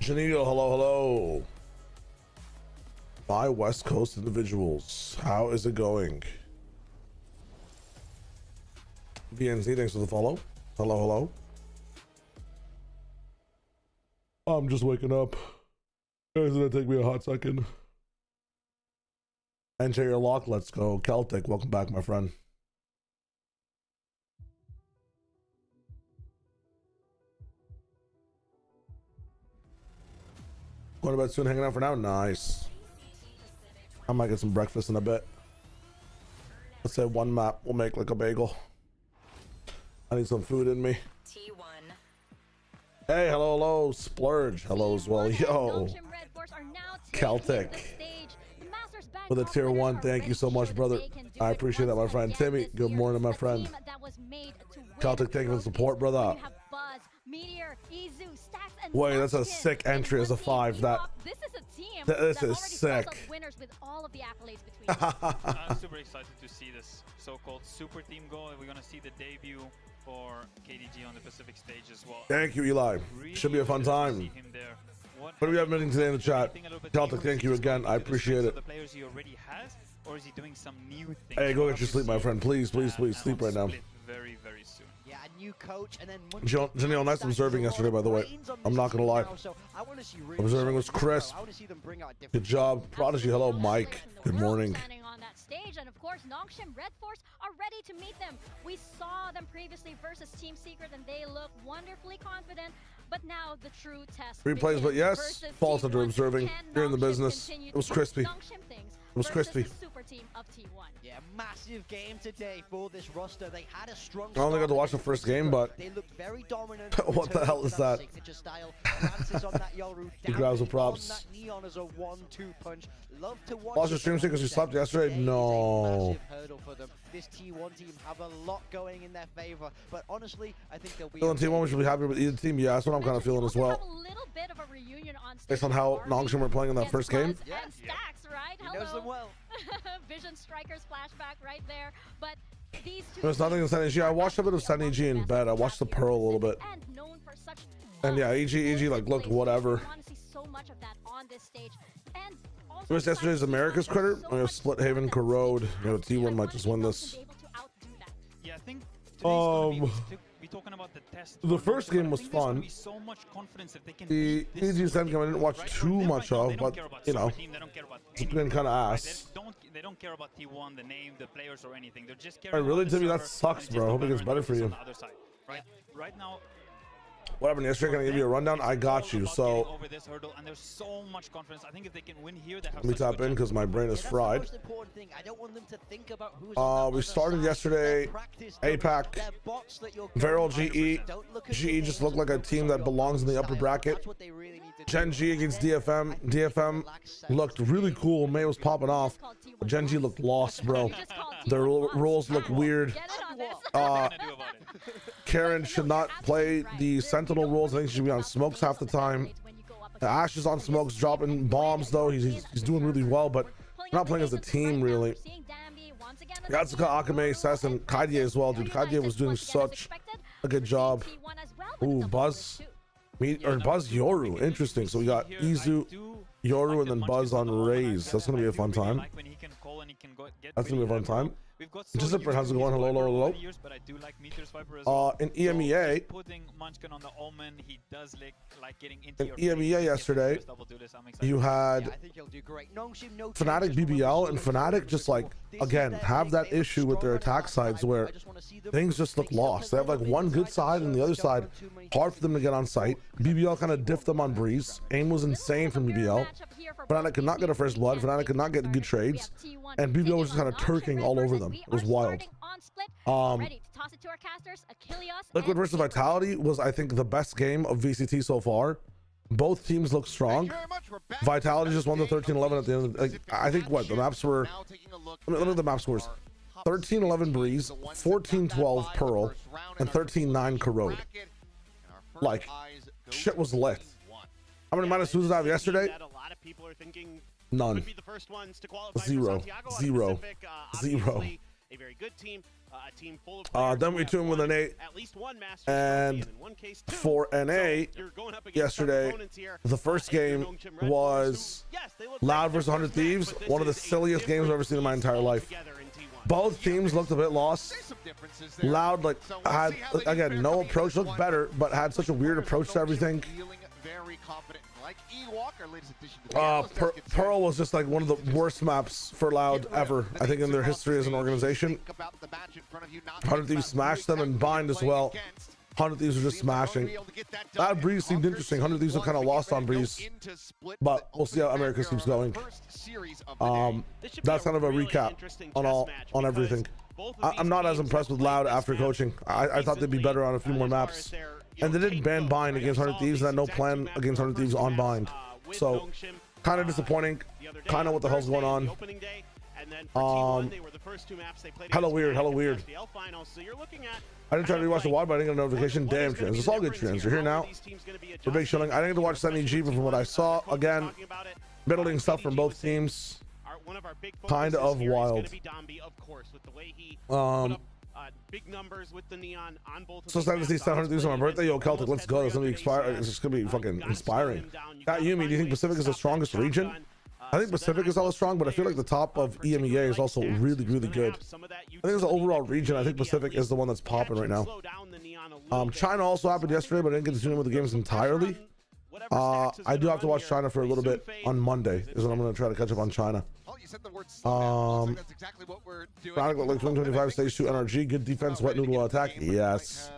Janito, hello, hello. My West Coast individuals, how is it going? BNZ, thanks for the follow. Hello, hello. I'm just waking up. It's gonna take me a hot second. Enter your lock, let's go. Celtic, welcome back, my friend. Going to bed soon, hanging out for now? Nice. I might get some breakfast in a bit. Let's say one map will make like a bagel. I need some food in me. T1. Hey, hello, hello. Splurge, hello as well. Yo. Celtic. For the tier 1, thank you so much, brother. I appreciate that, my friend. Timmy, good morning, my friend. Celtic, thank you for the support, brother. Wait, that's a sick entry as a 5. This is sick. I'm super excited to see this so-called super team go, and we're gonna see the debut for KDG on the Pacific stage as well. Thank you, Eli. Should be a fun time. What do we have meeting today in the chat? Celtic, thank you again. I appreciate it. The players he already has, or is he doing some new things? Hey, go get your sleep, my friend. Please, please, please sleep right now. Very, very soon. Yeah, a new coach and then Janelle, nice observing yesterday, by the way. I'm not gonna lie. Observing was crisp. Good job. Prodigy, hello, Mike. Good morning. On that stage, and of course, Nongshim Red Force are ready to meet them. We saw them previously versus Team Secret, and they look wonderfully confident. But now the true test. Replays, but yes, false under observing. You're in the business. It was crispy. It was crispy. Super team of T1. Yeah, massive game today for this roster. They had a strong I only got to watch the first game, but they looked very dominant. What the hell is that? Signature style. Francis on that Yoru. He grabs the props. That Neon as a 1-2 punch. Love to watch. Watch the stream because you slept yesterday. No. Massive hurdle for them. This T1 team have a lot going in their favor, but honestly, I think they'll be. Feeling T1, we should be happy with either team. Yeah, that's what I'm kind of feeling as well. Based on how Nongshim were playing in that first game. Yeah. Stacks, right? He knows them well. Vision Strikers flashback right there, but these two. There's nothing in Sun EG. I watched a bit of Sun EG in bed. I watched the Pearl a little bit. And yeah, EG like looked whatever. It was yesterday's Americas credit. We have Split Haven, Corrode. You know, T1 might just win this. Yeah, I think today's be talking about the test. The first game was fun. So much confidence if they can the EG second game I didn't watch too much of, but you know, it's been kind of ass. They don't care about T1, the name, the players, or anything. They're just caring. Really, Timmy, that sucks, bro. I hope it gets better for you. Right now. What happened yesterday? Can I give you a rundown? I got you. So over this hurdle, and there's so much confidence. I think if they can win here, they have. Let me tap in because my brain is fried. We started yesterday. APAC, Viral GE. GE just looked like a team that belongs in the upper bracket. GenG against DFM. DFM looked really cool. May was popping off. GenG looked lost, bro. Their roles look weird. Karen should not play the Sentinel roles. I think she should be on smokes half the time. Ash is on smokes, dropping bombs though. He's doing really well, but not playing as a team really. Yatsuka, Akame, Sess, and Kaidie as well, dude. Kaidie was doing such a good job. Ooh, Buzz. Buzz Yoru. Interesting. So we got Izu, Yoru, and then Buzz on Raze. That's gonna be a fun time. That's gonna be a fun time. Just Zipper, how's it going? Hello, hello, hello. In EMEA, in EMEA yesterday, you had Fnatic BBL, and Fnatic just like, again, have that issue with their attack sides where things just look lost. They have like one good side and the other side, hard for them to get on site. BBL kind of diffed them on Breeze. Aim was insane from BBL. Fnatic could not get a first blood. Fnatic could not get good trades. And BBL was just kind of turking all over them. It was wild. Liquid versus Vitality was, I think, the best game of VCT so far. Both teams look strong. Vitality just won the 13-11 at the end of the, like, I think what the maps were. Look at the map scores. 13-11 Breeze, 14-12 Pearl, and 13-9 Corrode. Like, shit was lit. How many minus twos did I have yesterday? None. Zero. a very good team, a team full of Then we tuned with an 8 at least one master and in one case, two. for an So 8 you're going up against yesterday. tough opponents here. The first If you're game Nongshim Red was Force, who, yes, they look Loud great versus in their 100 first match, Thieves, but this one of the is a silliest games I've ever seen in my entire life. altogether in T1. Both teams looked a bit lost. Loud like had again no approach, looked better, but had such a weird approach to everything. Pearl was just like one of the worst maps for Loud ever, I think, in their history as an organization. 100 Thieves smashed them, and Bind as well. 100 Thieves were just smashing. That Breeze seemed interesting. 100 Thieves are kind of lost on Breeze, but we'll see how Americas keeps going. That's kind of a recap on everything. I'm not as impressed with Loud after coaching. I thought they'd be better on a few more maps. And they did ban Bind against 100 Thieves, and had no plan against 100 Thieves on Bind. So, kind of disappointing. Kind of what the hell's going on. Hella weird, hella weird. I didn't try to rewatch the WOD, but I didn't get a notification. Damn, Trans. It's all good, Trans. You're here now. For big showing. I didn't get to watch G, but from what I saw, again, middling stuff from both teams. Kind of wild. Big numbers with the neon on both. So excited to see 700 Thieves on my birthday. Yo, Celtic, let's go. It's gonna be it's just gonna be fucking inspiring. Yumi, do you think Pacific is the strongest region? I think Pacific is always strong, but I feel like the top of EMEA is also really, really good. I think as an overall region, I think Pacific is the one that's popping right now. China also happened yesterday, but I didn't get to tune in with the games entirely. I do have to watch China for a little bit on Monday, is when I'm going to try to catch up on China. That's exactly what we're doing. Like 2025 stage 2 NRG, good defense, wet noodle attack. Yes.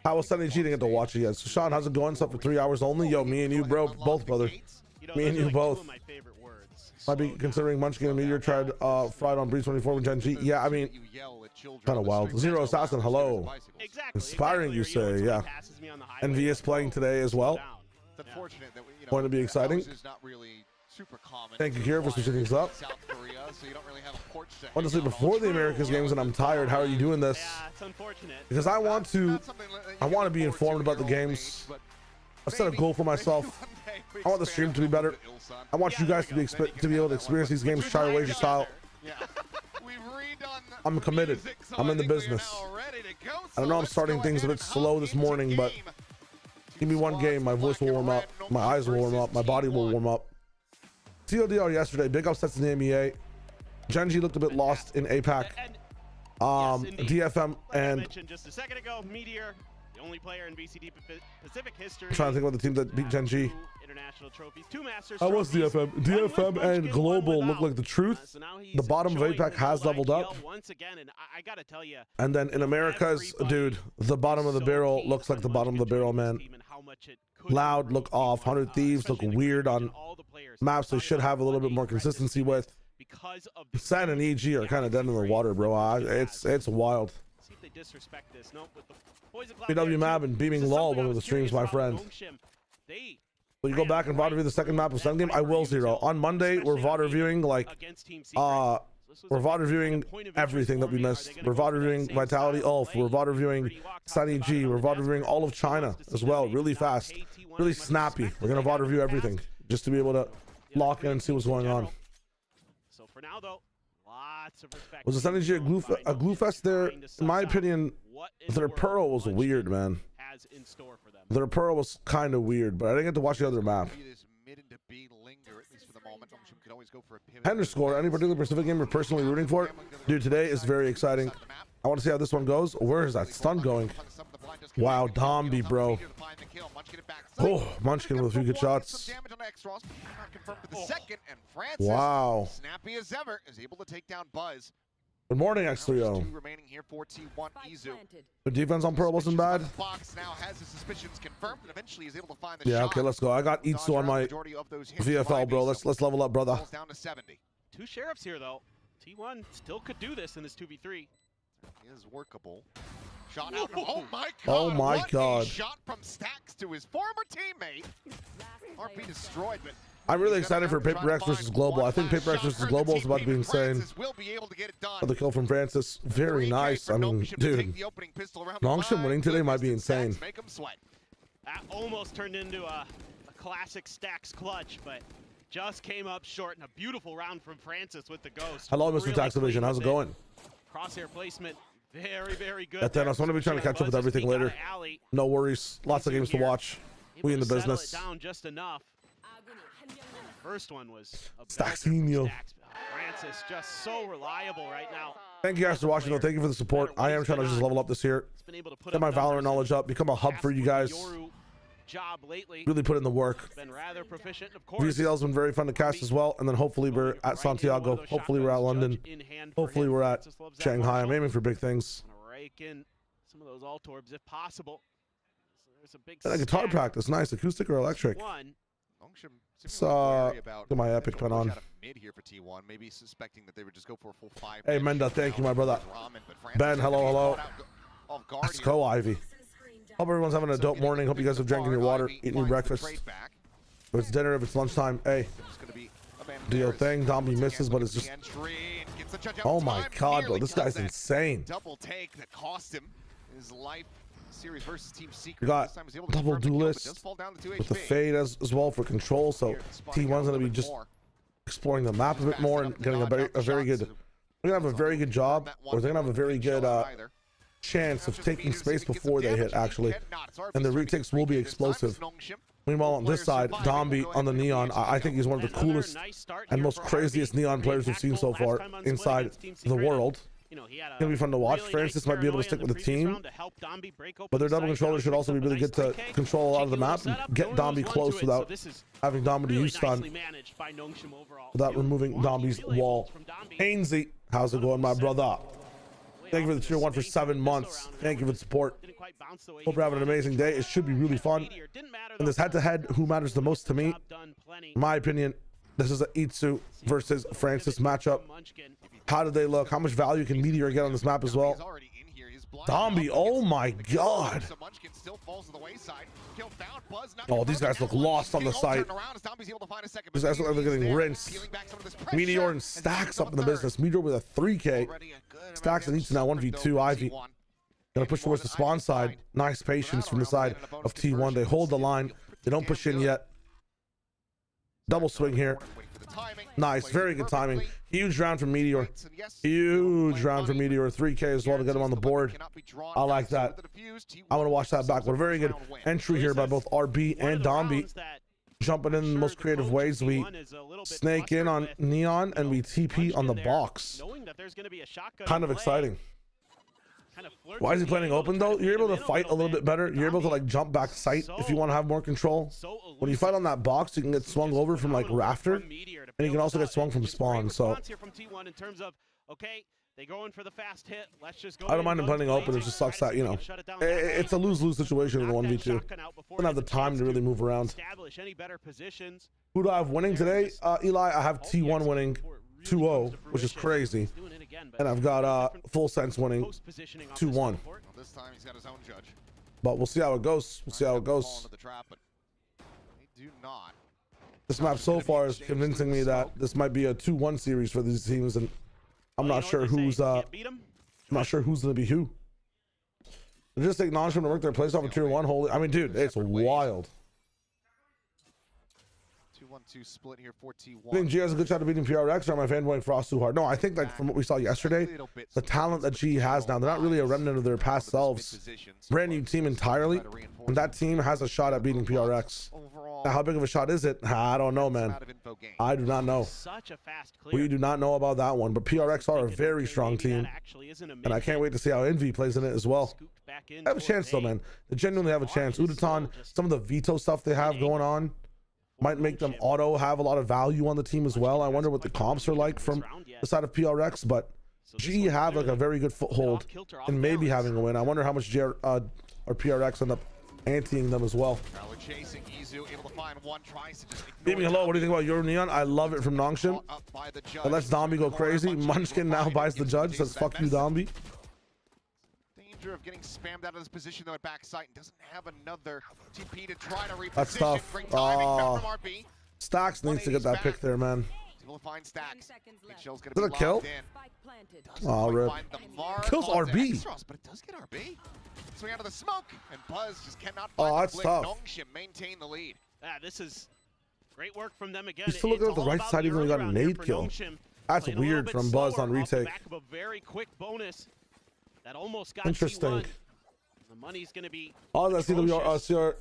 How was Sunny G? Didn't get to watch it yet. So Sean, how's it going? Stuff for 3 hours only. Yo, me and you, bro, both, brother. Me and you both. Might be considering Munchkin and Meteor tried fried on Breeze 24 with GenG. Yeah, I mean, kind of wild. Zero Assassin, hello. Inspiring, you say? Yeah. NV is playing today as well. Going to be exciting. Thank you, Kira, for switching things up. Went to sleep before the Americas games, and I'm tired. How are you doing this? Because I want to be informed about the games. I've set a goal for myself. I want the stream to be better. I want you guys to be able to experience these games Shire style. I'm committed. I'm in the business. I know I'm starting things a bit slow this morning, but give me one game. My voice will warm up. My eyes will warm up. My body will warm up. TLDR yesterday. Big upsets in the EMEA. GenG looked a bit lost in APAC. DFM and mentioned just a second ago, Meteor, the only player in VCT Pacific history. I'm trying to think about the team that beat GenG. International trophies, 2 Masters. I was DFM. DFM and Global look like the truth. The bottom of APAC has leveled up. Once again, and I gotta tell you. And then in Americas, dude, the bottom of the barrel looks like the bottom of the barrel, man. Loud look off. 100 Thieves look weird on maps they should have a little bit more consistency with. San and EG are kind of dead in the water, bro. It's wild. See if they disrespect this. No, with the BW Mab and Beaming Lol, one of the streams, my friend. Will you go back and VOD review the second map of Sun Game? I will, Zero. On Monday, we're VOD reviewing we're VOD reviewing everything that we missed. We're VOD reviewing Vitality Ulf. We're VOD reviewing Sunny G. We're VOD reviewing all of China as well. Really fast, really snappy. We're gonna VOD review everything just to be able to lock in and see what's going on. So for now, though, lots of respect. Was the Sunny G a glue fest there? In my opinion, their Pearl was weird, man. Their Pearl was kind of weird, but I didn't get to watch the other map. Henderscore, any particular Pacific game you're personally rooting for? Dude, today is very exciting. I want to see how this one goes. Where is that stun going? Wow, Domby, bro. Oh, Munchkin with a few good shots. Wow. Snappy as ever is able to take down Buzz. Good morning, X3O. Remaining here for T1 Izu. The defense on Pearl wasn't bad. Fox now has his suspicions confirmed and eventually is able to find the Yeah, shot. okay, let's go. I got Itsu on my VFL, bro. Let's level up, brother. Down to 70. 2 sheriffs here, though. T1 still could do this in this 2v3. Is workable. Shot out. Oh my god. Oh my god. A shot from Stacks to his former teammate. RP destroyed, but I'm really excited for Paper X versus Global. I think Paper X versus Global is about to be insane. The kill from Francis, very nice. I mean, dude, Nongshim winning today might be insane. That almost turned into a classic Stacks clutch, but just came up short, and a beautiful round from Francis with the ghost. Hello, Mr. Tax Division. How's it going? Crosshair placement, very, very good. At then, I was going to be trying to catch up with everything later. No worries. Lots of games to watch. We in the business. Down just enough. First one was Staxinho. Francis just so reliable right now. Thank you guys for watching though. Thank you for the support. I am trying to just level up this year. Get my Valorant knowledge up. Become a hub for you guys. Yoru job lately. Really put in the work. Been rather proficient, of course. VCL's been very fun to cast as well. And then hopefully we're at Santiago. Hopefully we're at London. Hopefully we're at Shanghai. I'm aiming for big things. Rake in some of those alt orbs if possible. So there's a big And a guitar practice. Nice. Acoustic or electric? Let's get my epic pen on. Mid here for T1, maybe suspecting that they would just go for a full 5. Hey Menda, thank you my brother. Ben, hello. Let's go Ivy. Hope everyone's having a dope morning. Hope you guys have drank your water, eating your breakfast. If it's dinner, if it's lunchtime, hey. Do your thing. Domby misses, but it's just... Oh my god, bro. This guy's insane. Double take that cost him his life. Series versus Team Secret. We got double duelists with the fade as well for control. So T1's going to be just exploring the map a bit more and getting a very good... We're going to have a very good job, or they're going to have a very good chance of taking space before they hit, actually. And the retakes will be explosive. Meanwhile, on this side, Domby on the Neon, I think he's one of the coolest and most craziest Neon players we've seen so far inside the world. It's gonna be fun to watch. Francis might be able to stick with the team, but their double controller should also be really good to control a lot of the map and get Domby close without having Domby to use stun, without removing Domby's wall. Hainsey, how's it going, my brother? Thank you for the tier 1 for 7 months. Thank you for the support. Hope you're having an amazing day. It should be really fun. In this head-to-head, who matters the most to me? In my opinion, this is an Itsu versus Francis matchup. How did they look? How much value can Meteor get on this map as well? Domby, oh my god. Oh, these guys look lost on the site. These guys look like they're getting rinsed. Meteor and Stacks up in the business. Meteor with a 3K. Stacks and Itsu now 1v2. Ivy gonna push towards the spawn side. Nice patience from the side of T1. They hold the line. They don't push in yet. Double swing here. Nice, very good timing. Huge round from Meteor. Huge round from Meteor. 3K as well to get him on the board. I like that. I want to watch that back. But a very good entry here by both RB and Domby. Jumping in the most creative ways. We snake in on Neon and we TP on the box. Kind of exciting. Why is he playing open though? You're able to fight a little bit better. You're able to like jump back sight if you want to have more control. When you fight on that box, you can get swung over from like rafter, and you can also get swung from spawn. So I don't mind him playing open. It just sucks that, you know, it's a lose-lose situation in the 1v2. Don't have the time to really move around. Who do I have winning today? Eli, I have T1 winning 2-0, which is crazy. And I've got Full Sense winning 2-1. But we'll see how it goes. We'll see how it goes. This map so far is convincing me that this might be a 2-1 series for these teams, and I'm not sure who's gonna be who. They just take Nongshim to work their place off of tier 1. Holy, I mean, dude, it's wild. 2-1-2 split here for T1. I think G has a good shot at beating PRX, or am I fanboying Frost too hard? No, I think like from what we saw yesterday, the talent that G has now, they're not really a remnant of their past selves. Brand new team entirely, and that team has a shot at beating PRX. Now, how big of a shot is it? I don't know, man. I do not know. We do not know about that one, but PRX are a very strong team, and I can't wait to see how Envy plays in it as well. They have a chance though, man. They genuinely have a chance. Udaton, some of the veto stuff they have going on might make them auto have a lot of value on the team as well. I wonder what the comps are like from the side of PRX, but G have like a very good foothold and maybe having a win. I wonder how much or PRX end up anteing them as well. Beaming, hello, what do you think about Yoru Neon? I love it from Nongshim. It lets Domby go crazy. Munchkin now buys the judge, says fuck you, Domby. Of getting spammed out of this position though at backside and doesn't have another TP to try to reposition. That's tough. Stacks needs to get that pick there, man. Able to find Stacks. Is it a kill? Oh, rip. Kills RB. But it does get RB. Swing out of the smoke, and Buzz just cannot find the that's tough. Nongshim maintain the lead. This is great work from them again. He's still looking at the right side, even though he got a nade kill. That's Playing a little weird bit from Buzz slower on off the retake. back of a very quick bonus that almost got Interesting. T1. The money's going to be Oh, that atrocious. CWR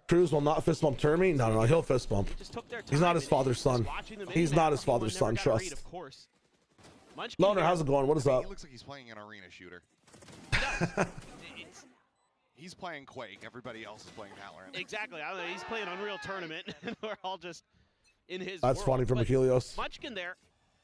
Cruz will not fist bump Termy. No, he'll fist bump. They just took their He's not time his and father's just son. watching them He's in not there. his father's T1 son, never got trust. read, of course. Munchkin Loner, here, how's it going? What is up? He looks like he's playing an arena shooter. it's- He's playing Quake. Everybody else is playing Valorant. Exactly. I don't know, he's playing Unreal Tournament, and we're all just in his That's world. funny from But Achilles. Munchkin there,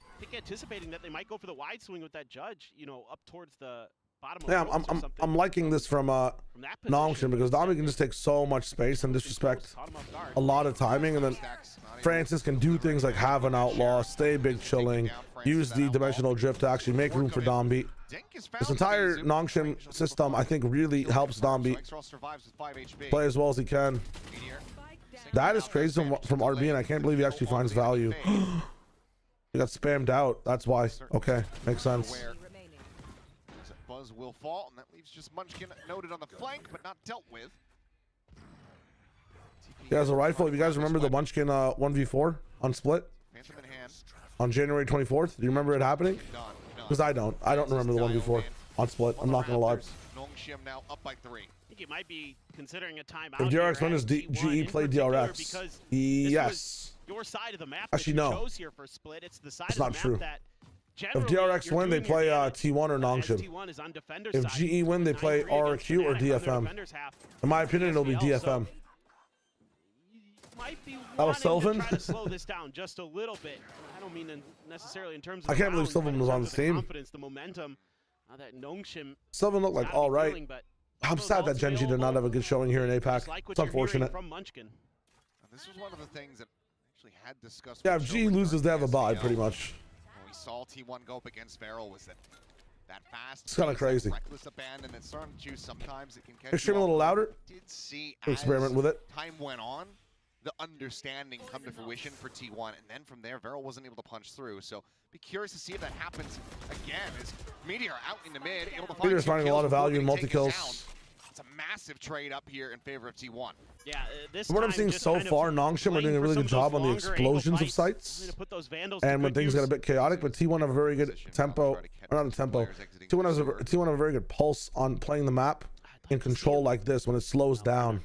I think anticipating that they might go for the wide swing with that judge, you know, up towards the bottom of Yeah, the ropes or something. I'm liking this from From that Nongshim position, because Dami can just take so much space and disrespect caught him off guard. a lot of timing, and then Stacks not able Francis can do things like have an outlaw, stay big chilling, use the dimensional drift to actually make room for Dombeat. Denk is This found entire to be Nongshim system, I think, really helps Dombeat Extra survives with 5 HP. play as well as he can. Meteor. That is crazy from RB, and I can't believe he actually finds value. He got spammed out. That's why. Okay, makes sense. Aware. Buzz will fall, and that leaves just Munchkin noted on the flank, but not dealt with. He has a rifle. If you guys remember the Munchkin 1v4 on Split Phantom in hand. on January 24th, do you remember it happening? Done. Because I don't remember the 1v4 on Split. I'm not gonna lie. Nongshim now up by 3. I think you might be considering a timeout. If DRX here wins, at GE T1 in play particular, DRX. because Yes. this was your side of the map Actually, that you no. chose here for Split. It's the side It's of the not map true. that If generally DRX you're win, they doing your play damage, T1 or as Nongshim. T1 is on defender's If side. GE win, they play 9-3 against RQ or Fnatic on their DFM. defender's half. In my opinion, it'll be SPL, so DFM. you might be That was wanting Sylvan? to try to slow this down just a little bit. I don't mean necessarily in terms of I can't believe rounds, Sylvan but in was on terms the of team. confidence, the momentum that Nongshim Sylvan looked like gotta be all right. feeling, but I'm those sad that ults GenG did not have a good showing here in just APAC. like what It's you're hearing unfortunate. from Munchkin. And this was one of the things that actually had discussed. Yeah, with if Show GE regarding loses, they have a the bye SPL. pretty much. When we saw T1 go up against Feral was that fast. It's kinda pace, that crazy. Reckless abandon that's starting to choose sometimes it can catch Hey, you stream a off little guard. louder. Did see Experiment as with it. time went on, the understanding come to fruition for T1, and then from there, Feral wasn't able to punch through. So be curious to see if that happens again. As Meteor out in the mid, able to find Meteor's 2 finding a kills lot of before value in getting taken multi-kills. down. It's a massive trade up here in favor of T1. Yeah, this From what I'm time seeing just so kind of far, Nongshim are playing doing a for really some good of job those on the longer angle explosions of fights, sites. only to put those vandals to And when good things get a use. bit chaotic, but T1 have a very good tempo, or not a tempo. T1 has a very good pulse on playing the map in control like this when it slows down.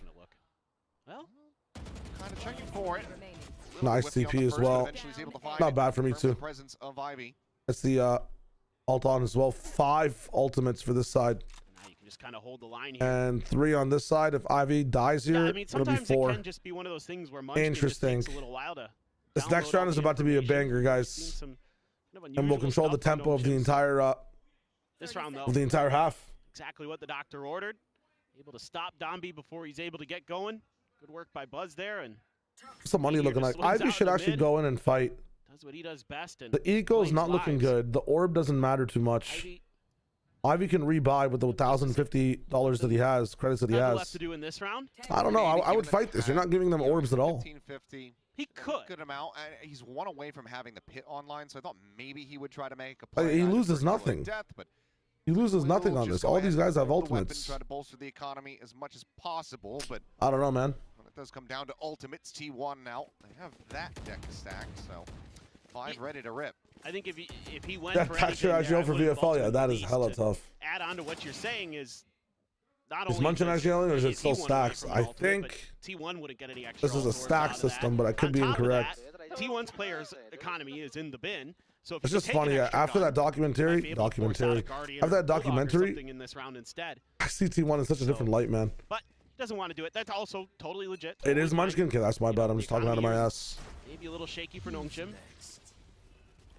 Well, Kind of checking for it. Nice Whiffy on TP the as first, but well. eventually he's able to find Not it. bad for me Confirms the too. presence of Ivy. That's the ult on as well. 5 ultimates for this side now you can just kind of hold the line here. and 3 on this side. If Ivy dies Yeah, here, I mean, it'll be sometimes it 4. can just be one of those things where Munchkin Interesting. just takes a little while to This download next round all is the about to be a information. banger, We've guys. seen some kind of And we'll unusual control the stuff from tempo of the Nongshim. entire This round, though, of the entire half. exactly what the doctor ordered. Able to stop Domby before he's able to get going. Good work by Buzz there, and What's the money Meteor looking like? just wins Ivy out should in the actually mid. go in and fight. does what he does best. And The eco's claims not looking lives. good. The orb doesn't matter too much. Ivy, Ivy can rebuy with the $1,050 that he has, credits that he nothing has. left to do in this round. I don't know. I would fight this. You're not giving them orbs at all. 1550. He could. Good amount. He's one away from having the pit online, so I thought maybe he would try to make a play. He either loses for kill or nothing. Death, but He loses we nothing will on just this. go All ahead these guys and have hold the weapon, ultimates. Try to bolster the economy as much as possible, but I don't know, man. when it does come down to ultimates, T1 now they have that deck stacked, so 5 ready to rip. I think if he went Yeah, for Thatcher anything there, IGL for I would've VFL. Yeah, ultimately that is least hella to tough. Add on to what you're saying is not Is only Munchin does IGL or is it he still won away stacks? from I an ultimate, but think T1 wouldn't get any extra. this is a ultimates stack out of that. system, but I could On be top of incorrect. that, T1's players' economy is in the bin. So if It's you just take an funny. extra After gun, that documentary, you might be able to force out a Guardian after or that Bulldog or documentary, something in this round instead. I see T1 in such a different light, man. But doesn't want to do it. That's also totally legit. It is totally fine. Munchkin. Okay, that's my You bad. know, I'm the just talking out of my economy ass. Maybe a little shaky for Nongshim.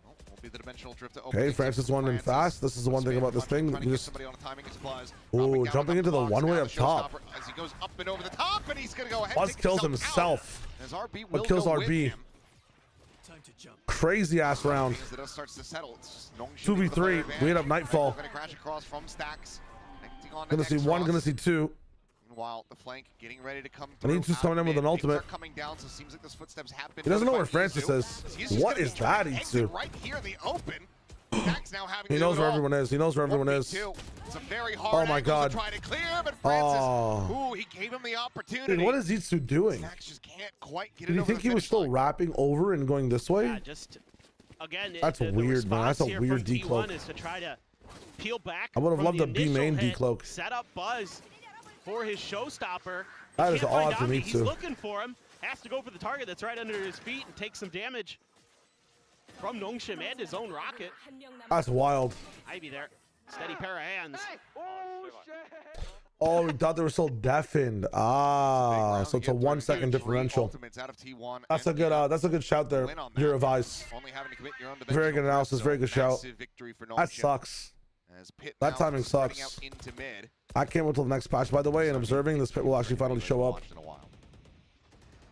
Well, will be the dimensional drift to open Okay, things Francis up for won in Francis. fast. This is the one thing about this thing. Trying to You get just somebody on a timing is Buzz. Ooh, Dropping down jumping on into the blocks, one-way now up top. showstopper As he goes up and over the top, and he's gonna go ahead. Buzz and take kills out. himself. As RB What will kills go with RB? him. Crazy ass round. As the dust starts to settle, it's just Nongshim 2v3. with the player We hit up advantage. Nightfall. Gonna crash across from Stacks. Connecting on to Gonna see one. X-Ross. Gonna see 2. Meanwhile, the flank getting ready to come And through. he's just out coming in with mid. an Things are ultimate. coming down, so it seems like those footsteps have been He doesn't know noted where by Francis Izu. is. He's just What gonna is be trying that, to exit Izu? right here in the open. Stacks now having He to knows do where it all. everyone is. He knows where everyone is. 1v2. It's a very hard Oh my angle God. to try to clear, but Francis, Oh. ooh, he gave him the opportunity. Dude, what is Zitsu doing? Stacks just can't quite get Did it you over think the he was finish still line. wrapping over and going this way? Yeah, just again, That's weird, man. That's a weird decloak. Is to try to peel back. I would have from loved the a B initial main hit, decloak. Set up Buzz for his showstopper. That He is can't find odd for me Dambi. He's too. looking for him. Has to go for the target that's right under his feet and take some damage from Nongshim and his own rocket. That's wild. Ivy there. Steady pair of hands. Oh, we thought they were still deafened. Ah, so it's a 1 second differential. Ultimates out of T1 That's and a good shout there. win on that. Your advice. Only having to commit your own Very good dimensional analysis, threat, very so good shout. massive victory for That Nongshim sucks. as Pit That now timing spreading sucks. out into mid. I can't wait till the next patch, by the way, and observing this pit will actually finally show up. Watched in a while.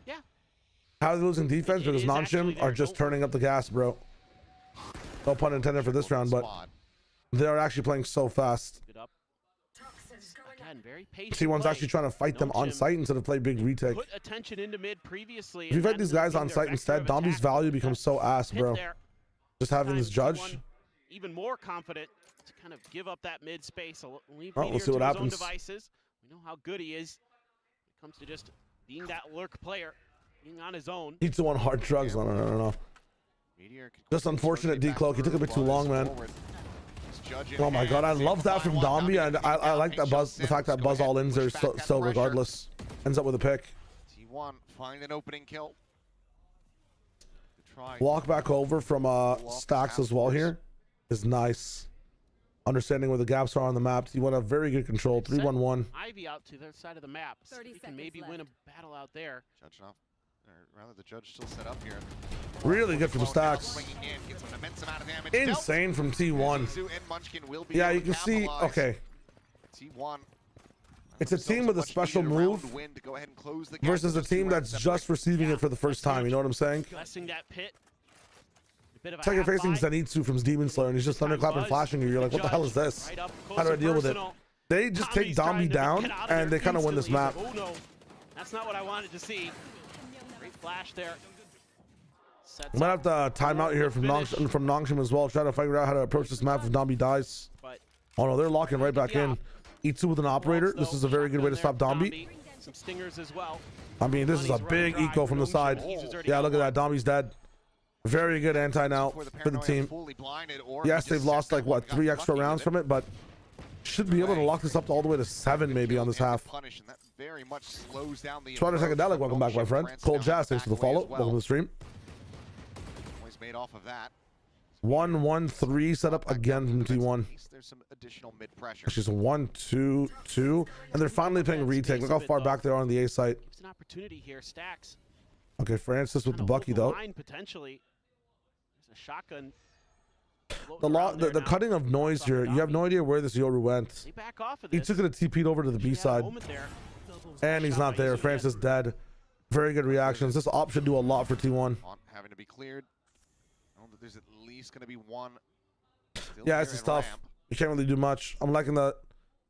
Yeah. How are they losing defense? It Because is actually Nongshim there, are just don't turning up the gas, bro. No pun intended for this round, but Squad. they are actually playing so fast. Good up. Again, very patient T1's play. actually trying to fight them on Nongshim site instead of play big retake. Put attention into mid previously. If you and fight that these ends up guys being on their site vector instead, of Dombi's attack. value becomes so ass, Pit bro. there. Just having this Time judge. T1 even more confident to kind of give up that mid space, leave Oh, we'll Meteor see to what his own happens. devices. We know how good he is when it comes to just being that lurk player, being on his own. T1 hard drugs. No. Meteor could Just quickly unfortunate rotate back decloak. He took a through, bit too Buzz long, man. forward. His judge in Oh my god, I hands, love that able to from find one. Dombi, and I Dombi like that Buzz. The fact that Buzz all ins there still regardless ends up with a pick. T1 find an opening kill. To try Walk back over from Stacks as well here is nice. Understanding where the gaps are on the map. T1 have very good control. 3-1-1. Ivy out to their side of the map. So 30 we can seconds maybe win a left. battle out there. Judge off, or rather the judge still set up here. Really good from Now Stacks. swinging in, gets an immense amount of damage dealt. Insane from T1. Mizu and Munchkin will be Yeah, able you to can see. capitalize. Okay, T1. it's a team with a special move Win to go ahead and close the gap versus to a just 2 team rounds that's separate. just receiving it for the first time. You know what I'm saying? Blessing that pit. A bit of a It's like you're half facing buy. Zenitsu from Demon Slayer, and he's just thunderclapping, flashing you. You're like, what the hell is this? Right up How do I close deal with it? personal. They just take Tommy's trying Dombi to down, get out of and there they kind of win this map. instantly. He's like, oh no, that's not what I wanted to see. Great flash there. Sets Might up have to time out here from finish. Nongshim as well. Try to figure out how to approach this map if Dombi dies. But Oh no, they're locking right back in. E2 with an operator. This is a very good way to stop Dombi. Some stingers as well. I mean, this is a big eco from the side. Yeah, look at that. Dombi's dead. Very good anti now Before the for the paranoia team. fully blinded, or Yes, he they've just lost set like that one what, and got 3 extra lucky with rounds it. from it, but should be able to lock this up all the way to 7 maybe on this And to half. punish, and that very much slows down the Spider approach Psychedelic, from welcome back, my Nongshim. friend. France Cold down Jazz, the thanks for the back way follow. as well. Welcome to the stream. Always made off of that. 1-1-3 set up again from T1. There's some additional mid pressure. She's a 1-2-2, and they're finally playing retake. Look how far back they are on the A site. It's an opportunity here. Stacks. Okay, Francis with the Kinda Bucky hold the though. line potentially. There's a shotgun. The floating around there the now. cutting of noise here. You have no idea where this Yoru went. They back off of He this. took it a TP'd over to the B Actually had a side, moment there. and he's Shot not by there. Izu Francis again. dead. Very good reactions. This op should do a lot for T1. On having to be cleared. I know that there's at least going to be one. Still Yeah, there it's at just tough. ramp. You can't really do much. I'm liking the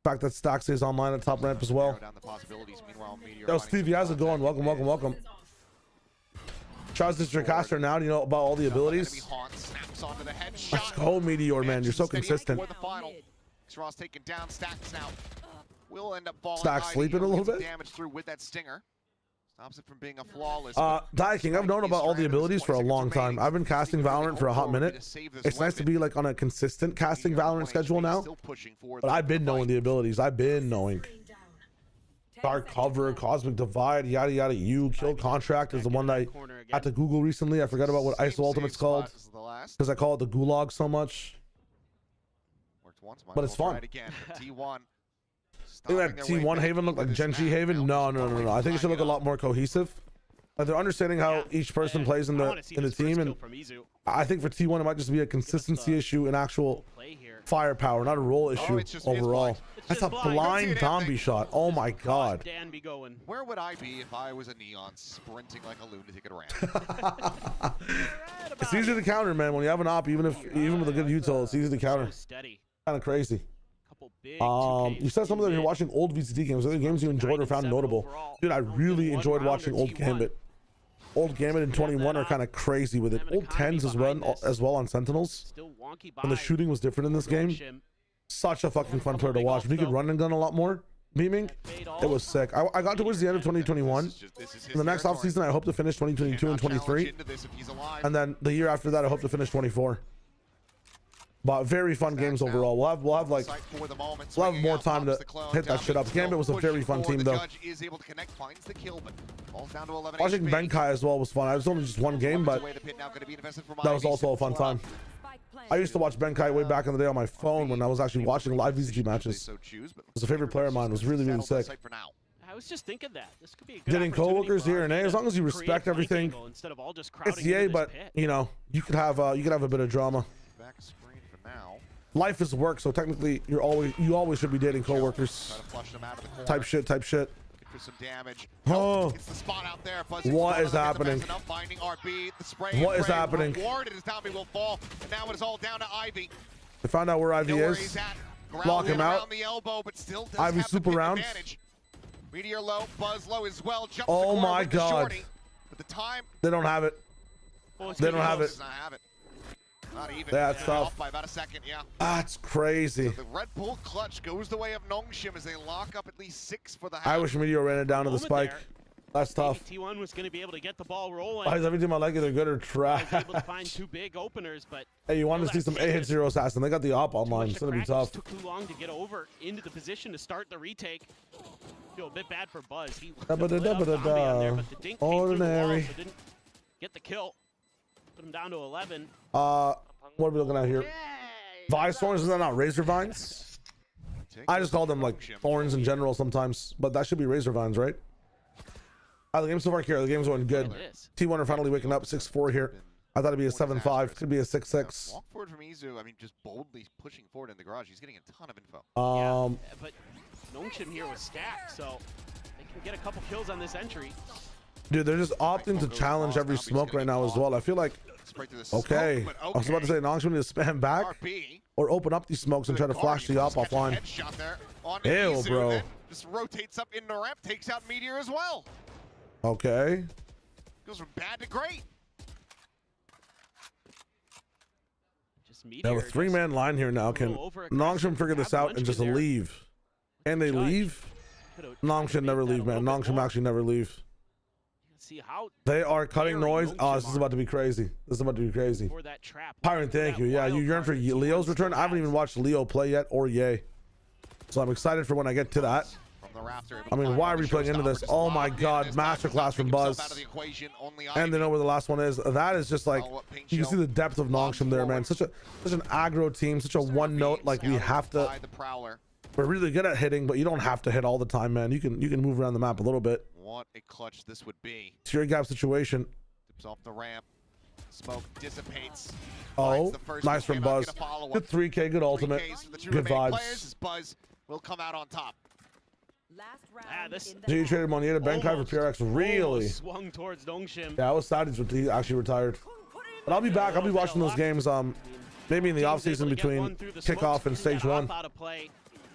fact that Stacks is online at top ramp as well. Narrow down the possibilities. Meanwhile, Meteor Yo, finding Stevie, some how's it going? contact Welcome, in welcome, mid. welcome. Charles Districaster now. Do you know about all the abilities? Enemy haunt snaps onto the headshot. Let's go, Meteor, man. You're so Steady consistent. for the final. Ross taken down. Stacks now. Will end up falling. Stacks Ivy sleeping a able to little get some bit? Damage through with that stinger. Stops it from being a flawless. Dia King, I've known about all the abilities for a long time. I've been casting Valorant for a hot minute. It's nice to be like on a consistent casting Valorant schedule now. But I've been knowing the abilities. I've been knowing. Dark Cover, Cosmic Divide, yada yada. You Kill Contract is the one that I had to Google recently. I forgot about what ISO Ultimate's called because I call it the Gulag so much. But it's fun. T1. Look at that T1 Haven look like GenG Haven. No. I think it should look a lot more cohesive. Like they're understanding how each person plays in the team, and I think for T1 it might just be a consistency issue and actual firepower, not a role issue overall. That's a blind Dombi shot. Oh my god. Dan be going. Where would I be if I was a Neon sprinting like a lunatic at a ramp? It's easy to counter, man. When you have an op, even with a good util, it's easy to counter. Steady. Kind of crazy. Couple big You said something that you're watching old VCT games. Are there games you enjoyed or found notable? Dude, I really enjoyed watching old Gambit. Old Gambit and 21 are kind of crazy with it. Old 10s as well on Sentinels. Still wonky When the shooting was different in this game. Such a fucking fun player to watch. If he could run and gun a lot more, beaming, it was sick. I got towards the end of 2021. In the next offseason, I hope to finish 2022 and 23. And then the year after that, I hope to finish 24. But very fun games overall. We'll have like more time to hit that shit up. Gambit was a very fun team though. Watching Benkai as well was fun. I was only just one game, but that was also a fun time. I used to watch Benkai way back in the day on my phone when I was actually watching live VCT matches. It was a favorite player of mine. It was really, really sick. I was just thinking that this could be a good Getting coworkers here and there, as long as you respect everything. It's yay, but you know, you could have a bit of drama. Life is work, so technically you always should be dating coworkers. Type shit. For some damage. Oh, it's the spot out there. What is happening? What is happening? Will fall, and now it is all down to Ivy. They found out where Ivy is. Lock him out. The elbow, but still does Ivy have super the rounds. advantage. Meteor low, Buzz low as well. Jumps Oh my the god. shorty, but the time They don't have it. They don't have it. does not have it. Not even. That's tough. Off by about a second, yeah. That's crazy. So the Red Bull clutch goes the way of Nongshim as they lock up at least 6 for the half. I wish Meteor ran it down to the spike. That's tough. T1 was going to be able to get the ball rolling. Why is every team I like either good or Was trash? able to find 2 big openers, but Hey, you want to see some A-Hit Zero Assassin? They got the op online. It's going to be tough. Took too long to get over into the position to start the retake. Feel a bit bad for Buzz. He lit up Zombie on there, but the dink came through the wall, so didn't get the kill. Put him down to 11. What are we looking at here? Vise thorns, is that not razor vines? I just call them like thorns in general sometimes, but that should be razor vines, right? The game so far, Kira, the game's going good. T1 are finally waking up 6-4 here. I thought it'd be a 7-5, could be a 6-6. Walk forward from Izu, I mean, just boldly pushing forward in the garage. He's getting a ton of info. But Nongshim here was stacked, so they can get a couple kills on this entry. Dude, they're just opting to challenge every smoke right now as well. I feel like, okay, I was about to say Nongshim need to spam back or open up these smokes and try to flash the op offline. Ew, bro. Just rotates up into ramp, takes out Meteor as well. Okay. Goes from bad to great. Just Meteor. They have a 3-man line here now. Can Nongshim figure this out and just leave? Can they leave? Nongshim never leave, man. Nongshim actually never leave. See how they are cutting noise. Oh, this is about to be crazy. This is about to be crazy. Pyron, thank you. Yeah, you yearn for Leo's return. I haven't even watched Leo play yet or Ye. So I'm excited for when I get to that. I mean, why are we playing into this? Oh my god, masterclass from Buzz. And they know where the last one is. That is just like, you can see the depth of Nongshim there, man. Such an aggro team, such a one note. Like, we have to. We're really good at hitting, but you don't have to hit all the time, man. You can move around the map a little bit. What a clutch this would be. Tear gap situation. Dips off the ramp. Smoke dissipates. Oh, nice from Buzz. Good 3K, good ultimate. Good vibes. Buzz will come out on top. So you traded Monier to Benkai for PRX, really? Swung towards Nongshim. Yeah, I was sad he actually retired. But I'll be back. I'll be watching those games. Maybe in the off season between kickoff and stage 1,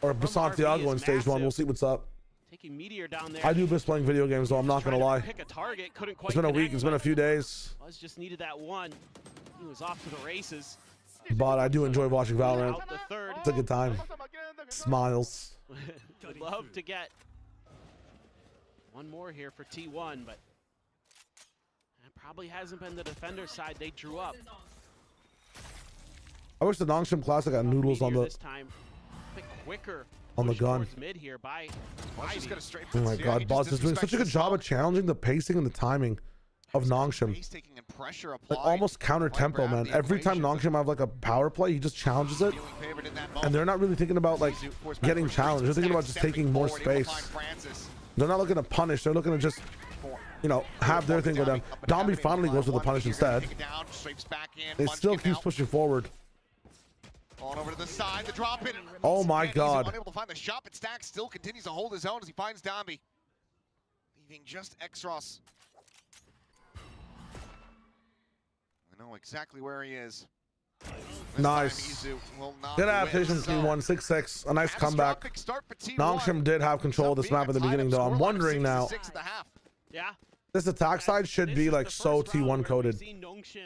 or Santiago and stage 1. We'll see what's up. Taking Meteor down there. I do miss playing video games, though. I'm not gonna lie. It's been a week. It's been a few days. Buzz just needed that one. He was off to the races. But I do enjoy watching Valorant. It's a good time. Smiles. Would love to get one more here for T1, but it probably hasn't been the defender side they drew up. I wish the Nongshim Classic got noodles on the this time. A bit quicker on the gun. Mid here by Oh my god, Buzz is doing such a good job of challenging the pacing and the timing of Nongshim. Like almost counter tempo, man. Every time Nongshim have like a power play, he just challenges it. And they're not really thinking about like getting challenged. They're thinking about just taking more space. They're not looking to punish. They're looking to just, you know, have their thing go down. Dombey finally goes with the punish instead. It still keeps pushing forward. On over to the side, the drop in. Oh my god. He's unable to find the shot, but Stack still continues to hold his own as he finds Dombey. Leaving just Xros. I know exactly where he is. Nice. Good adaptation between 1-6-6. A nice comeback. Nongshim did have control of this map at the beginning, though. I'm wondering now. Yeah. This attack side should be like so T1 coded.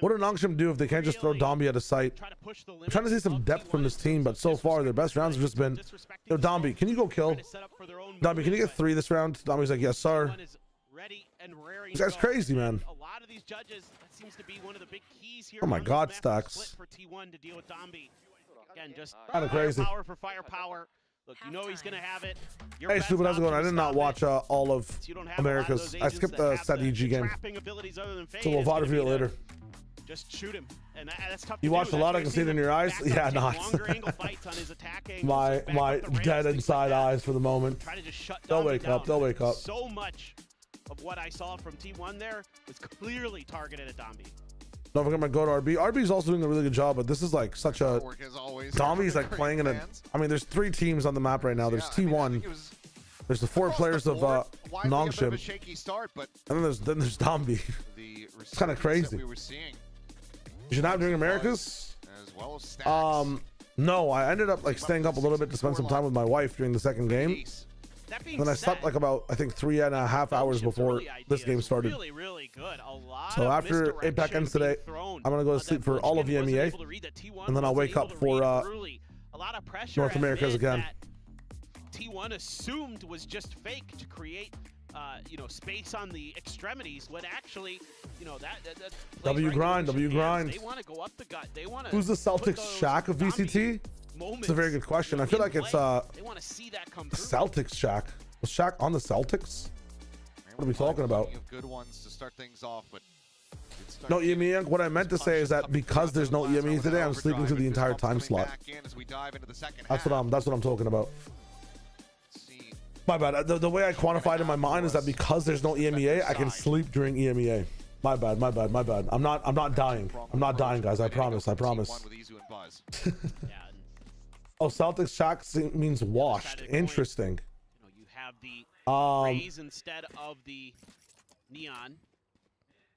What do Nongshim do if they can't just throw Dombi at a site? I'm trying to see some depth from this team, but so far their best rounds have just been, yo, Dombi, can you go kill? Dombi, can you get 3 this round? Dombi's like, yes, sir. This guy's crazy, man. A lot of these judges, that seems to be one of the big keys here. Oh my God, Stacks. For T1 to deal with Dombi. Again, just kind of crazy. Power for firepower. Look, you know he's gonna have it. Hey, stupid, how's it going? I did not watch all of Americas. I skipped the set EG game. So we'll VOD review it later. Just shoot him, and that's tough. You watched a lot. I can see it in your eyes. Yeah, not. my dead inside eyes for the moment. They'll wake up. They'll wake up. So much of what I saw from T1 there was clearly targeted at Dombi. Don't forget my go to RB. RB's also doing a really good job, but this is like such a. Dombi's like playing in a. I mean, there's 3 teams on the map right now. There's T1. There's the 4 players of Nongshim. And then there's Dombi. It's kind of crazy. You should not during Americas. No, I ended up like staying up a little bit to spend some time with my wife during the second game. Then I slept like about, I think, 3.5 hours before this game started. So after APAC ends today, I'm gonna go to sleep for all of EMEA, and then I'll wake up for North Americas again. T1 assumed was just fake to create, you know, space on the extremities when actually, you know, that W grind. They want to go up the gut. They want to. Who's the Celtics Shack of VCT? It's a very good question. I feel like it's they want to see that come through. Celtics Shack. Was Shack on the Celtics? What are we talking about? Good ones to start things off, but no EMEA. What I meant to say is that because there's no EMEA today, I'm sleeping through the entire time slot. That's what I'm talking about. My bad. The way I quantified in my mind is that because there's no EMEA, I can sleep during EMEA. My bad. I'm not dying. I'm not dying, guys. I promise. Oh, Celtics Shack means washed. Interesting. You know, you have the raise instead of the neon.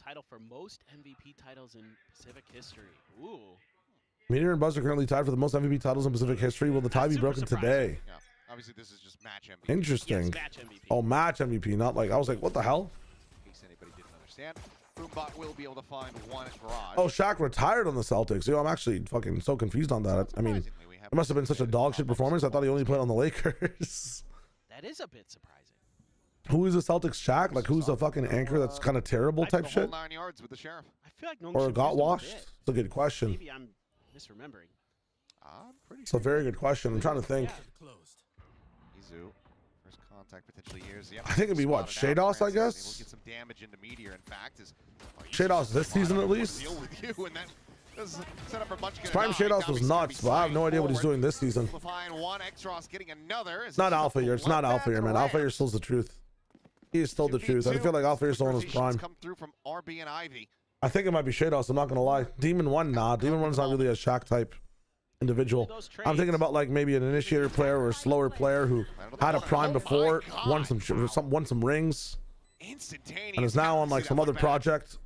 Title for most MVP titles in Pacific history. Ooh. Meteor and Buzz are currently tied for the most MVP titles in Pacific history. Will the tie be broken today? Yeah. Obviously, this is just match MVP. Interesting. Yes, match MVP. Oh, match MVP. Not like I was like, what the hell? In case anybody didn't understand, Boombot will be able to find one at garage. Oh, Shaq retired on the Celtics. Yo, I'm actually fucking so confused on that. I mean, it must have been such a dog shit performance. I thought he only played on the Lakers. That is a bit surprising. Who is the Celtics Shaq? Like, who's the fucking anchor that's kind of terrible type shit? 9 yards with the sheriff. I feel like Or got washed? It's a good question. Maybe I'm misremembering. It's a very good question. I'm trying to think. Izu, first contact potentially years. Yep. I think it'd be what, Shados, I guess? We'll get some damage into Meteor. In fact, Shados this season at least. Deal with you, and that set up for Munchkin. Prime Shados was nuts, but I have no idea what he's doing this season. One Exros getting another. It's not Alpha Year. It's not Alpha Year, man. Alpha Year still's the truth. He is still the truth. I feel like Alpha Year's still in his prime. Come through from RB and Ivy. I think it might be Shados. I'm not gonna lie. Demon 1, nah. Demon 1's not really a Shaq type individual. I'm thinking about like maybe an initiator player or a slower player who had a prime before, won some rings, and is now on like some other project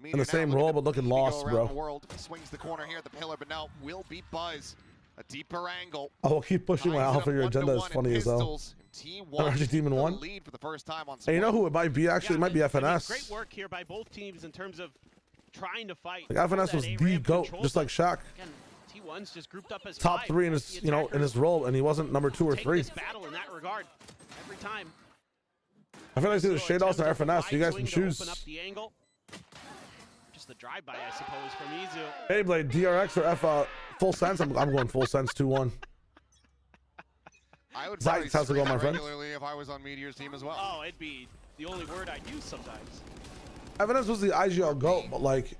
in the same role but looking lost, bro. Swings the corner here, the pillar, but now will be Buzz. A deeper angle. Oh, keep pushing my Alpha Year agenda is funny as hell. Demon 1. Hey, you know who it might be? Actually, it might be FNS. Great work here by both teams in terms of trying to fight. Like FNS was the GOAT, just like Shaq. Again, T1's just grouped up as top 3 in his, in his role, and he wasn't number 2 or 3. Battle in that regard every time. I feel like it's either Shados or FNS. You guys can choose. Just the drive-by, I suppose, from Izu. Beyblade, DRX or Full Sense? I'm going Full Sense 2-1. I would Zach, how's it going, my friend? Regularly if I was on Meteor's team as well. Oh, it'd be the only word I'd use sometimes. FNS was the IGL GOAT, but like...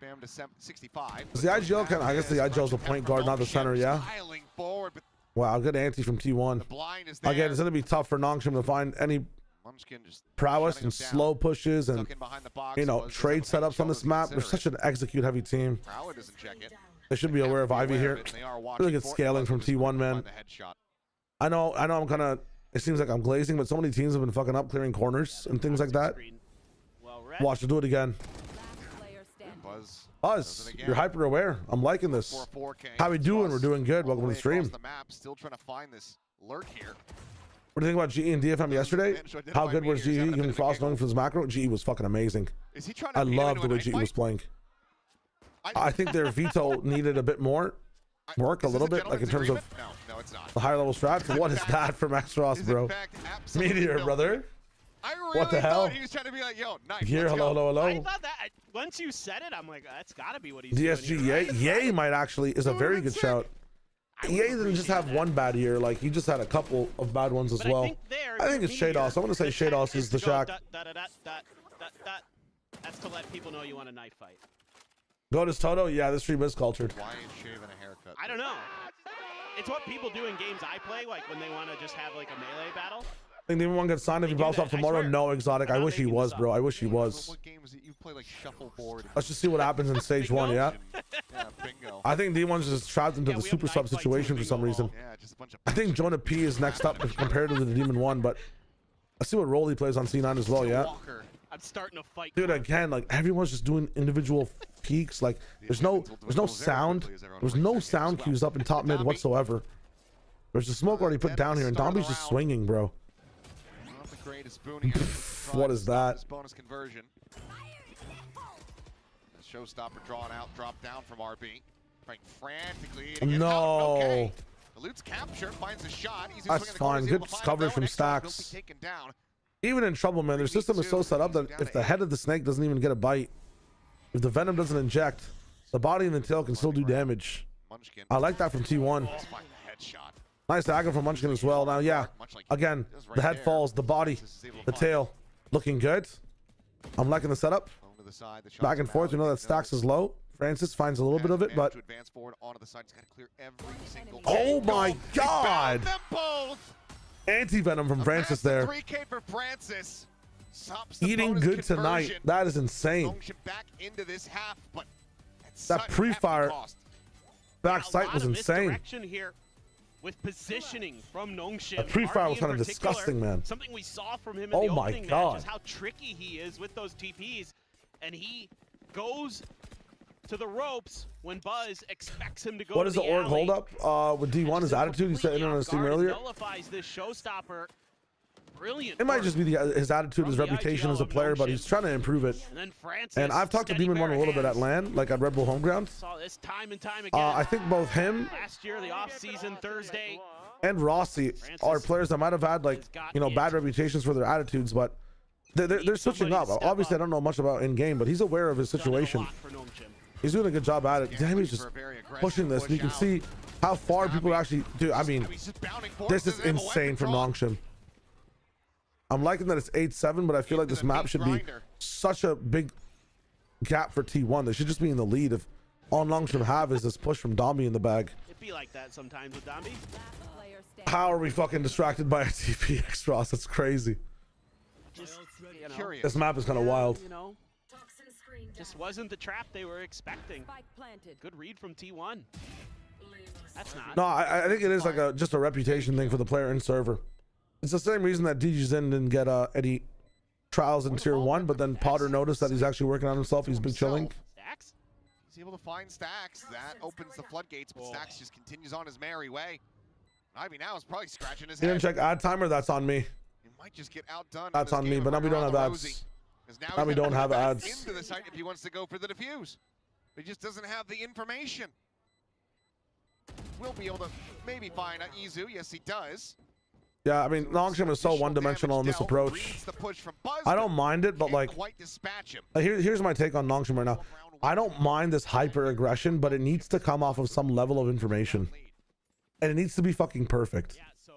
Spam to 65. Is the IGL kind of, I guess the IGL is a point guard, not the center, yeah? Wow, good ante from T1. Again, it's going to be tough for Nongshim to find any prowess and slow pushes and, trade setups on this map. They're such an execute-heavy team. They should be aware of Ivy here. Really good scaling from T1, man. I know I'm kind of, it seems like I'm glazing, but so many teams have been fucking up clearing corners and things like that. Watch, we'll do it again. Buzz, you're hyper aware. I'm liking this. How we doing? We're doing good. Welcome to the stream. Still trying to find this lurk here. What do you think about GE and DFM yesterday? How good was GE? Giving Frost knowing for his macro. GE was fucking amazing. Is he trying to I beat love into the a way GE knife was fight? playing. I think their veto needed a bit more work, a Is this little bit, like in terms of gentleman's agreement? No, it's not. the higher level strats. What is that from Max Ross, Is in bro? fact absolutely Meteor, no. brother. I really What the hell? thought he was trying to be like, yo, knife, Here, let's hello, go. hello, I hello. thought that once you said it, I'm like, that's got to be what he's DSG, doing here, Yay. right? Yay might actually is a Dude, very that's good sick. shout. I would Yay didn't just appreciate have that. one bad year. Like he just had a couple of bad ones as But well. I think it's Shados. I'm gonna say Shados is the Shaq. That's to let people know you want a knife fight. Goatus Toto, yeah, this stream is cultured. Why is shaving a haircut? I don't know. It's what people do in games I play, like when they want to just have like a melee battle. Think anyone one gets signed if he They do pops off that, I tomorrow? swear. No, Exotic. I'm I not wish he making was, this bro. up. I wish he was. What games that you play like shuffleboard? Let's just see what happens in stage one, yeah? Yeah, bingo. I think D1's just trapped into Yeah, the we have super knife sub fights in situation the for some bingo reason. hall. Yeah, just a bunch of. I think Jonah P is next up if compared to the Demon 1, but let's see what role he plays on C9 as well, yeah? Walker. I'm starting to fight. Dude, again, like everyone's just doing individual peaks. Like there's no sound. There's no sound cues up in top mid whatsoever. There's the smoke already put down here, and Domby's just swinging, bro. Not the greatest boon here. What is that? This bonus conversion. The showstopper drawn out, dropped down from RB. Trying frantically to get No. out. Okay. Eludes capture, finds a shot. Easy That's swing in the corner, fine. is Good able to find coverage the from zone. Exile will Stacks. be taken down. Even in trouble, man, their system is so set up that if the head of the snake doesn't even get a bite, if the venom doesn't inject, the body and the tail can still do damage. Munchkin. I like that from T1. Let's find the headshot. Nice dagger from Munchkin as well. Now, yeah, Much like again, he does right the head there. falls, the body, This is able to the find tail, looking good. I'm liking the setup. Thrown to the side, the Back shots and come forth. out. We know that They Stacks is low. Francis finds a little bit of it, but to advance forward onto the side. He's got to clear every single oh my angle. He God! found them both. Anti-venom from Francis That's the there. 3K for Francis. Stops the Eating bonus good tonight. conversion. That is insane. Nongshim back into this half, but at That such hefty pre-fire cost. back A sight lot was of insane. misdirection here with positioning from Nongshim. The pre-fire RB was in kind of particular, disgusting, man. Something we saw from him in Oh the my opening God. match is how tricky he is with those TPs, and he goes to the ropes when Buzz expects him to go. What to is the org alley. hold up with D1? His attitude, he said in on the stream earlier. Nullifies this showstopper. Brilliant. It might work. just be his attitude, his From the reputation IGL as a of player, but Nongshim. he's trying to improve it. And then Francis. And I've talked to steady Demon 1 a bare little bit at hands. LAN, like at Red Bull Home Ground. Saw this time and time again. I think both him Last year, the off-season Thursday. and Rossi are players that might have had like, you know, bad reputations for their attitudes, but they're switching up. Somebody step Obviously, I up. don't know much about in-game, but he's aware of his Done a situation. lot for Nongshim. He's doing a good job at it. Yeah, Damn, looking he's just for a very aggressive pushing this. push And you can out. see how far people are actually do. I mean, He's just bounding forward, this is doesn't have a weapon insane from drawn. Nongshim. I'm liking that it's 8-7, but I feel like Into this the map meat should be grinder. such a big gap for T1. They should just be in the lead. If all Nongshim have is this push from Domby in the bag. It'd be like that sometimes with Domby. How are we fucking distracted by a TP X-Ross? That's crazy. Just, you know, Curious. This map is kind of wild. You know, just wasn't the trap they were expecting. Good read from T1. That's not. No, I think it is like just a reputation thing for the player and server. It's the same reason that DG Zen didn't get any trials in tier 1, but then Potter noticed that he's actually working on himself. He's been chilling. Stacks? He's able to find Stacks. That opens the floodgates, but Stacks just continues on his merry way. Ivy now is probably scratching his He head. didn't check ad timer. That's on me. He might just get outdone. That's in this on me, game but of now we don't Runner have on the ads. Rosie. 'Cause Now he's we gonna don't have back ads. into the site if he wants to go for the defuse. He just doesn't have the information. We'll be able to maybe find Izu. Yes, he does. Yeah, I mean, Nongshim is so Additional one-dimensional in damage this dealt, approach. reads the push from Buzz, I don't mind it, but can't like, quite dispatch him. here's my take on Nongshim right now. I don't mind this hyper aggression, but it needs to come off of some level of information, and it needs to be fucking perfect. Yeah, so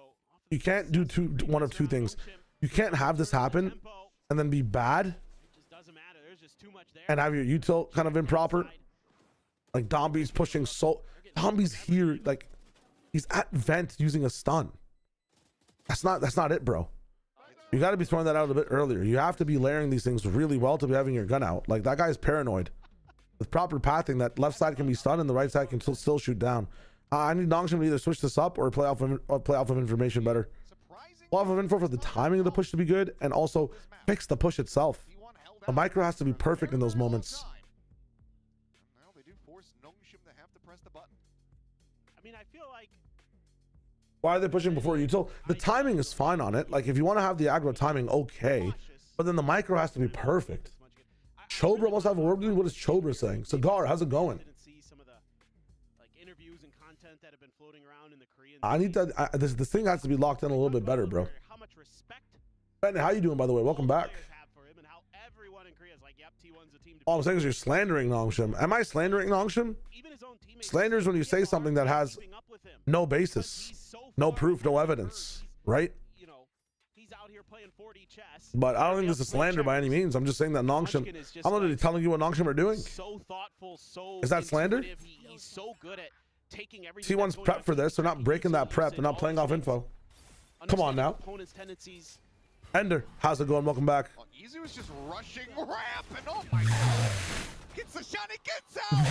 You can't do one of two things. You can't have this happen tempo, and then be bad it just doesn't matter. There's just too much there. and have your util kind of improper. Like Domby's pushing Domby's here, like he's at vent using a stun. That's not it, bro. You got to be throwing that out a bit earlier. You have to be layering these things really well to be having your gun out. Like that guy's paranoid. With proper pathing, that left side can be stunned and the right side can still shoot down. I need Nongshim to either switch this up or play off of information better. Play off of info for the timing of the push to be good, and also fix the push itself. The micro has to be perfect in those moments. Now they do force Nongshim to have to press the button. I mean, I feel like Why are they pushing before util? The timing is fine on it. Like if you want to have the aggro timing, okay, but then the micro has to be perfect. Chobra must have a word with me. What is Chobra saying? Cigar, how's it going? I need to. This thing has to be locked in a little bit better, bro. Ben, how you doing, by the way? Welcome back. All I'm saying is you're slandering Nongshim. Am I slandering Nongshim? Slander is when you say something that has no basis, no proof, no evidence, right? But I don't think this is slander by any means. I'm just saying that Nongshim, I'm literally telling you what Nongshim are doing. Is that slander? T1's prep for this. They're not breaking that prep. They're not playing off info. Come on now. Ender, how's it going? Welcome back. Well, Easy was just rushing ramp, and oh my god, gets the shot, it gets out.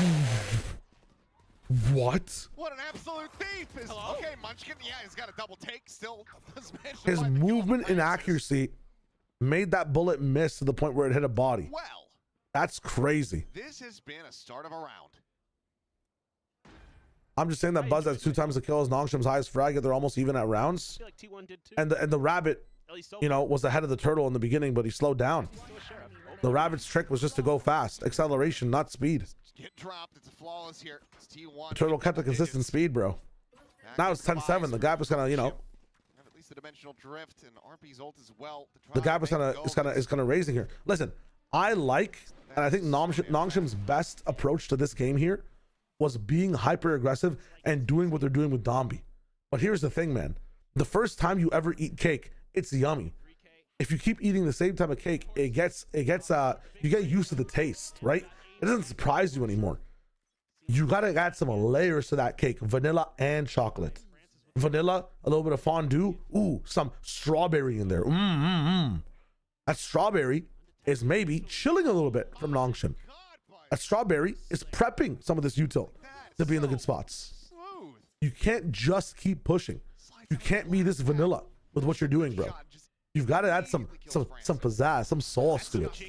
What? What an absolute thief! Okay, Munchkin, yeah, he's got a double take still. His movement and accuracy made that bullet miss to the point where it hit a body. Well, that's crazy. This has been a start of a round. I'm just saying that Buzz has 2 times the kill as Nongshim's highest frag, yet they're almost even at rounds. And the rabbit, you know, was ahead of the turtle in the beginning, but he slowed down. The rabbit's trick was just to go fast, acceleration, not speed. Get dropped. It's a flawless here. It's T1. The turtle kept a consistent speed, bro. Now it's 10-7. The gap is gonna, you know. At least the dimensional drift and RP's ult as well. The gap is gonna raising here. Listen, I like, and I think Nongshim's best approach to this game here was being hyper aggressive and doing what they're doing with Dombi. But here's the thing, man. The first time you ever eat cake, it's yummy. If you keep eating the same type of cake, you get used to the taste, right? It doesn't surprise you anymore. You gotta add some layers to that cake, vanilla and chocolate. Vanilla, a little bit of fondue, ooh, some strawberry in there. That strawberry is maybe chilling a little bit from Nongshim. That strawberry is prepping some of this util to be in the good spots. You can't just keep pushing. You can't be this vanilla with what you're doing, bro. You've got to add some pizzazz, some sauce to it.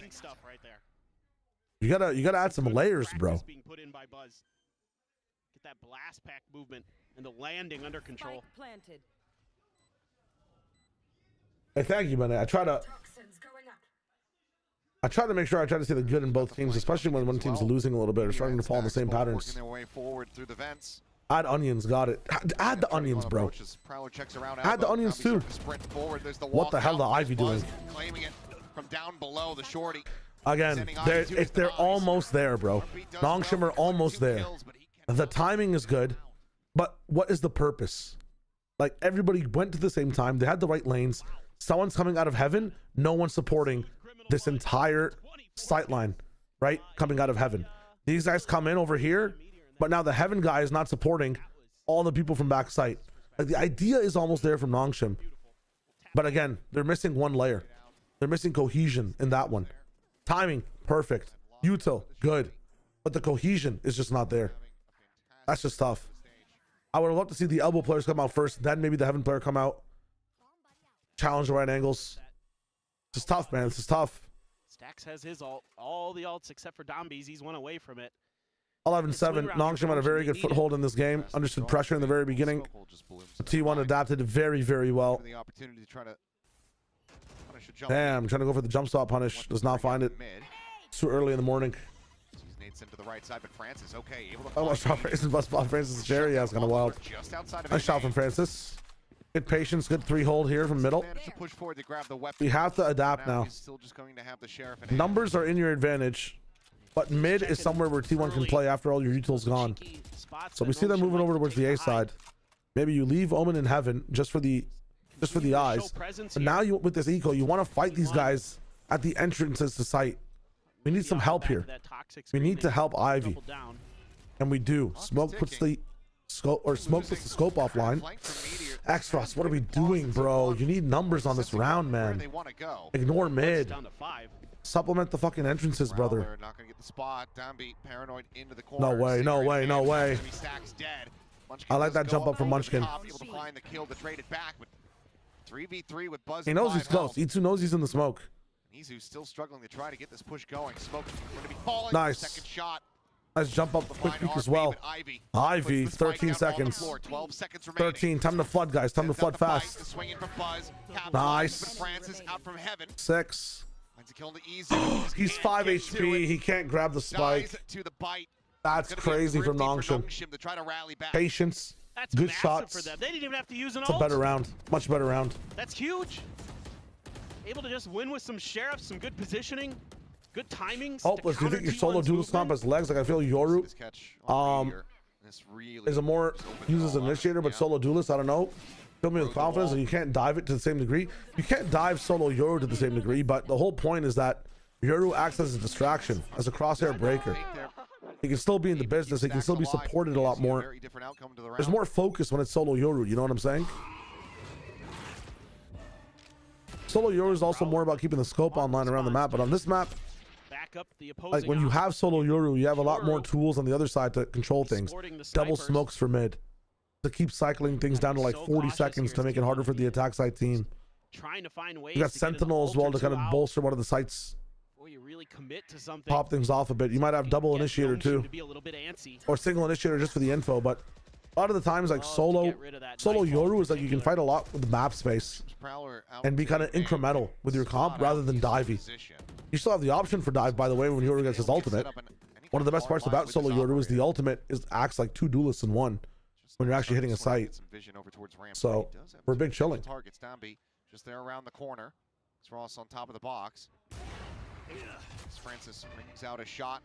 You gotta add some layers, bro. Get that blast pack movement and the landing under control. Hey, thank you, man. I try to make sure I try to see the good in both teams, especially when one team's losing a little bit or starting to fall in the same patterns. Add onions, got it. Add the onions, bro. Add the onions too. What the hell the Ivy doing? From down below the shorty. Again, they're almost there, bro. Nongshim are almost there. The timing is good, but what is the purpose? Like, everybody went to the same time. They had the right lanes. Someone's coming out of heaven. No one's supporting this entire sight line, right? Coming out of heaven. These guys come in over here, but now the heaven guy is not supporting all the people from back sight. Like, the idea is almost there from Nongshim. But again, they're missing one layer. They're missing cohesion in that one. Timing, perfect. Util, good. But the cohesion is just not there. That's just tough. I would love to see the elbow players come out first, then maybe the heaven player come out. Challenge the right angles. This is tough, man. This is tough. Stax has his ult. All the ults except for Dombi's. He's one away from it. 11-7. Nongshim had a very good foothold in this game. Understood pressure in the very beginning. The T1 adapted very, very well. Damn, trying to go for the jump stop punish. Does not find it. It's too early in the morning. Into the right side, but Francis, okay, able to oh, shot Francis, bust spot Francis' cherry. Yeah, it's kind of wild. Nice shot from Francis. Good patience, good 3-hold here from middle. We have to adapt now. Numbers are in your advantage, but mid is somewhere where T1 can play after all your util's gone. So we see them moving over towards the A side. Maybe you leave Omen in heaven just for the eyes. But now you, with this eco, you want to fight these guys at the entrances to site. We need some help here. We need to help Ivy, and we do. Smoke puts the scope, or Smoke puts the scope offline. X-Frost, what are we doing, bro? You need numbers on this round, man. Ignore mid. Supplement the fucking entrances, brother. No way, no way, no way. I like that jump up from Munchkin. He knows he's close. E2 knows he's in the smoke. Izu's still struggling to try to get this push going. Smoke going to be falling. Nice. Second shot. Nice jump up, quick peek as well. Ivy, 13 seconds. 12 seconds remaining. 13. Time to flood, guys. Time to flood fast. Swinging from Buzz. Nice. Francis out from heaven. 6. Finds a kill to easy. He's 5 HP. He can't grab the spike. Dies to the bite. That's crazy from Nongshim. To try to rally back. Patience. That's Good massive shots. for them. They didn't even have to use an It's a ult. better round. Much better round. That's huge. Able to just win with some sheriffs, some good positioning, good timings. Oh, do you think your solo duelist comp has legs? Like I feel Yoru is a more uses an initiator, but solo duelist, I don't know. Fill me with confidence, and you can't dive it to the same degree. You can't dive solo Yoru to the same degree, but the whole point is that Yoru acts as a distraction, as a crosshair breaker. He can still be in the business. He can still be supported a lot more. There's more focus when it's solo Yoru. You know what I'm saying? Solo Yoru is also more about keeping the scope online around the map, but on this map, like when you have solo Yoru, you have a lot more tools on the other side to control things. Double smokes for mid to keep cycling things down to like 40 seconds to make it harder for the attack side team. You got Sentinel as well to kind of bolster one of the sites. You really commit to something. Pop things off a bit. You might have double initiator too, or single initiator just for the info. But a lot of the times, like solo Yoru is like you can fight a lot with the map space and be kind of incremental with your comp rather than divey. You still have the option for dive, by the way, when Yoru gets his ultimate. One of the best parts about solo Yoru is the ultimate acts like 2 duelists in one when you're actually hitting a site. So we're big chilling. Targets just there around the corner. Ross on top of the box. Francis brings out a shot.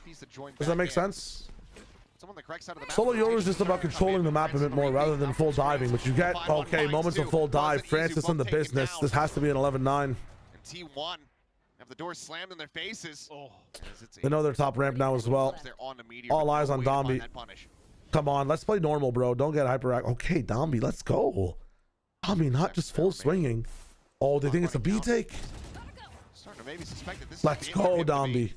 He's the joint. Does that make sense? Someone the correct side of the map. Solo Yoru is just about controlling the map a bit more rather than full diving, but you get okay moments of full dive. Francis in the business. This has to be an 11-9. And T1 have the door slammed in their faces. They know they're top ramp now as well. All eyes on Dombi. Come on, let's play normal, bro. Don't get hyperact. Okay, Dombi, let's go. Dombi, not just full swinging. Oh, they think it's a B take? Let's go, Dombi.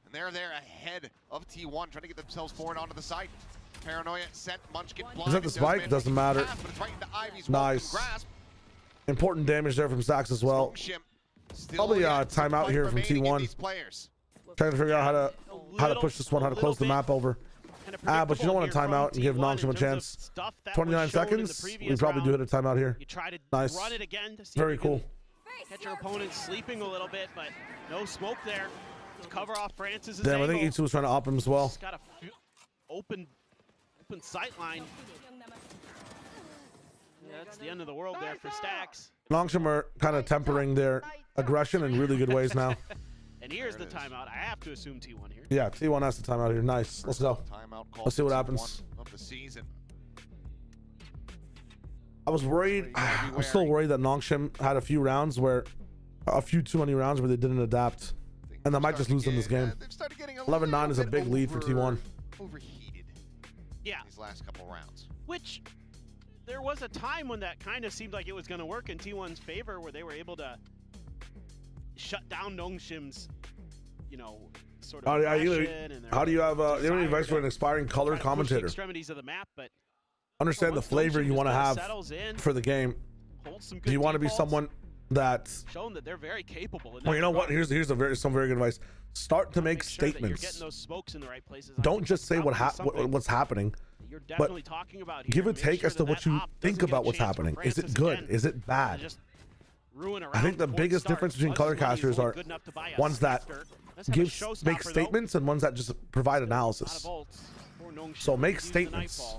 And they're there ahead of T1, trying to get themselves forward onto the site. Paranoia sent Munchkin blind. Is that the spike? Doesn't matter. Nice. Important damage there from Stacks as well. Probably a timeout here from T1. Trying to figure out how to push this one, how to close the map over. But you don't want to timeout and give Nongshim a chance. 29 seconds. We probably do hit a timeout here. Nice. Very cool. Catch your opponent sleeping a little bit, but no smoke there. Just cover off Francis's Damn, angle. I think E2 was trying to op him as well. Just got a open sight line. Yeah, that's the end of the world there for Stacks. Nongshim are kind of tempering their aggression in really good ways now. And here's the timeout. I have to assume T1 here. Yeah, T1 has the timeout here. Nice. Let's go. Let's see what happens. I was worried. I'm still worried that Nongshim had a few too many rounds where they didn't adapt, and they might just lose in this game. 11-9 is a big lead for T1. Overheated. Yeah. These last couple rounds. Which there was a time when that kind of seemed like it was going to work in T1's favor, where they were able to shut down Nongshim's, sort of how do you have any advice for an aspiring color commentator? Extremities of the map, but understand the flavor you want to have for the game. Do you want to be someone that's shown that they're very capable? Well, you know what? Here's some very good advice. Start to make statements. Don't just say what's happening, but give a take as to what you think about what's happening. Is it good? Is it bad? I think the biggest difference between color casters are ones that make statements and ones that just provide analysis. So make statements.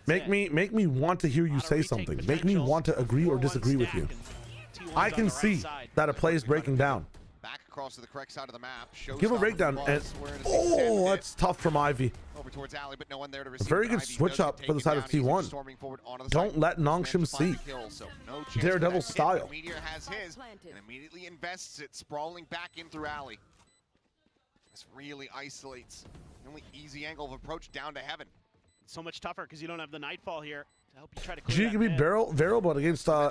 Make me want to hear you say something. Make me want to agree or disagree with you. I can see that a play is breaking down. Back across to the correct side of the map. Give a breakdown, and oh, that's tough from Ivy. Over towards Alley, but no one there to receive. A very good switch up for the side of T1. Don't let Nongshim see. Daredevil style. Meteor has his and immediately invests it, sprawling back in through Alley. This really isolates the only easy angle of approach down to heaven. It's so much tougher because you don't have the Nightfall here to help you try to clear G can be barrel, but against no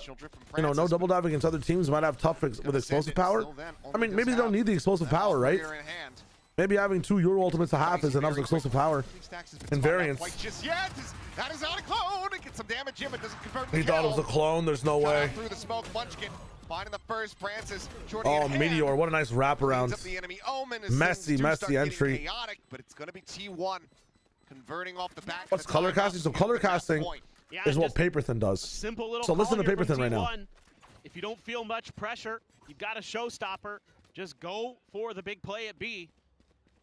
double dive against other teams might have tough with explosive power. I mean, maybe they don't need the explosive power, right? Maybe having 2 Yoru ultimates a half is enough explosive power and variance. That is not a clone. It gets some damage in, but doesn't convert. He thought it was a clone. There's no way. Through the smoke, Munchkin Finding the first, Francis. Oh, Meteor, what a nice wraparound. The enemy Omen as Messy entry. chaotic, but it's going to be T1 converting off the back. What's color casting? So color casting is what Paper Thin does. Simple little so listen to call here Paper Thin from right now. T1. If you don't feel much pressure, you've got a showstopper. Just go for the big play at B.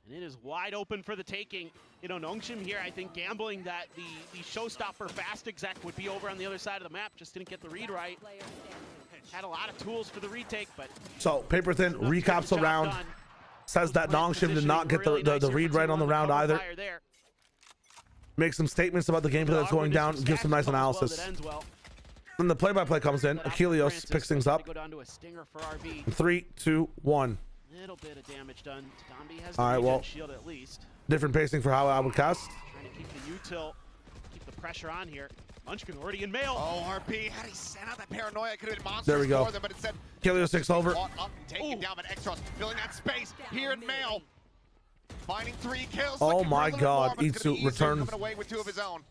And it is wide open for the taking. You know, Nongshim here, I think, gambling that the showstopper fast exec would be over on the other side of the map. Just didn't get the read right. Had a lot of tools for the retake, but... So, Paper Thin recaps the round. Says that Nongshim did not get the read right on the round either. Makes some statements about the gameplay that's going down. Gives some nice analysis. Then the play-by-play comes in. Achilles picks things up. 3, 2, 1. Little bit of damage done. Dombi has all right, well, shield at least. Different pacing for how I would cast. Trying to keep the util, keep the pressure on here. Munchkin already in mail. Oh, RP, had he sent out that paranoia, it could have been monsters there we go. for them, but instead, Helios 6 over. Up and taken down, but Extros filling that space here in mail. Finding 3 kills. Oh my God, Itsu returns. Coming away with 2 of his own.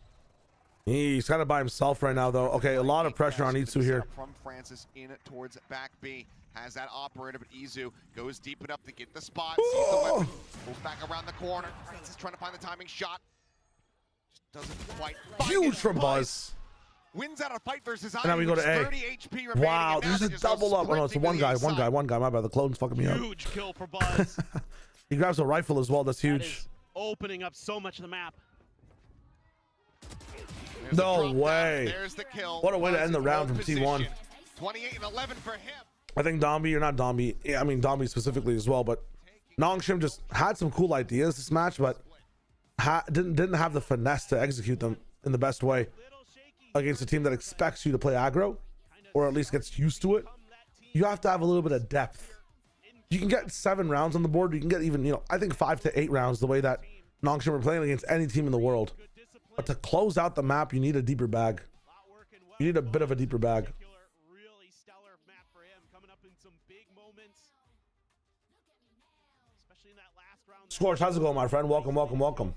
He's kind of by himself right now, though. Okay, a lot of pressure on Itsu here. From Francis in towards back B. Has that operator, but Izu goes deep enough to get the spot. Sees the weapon. Pulls back around the corner. Francis trying to find the timing shot. Just doesn't quite find Huge it. from Buzz. Wins out a fight versus And now we go to A. 30 HP remaining. Wow, there's a double up. Oh, no, it's one guy. My bad. The clone's fucking me up. Huge kill for Buzz. He grabs a rifle as well. That's huge. That is opening up so much of the map. No way. There's the kill. What a way to end the round from T1. 28 and 11 for him. I think Dombi, or not Dombi, I mean Dombi specifically as well, but Nongshim just had some cool ideas this match, but didn't have the finesse to execute them in the best way against a team that expects you to play aggro, or at least gets used to it. You have to have a little bit of depth. You can get 7 rounds on the board. You can get even, I think 5 to 8 rounds the way that Nongshim are playing against any team in the world. But to close out the map, you need a deeper bag. You need a bit of a deeper bag. Scorch, how's it going, my friend? Welcome.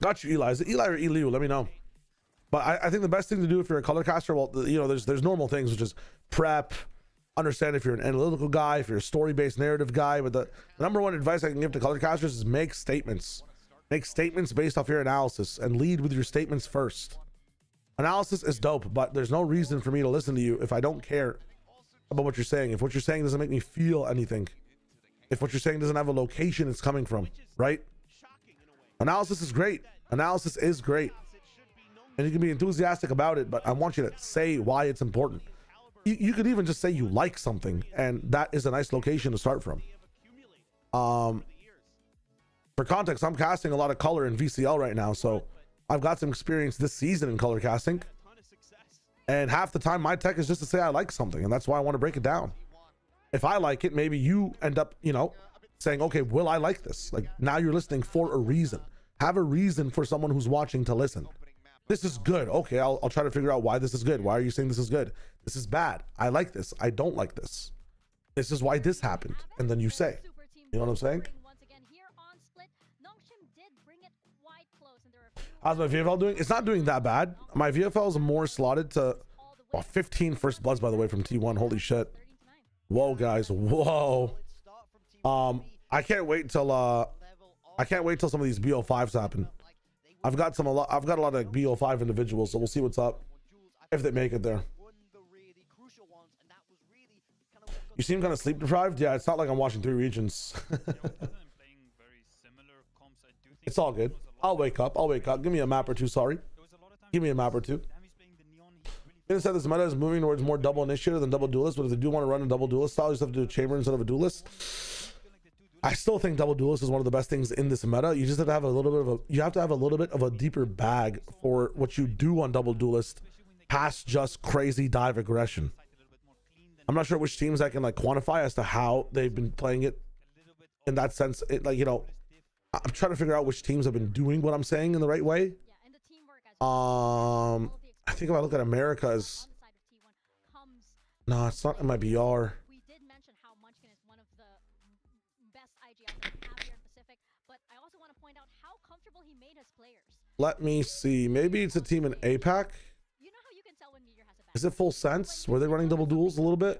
Got you, Eli. Is it Eli or Eliu? Let me know. But I think the best thing to do if you're a color caster, well, there's normal things, which is prep, understand if you're an analytical guy, if you're a story-based narrative guy. But the number one advice I can give to color casters is make statements. Make statements based off your analysis and lead with your statements first. Analysis is dope, but there's no reason for me to listen to you if I don't care about what you're saying. If what you're saying doesn't make me feel anything. If what you're saying doesn't have a location it's coming from, right? Analysis is great. Analysis is great. And you can be enthusiastic about it, but I want you to say why it's important. You could even just say you like something, and that is a nice location to start from. For context, I'm casting a lot of color in VCL right now, so I've got some experience this season in color casting. And half the time my tech is just to say I like something, and that's why I want to break it down. If I like it, maybe you end up, saying, okay, will I like this? Like, now you're listening for a reason. Have a reason for someone who's watching to listen. This is good. Okay, I'll try to figure out why this is good. Why are you saying this is good? This is bad. I like this. I don't like this. This is why this happened. And then you say, you know what I'm saying? How's my VFL doing? It's not doing that bad. My VFL is more slotted to 15 first bloods, by the way, from T1. Holy shit. Whoa, guys. Whoa. I can't wait till some of these BO5s happen. I've got a lot of BO5 individuals, so we'll see what's up if they make it there. You seem kind of sleep deprived. Yeah, it's not like I'm watching 3 regions. It's all good. I'll wake up. Give me a map or two. Sorry. Give me a map or two. Instead, this meta is moving towards more double initiative than double duelist, but if they do want to run a double duelist style, you just have to do a chamber instead of a duelist. I still think double duelist is one of the best things in this meta. You just have to have a little bit of a deeper bag for what you do on double duelist past just crazy dive aggression. I'm not sure which teams I can quantify as to how they've been playing it in that sense. I'm trying to figure out which teams have been doing what I'm saying in the right way. I think if I look at Americas, no, it's not in my BR. We did mention how Munchkin is one of the best IGLs we have here in Pacific, but I also want to point out how comfortable he made his players. Let me see. Maybe it's a team in APAC. You know how you can tell when Meteor has a Is it full sense? Were they running double duels a little bit?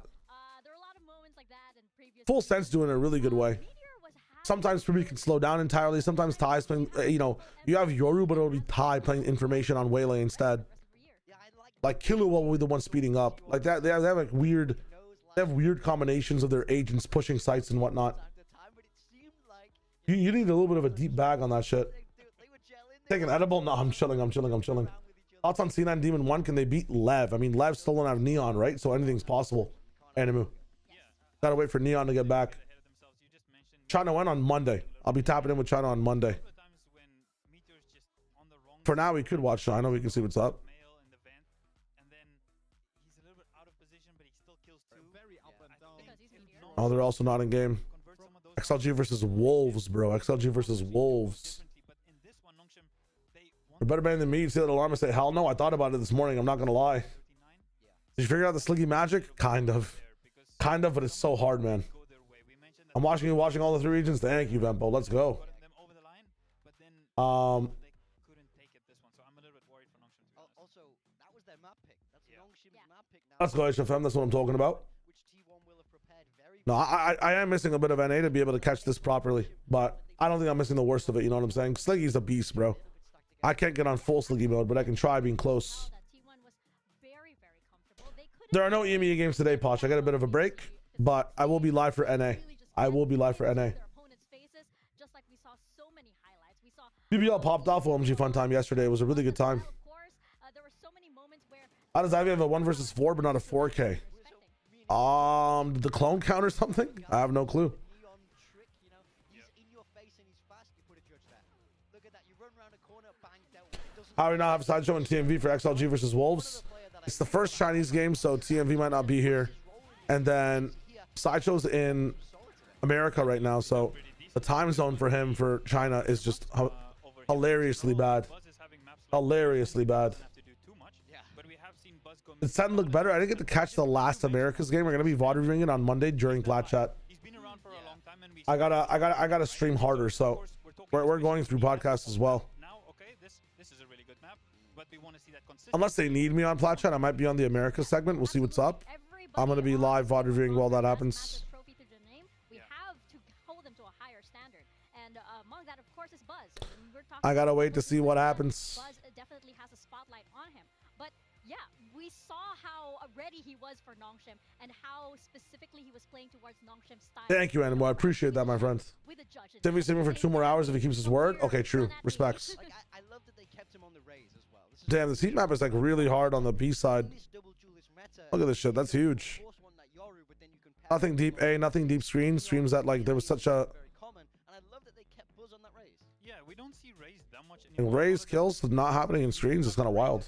There are a lot of moments like that in previous Full sense doing it a really good way. Meteor was Sometimes Ruby can slow down entirely. Sometimes Ty's playing, you know, you have Yoru, but it'll be Ty playing information on Waylay instead. Like Killua will be the one speeding up. Like that, they have like weird, they have weird combinations of their agents pushing sites and whatnot. You need a little bit of a deep bag on that shit. Take an edible? No, I'm chilling. Thoughts on C9 Demon 1? Can they beat Lev? I mean, Lev's still don't have Neon, right? So anything's possible. Animu. Gotta wait for Neon to get back. China went on Monday. I'll be tapping in with China on Monday. For now, we could watch China. We can see what's up. Oh, they're also not in game. XLG versus Wolves, bro. XLG versus Wolves. We're better ban than me. You see that alarm and say, hell no. I thought about it this morning. I'm not gonna lie. Did you figure out the sliggy magic? Kind of, but it's so hard, man. I'm watching you watching all the 3 regions. Thank you, Vempo. Let's go. Also, that was their map pick. That's Nongshim's map pick now. Let's go, HFM. That's what I'm talking about. Which T1 will have prepared very No, I am missing a bit of NA to be able to catch this properly, but I don't think I'm missing the worst of it. You know what I'm saying? Sliggy's a beast, bro. I can't get on full Sliggy mode, but I can try being close. There are no EMEA games today, Posh. I got a bit of a break, but I will be live for NA. I will be live for NA. BBL popped off OMG Fun Time yesterday. It was a really good time. How does Ivy have a 1 versus 4 but not a 4K? The clone count or something? I have no clue. How do we not have a sideshow in TMV for XLG versus Wolves? It's the first Chinese game, so TMV might not be here. And then sideshow's in America right now, so the time zone for him for China is just hilariously bad. Hilariously bad. Did Sen look better? I didn't get to catch the last Americas game. We're gonna be VOD reviewing it on Monday during Plat Chat. I gotta stream harder, so we're going through podcasts as well. Unless they need me on Plat Chat, I might be on the Americas segment. We'll see what's up. I'm gonna be live VOD reviewing while that happens. I gotta wait to see what happens. Buzz definitely has a spotlight on him, but yeah, we saw how ready he was for Nongshim and how specifically he was playing towards Nongshim's style. Thank you, Animal. I appreciate that, my friend. Timmy's saving for 2 more hours if he keeps his word. Okay, true. Respects. I love that they kept him on the raise as well. Damn, this heat map is like really hard on the B side. Look at this shit. That's huge. Nothing deep A, nothing deep screen. Streams that like there was such a. Yeah, we don't see Raze that much And Raze kills not happening in screens. It's kind of wild.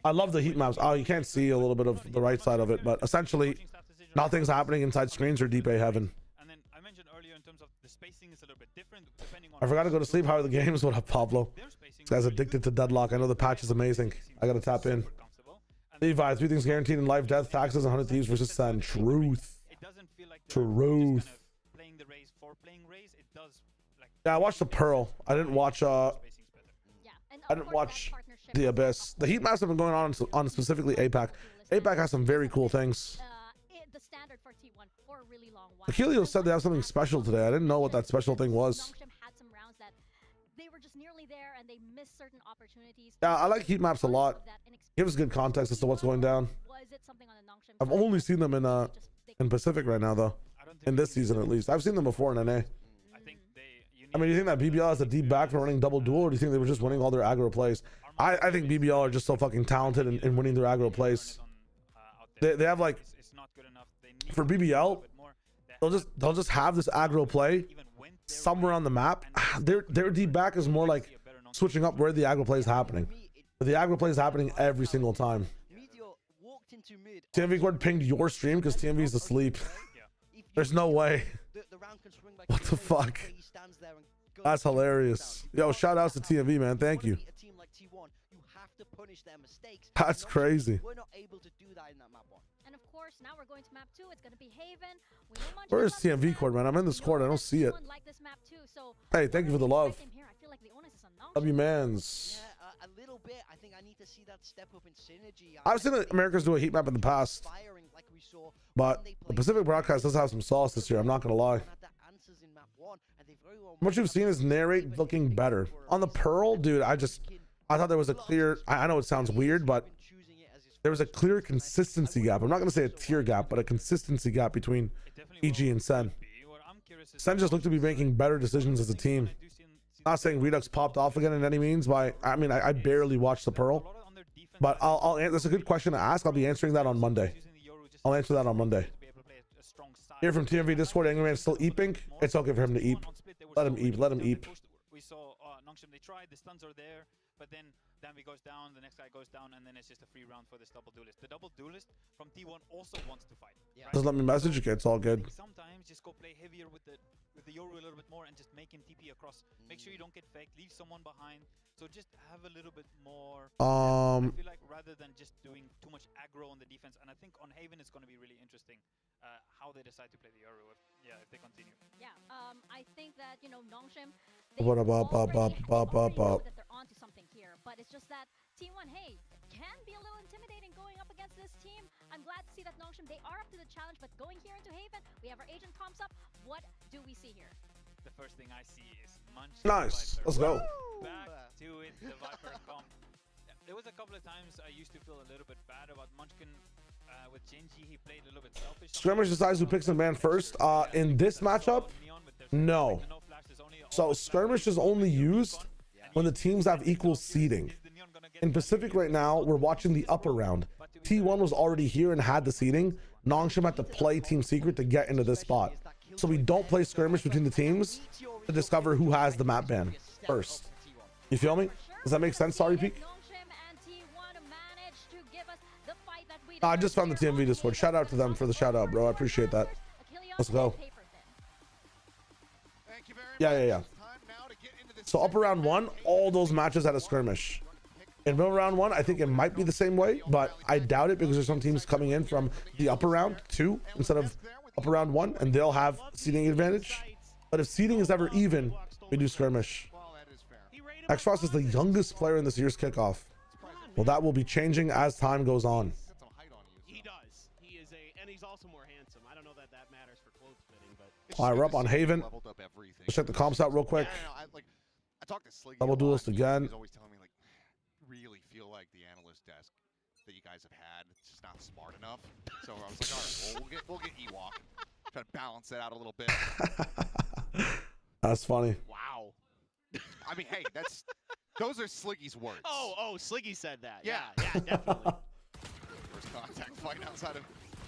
I love the heat maps. Oh, you can't see a little bit of the right side of it, but essentially nothing's happening inside screens or deep A heaven. And then I mentioned earlier in terms of the spacing is a little bit different depending on. I forgot to go to sleep. How are the games? What up, Pablo? This guy's addicted to Deadlock. I know the patch is amazing. I gotta tap in. Levi, 3 things guaranteed in life, death, taxes, 100 Thieves versus Sen. Truth. Truth. Yeah, I watched the Pearl. I didn't watch the Abyss. The heat maps have been going on specifically APAC. APAC has some very cool things. Achilles said they have something special today. I didn't know what that special thing was. Yeah, I like heat maps a lot. Gives good context as to what's going down. I've only seen them in Pacific right now, though. In this season, at least. I've seen them before in NA. I mean, do you think that BBL has a deep back for running double duel, or do you think they were just winning all their aggro plays? I think BBL are just so fucking talented in winning their aggro plays. They have like, for BBL, they'll just have this aggro play somewhere on the map. Their deep back is more like switching up where the aggro play is happening. But the aggro play is happening every single time. TMV Cord pinged your stream because TMV is asleep. There's no way. What the fuck? That's hilarious. Yo, shout outs to TMV, man. Thank you. That's crazy. And of course, now we're going to map 2. It's going to be Haven. Where is TMV Cord, man? I'm in this court. I don't see it. Hey, thank you for the love. W Mans. a little bit. I think I need to see that step up in synergy. I've seen the Americans do a heat map in the past, Firing like we saw but the Pacific broadcast does have some sauce this year. I'm not gonna lie. What you've seen is narrate looking better on the Pearl, dude. I thought there was a clear. I know it sounds weird, but there was a clear consistency gap. I'm not gonna say a tier gap, but a consistency gap between EG and Sen. Sen just looked to be making better decisions as a team. Not saying Redux popped off again in any means, but I mean, I barely watched the Pearl, but that's a good question to ask. I'll be answering that on Monday. I'll answer that on Monday. Here from TMV Discord, Angry Man still eeping. It's okay for him to eep. Let him eep. Let him eep. We saw Nongshim, they tried, the stuns are there, but then Dambi goes down, the next guy goes down, and then it's just a free round for this double duelist. The double duelist from T1 also wants to fight. Yeah. Right? Just let me message. Okay, it's all good. Sometimes just go play heavier with the Yoru a little bit more and just make him TP across. Make sure you don't get faked, leave someone behind. So just have a little bit more. I feel like rather than just doing too much aggro on the defense, and I think on Haven it's going to be really interesting how they decide to play the Yoru if they continue. Yeah, I think that, you know, Nongshim, What they about already know that they're onto something here, but it's just that T1, hey, can be a little intimidating going up against this team. I'm glad to see that Nongshim, they are up to the challenge, but going here into Haven, we have our agent comps up. What do we see here? The first thing I see is Munch. Nice. Let's go. Back to it, the Viper comp. There was a couple of times I used to feel a little bit bad about Munchkin. With GenG, he played a little bit selfish. Skirmish decides who picks the man first. In this matchup, no. So skirmish is only used when the teams have equal seeding. In Pacific right now, we're watching the upper round. T1 was already here and had the seeding. Nongshim had to play Team Secret to get into this spot. So we don't play skirmish between the teams to discover who has the map ban first. You feel me? Does that make sense? Sorry, Peak. I just found the TMV Discord. Shout out to them for the shout out, bro. I appreciate that. Let's go. Yeah. So upper round 1, all those matches had a skirmish. In middle round 1, I think it might be the same way, but I doubt it because there's some teams coming in from the upper round 2 instead of upper round 1, and they'll have seeding advantage. But if seeding is ever even, we do skirmish. Xfrost is the youngest player in this year's kickoff. Well, that will be changing as time goes on. Also more handsome. I don't know that matters for clothes fitting, but all right, we're up on Haven. Let's check the comps out real quick. I talked to Sliggy Double duelist again. He's always telling me, like, really feel like the analyst desk that you guys have had, it's just not smart enough. So I was like, all right, well, we'll get Ewok. Try to balance that out a little bit. That's funny. Wow. I mean, hey, those are Sliggy's words. Oh, Sliggy said that. Yeah, definitely. First contact fight outside of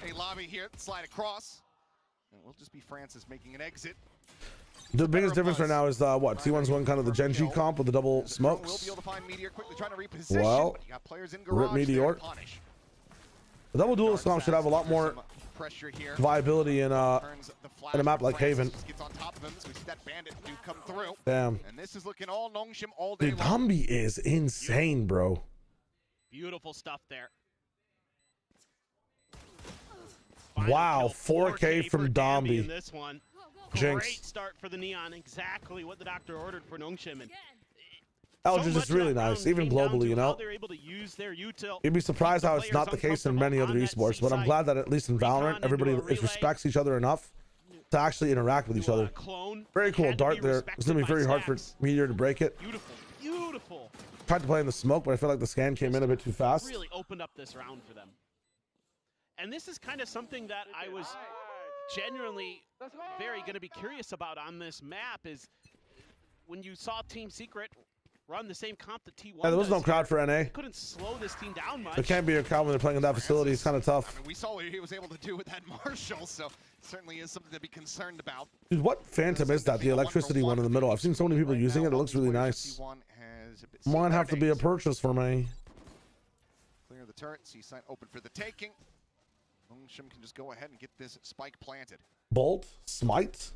a lobby here, slide across, and we'll just be Francis making an exit. The biggest difference right now is what T1's going kind of the GenG comp with the double smokes. Will be able to find Meteor quickly trying to reposition, well, but you got players in garage rip Meteor. The double duelist comp should have a lot more viability in a map like Haven. Gets on top of him, so that bandit do come through. Damn. And this is looking all Nongshim all day Dude, long. Dambi is insane, bro. Beautiful stuff there. Wow, 4K from Dambi. In this one. Jinx. Great start for the Neon. Exactly what the doctor ordered for Nongshim. And Eldridge is really nice, even globally, you know. They're able to use their util. You'd be surprised how it's not the case in many other esports, but I'm glad that at least in Valorant, everybody respects each other enough to actually interact with each other. Very cool dart there. It's going to be very hard for Meteor to break it. Beautiful. Tried to play in the smoke, but I feel like the scan came in a bit too fast. Really opened up this round for them. And this is kind of something that I was genuinely very going to be curious about on this map is when you saw Team Secret run the same comp that T1 Yeah, there was no crowd for NA. Couldn't slow this team down much. There can't be a crowd when they're playing in that facility. It's kind of tough. I mean, we saw what he was able to do with that Marshall, so certainly is something to be concerned about. Dude, what Phantom is that? The electricity one in the middle. I've seen so many people using it. It looks really nice. Might have to be a purchase for me. Clear the turret. See sign open for the taking. Nongshim can just go ahead and get this spike planted. Bolt, Smite,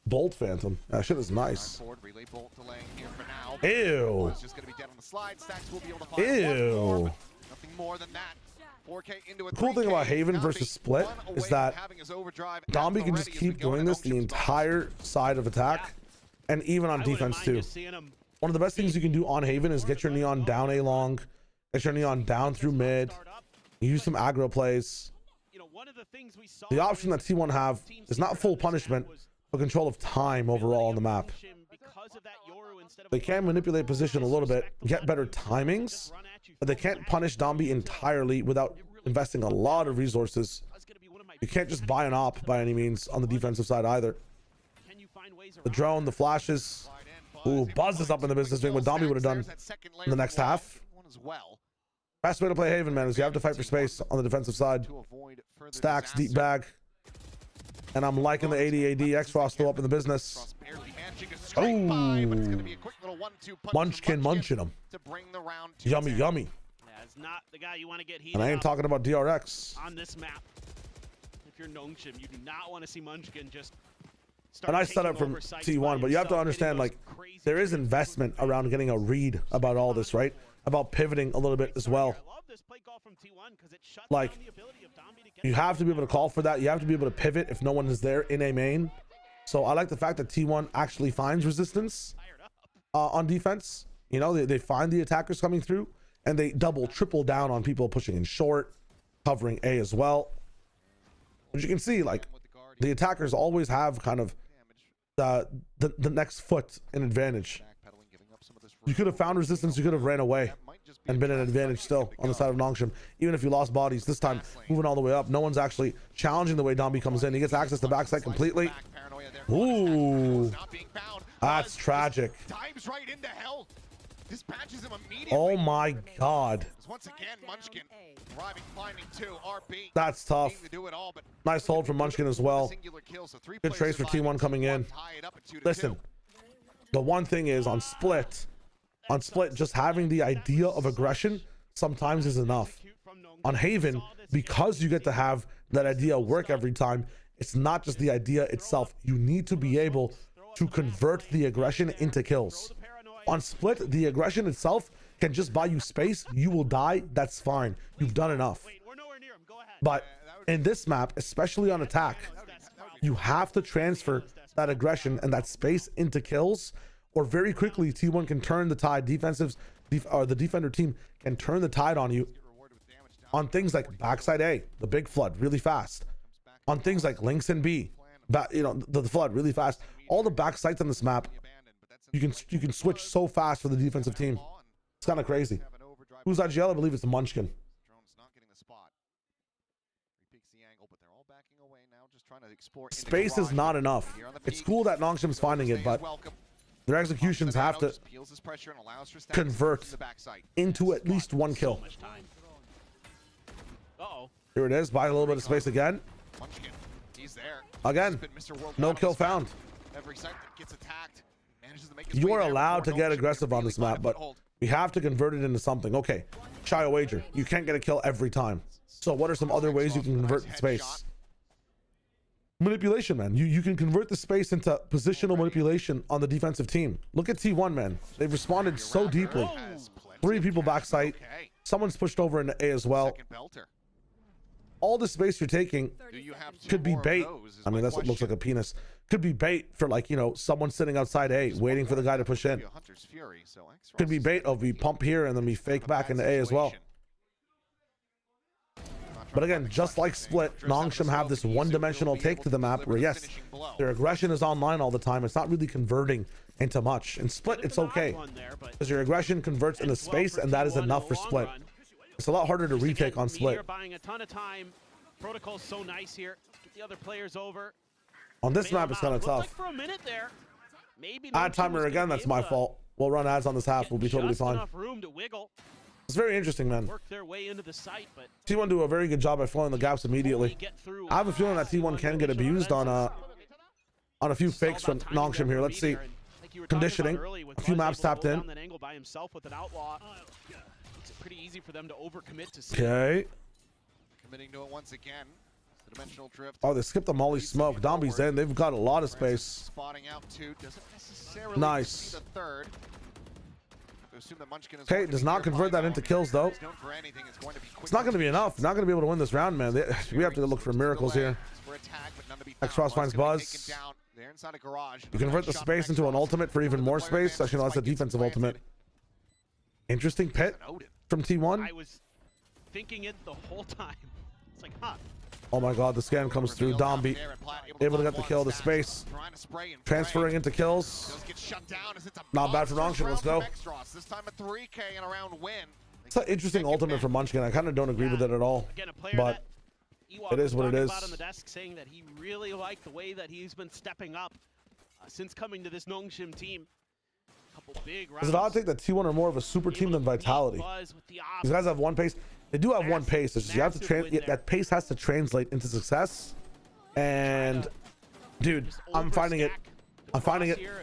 Bolt Phantom. That shit is nice. Forward, relay bolt delaying here for now. Ew. It's just going to be dead on the slide. Stacks will be able to find Ew. one more, nothing more than that. 4K into a The cool thing about Haven Dambi versus Split is that Dambi can just keep doing this the entire side of attack, and even on defense too. One of the best things you can do on Haven is get your Neon down A long, get your Neon down through mid, use some aggro plays. The option that T1 have is not full punishment, but control of time overall on the map. They can manipulate position a little bit, get better timings, but they can't punish Dombi entirely without investing a lot of resources. You can't just buy an op by any means on the defensive side either. The drone, the flashes. Ooh, Buzz is up in the business doing what Dombi would have done in the next half. Best way to play Haven, man, is you have to fight for space on the defensive side. Stacks, deep bag. And I'm liking the 80 AD X-Frost still up in the business. Oh, Munchkin munching him. Yummy, yummy. That's not the guy you want to get heated And I ain't up talking about DRX. on this map. If you're Nongshim, you do not want to see Munchkin just And I set up from T1, but you have to understand, like, there is investment around getting a read about all this, right? About pivoting a little bit as well. Like, you have to be able to call for that. You have to be able to pivot if no one is there in a main. So I like the fact that T1 actually finds resistance on defense. You know, they find the attackers coming through, and they double, triple down on people pushing in short, covering A as well. As you can see, like, the attackers always have kind of the next foot in advantage. You could have found resistance, you could have ran away and been an advantage still on the side of Nongshim, even if you lost bodies. This time, moving all the way up, no one's actually challenging the way Dombi comes in. He gets access to backside completely. Ooh, that's tragic. Dives right into hell. Dispatches him immediately. Oh my God. Once again, Munchkin arriving, finding two. RP. That's tough. To do it all, but Nice hold from Munchkin as well. Good trace for T1 coming in. Listen, the one thing is on split, just having the idea of aggression sometimes is enough. On Haven, because you get to have that idea work every time, it's not just the idea itself. You need to be able to convert the aggression into kills. On split, the aggression itself can just buy you space. You will die. That's fine. You've done enough. But in this map, especially on attack, you have to transfer that aggression and that space into kills, or very quickly T1 can turn the tide. The defender team can turn the tide on you on things like backside A, the big flood, really fast. On things like links and B, the flood really fast. All the back sites on this map, you can switch so fast for the defensive team. It's kind of crazy. Who's IGL? I believe it's the Munchkin. Space is not enough. It's cool that Nongshim's finding it, but their executions have to convert into at least one kill. Here it is. Buy a little bit of space again. Again, no kill found. You are allowed to get aggressive on this map, but we have to convert it into something. Okay, shy a wager. You can't get a kill every time. So what are some other ways you can convert space? Manipulation, man. You can convert the space into positional manipulation on the defensive team. Look at T1, man. They've responded so deeply. 3 people backside. Someone's pushed over into A as well. All the space you're taking could be bait. I mean, that's what looks like a penis. Could be bait for, like, you know, someone sitting outside A waiting for the guy to push in. Could be bait of we pump here and then we fake back into A as well. But again, just like Split, Nongshim have this one-dimensional take to the map where, yes, their aggression is online all the time. It's not really converting into much. In Split, it's okay, because your aggression converts into space, and that is enough for Split. It's a lot harder to retake on Split. Buying a ton of time. Protocol's so nice here. Get the other players over. On this map, it's kind of tough. Like for a minute there. Maybe ad timer again, that's my fault. We'll run ads on this half. We'll be totally fine. Room to wiggle. It's very interesting, man. Work their way into the site, but T1 do a very good job at filling the gaps immediately. I have a feeling that T1 can get abused on a few fakes from Nongshim here. Let's see. Conditioning. A few maps tapped in. Pretty easy for them to overcommit to. Okay. Committing to it once again. The dimensional drift. Oh, they skipped the molly smoke. Dombi's in. They've got a lot of space. Spotting out 2. Doesn't necessarily nice. see the third. assume that Munchkin is Okay, does not convert that into kills though. He's known for anything. It's going to be quick It's not going to be enough. Not going to be able to win this round, man. We have to look for miracles here. For a tag, but none to be found. X-Frost finds Buzz gonna be Buzz. taken down. They're inside a garage. You convert the space into an ultimate for even more space. Actually, no, that's a defensive ultimate. Interesting pit from T1. I was thinking it the whole time. It's like, huh. Oh my god, the scan comes through. Domby able to get the kill. The space transferring into kills. Not bad for Nongshim. Let's go. This time a 3K and a round win. It's an interesting ultimate for Munchkin. I kind of don't agree with it at all. Again, a player But that it is what it is. on the desk saying that he really liked the way that he's been stepping up since coming to this Nongshim team. Couple big rounds. Is it odd to think that T1 are more of a super team than Vitality? These guys have one pace. They do have one pace. It's just you have to that pace has to translate into success. And dude, I'm finding it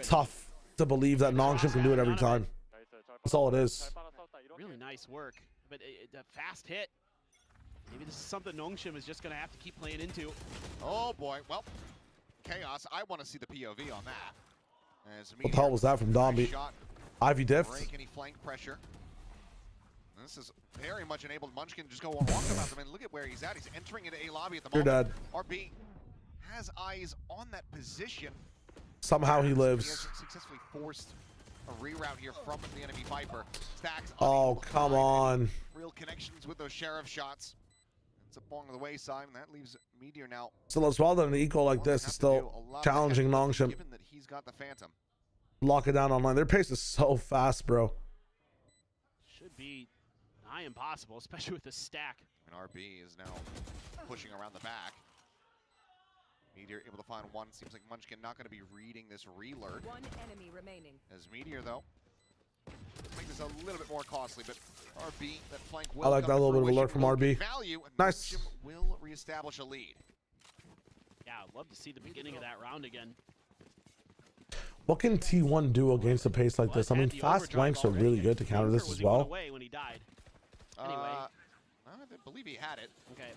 tough to believe that Nongshim can do it every time. That's all it is. Really nice work, but a fast hit. Maybe this is something Nongshim is just gonna have to keep playing into. Oh boy, well, Chaos. I want to see the POV on that. What the hell was that from Domby? Ivy diffed. Break any flank pressure. And this is very much enabled Munchkin to just go on walkabout them, and look at where he's at. He's entering into A lobby at the moment. You're dead. RB has eyes on that position. Somehow he He lives. has successfully forced a reroute here from the enemy Viper. Stacks. Oh, come on. Real connections with those sheriff shots. It's up along the wayside, and that leaves Meteor now. So as well than an equal like this is still challenging Nongshim. Given that he's got the Phantom. Lock it down online. Their pace is so fast, bro. Should be nigh impossible, especially with the stack. And RB is now pushing around the back. Meteor able to find one. Seems like Munchkin not going to be reading this relurk. One enemy remaining. As Meteor, though, make this a little bit more costly, but RB, that flank will I like that little bit of a lurk from RB. Value, and Nice. Nongshim will reestablish a lead. Yeah, I'd love to see the beginning of that round again. What can T1 do against a pace like this? I mean, fast flanks are really good to counter this as well. When he died. Anyway. I believe he had it. Okay.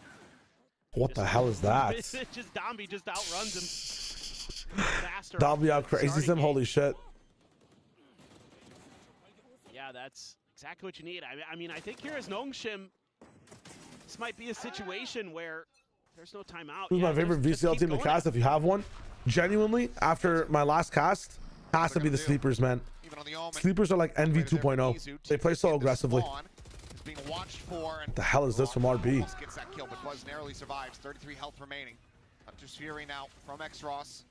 What the hell is that? Just Domby just outruns him. Faster. Domby out crazy him. Holy shit. Yeah, that's exactly what you need. I mean, I think here as Nongshim, this might be a situation where there's no timeout. Who's my favorite VCL team to cast if you have one? Genuinely, after my last cast, has to be the Sleepers, man. Sleepers are like NV 2.0. They play so aggressively. Being watched for, and what the hell is this from RB? Gets that kill, but Buzz narrowly survives. 33 health remaining. Hunter's Fury now from X-Ross.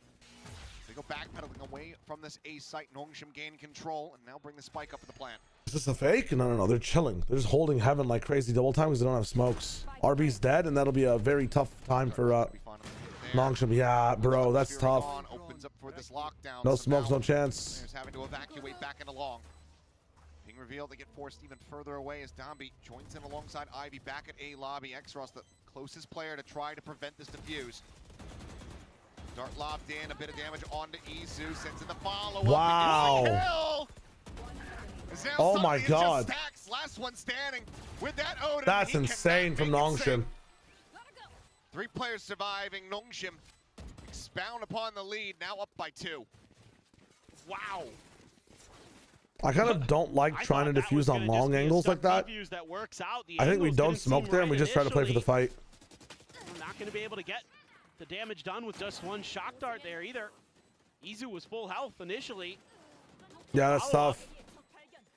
They go backpedaling away from this A site. Nongshim gain control and now bring the spike up at the plant. Is this a fake? No. They're chilling. They're just holding heaven like crazy double time because they don't have smokes. RB's dead, and that'll be a very tough time for Nongshim. Yeah, bro, that's tough. Opens up for this lockdown. No smokes, no chance. Having to evacuate back and along. Being revealed, they get forced even further away as Domby joins in alongside Ivy back at A lobby. X-Ross, the closest player to try to prevent this defuse. Dart lobbed in, a bit of damage onto Izu, sends in the follow-up. Wow. Oh my god. Stacks, last one standing with that Odin. That's insane from Nongshim. 3 players surviving. Nongshim expound upon the lead, now up by 2. Wow. I kind of don't like trying to defuse on long angles like that. I think we don't smoke there and we just try to play for the fight. We're not going to be able to get the damage done with just one shock dart there either. Izu was full health initially. Yeah, that's tough.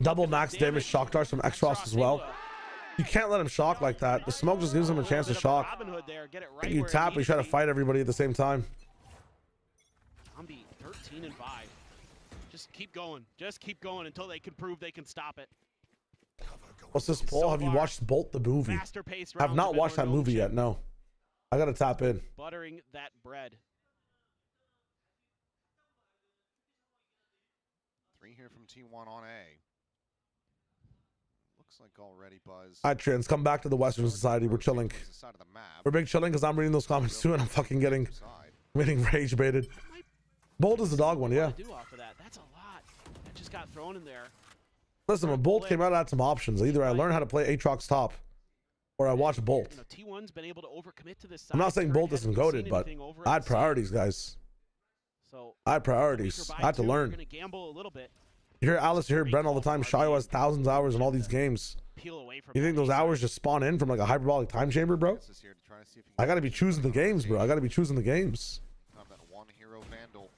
Double max damage shock darts from X-Ross as well. You can't let him shock like that. The smoke just gives him a chance to shock. You tap, we try to fight everybody at the same time. Zombie 13 and 5. Just keep going. Just keep going until they can prove they can stop it. What's this poll? Have you watched Bolt the movie? I've not watched that movie yet, no. I gotta tap in. Buttering that bread. 3 here from T1 on A. Looks like already Buzz. Alright, Trans, come back to the Western Society. We're chilling. We're big chilling because I'm reading those comments too and I'm fucking getting rage baited. Bolt is the dog one, yeah. That's a lot. That just got thrown in there. Listen, when Bolt came out, I had some options. Either I learned how to play Aatrox top, or I watched Bolt. T1's been able to overcommit to this. I'm not saying Bolt isn't goated, but I had priorities, guys. So I had priorities. I had to learn. Gonna gamble a little bit. You hear Alice, you hear Brent all the time. Shayo has thousands of hours in all these games. Peel away from You think those hours just spawn in from like a hyperbolic time chamber, bro? I gotta be choosing the games, bro. I gotta be choosing the games. That one hero Vandal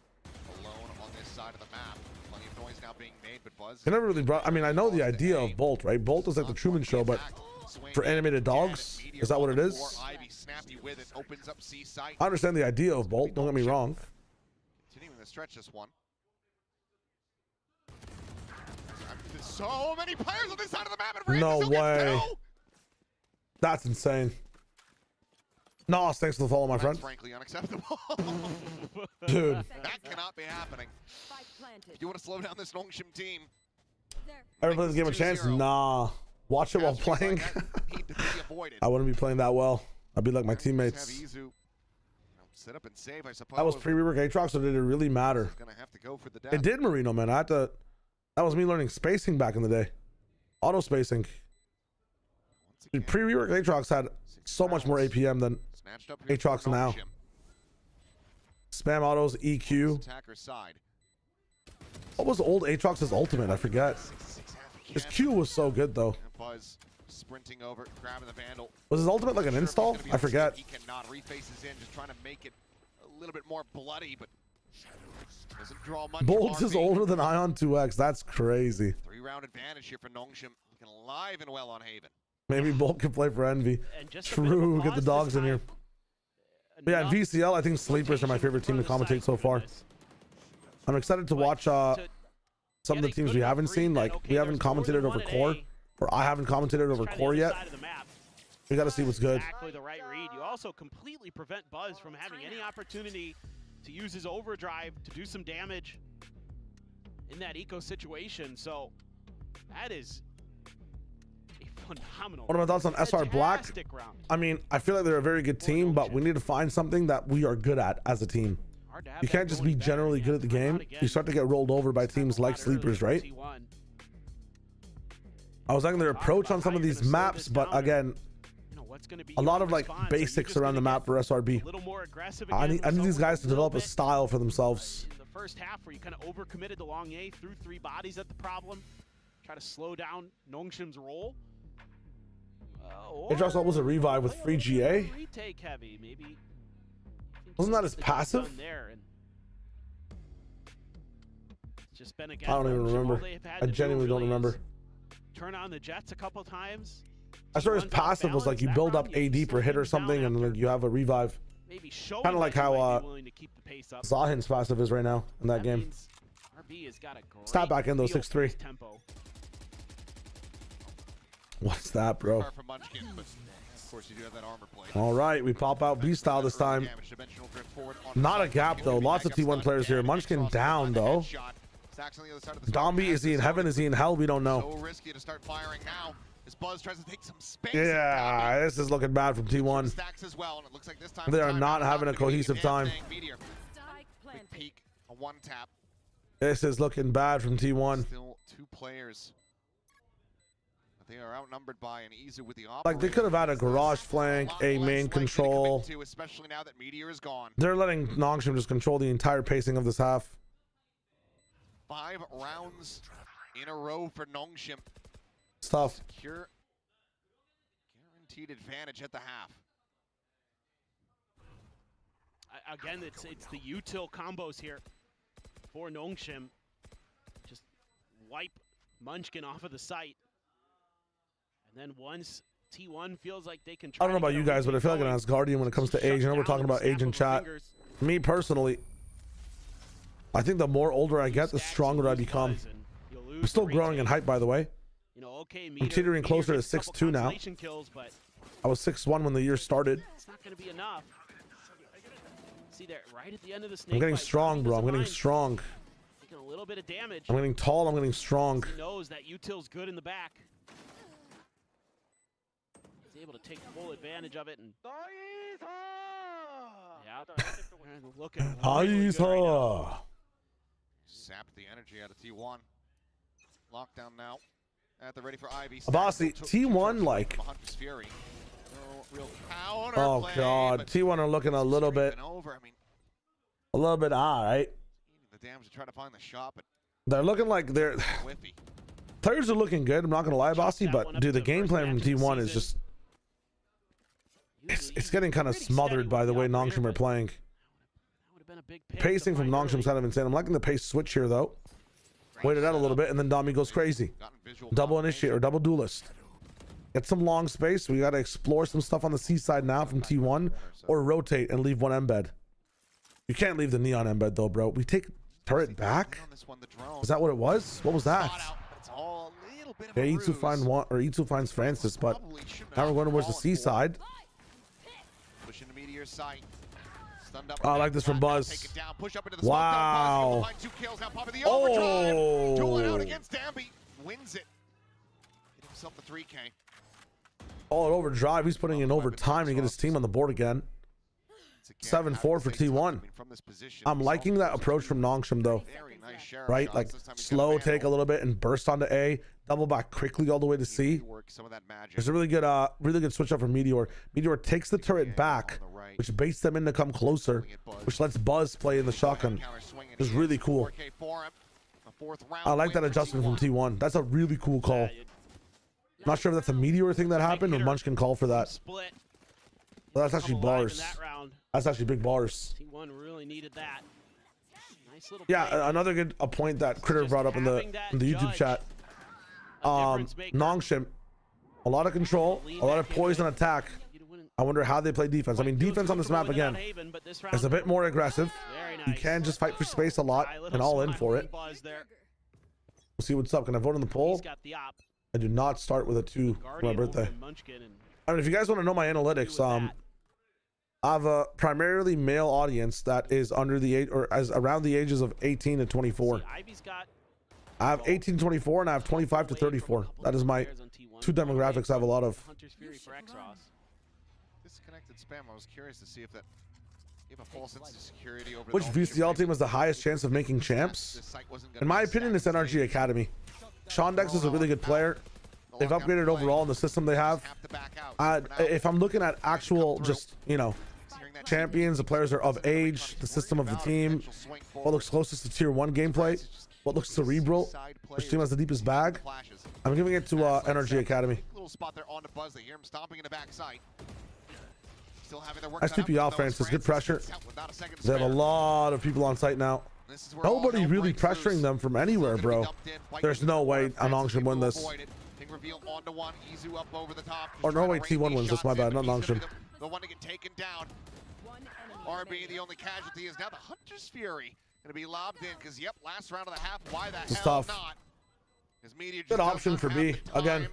alone on this side of the map. Plenty of noise now being made, but Buzz. I never really brought. I mean, I know the idea of Bolt, right? Bolt is like the Truman Show, but for animated dogs, is that what it is? I understand the idea of Bolt. Don't get me wrong. Continuing to stretch this one. There's so many players on this side of the map. And No Randy still gets way. two. That's insane. Nos, thanks for the follow, my friend. That's frankly unacceptable. Dude. That cannot be happening. If you want to slow down this Nongshim team. Ever play this game a chance? Nah. Watch it while playing. I wouldn't be playing that well. I'd be like my teammates. Sit up and save, I suppose. That was pre-rework Aatrox, so did it really matter? Gonna have to go for the It did, Marino, man. I had to. That was me learning spacing back in the day. Auto spacing. Dude, pre-rework Aatrox had so much more APM than Aatrox now. Spam autos, EQ. What was old Aatrox's ultimate? I forget. His Q was so good though. Buzz sprinting over, grabbing the Vandal. Was his ultimate like an install? I forget. He cannot refaces in, just trying to make it a little bit more bloody, but doesn't draw much. Bolt is older than Ion 2X. That's crazy. 3-round advantage here for Nongshim. Looking alive and well on Haven. Maybe Bolt can play for Envy. True, get the dogs in here. But yeah, in VCL, I think Sleepers are my favorite team to commentate so far. I'm excited to watch some of the teams we haven't seen. Like, we haven't commentated over Core, or I haven't commentated over Core yet. We got to see what's good. Exactly the right read. You also completely prevent Buzz from having any opportunity to use his overdrive to do some damage in that eco situation. So that is a phenomenal. What are my thoughts on SR Black? Round. I mean, I feel like they're a very good team, but we need to find something that we are good at as a team. You can't just be generally good at the game. You start to get rolled over by teams like Sleepers, right? I was liking their approach on some of these maps, but again, a lot of like basics around the map for SRB. I need these guys to develop a style for themselves. In the first half, where you kind of overcommitted to long A, threw 3 bodies at the problem, try to slow down Nongshim's roll. Aatrox was a revive with free GA. Retake heavy, maybe. Wasn't that his passive? Just been I don't even remember. I genuinely don't remember. Turn on the Jets a couple times. I swear his passive was like you build up AD per hit or something, and then you have a revive. Kind of like how Zahin's passive is right now in that game. Stab back in though, 6-3. What's that, bro? All right, we pop out B style this time. Not a gap though. Lots of T1 players here. Munchkin down though. Dombi, is he in heaven? Is he in hell? We don't know. So risky to start firing now. As Buzz tries to take some space. Yeah, this is looking bad from T1. As well, and it looks like this time They are not having a cohesive time. Quick peek, a one tap. This is looking bad from T1. Still 2 players. They are outnumbered by an Izu with the Like they could have had a garage flank, a main control. Especially now that Meteor is gone. They're letting Nongshim just control the entire pacing of this half. 5 rounds in a row for Nongshim. It's tough. Secure, guaranteed advantage at the half. Again, it's the util combos here for Nongshim. Just wipe Munchkin off of the site. And then once T1 feels like they can try I don't know about you guys, but I feel like an Asgardian when it comes to age. I know we're talking about age in chat. Me personally, I think the more older I get, the stronger I become. I'm still growing in height, by the way. I'm teetering closer to 6'2" now. I was 6'1" when the year started. It's not going to be enough. See there, right at the end of the snake I'm getting fight, strong, bro. I'm getting strong. Taking a little bit of damage. I'm getting tall. I'm getting strong. He knows that util's good in the back. He's able to take full advantage of it and. Looking really good right now. Sap the energy out of T1. Lockdown now. At the ready for Ivy. Abasi, T1 like. Oh god, T1 are looking a little bit. A little bit all right. The damage to try to find the shot, but They're looking like they're Whiffy. players are looking good. I'm not gonna lie, Bossy, but dude, the game plan from T1 is just it's getting kind of smothered by the way Nongshim are playing. Pacing from Nongshim's kind of insane. I'm liking the pace switch here though. Wait it out a little bit, and then Dami goes crazy. Double initiate or double duelist. Get some long space. We got to explore some stuff on the C side now from T1, or rotate and leave one embed. You can't leave the neon embed though, bro. We take turret back. Is that what it was? What was that? Okay, E2 find one, or E2 finds Francis, but now we're going towards the C side. Pushing the meteor sight. I like this from Buzz. Wow. Oh. Dueling out against Dambi. Wins it. Hit himself the 3K. Oh, an overdrive. He's putting in overtime to get his team on the board again. 7-4 for T1. I'm liking that approach from Nongshim though. Right? Like slow take a little bit and burst onto A. Double back quickly all the way to C. There's a really good switch up from Meteor. Meteor takes the turret back, which baits them in to come closer, which lets Buzz play in the shotgun. It's really cool. I like that adjustment from T1. That's a really cool call. Not sure if that's a Meteor thing that happened or Munch can call for that. But that's actually bars. That's actually big bars. T1 really needed that. Nice little Yeah, another good point that Critter brought up in the YouTube chat. Nongshim, a lot of control, a lot of poise and attack. I wonder how they play defense. I mean, defense on this map again is a bit more aggressive. You can just fight for space a lot and all in for it. We'll see what's up. Can I vote on the poll? I do not start with a 2 for my birthday. I mean, if you guys want to know my analytics, I have a primarily male audience that is under the age, or as around the ages of 18 to 24. I have 18 to 24 and I have 25 to 34. That is my 2 demographics I have a lot of. Disconnected spam. I was curious to see if that gave a false sense of security over. Which VCL team has the highest chance of making champs? In my opinion, it's NRG Academy. Sean Dex is a really good player. They've upgraded overall in the system they have. If I'm looking at actual, just, you know, champions, the players are of age, the system of the team, what looks closest to tier 1 gameplay, what looks cerebral, which team has the deepest bag, I'm giving it to NRG Academy. Nice TP out, Francis. Good pressure. They have a lot of people on site now. Nobody really pressuring them from anywhere, bro. There's no way Nongshim win this. Or no way T1 wins this, my bad, not Nongshim. The one to get taken down. RB, the only casualty, is now the Hunter's Fury. Going to be lobbed in because, yep, last round of the half. Why the hell not? Good option for B. Again,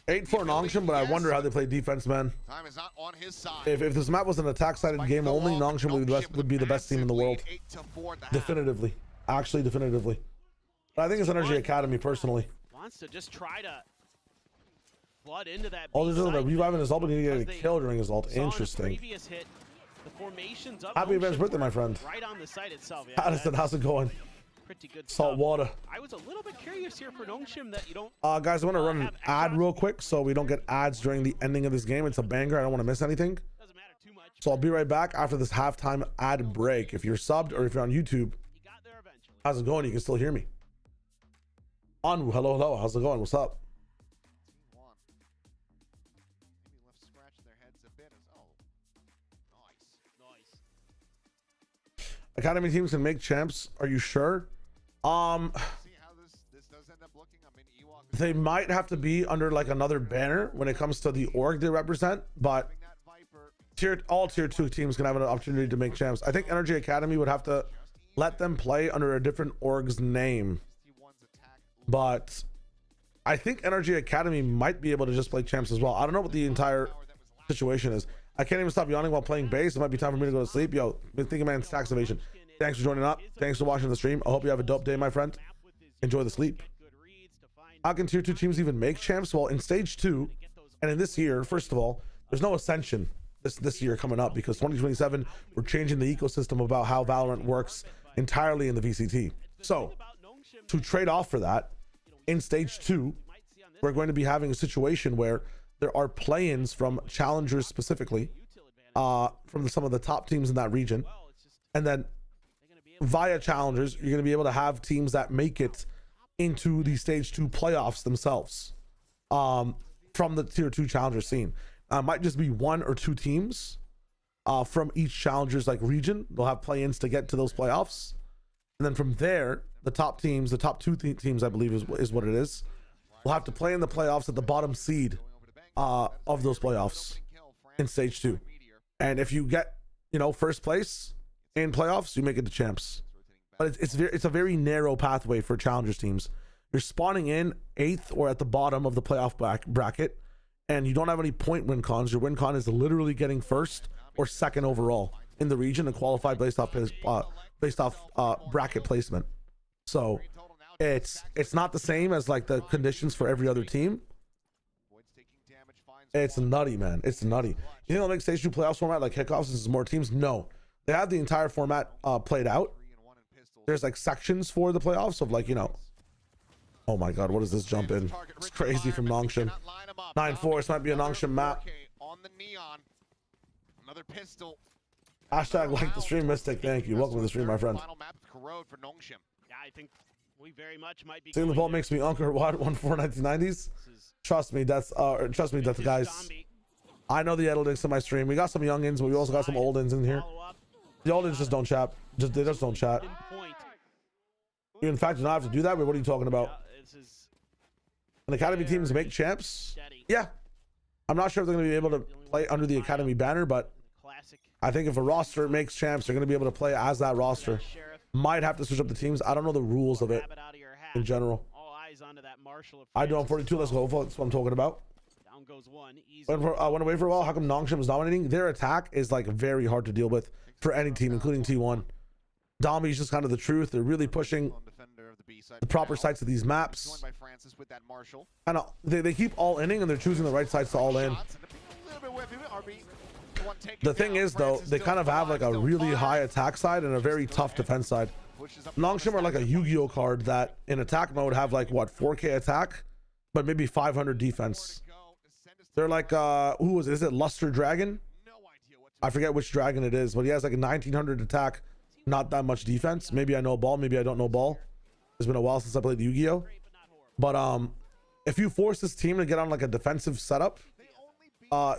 8 for Nongshim, but I wonder how they play defense, man. Time is not on his side. If this map was an attack-sided game only, Nongshim would be the best team in the world. Definitively. Actually, definitively. But I think it's NRG Academy, personally. Wants to just try to flood into that. Oh, there's a reviving his ult, but he didn't get a kill during his ult. Interesting. Happy advanced birthday, my friend. Right on the site itself. Yeah, Addison, how's it going? Pretty good Salt water. I was a little bit curious here for Nongshim that you don't. Guys, I want to run an ad real quick so we don't get ads during the ending of this game. It's a banger. I don't want to miss anything. Doesn't matter too much. So I'll be right back after this halftime ad break. If you're subbed or if you're on YouTube, how's it going? You can still hear me. Hello, hello. How's it going? What's up? Academy teams can make champs. Are you sure? They might have to be under like another banner when it comes to the org they represent, but all tier 2 teams can have an opportunity to make champs. I think Energy Academy would have to let them play under a different org's name, but I think Energy Academy might be able to just play champs as well. I don't know what the entire situation is. I can't even stop yawning while playing base. It might be time for me to go to sleep. Yo, been thinking, man, Stacks Ovation. Thanks for joining up. Thanks for watching the stream. I hope you have a dope day, my friend. Enjoy the sleep. How can tier 2 teams even make champs? Well, in stage 2, and in this year, first of all, there's no ascension this year coming up because 2027, we're changing the ecosystem about how Valorant works entirely in the VCT. So, to trade off for that, in stage 2, we're going to be having a situation where there are play-ins from challengers specifically, from some of the top teams in that region, and then via challengers, you're going to be able to have teams that make it into the stage 2 playoffs themselves, from the tier 2 challenger scene. Might just be 1 or 2 teams from each challenger's like region. They'll have play-ins to get to those playoffs, and then from there, the top teams, the top 2 teams, I believe is what it is, will have to play in the playoffs at the bottom seed of those playoffs in stage 2. And if you get, you know, first place in playoffs, you make it to champs. But it's a very narrow pathway for challengers teams. You're spawning in 8th or at the bottom of the playoff bracket, and you don't have any point win cons. Your win con is literally getting 1st or 2nd overall in the region and qualified based off bracket placement. So it's not the same as like the conditions for every other team. It's nutty, man. It's nutty. You think they'll make stage 2 playoffs format like kickoffs since there's more teams? No, they have the entire format played out. There's like sections for the playoffs of like, you know, oh my god, what is this jump in? It's crazy from Nongshim. 9-4, this might be a Nongshim map. Another pistol. Hashtag like the stream, Mystic. Thank you. Welcome to the stream, my friend. Yeah, I think we very much might be. Seeing the ball makes me Uncle What 1-4 1990s. Trust me, that's guys. I know the analytics in my stream. We got some youngins, but we also got some oldins in here. The oldins just don't chat. They just don't chat. You in fact do not have to do that, but what are you talking about? An academy teams make champs? Yeah. I'm not sure if they're going to be able to play under the academy banner, but I think if a roster makes champs, they're going to be able to play as that roster. Might have to switch up the teams. I don't know the rules of it in general. I do on 42. Let's go. That's what I'm talking about. Went away for a while. How come Nongshim is dominating? Their attack is like very hard to deal with for any team, including T1. Dami is just kind of the truth. They're really pushing the proper sites of these maps. And they keep all inning, and they're choosing the right sites to all in. The thing is, though, they kind of have like a really high attack side and a very tough defense side. Nongshim are like a Yu-Gi-Oh card that in attack mode have like what, 4K attack, but maybe 500 defense. They're like who is it? Is it Luster Dragon? I forget which dragon it is, but he has like a 1900 attack, not that much defense. Maybe I know ball, maybe I don't know ball. It's been a while since I played Yu-Gi-Oh. But if you force this team to get on like a defensive setup,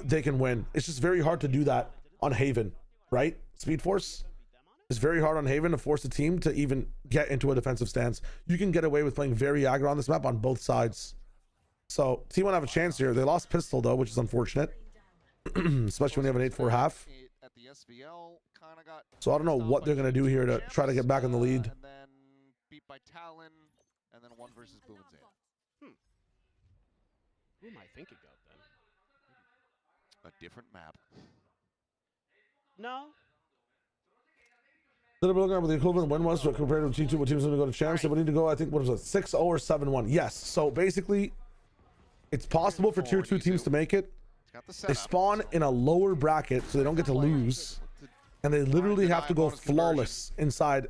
they can win. It's just very hard to do that on Haven, right? Speed Force. It's very hard on Haven to force a team to even get into a defensive stance. You can get away with playing very aggro on this map on both sides. So T1 have a chance here. They lost pistol though, which is unfortunate. Especially when they have an 8-4 half. So I don't know what they're going to do here to try to get back in the lead. And then beat by Talon, and then 1 versus Boom and Zan. Who am I thinking of then? A different map. No. Little bit looking at what the equivalent win was compared to T2. What teams need to go to champs? They would need to go, I think, what was it, 6-0 or 7-1. Yes. So basically, it's possible for tier 2 teams to make it. They spawn in a lower bracket, so they don't get to lose. And they literally have to go flawless inside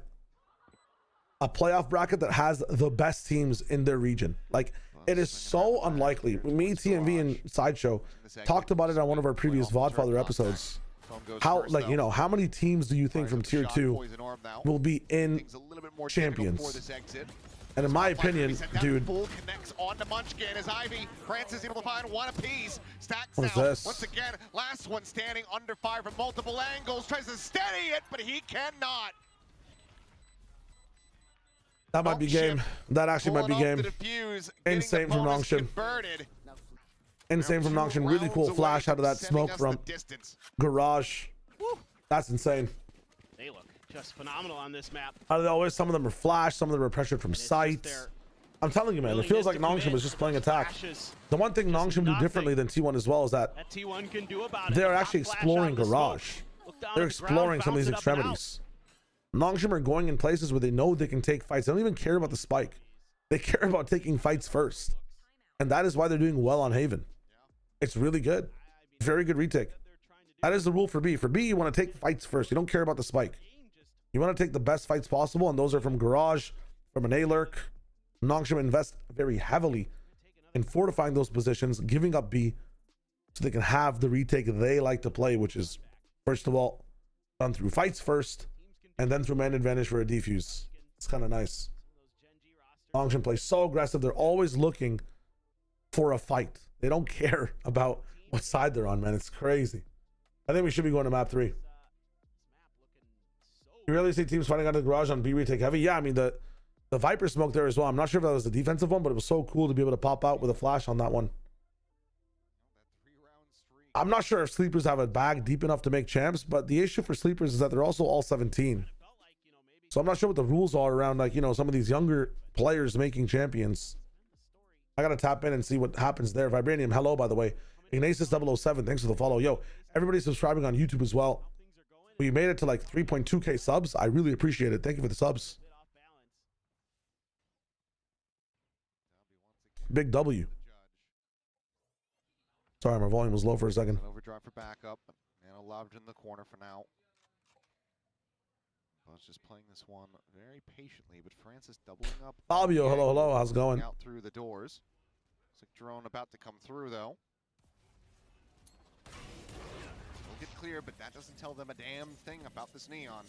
a playoff bracket that has the best teams in their region. Like, it is so unlikely. Me, TMV, and Sideshow talked about it on one of our previous Vodfather episodes. How, like, you know, how many teams do you think from tier 2 will be in champions? And in my opinion, dude, Full connects on to Munchkin as Ivy. Francis able to find 1 apiece. Stacks what is now. this? Once again, last one standing under fire from multiple angles. Tries to steady it, but he cannot. that might be game. That actually might be game. Insane from Nongshim. Insane from Nongshim. Really cool flash out of that smoke from Garage. That's insane. They look just phenomenal on this map. Some of them are flash, some of them are pressured from sight. I'm telling you, man, it feels like Nongshim is just playing attack. The one thing Nongshim do differently than T1 as well is that they're actually exploring Garage. They're exploring some of these extremities. Nongshim are going in places where they know they can take fights. They don't even care about the spike. They care about taking fights first. And that is why they're doing well on Haven. It's really good. Very good retake. That is the rule for B. For B, you want to take fights first. You don't care about the spike. You want to take the best fights possible, and those are from Garage, from an A-Lurk. Nongshim invest very heavily in fortifying those positions, giving up B, so they can have the retake they like to play, which is, first of all, done through fights first, and then through man advantage for a defuse. It's kind of nice. Nongshim plays so aggressive. They're always looking for a fight. They don't care about what side they're on, man. It's crazy. I think we should be going to map 3. You really see teams fighting out of the garage on B retake heavy? Yeah, I mean, the Viper smoke there as well. I'm not sure if that was the defensive one, but it was so cool to be able to pop out with a flash on that one. I'm not sure if sleepers have a bag deep enough to make champs, but the issue for sleepers is that they're also all 17. So I'm not sure what the rules are around, like, you know, some of these younger players making champions. I gotta tap in and see what happens there. Vibranium, hello, by the way. Ignatius 007, thanks for the follow. Yo, everybody subscribing on YouTube as well. We made it to like 3.2k subs. I really appreciate it. Thank you for the subs. Big W. Sorry, my volume was low for a second. Overdrive for backup. Nano lobbed in the corner for now. I was just playing this one very patiently, but Francis doubling up. Fabio, hello, hello. How's it going? Out through the doors. Looks like drone about to come through though. We'll get clear, but that doesn't tell them a damn thing about this neon.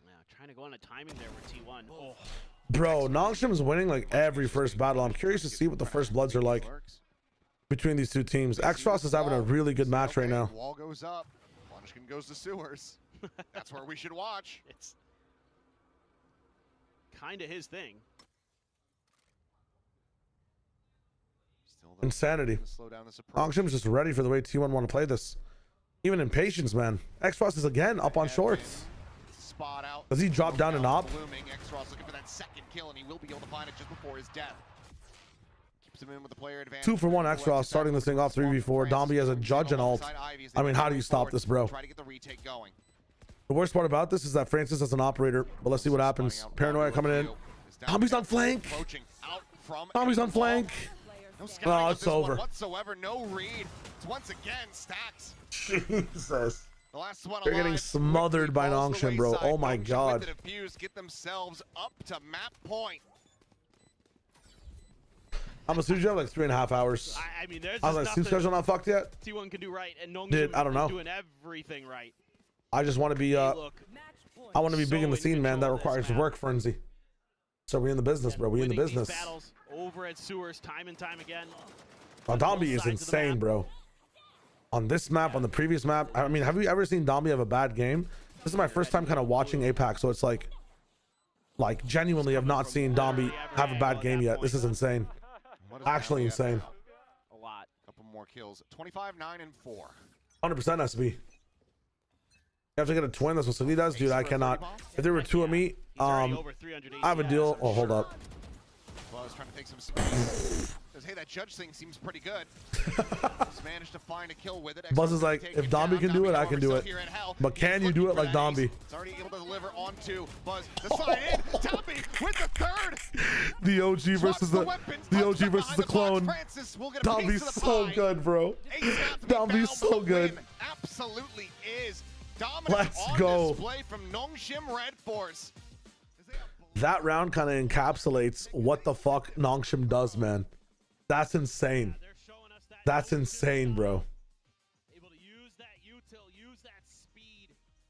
Yeah, trying to go on a timing there with T1. Oh. Bro, Nongshim is winning like every first battle. I'm curious to see what the first bloods are like between these two teams. Xfrost is having a really good match right now. Wall goes up. Nongshim goes to sewers. That's where we should watch. It's kind of his thing. Insanity. Nongshim's just ready for the way T1 want to play this. Even in patience, man. Xfrost is again up on shorts. Spot out. Does he drop down and op? Xfrost looking for that second kill, and he will be able to find it just before his death. Keeps him in with the player advantage. 2 for 1 Xfrost starting this thing off 3v4. Dombey has a judge and ult. I mean, how do you stop this, bro? Try to get the retake going. The worst part about this is that Francis has an operator, but let's see what happens. Paranoia coming in. Dombey's on flank. Dombey's on flank. Oh, it's over. Whatsoever, no read. It's once again Stacks. Jesus. The last one They're getting smothered by Nongshim, bro. Oh my god. Get themselves up to map point. I'm assuming you have like 3.5 hours. I mean, there's I was like, team schedule not fucked yet? T1 can do right, and Nongshim Dude, I don't know. is doing everything right. I just want to be I want to be big in the scene, man. That requires work, Frenzy. So we in the business, bro. We in the business. Battles over at sewers time and time again. Oh, Dombey is insane, bro. On this map, on the previous map, I mean, have you ever seen Dombey have a bad game? This is my first time kind of watching APAC, so it's like genuinely I've not seen Dombey have a bad game yet. This is insane. Actually insane. A lot. Couple more kills. 25, 9, and 4. 100% SB. You have to get a twin. That's what Sunny does, dude. I cannot. If there were 2 of me, I have a deal. Oh, hold up. Well, I was trying to take some space. Hey, that judge thing seems pretty good. Just managed to find a kill with it. Buzz is like, if Dombey can do it, I can do it. But can you do it like Dombey? It's already able to deliver onto Buzz. The slide in. Dombey with the third. The OG versus the OG versus the clone. Dombey's so good, bro. Dombey's so good. Absolutely is. Dominance on display from Nongshim Red Force. That round kind of encapsulates what the fuck Nongshim does, man. That's insane. That's insane, bro. Able to use that util, use that speed.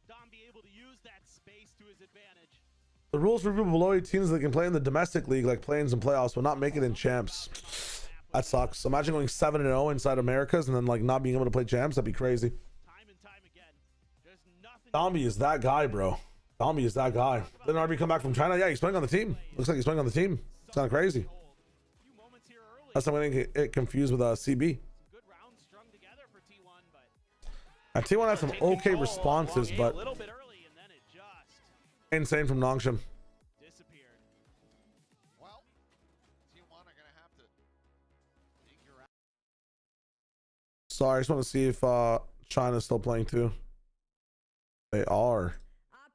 Dombey able to use that space to his advantage. The rules for people below 18 is they can play in the domestic league like play-ins and playoffs, but not make it in champs. That sucks. Imagine going 7-0 inside Americas and then like not being able to play champs. That'd be crazy. Time and time again. There's nothing. Dombey is that guy, bro. Dombey is that guy. Didn't RB come back from China? Yeah, he's playing on the team. Looks like he's playing on the team. It's kind of crazy. That's why I didn't get confused with CB. Good rounds strung together for T1, but T1 had some okay responses, but a little bit early, and then it just insane from Nongshim. disappeared. Well, T1 are gonna have to figure out. Sorry, I just want to see if China's still playing too. They are.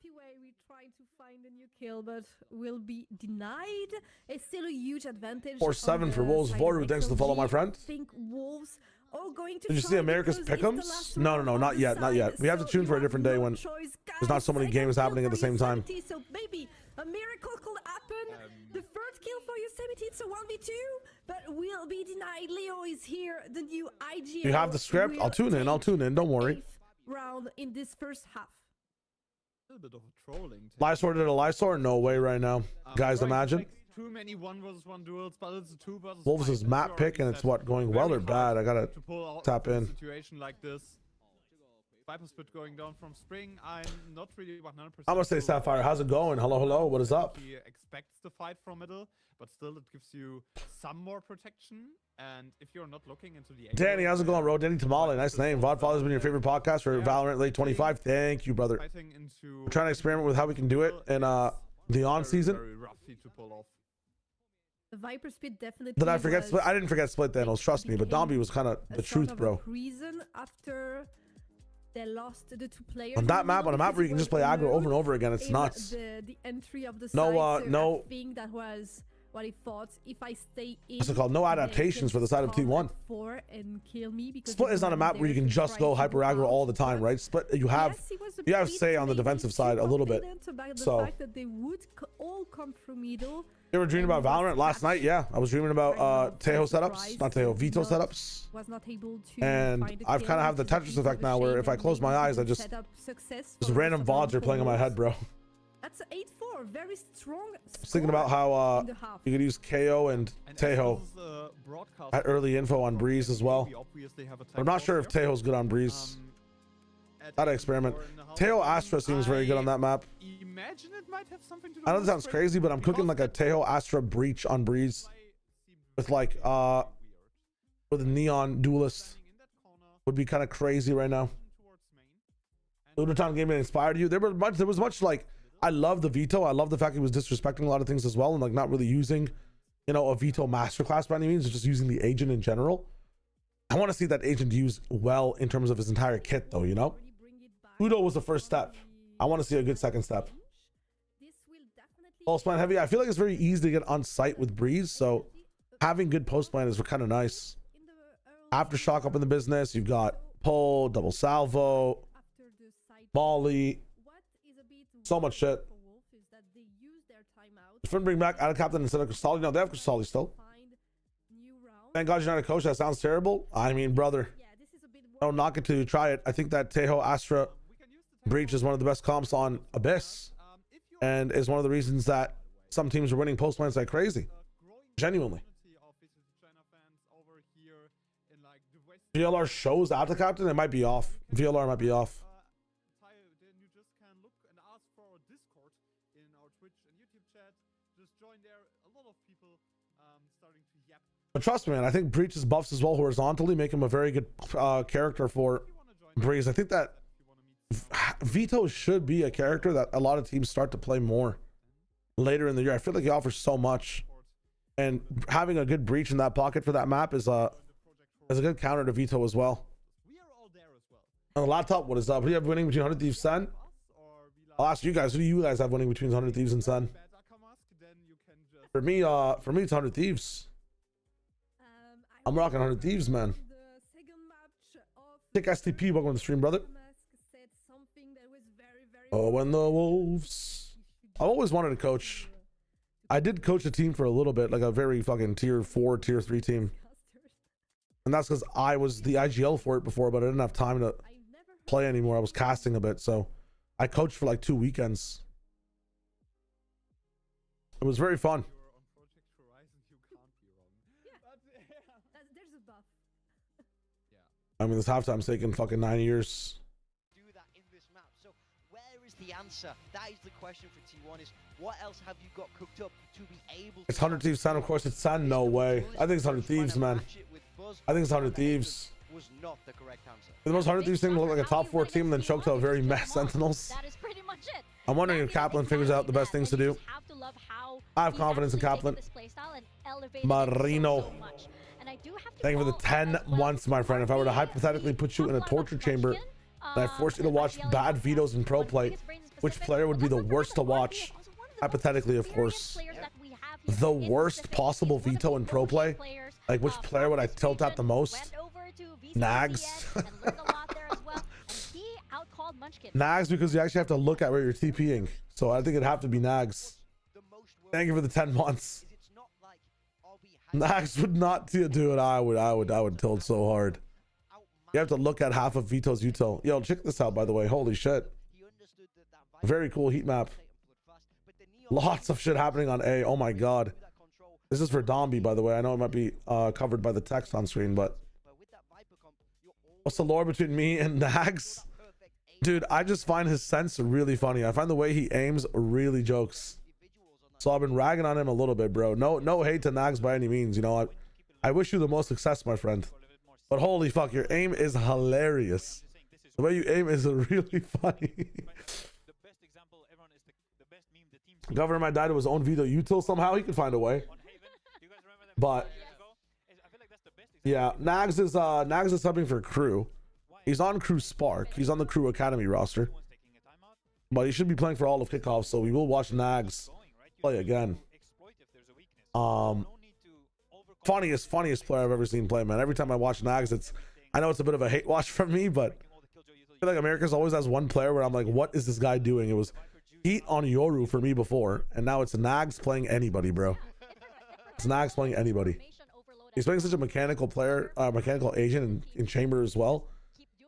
We trying to find a new kill, but will be denied. It's still a huge advantage. 4-7 for Wolves. Voru, thanks for the follow, my friend. Think Wolves are going to. Did you see America's Pick'ems? No, not yet, not yet. We have to tune for a different day when there's not so many games happening at the same time. So maybe a miracle could happen. The first kill for Yosemite, it's a 1v2, but will be denied. Leo is here, the new IG. You have the script? I'll tune in. Don't worry. round in this first half. A little bit of a trolling. Lysor did a Lysor? No way right now. Guys, right, imagine. like too many 1v1 duels, but it's a 2 versus Wolves 5, is as map you pick, already and it's said. what, going well Very or bad? I hard gotta to pull out tap from a in. situation like this. Viper split going down from Spring. I'm not really 100%. I'm gonna say sure Sapphire. How's it going? Hello, hello. What is up? He expects the fight from middle, but still it gives you some more protection. And if you're not looking into the Danny, how's it going, bro? Danny Tamale, nice name. Vodfather has been your favorite podcast for Valorant Late 25. Thank you, brother. We're trying to experiment with how we can do it in the on season. Very roughy to pull off. The Viper split definitely. Did I forget was split? I didn't forget split Thanos, trust me. But Dombey was kind of a the sort truth, of bro. a reason after they lost the 2 players. On that in the map, middle on a map because where you it can was just play aggro over and alone over again, it's in nuts. The entry of the No, side, so no. I think that was what he thought. If I stay in, What's it called? No they adaptations can for the side of come T1. at 4 and kill me because Split is not a map where you can just go hyper aggro all the time, right? Split, you have you have say on the defensive side a little bit. So, the fact that they would all come through middle. you ever dreamed about Valorant last night? Yeah, I was dreaming about Tejo setups, Surprised not Tejo, Vito not- setups. Was not able to And find a I've kill, kind of have the which is a Tetris bit of effect a now, where shame, if I and close my maybe eyes, I didn't just set up success just for random Mr. VODs are playing in my head, bro. That's 8-4, very strong. I was thinking about how in the half. you could use KO and Tejo at early info on Breeze as well. I'm not sure if Tejo's good on Breeze. Gotta experiment. Tejo Astra seems very good on that map. Imagine it might have something to do I know with that sounds Spring, crazy, but I'm cooking because like a Tejo Astra Breach on Breeze with like with a neon duelist. Would be kind of crazy right now. Ludoton Gaming inspired you. There was much like, I love the Vito. I love the fact he was disrespecting a lot of things as well, and like not really using, you know, a Vito masterclass by any means, just using the agent in general. I want to see that agent used well in terms of his entire kit though, you know? Udo was the first step. I want to see a good second step. Post plan heavy. I feel like it's very easy to get on site with Breeze, so having good post plan is kind of nice. Aftershock up in the business. You've got Pull, Double Salvo, Molly, so much shit. If bring back out of captain instead of Cristalli, no, they have Cristalli still. Thank God you're not a coach. That sounds terrible. I mean, brother, don't knock it till you try it. I think that Tejo Astra Breach is one of the best comps on Abyss, and is one of the reasons that some teams are winning post plans like crazy. Genuinely. VLR shows out the captain. It might be off. VLR might be off. But trust me, man, I think Breach's buffs as well horizontally make him a very good character for Breeze. I think that Vito should be a character that a lot of teams start to play more later in the year. I feel like he offers so much, and having a good Breach in that pocket for that map is a good counter to Vito as well. On the laptop, what is up? Who do you have winning between 100 Thieves Sun? I'll ask you guys. Who do you guys have winning between 100 Thieves and Sun? For me, it's 100 Thieves. I'm rocking 100 Thieves, man. Kick STP, welcome to the stream, brother. Oh, when the Wolves. I've always wanted to coach. I did coach a team for a little bit, like a very fucking tier 4, tier 3 team. And that's because I was the IGL for it before, but I didn't have time to play anymore. I was casting a bit, so I coached for like 2 weekends. It was very fun. I mean, this halftime's taking fucking 9 years. Do that in this map. So where is the answer? That is the question for T1 is what else have you got cooked up to be able to... It's 100 Thieves Sun, of course it's Sun. No way. I think it's 100 Thieves, man. I think it's 100 Thieves. Was not the correct answer. The most 100 Thieves thing to look like a top 4 team and then choked out very mess Sentinels. That is pretty much it. I'm wondering if Kaplan figures out the best things to do. I have confidence in Kaplan. Marino. Thank you for the 10 months, my friend. If I were to hypothetically put you in a torture chamber and I forced you to watch bad Vitos in pro play, which player would be the worst to watch? Hypothetically, of course. The worst possible Vito in pro play? Like, which player would I tilt at the most? Nags. Nags, because you actually have to look at where you're TPing. So I think it'd have to be Nags. Thank you for the 10 months. Nags would not do it. I would tilt so hard. You have to look at half of Vito's util. Yo, check this out, by the way. Holy shit. Very cool heat map. Lots of shit happening on A. Oh my god. This is for Dombi, by the way. I know it might be covered by the text on screen, but what's the lore between me and Nags? Dude, I just find his sense really funny. I find the way he aims really jokes. So I've been ragging on him a little bit, bro. No hate to Nags by any means. You know, I wish you the most success, my friend. But holy fuck, your aim is hilarious. The way you aim is really funny. Governor might die to his own Vito util somehow. He could find a way. But yeah, Nags is subbing for Crew. He's on Crew Spark. He's on the Crew Academy roster. But he should be playing for all of kickoff, so we will watch Nags play again. Funniest player I've ever seen play, man. Every time I watch Nags, I know it's a bit of a hate watch from me, but I feel like Americas always has one player where I'm like, what is this guy doing? It was Heat on Yoru for me before, and now it's Nags playing anybody, bro. It's Nags playing anybody. He's playing such a mechanical player, mechanical agent in Chamber as well.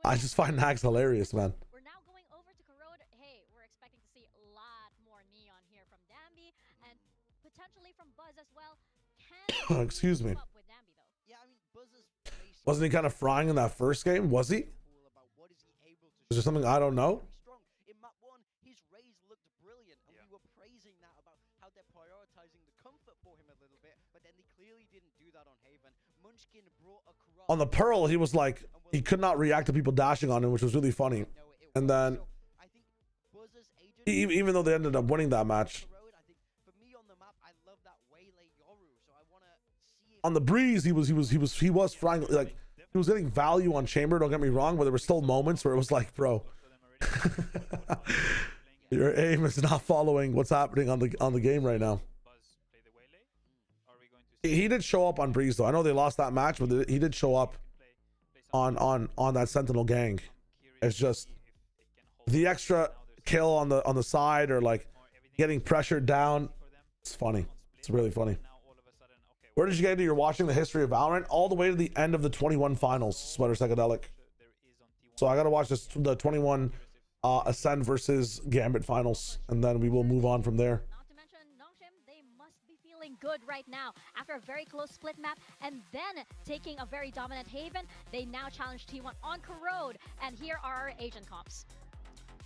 I just find Nags hilarious, man. We're now going over to Corrode. Hey, we're expecting to see a lot more neon here from Dambi and potentially from Buzz as well. Can Excuse me. keep up with Dambi, though? Yeah, I mean, Buzz's base Wasn't he kind of frying in that first game? Was he? about what is he able to Is there something I don't know? strong. In map 1, his raise looked brilliant, and we were praising that about how they're prioritizing the comfort for him a little bit, but then they clearly didn't do that on Haven. Munchkin brought across On the Pearl, he was like, he could not react to people dashing on him, which was really funny. And then, I think Buzz's agent even though they ended up winning that match, road, I think for me on the map, I love that waylay Yoru, so I want to see it. on the breeze, he was frying, like, he was getting value on Chamber, don't get me wrong, but there were still moments where it was like, bro, your aim is not following what's happening on the game right now. He did show up on breeze though. I know they lost that match, but he did show up on that Sentinel gang. It's just the extra kill on the side, or like getting pressured down. It's funny. It's really funny. Where did you get to? You're watching the history of Valorant all the way to the end of the 21 finals, Sweater Psychedelic. So I gotta watch the 21 Ascend versus Gambit finals, and then we will move on from there. Not to mention Nongshim, they must be feeling good right now after a very close split map and then taking a very dominant Haven. They now challenge T1 on Corrode, and here are our agent comps.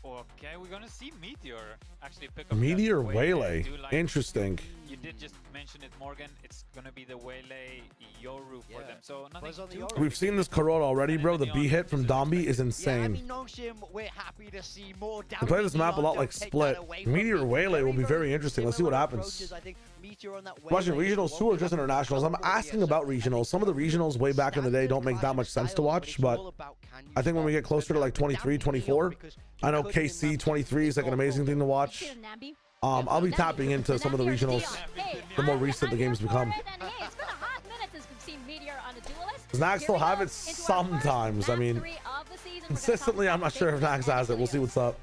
Okay, we're gonna see Meteor actually pick up Meteor that Waylay. Like, Interesting. you did just mention it, Morgan. It's gonna be the Waylay Yoru for them. So nothing too We've seen this Corona already, bro. The B hit from Dombi is Yeah, I insane. mean, Nongshim, we're happy to see more We play this map a lot like Split. Meteor Waylay will be very interesting. Let's see what happens. Watching regionals too, or just internationals? I'm asking about regionals. Some of the regionals way back in the day don't make that much sense to watch, but I think when we get closer to like 23, 24, I know KC 23 is like an amazing thing to watch. I'll be tapping into some of the regionals the more recent the games become. Does Nags still have it? Sometimes. I mean, consistently, I'm not sure if Nags has it. We'll see what's up.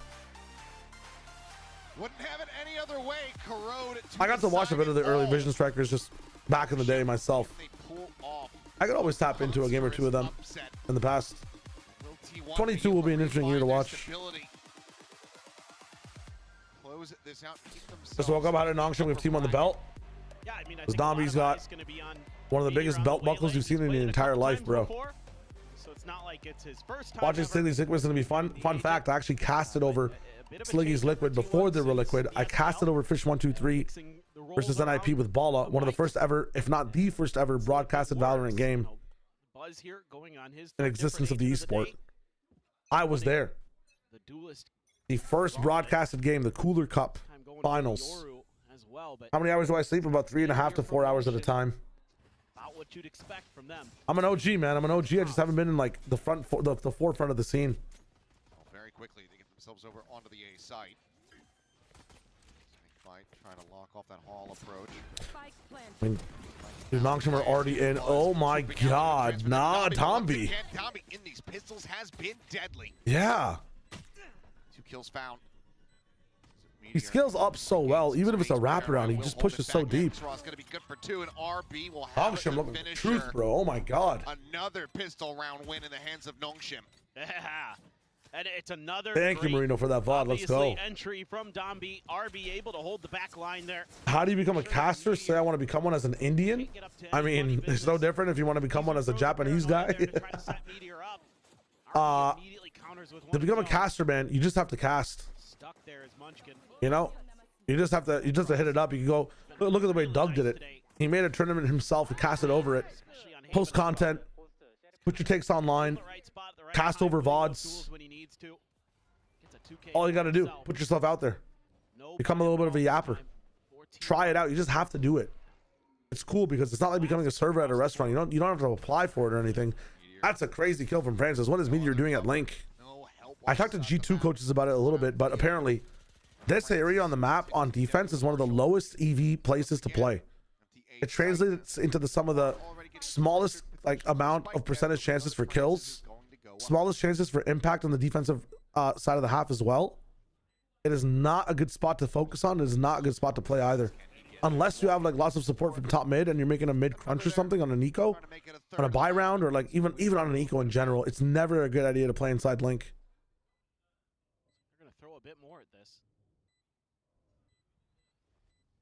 Wouldn't have it any other way. Corrode I got to watch a bit of the early Vision Strikers just back in the day myself. They pull off. I could always tap into a game or two of them in the past. 22 will be an interesting year to watch. Close this out, keep Just woke up out of Nongshim with team on the belt. Yeah, I mean, I This think a lot Dombi's of got that is gonna be on one of the Meteor biggest on belt the buckles Waylay. you've seen in He's your played it a entire couple life, times bro. before, so it's not like it's his first time Watching ever. Sliggy's Liquid is going to be fun. Fun fact, I actually casted over Sliggy's Liquid before they were Liquid. I casted over Fish 123 versus NIP with Bala, one of the first ever, if not the first ever, broadcasted Valorant game Buzz here going on his in existence of the esport. I was there. The duelist The first broadcasted game, the Cooler Cup time going finals. for Yoru as well, but How many hours do I sleep? About 3.5 to 4 hours at a time. about what you'd expect from them. I'm an OG, man. I'm an OG. I just haven't been in like the forefront of the scene. Oh, very quickly, they get themselves over onto the A site. Fight, trying to lock off that hall approach. I mean, dude, Nongshim are already in. Oh my god. Nah, Dombi. Dombi in these pistols has been deadly. Yeah. 2 kills found. He scales up so well. Even if it's a wraparound, he just pushes so deep. Nongshim looking for truth, bro. Oh my god. Another pistol round win in the hands of Nongshim. Yeah. And it's another Thank you, Marino, for that VOD. Let's go. Entry from Dombi. RB able to hold the back line there. How do you become a caster? Say I want to become one as an Indian. I mean, it's no different if you want to become one as a Japanese guy. To become a caster, man, you just have to cast. You know, you just have to hit it up. You can go look at the way Doug did it. He made a tournament himself and casted over it. Post content, put your takes online, cast over VODs. All you got to do, put yourself out there. Become a little bit of a yapper. Try it out. You just have to do it. It's cool because it's not like becoming a server at a restaurant. You don't have to apply for it or anything. That's a crazy kill from Francis. What is Meteor doing at Link? I talked to G2 coaches about it a little bit, but apparently this area on the map on defense is one of the lowest EV places to play. It translates into some of the smallest amount of percentage chances for kills, smallest chances for impact on the defensive side of the half as well. It is not a good spot to focus on. It is not a good spot to play either. Unless you have lots of support from top mid and you're making a mid crunch or something on an eco, on a buy round, or even on an eco in general, it's never a good idea to play inside Link. They're gonna throw a bit more at this.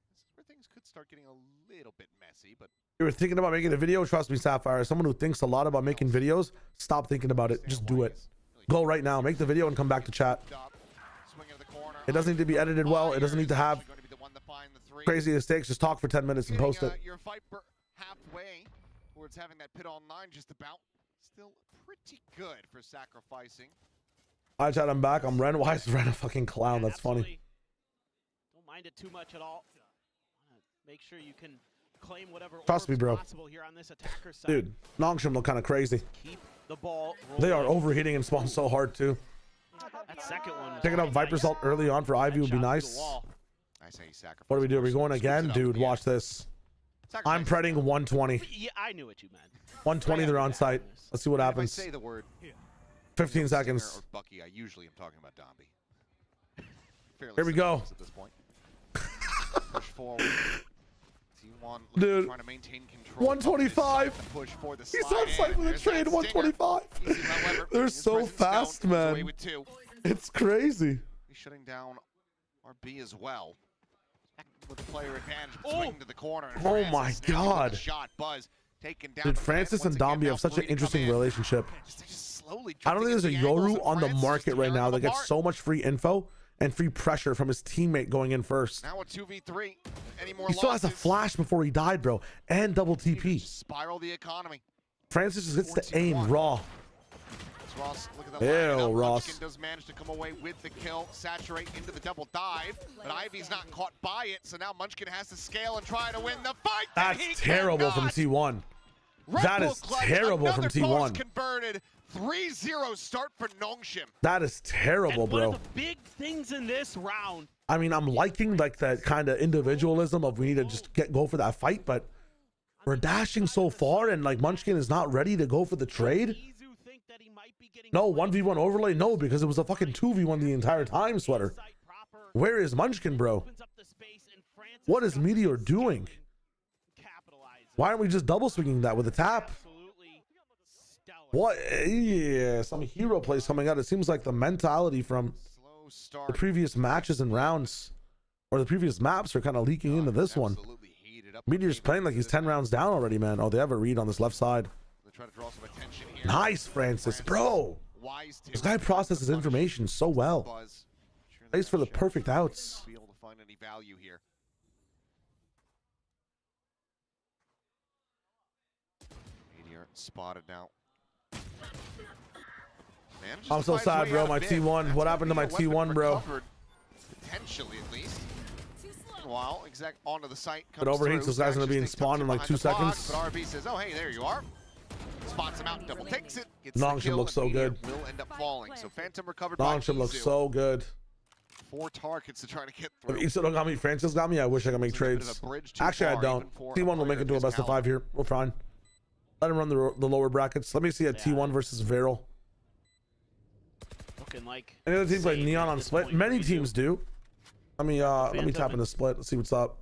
This is where things could start getting a little bit messy, but You were thinking about making a video? Trust me, Sapphire. As someone who thinks a lot about making videos, stop thinking about it. Just do it. Go right now. Make the video and come back to chat. It doesn't need to be edited well. It doesn't need to have crazy mistakes. Just talk for 10 minutes and post it. Your Viper halfway towards having that pit online just about. Still pretty good for sacrificing. Hi, chat. I'm back. I'm Ren. Why is Ren a fucking clown? That's funny. Don't mind it too much at all. Make sure you can claim whatever Trust me, bro. here on this attacker side. Dude, Nongshim look kind of crazy. Keep the ball They are overheating and spawn so hard too. That second one. Taking up Viper Salt early on for Ivy would be nice. What do we do? Are we going again? Dude, watch this. I'm pretting 120. Yeah, I knew what you meant. 120, they're on site. Let's see what happens. Say the word 15 seconds. Bucky, I usually am talking about Dombi. Here we go. At this point. Push forward. T1 Dude, trying to maintain control. 125. Push for the He's on site with a trade. 125. They're so fast, man. It's crazy. He's shutting down RB as well. With the player advantage, swing to the corner. Oh my god. Shot. Buzz taken down. Dude, Francis and Dombi have such an interesting relationship. I don't think there's a Yoru on the market right now that gets so much free info and free pressure from his teammate going in first. Now a 2v3. Any more He still has a losses? flash before he died, bro, and double TP. Spiral the economy. Francis just gets to aim raw. Ross, look at the Ew, lineup. Ross. Munchkin does manage to come away with the kill, saturate into the double dive, but Ivy's not caught by it, so now Munchkin has to scale and try to win the fight. That's terrible from T1. That is terrible from T1. Converted 3-0 start for Nongshim. That is terrible, and bro. one of the big things in this round. I mean, I'm liking that kind of individualism of we need to just go for that fight, but we're dashing so far and Munchkin is not ready to go for the trade. No, 1v1 overlay? No, because it was a fucking 2v1 the entire time, Sweater. Where is Munchkin, bro? What is Meteor doing? Why aren't we just double swinging that with a tap? What? Yeah, some hero plays coming out. It seems like the mentality from the previous matches and rounds, or the previous maps, are kind of leaking into this one. Meteor's playing like he's 10 rounds down already, man. Oh, they have a read on this left side. Nice, Francis, bro. This guy processes information so well. Plays for the perfect outs. Be able to find any value here. Meteor spotted now. I'm so sad, bro. My T1. What happened to my T1, bro? Potentially, at least. Meanwhile, exact onto the site. It overheats. This guy's gonna be in spawn in like 2 seconds. But RB says, "Oh, hey, there you are." Spots him out, double takes it. Nongshim looks so good. Will end up falling. So Phantom recovered. Nongshim looks so good. 4 targets to try to get through. If Isidro got me, Francis got me, I wish I could make trades. Actually, I don't. T1 will make it to a best of 5 here. We're fine. Let him run the lower brackets. Let me see a T1 versus Viral. Looking like Any other teams like Neon on split? Many teams do. Let me tap into split. Let's see what's up.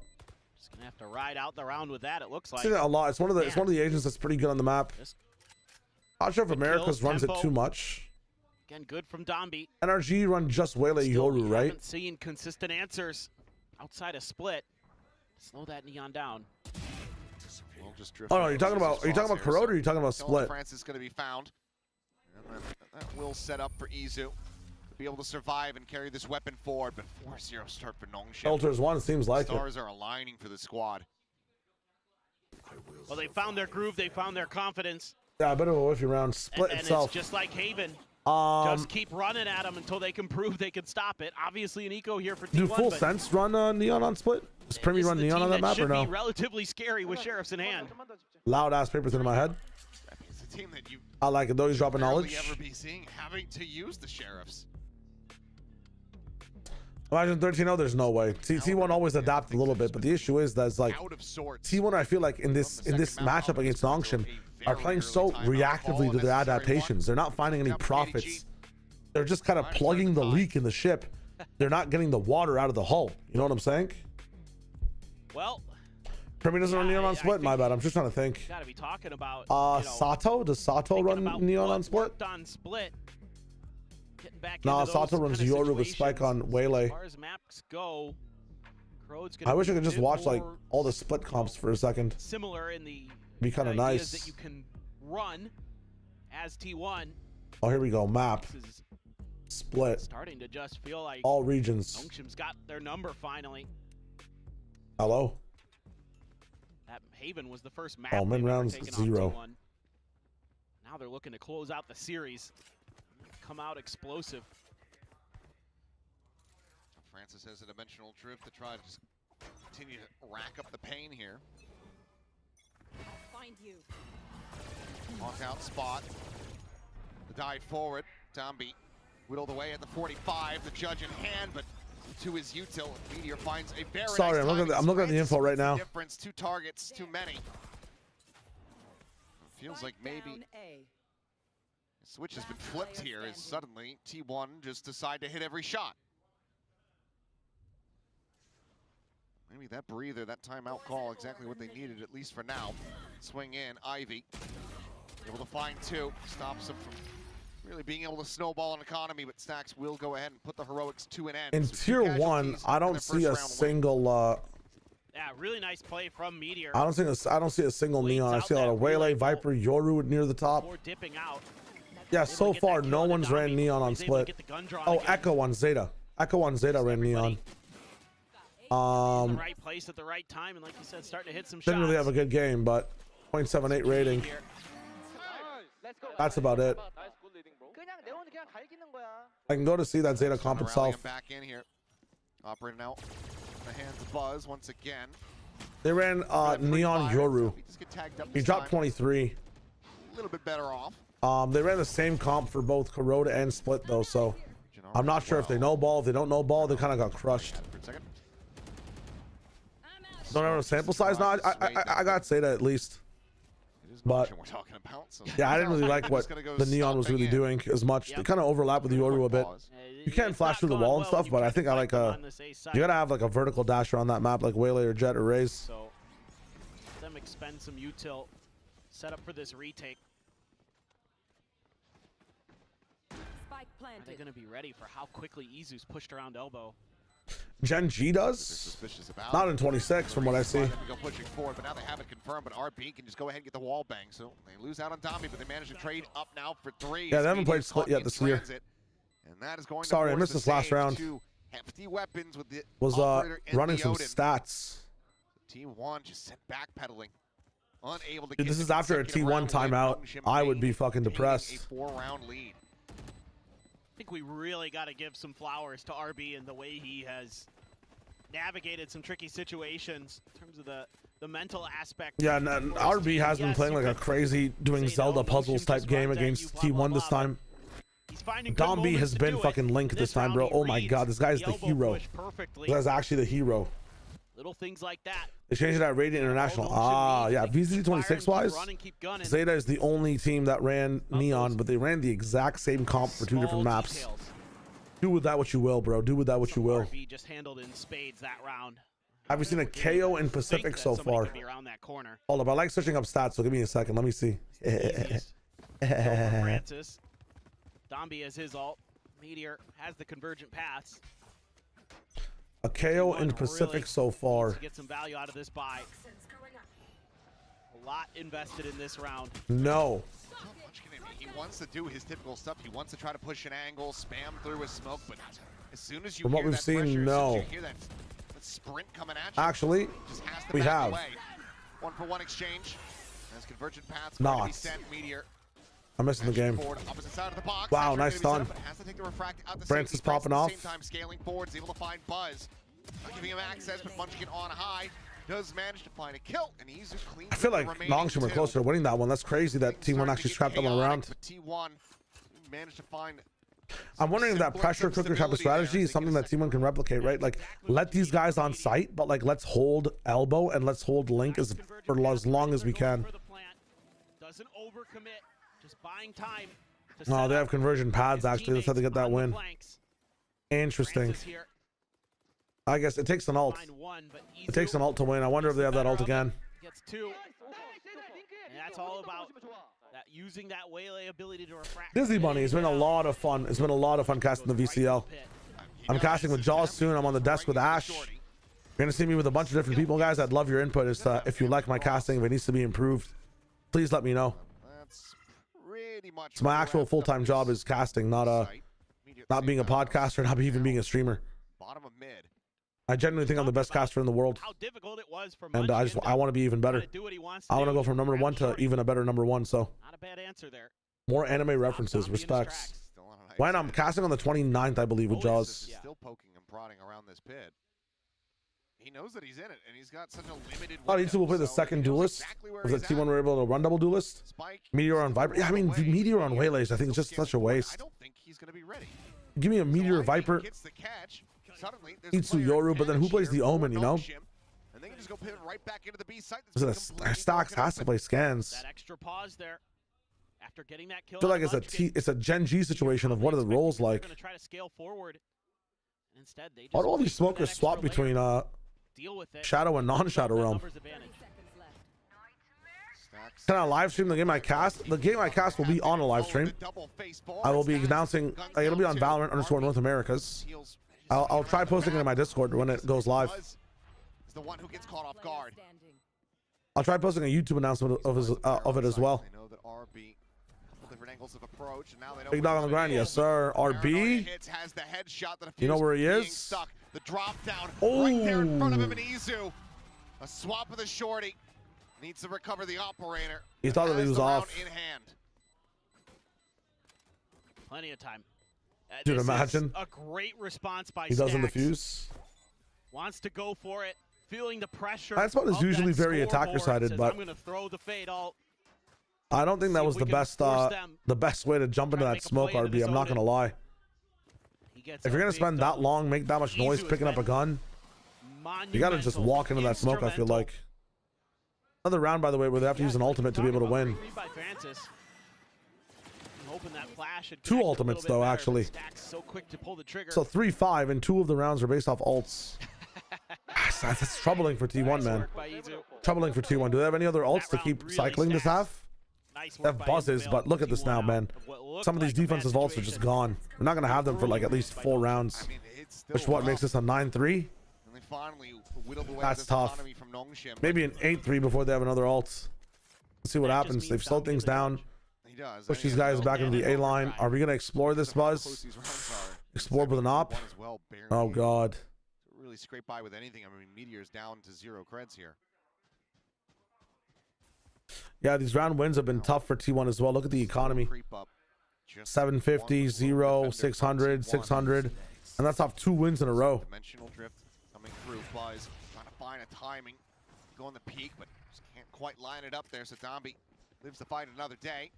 Just gonna have to ride out the round with that. It looks like. I've seen it a lot. It's one of the agents that's pretty good on the map. Not sure if Americas runs it too much. Again, good from Dombi. NRG run just Waylay Yoru, right? Haven't seen consistent answers outside of split. Slow that Neon down. We'll just Oh no, are you talking about Corrode or are you talking about split? France is going to be found. And that will set up for Izu to be able to survive and carry this weapon forward. But 4-0 start for Nongshim. Shelters one, seems like Stars are aligning for the squad. Well, they found their groove. They found their confidence. Yeah, a bit of a whiffy round. Split and itself. It's just like Haven. Just keep running at them until they can prove they can stop it. Obviously, an eco here for T1. Do full sense run Neon on split? Does Primy run Neon on that map or no? Should be relatively scary with sheriffs in hand. Loud ass papers into my head. It's a team that you I like it though. He's dropping rarely knowledge. ever be seeing having to use the sheriffs. Imagine 13-0. There's no way. T1 always adapt a little bit, but the issue is that it's like Out of sorts. T1. I feel like in this matchup against Nongshim are playing so reactively to their adaptations. They're not finding any profits. They're just kind of plugging the leak in the ship. They're not getting the water out of the hull. You know what I'm saying? Well, Primy doesn't run Neon on split. My bad. I'm just trying to think. Gotta be talking about. Sato? Does Sato run Neon on split? On split. Getting back Nah, into Sato those runs kind of Yoru with Spike on situations. Waylay. As far as maps go, Crode's gonna I wish I be could just a bit watch like more all the split comps for a second. similar in the Be kind of ideas nice. that you can run as T1. Oh, here we go. Map. This is Split. starting to just feel like All regions. Nongshim's got their number finally. Hello. That Haven was the first map. Oh, min they've ever rounds, taken on 0. T1. Now they're looking to close out the series. Come out explosive. Francis has a dimensional drift to try to just continue to rack up the pain here. Find you. Walk out spot. The dive forward. Dombi whittled away at the 45. The judge in hand, but to his util. Meteor finds a very Sorry, nice I'm looking at the info right now. Difference, 2 targets, too many. Feels like maybe the switch has been flipped here as suddenly T1 just decide to hit every shot. Maybe that breather, that timeout call, exactly what they needed, at least for now. Swing in, Ivy. Able to find 2, stops him from really being able to snowball an economy, but Stacks will go ahead and put the heroics to an end. In So tier 1, casualties I in don't their see first a round single. Yeah, really nice play from Meteor. I don't see a single Leads Neon. I out see a lot that of Waylay, relay Viper, Yoru near the top. Before dipping out. Yeah, Able to so get far that no kill on one's ran Dombi. Neon on He's able to split. get the gun drawn Oh, again. Echo on Zeta. Echo on Zeta ran Neon. In the right place at the right time, and like you said, starting to hit some shots. Didn't really have a good game, but 0.78 rating. Here. That's about it. I can go to see that Zeta comp Rallying itself. him back in here. Operating out in the hands of Buzz once again. They ran Neon Yoru. He just get tagged up He this dropped time. 23. A little bit better off. They ran the same comp for both Corrode and Split though, so I'm not sure if they know ball. If they don't know ball, they kind of got crushed. For a second. Don't have a sample size. No, I got Zeta at least. It is But- motion we're talking about. So Yeah, I didn't really like what Just gonna go the Neon was stomping really in. doing as much. They kind of overlap with the Yoru a bit. You can It's flash not through the gone wall and well stuff, when but you I try think to I like fight them on the safe side. you gotta have like a vertical dasher on that map, like Waylay or Jet or Raze. So, them expend some util, set up for this retake. Are they going to be ready for how quickly Izu's pushed around elbow? GenG They're does. suspicious about Not it. in 26 from what I see. Them to go pushing forward, but now they have it confirmed. But RB can just go ahead and get the wall bang. So they lose out on Dombi, but they manage to trade up now for 3. Yeah, they haven't played Speedy Split caught yet in this year. transit, and that is going to Sorry, I force missed the this last save round. to hefty weapons with the Was operator and running the some Odin. stats. T1 just sent backpedaling. Unable to Dude, get this the is after a consecutive T1 round win. timeout. Nongshim I would be fucking maintaining depressed. A 4-round lead. I think we really got to give some flowers to RB and the way he has navigated some tricky situations in terms of the mental aspect. Yeah, and RB has been Yes, playing you like a could crazy doing say, Zelda no, puzzles Nongshim type just game runs at you, against blah, T1 blah, this blah, time. He's finding good Dombi moments has to been do it. fucking Link this time, bro. round he Oh my reads god, this guy is the elbow hero. push perfectly. This guy's actually the hero. Little things like that. They changed it at Radiant International. Ah, yeah. VCT 26 wise, Zeta is the only team that ran Neon, but they ran the exact same comp for 2 different maps. Do with that what you will, bro. Do with that what you will. RB just handled in spades that round. Have you seen a KO in Pacific so far? Be around that corner. Hold up, I like searching up stats, so give me a second. Let me see. Francis. Dombi has his ult. Meteor has the convergent paths. A KO in Pacific really so far. To get some value out of this buy. A lot invested in this round. No. He wants to do his typical stuff. He wants to try to push an angle, spam through with smoke, but as soon as you From what hear we've that seen, pressure, no. as soon as you hear that sprint coming at you, Actually, just has to we back have. away. 1-for-1 exchange. As convergent paths Not. going to be sent. Meteor. I'm missing the game. Forward, opposite side of the box. Wow, Asher nice gonna be set stun. up, but has to take the refract out the Francis safety. popping Francis off. at the same time scaling forward, is able to find Buzz. Not giving him access, but Munchkin on high. Does manage to find a kill, and he's just clean. I feel like Nongshim were closer to winning that one. That's crazy that T1 actually scrapped that one around. But T1 managed to find. I'm wondering if that pressure cooker type of strategy is something that T1 can replicate, right? Like, let these guys on site, but like, let's hold elbow and let's hold link for as long as we can. Doesn't overcommit, just buying time. Oh, they have conversion pads actually. That's how they get that win. Interesting. I guess it takes an ult. It takes an ult to win. I wonder if they have that ult again. Gets two. And that's all about that, using that waylay ability to refract. Dizzy Bunny, it's been a lot of fun. It's been a lot of fun casting the VCL. I'm casting with Jaws soon. I'm on the desk with Ash. You're gonna see me with a bunch of different people, guys. I'd love your input. If you like my casting, if it needs to be improved, please let me know. It's my actual full-time job is casting, not being a podcaster, not even being a streamer. Bottom of mid. I genuinely think I'm the best caster in the world, How difficult it was for and I want to be even better. I want to go from number 1 to even a better number 1. So Not a bad answer there. more anime references, respects. When I'm casting on the 29th, I believe, with Jaws. Still poking and prodding around this pit. He knows that he's in it, and he's got such a limited. Oh, these two will play the second duelist. Was the T1 were able to run double duelist? Meteor on Viper. Yeah, I mean, Meteor on Waylays, I think it's just such a waste. I don't think he's going to be ready. Give me a Meteor Viper. Itsu Yoru, but then who plays the Omen, you know? And they can just go pivot right back into the B site. Stocks has to play scans. That extra pause there. After getting that kill, I feel like it's a GenG situation of what are the roles like. Going to try to scale forward. Instead, they just Why do all these smokers swap between Shadow and non-Shadow realm? Can I live stream the game I cast? The game I cast will be on a live stream. I will be announcing, it'll be on Valorant_North Americas. I'll try posting it in my Discord when it goes live. The one who gets caught off guard. I'll try posting a YouTube announcement of it as well. I know that RB, couple different angles of approach, and now they know Big dog on the grind, yes sir. RB, has the headshot that you know where he is? Stuck. The drop down Oh, right there in front of him, and Izu. A swap of the shorty. Needs to recover the operator. He thought that he was off. In hand. Plenty of time. Dude, This is imagine. a great response by He does in the Stacks. fuse. Wants to go for it, feeling the pressure. That spot is of usually that very scoreboard. attacker-sided, Says, but I'm gonna throw the fade ult. I don't think that See was if the we can best force them. the best way to jump into Try to that make a smoke, play into RB. this I'm not gonna Odin. lie. He gets If you're a gonna big spend that double. long, make that much noise Izu has picking up a been gun, you gotta just walk into that smoke, I feel like. Another round, by the way, where they have to use an ultimate to be able to win. By Francis. Hoping that flash had Two connected a ultimates, little bit though, better, actually. but Stacks so quick to pull the trigger. So 3-5, and 2 of the rounds are based off ults. That's troubling for T1, man. Work by Izu. Troubling for T1. Do they have any other ults to keep cycling this half? Nice They work have by buzzes, Isabel. but look at this T1 now, out man. of what looked Some of these like a bad defensive ults are just situation. gone. We're not gonna have them for like at least 4 rounds. I mean, it's still Which what rough. makes this a 9-3? And they finally whittled away That's this tough. economy from Nongshim. Maybe an 8-3 before they have another ult. Let's see what That just happens. means They've slowed Dombi things the down. He does. Push And he these has guys no back into the advantage A line. overdrive. Are we gonna explore this, How close Buzz? these rounds are. Explore with an op? One as well, barely Oh god. really scrape by with anything. I mean, Meteor's down to 0 creds here. Yeah, these round wins have been tough for T1 as well. Look at the economy. Creep up. Just 750, one 0, defender 600, from T1. 600. And that's off 2 wins in a row. Dimensional drift coming through. Buzz trying to find a timing. Go on the peak, but just can't quite line it up there. So Dombi lives to fight another day.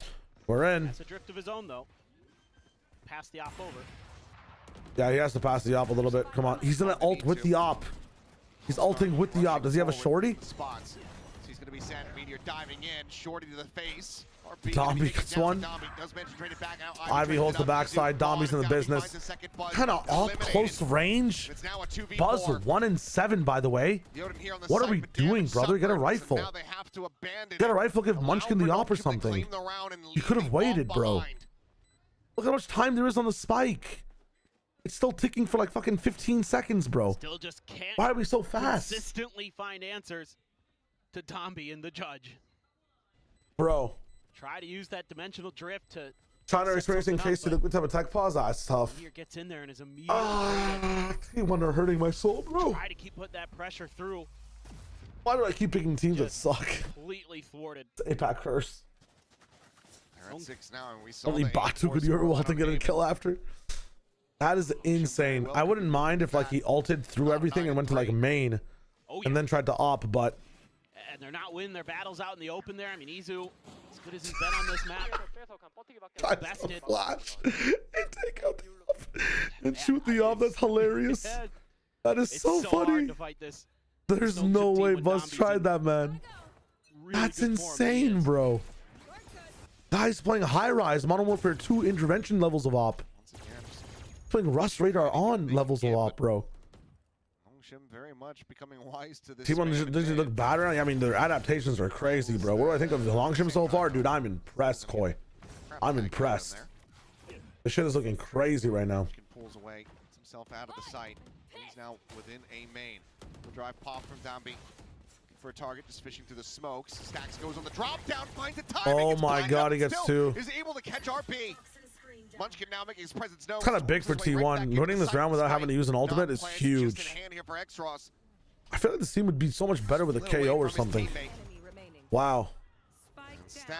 We're in. That's a drift of his own, though. Pass the op over. Yeah, he has to pass the op a little bit. Come on. He's gonna ult with the op. He's ulting with the op. Does he have a shorty? Spots. So he's going to be sent. Meteor diving in, Shorty to the face. RP Dombey gets one. does manage to trade it back out. Ivy holds the backside. Dombey's in the business. Kind of off close range. It's now a 2v4. Buzz 1-7, by the way. What are we doing, brother? Get a rifle. Now they have to abandon Get a it. rifle, give Allow Munchkin the for op or Nongshim to something. claim the round and You could have leave the ball waited, bro. behind. Look how much time there is on the spike. It's still ticking for like fucking 15 seconds, bro. Still just can't Why are we so fast? consistently find answers to Dombey and the judge. Bro. Try to use that dimensional drift to China set experiencing something case to up, liquid type of tech pause. That's tough. Meteor gets in there and is immediately T1 are hurting my soul, bro. try to keep put that pressure through. Why do I keep picking teams that suck? Completely thwarted. It's APAC curse. They're at 6 now, and we saw Only the Batu could A4 Yoru score ult and get a on kill after. That is insane. I wouldn't mind if like he ulted through everything and went to like main Oh yeah. and then tried to op, but And they're not winning their battles out in the open there. I mean, Izu, as good as he's been on this map, tries to bested. flash and take out the off and shoot the off. That's hilarious. Yeah, That is it's so hard funny. to fight this. There's Nongshim no team way with Buzz Dombey's tried in that, man. really That's good form. He insane, is. bro. Guys playing high rise, Modern Warfare 2 intervention levels of op. Once again, just Playing Rust Radar on levels of op, bro. Nongshim very much becoming wise to this. T1 man does he look bad right now? I mean, their adaptations are crazy, bro. What do I think of the Nongshim so far? Dude, I'm impressed, Koi. I'm impressed. This shit is looking crazy right now. Pulls away, gets himself out of the sight. He's now within a main. The drive pop from Dombey. For a target, just fishing through the smokes. Stacks goes on the drop down, finds a timing. Oh gets my blinded God, up, he gets still two. Is able to catch RP. Munchkin now making his presence known. It's kind of big for T1. Winning this round without having to use an ultimate is huge. I feel like this team would be so much better with a KO or something. Wow.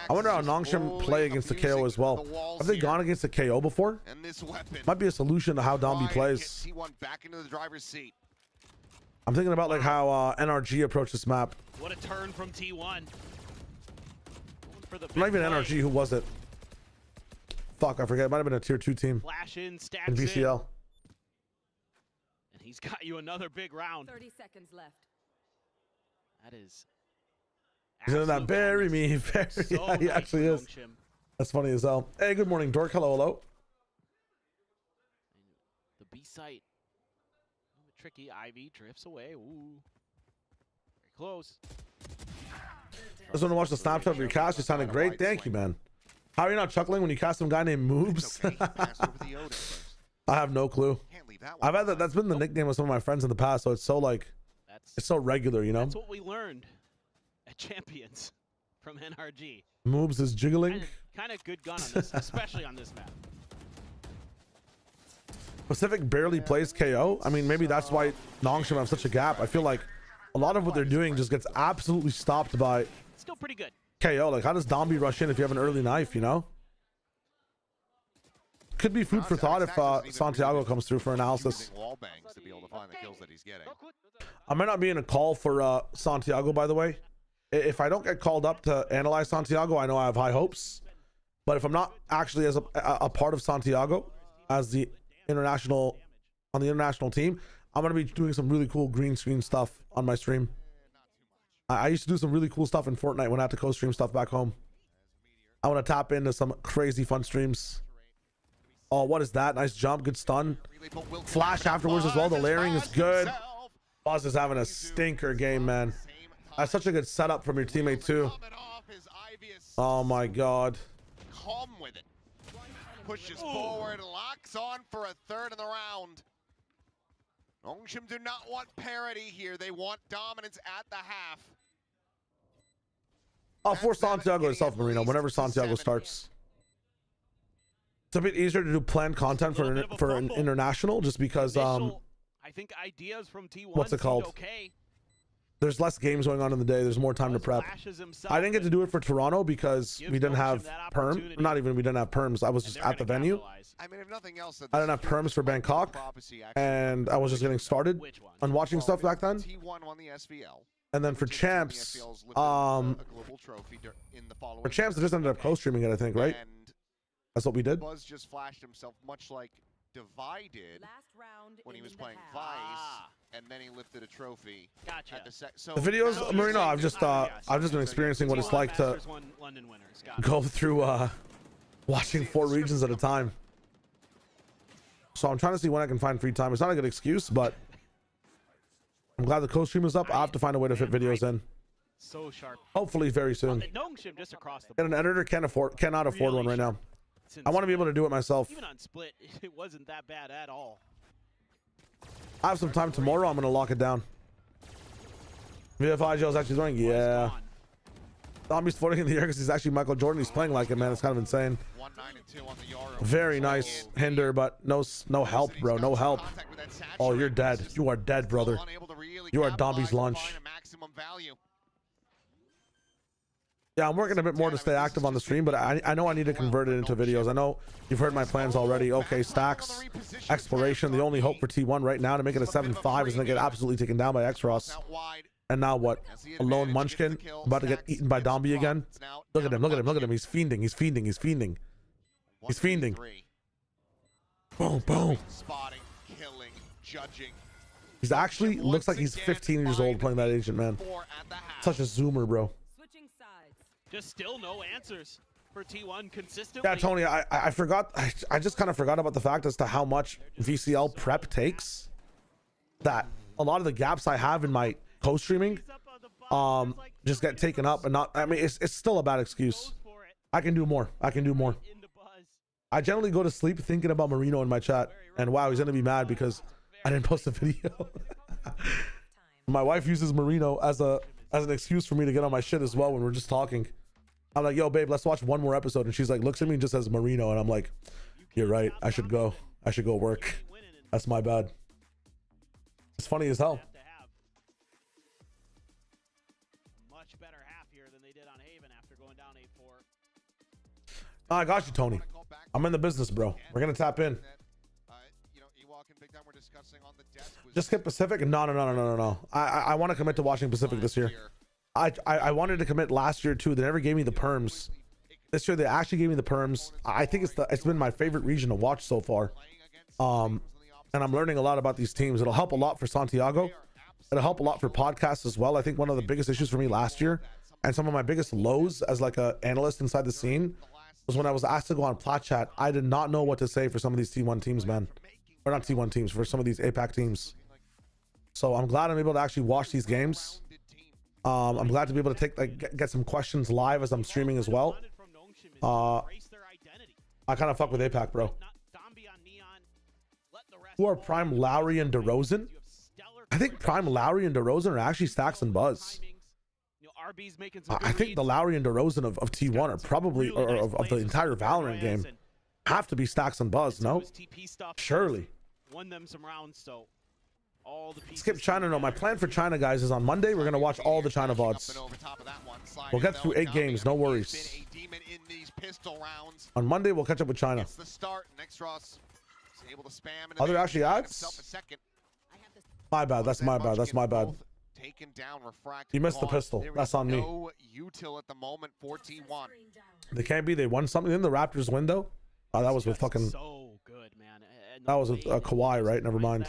I wonder how Nongshim play against the KO as well. Have they gone against the KO before? And this weapon Might be a solution to how Dombey plays. T1 back into the driver's seat. I'm thinking about like how NRG approached this map. What a turn from T1. Going for the Not big even play. NRG. Who was it? Fuck, I forget. It might have been a tier 2 team Flash in, stacks in VCL. And he's got you another big round. 30 seconds left. That is. He's in that absolute bury me. madness. Bury. So Yeah, he nice actually for is. Nongshim. That's funny as hell. Hey, good morning, Dork. Hello, hello. The B site. Tricky. Ivy drifts away. Ooh. Very close. I just want to watch the Snapchat of your cast. You sounded great. Thank you, man. How are you not chuckling when you cast some guy named Moobs? I have no clue. I've had that. That's been the nickname of some of my friends in the past. So it's so like, it's That's so regular, you know? that's what we learned at Champions from NRG. Moobs is jiggling. Kind of good gun on this, especially on this map. Pacific barely plays KO. I mean, maybe that's why Nongshim have such a gap. I feel like a lot of what they're doing just gets absolutely stopped by Still pretty good. KO. Like, how does Dombey rush in if you have an early knife, you know? Could be food for thought if Santiago comes through for analysis. Wall bangs to be able to find the kills that he's getting. I might not be in a call for Santiago, by the way. If I don't get called up to analyze Santiago, I know I have high hopes. But if I'm not actually as a part of Santiago, as the international, on the international team, I'm going to be doing some really cool green screen stuff on my stream. I used to do some really cool stuff in Fortnite when I had to co-stream stuff back home. I want to tap into some crazy fun streams. Oh, what is that? Nice jump, good stun. Flash afterwards as well. The layering is good. Buzz is having a stinker game, man. That's such a good setup from your teammate too. Oh my God. Calm with it. Pushes forward, locks on for a third in the round. Nongshim do not want parity here. They want dominance at the half. I'll force Santiago to self Marino whenever Santiago starts. It's a bit easier to do planned content for an international just because I think ideas from T1 what's it called? Okay. There's less games going on in the day. There's more time to prep. I didn't get to do it for Toronto because we didn't have perm. Not even we didn't have perms. I was just at the venue. I mean, if nothing else, I didn't have perms for Bangkok, and I was just getting started on watching stuff back then. T1 won the SVL. And then for champs, for champs, I just ended up co-streaming it. I think, right? That's what we did. Buzz just flashed himself, much like Divide did Last round when he in was the playing half. Vice. and then he lifted a trophy. Gotcha. At the so The videos, No, Marino, like I've just been experiencing what it's like to Masters won London winners. Got it. go through watching 4 regions at a time. So I'm trying to see when I can find free time. It's not a good excuse, but I'm glad the co-stream is up. I have to find a way to fit videos in. So sharp. Hopefully very soon. Nongshim just across the And an editor cannot afford one right now. I want to be able to do it myself. Even on split, it wasn't that bad at all. I have some time tomorrow. I'm gonna lock it down. VFI Joe's actually doing, yeah. Zombie's floating in the air because he's actually Michael Jordan. He's playing like it, man. It's kind of insane. 1-9-2 on the Yoru. Very nice hinder, but no help, bro. No help. Oh, you're dead. You are dead, brother. You are Dombey's lunch. Yeah, I'm working a bit more to stay active on the stream, but I know I need to convert it into videos. I know you've heard my plans already. Okay, stacks, exploration. The only hope for T1 right now to make it a 7-5 is going to get absolutely taken down by X-Ross. And now what? A lone Munchkin about to get eaten by Dombey again. Look at him. Look at him. Look at him. He's fiending. He's fiending. He's fiending. He's fiending. Boom, boom. Spotting, killing, judging. He's actually looks like he's 15 years old playing that agent, man. Such a zoomer, bro. Just still no answers for T1 consistently. Yeah, Tony, I forgot. I just kind of forgot about the fact as to how much VCL prep takes. That a lot of the gaps I have in my co-streaming just get taken up and not. I mean, it's still a bad excuse. I can do more. I can do more. I generally go to sleep thinking about Marino in my chat, and wow, he's gonna be mad because I didn't post a video. My wife uses Marino as an excuse for me to get on my shit as well when we're just talking. I'm like, yo, babe, let's watch one more episode, and she's like, looks at me and just says Marino, and I'm like, you're right. I should go work. That's my bad. It's funny as hell. Much better half here than they did on Haven after going down 8-4. I got you, Tony. I'm in the business, bro. We're gonna tap in. Just hit Pacific. No. I want to commit to watching Pacific this year. I wanted to commit last year too. They never gave me the perms. This year they actually gave me the perms. I think it's been my favorite region to watch so far. And I'm learning a lot about these teams. It'll help a lot for Santiago. It'll help a lot for podcasts as well. I think one of the biggest issues for me last year and some of my biggest lows as like a analyst inside the scene was when I was asked to go on Plat Chat. I did not know what to say for some of these T1 teams, man. Or not T1 teams, for some of these APAC teams. So I'm glad I'm able to actually watch these games. I'm glad to be able to get some questions live as I'm streaming as well. I kind of fuck with APAC, bro. Who are Prime, Lowry, and DeRozan? I think Prime, Lowry, and DeRozan are actually Stacks and Buzz. I think the Lowry and DeRozan of T1 are probably, or of the entire Valorant game, have to be Stacks and Buzz, no? Surely. Won them some rounds, so all the pieces. Skip China. No, my plan for China, guys, is on Monday. We're gonna watch all the China VODs. We'll get through 8 games, no worries. On Monday, we'll catch up with China. Are there actually ads? My bad. That's my bad. That's my bad. You missed the pistol. That's on me. They can't be. They won something in the Raptors window. Oh, that was with fucking. So good, man. That was with Kawhi, right? Never mind.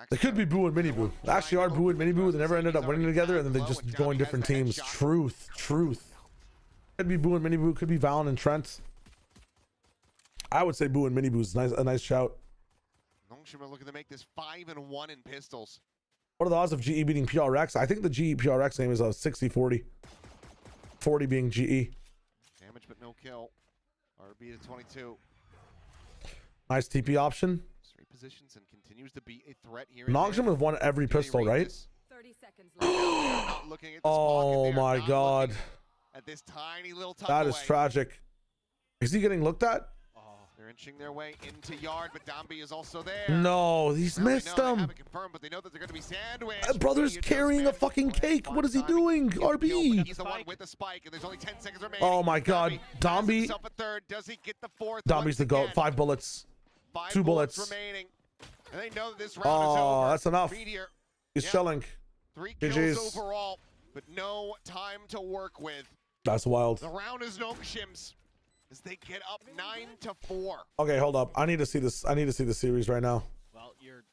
They could be Boo and Mini Boo. They actually are Boo and Mini Boo. They never ended up winning together, and then they just joined different teams. Truth. Could be Boo and Mini Boo. Could be Valen and Trent. I would say Boo and Mini Boo is a nice shout. Nongshim are looking to make this 5-1 in pistols. What are the odds of GE beating PRX? I think the GE PRX game is a 60-40. 40 being GE. Damage but no kill. RB to 22. Nice TP option. Repositions and continues to be a threat here. Nongshim have won every pistol, right? 30 seconds left. Oh my god. At this tiny little that is tragic. Is he getting looked at? They're inching their way into yard, but Dombey is also there. No, he's missed him. But they know that they're going to be sandwiched. Brother's carrying a fucking cake. What is he doing? RB. He's the one with the spike, and there's only 10 seconds remaining. Oh my god. Dombey. Does he get the fourth? Dombey's the GOAT. 5 bullets. 2 bullets. Remaining. And they know this round is over. That's enough. He's shelling. 3 kills overall, but no time to work with. That's wild. The round is Nongshim's as they get up 9-4. Okay, hold up. I need to see this. I need to see the series right now. Well, you're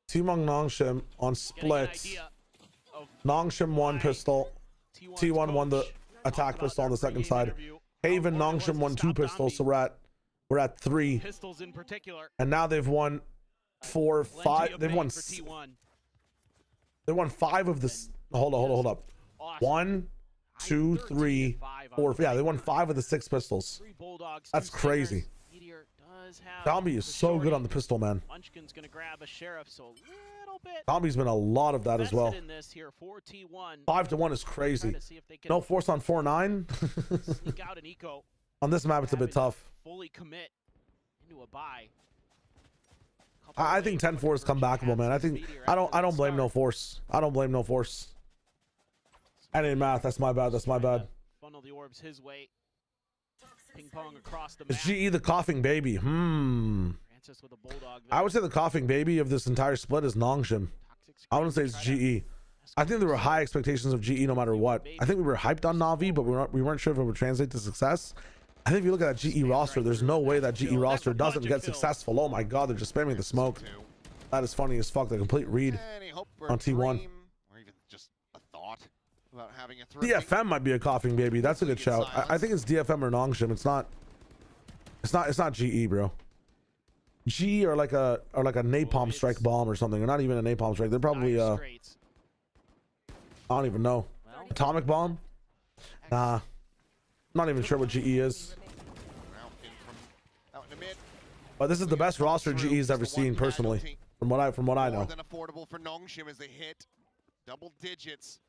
T1 Nongshim on splits. Nongshim won pistol. T1 won the attack pistol on the second side. Haven, Nongshim won 2 pistols, so we're at 3. Pistols in particular. And now they've won 4, 5. They won 5 of the. Hold up. 1, 2, 3, 4. Yeah, they won 5 of the 6 pistols. That's crazy. Zombie is so good on the pistol, man. Munchkin's gonna grab a sheriff, so a little bit. Zombie's been a lot of that as well. 5-1 is crazy. No force on 4-9. Sneak out an eco. On this map, it's a bit tough. Fully commit into a buy. I think 10-4 is comebackable, man. I don't blame no force. I don't blame no force. I didn't math. That's my bad. That's my bad. Funnel the orbs his way. Ping pong across the Is map. GE the coughing baby? Francis with a bulldog I would say the coughing baby of this entire split is Nongshim. I wouldn't say it's GE. I think there were high expectations of GE no matter what. I think we were hyped on Na'Vi, but we weren't sure if it would translate to success. I think if you look at that GE roster, there's no way that GE roster doesn't get successful. Oh my god, they're just spamming the smoke. That is funny as fuck. The complete read on T1. Or even just a thought about having a DFM might be a coughing baby. That's a good shout. I think it's DFM or Nongshim. It's not GE, bro. GE or like a napalm strike bomb or something. Or not even a napalm strike. They're probably I don't even know. Atomic bomb? Nah. I'm not even sure what GE is. But this is the best roster GE's ever seen personally. From what I know. More than affordable for Nongshim as they hit double digits.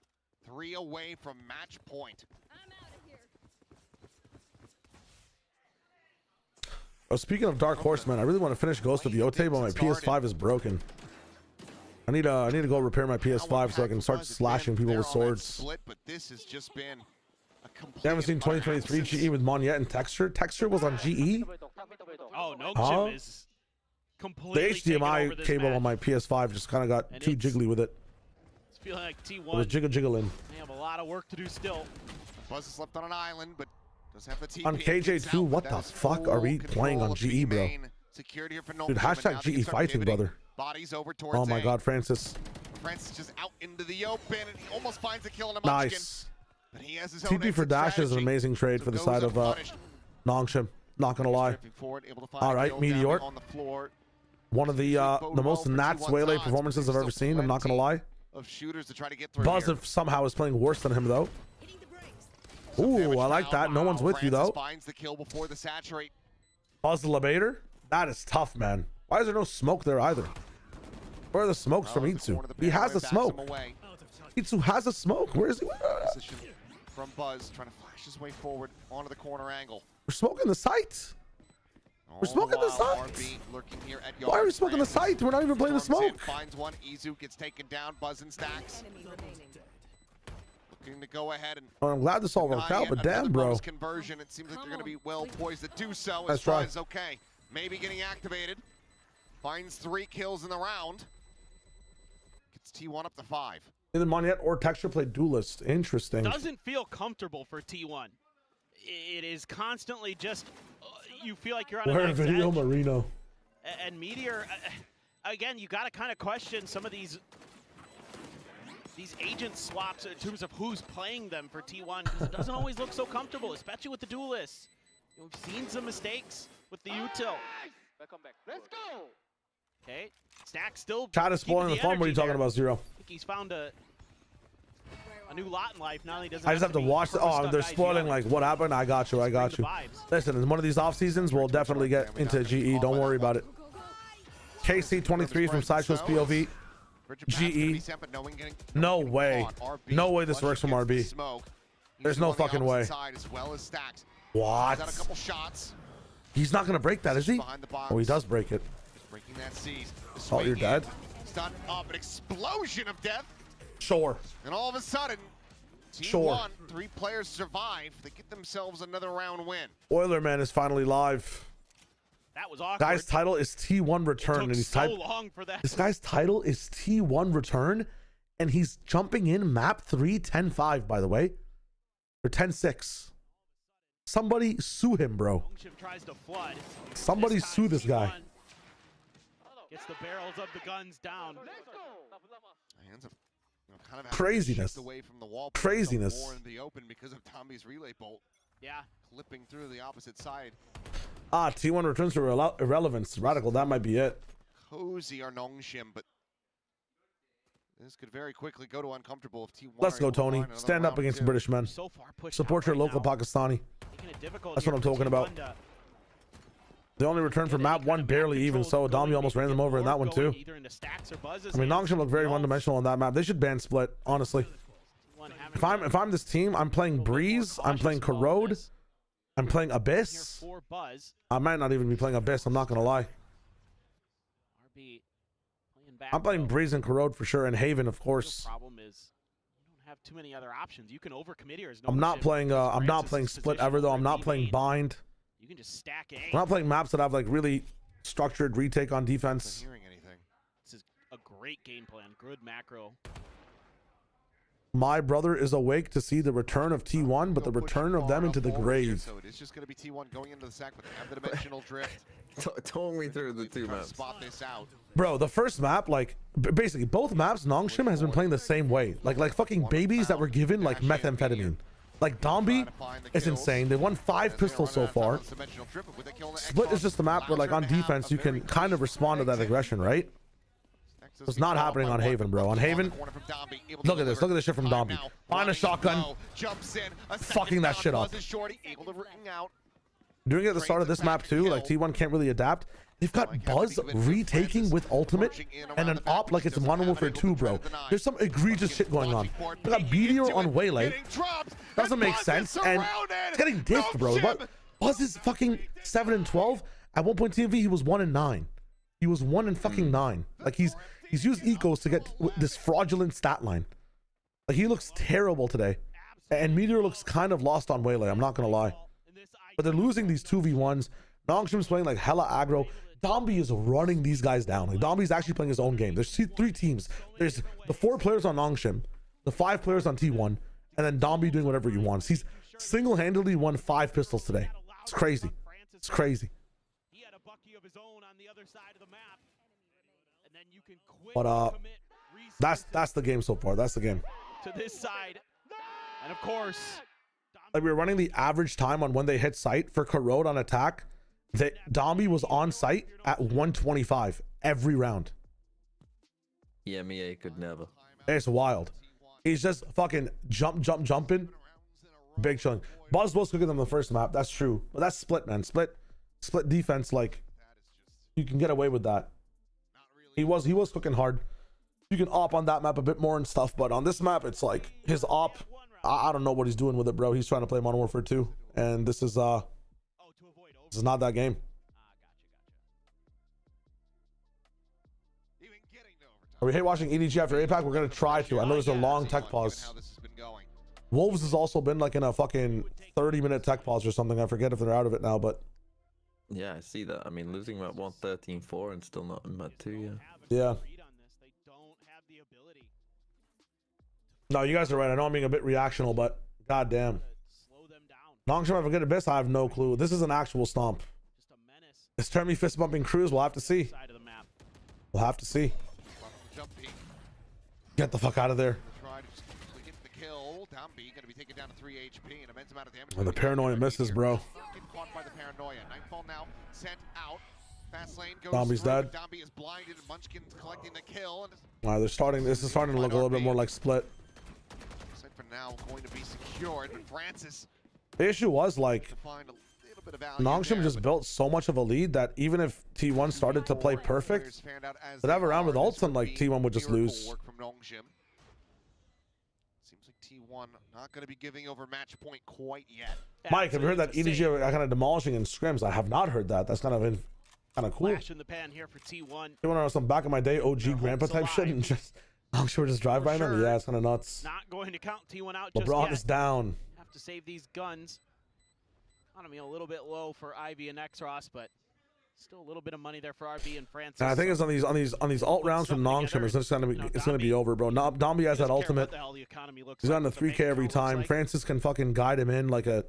3 away from match point. Oh, speaking of Dark Horseman, I really want to finish Ghost of Yote, but my PS5 is broken. I need to go repair my PS5 so I can start slashing people with swords. Split, but this has just been a complete. You haven't seen 2023 GE with Monyet and Texture? Texture was on GE? Oh, Nongshim is completely the HDMI cable on my PS5 just kind of got too jiggly with it. It's feeling like T1. It was jiggling. They have a lot of work to do still. Buzz is left on an island, but does have the TP. On KJ2, what the fuck are we playing on GE, bro? Dude, hashtag GE fighting, brother. Bodies over towards oh my god, Francis. Francis just out into the open, and he almost finds a kill in a Munchkin. Nice. But he has his own TP for Dash is an amazing trade for the side of Nongshim. Not gonna lie. All right, Meteor. One of the most Nats Waylay performances I've ever seen. I'm not gonna lie. Of shooters to try to get through Buzz here. somehow is playing worse than him though. Ooh, I like that. No one's with you though. Finds the kill before the saturate. Buzz the Levator? That is tough, man. Why is there no smoke there either? Where are the smokes from Itsu? He has the smoke. Itsu has a smoke. Where is he? Position from Buzz, trying to flash his way forward onto the corner angle. We're smoking the site. We're smoking the site. Why are we smoking the site? We're not even playing the smoke. Finds one. Izu gets taken down. Buzz and stacks. Looking to go ahead and. Oh, I'm glad this all worked out, but damn, bro. Conversion. It seems like they're going to be well poised to do so. That's right. Okay. Maybe getting activated. Finds 3 kills in the round. Gets T1 up to 5. Either Monyet or Texture played Duelist. Interesting. Doesn't feel comfortable for T1. It is constantly just, you feel like you're on Where a video Marino. And Meteor, again, you got to kind of question some of these agent swaps in terms of who's playing them for T1, because it doesn't always look so comfortable, especially with the Duelists. We've seen some mistakes with the util. Let's go. Okay, Stack still. Chat is spoiling the fun. What are you talking about, Zero? I think he's found a new lot in life now. He doesn't. I just have to watch. They're spoiling like what happened. I got you. I got you. Listen, in one of these off seasons, we'll definitely get into GE. Don't worry about it. KC23 from Sideshow's POV. GE. No way. No way this works from RB. There's no fucking way. What? He's not gonna break that, is he? Oh, he does break it. Oh, you're dead. Stun up, an explosion of death. Sure. And all of a sudden, T1, 3 players survive. They get themselves another round win. Oilerman is finally live. That was awkward. Guy's title is T1 Return, and he's so long for that. This guy's title is T1 Return, and he's jumping in map 3, 10-5, by the way, or 10-6. Somebody sue him, bro. Tries to flood. Somebody sue this guy. Gets the barrels of the guns down. Hands up. Kind of Craziness. away from the wall, Craziness. more in the open because of Tommy's relay bolt. Yeah. Clipping through the opposite side. Ah, T1 returns to irrelevance. Radical, that might be it. Cozy or Nongshim, but this could very quickly go to uncomfortable if T1. Let's go, Tony. Stand up against the British men. So far pushed Support out your right local now. Pakistani. Making it difficult That's here what I'm for talking about. T1 to They only returned from get any map kind 1 of barely map even, control so going, Dami almost maybe ran them get over in more that one going, too. either into Stacks or Buzz's I mean, hands. Nongshim looked very Well, one-dimensional on that map. They should ban split, honestly. T1 having If I'm this team, I'm playing a little bit more Breeze, I'm playing cautious about Corrode, this. I'm playing Here Abyss. for Buzz. I might not even be playing Abyss, I'm not gonna lie. RB playing back. I'm playing though. Breeze and Corrode for sure, and Haven, of The course. problem is you don't have too many other options. You can overcommit here as I'm not Nongshim playing because I'm not Francis' playing split position ever though. over I'm not B playing main. bind. You can just stack A. I'm not playing maps that have like really structured retake on Not defense. hearing anything. This is a great game plan. Good macro. My brother is awake to see the return of T1, but the Go push return of far them enough into the forward here, grave. So it is just going to be T1 going into the sack, but they have the dimensional drift. Talk me through the two Trying to maps. spot this out. Bro, the first map, like basically both maps, Nongshim has been playing the same way, like fucking babies that were given like methamphetamine. Like Dombi is insane. They won 5 pistols so far. Split is just a map where like on defense you can kind of respond to that aggression, right? It's not happening on Haven, bro. On Haven, look at this. Look at this shit from Dombi. Find a shotgun, fucking that shit up. Doing it at the start of this map too, like T1 can't really adapt. They've got Buzz retaking with ultimate and an op like it's Modern Warfare 2, bro. There's some egregious shit going on. They got Meteor on Waylay. Doesn't make sense, and it's getting diffed, bro. But Buzz is fucking 7 and 12. At one point in TV, he was 1 and 9. He was 1 and fucking 9. Like he's used ecos to get this fraudulent stat line. Like he looks terrible today, and Meteor looks kind of lost on Waylay. I'm not gonna lie, but they're losing these 2v1s. Nongshim's playing like hella aggro. Dombi is running these guys down. Like Dombi's actually playing his own game. There's 3 teams. There's the 4 players on Nongshim, the 5 players on T1, and then Dombi doing whatever he wants. He's single-handedly won 5 pistols today. It's crazy. It's crazy. He had a bucky of his own on the other side of the map. And then you can quit But commit, that's the game so far. That's the game. to this side. And of course, Like we were running the average time on when they hit site for Corrode on attack. Dombi was on site at 125 every round. EMEA could never. It's wild. He's just fucking jumping. Big chilling. Buzz was cooking them the first map. That's true. But that's split, man. Split defense. Like you can get away with that. He was cooking hard. You can op on that map a bit more and stuff, but on this map, it's like his op. I don't know what he's doing with it, bro. He's trying to play Modern Warfare 2, and this is not that game. Are we hate watching EDG after APAC? We're gonna try to. I know there's a long tech pause. Wolves has also been like in a fucking 30-minute tech pause or something. I forget if they're out of it now, but Yeah, I see that. I mean, losing map 1 13-4 and still not in map 2, yeah. yeah. No, you guys are right. I know I'm being a bit reactional, but goddamn. Nongshim have a good abyss. I have no clue. This is an actual stomp. Is Termi fist bumping cruise? We'll have to see. We'll have to see. Get the fuck out of there. Oh, the paranoia misses, bro. Dombi's dead. Alright, they're starting. This is starting to look a little bit more like split. For now, going to be secured, but Francis. The issue was like Nongshim just built so much of a lead that even if T1 started to play perfect, they'd have a round with ults and like T1 would just lose. Seems like T1 not going to be giving over match point quite yet. Mike, have you heard that EDG are kind of demolishing in scrims? I have not heard that. That's kind of cool. Flash in the pan here for T1. You want to know some back in my day OG grandpa type shit and just Nongshim just drive by them? Yeah, it's kind of nuts. Not going to count T1 out just LeBron yet. is down. Have to save these guns. Economy a little bit low for Ivy and Xros, but still a little bit of money there for RB and Francis. And I think it's on these alt rounds from Nongshim. It's gonna be over, bro. Dombi has that ultimate. He's on the 3K every time. Francis can fucking guide him in like a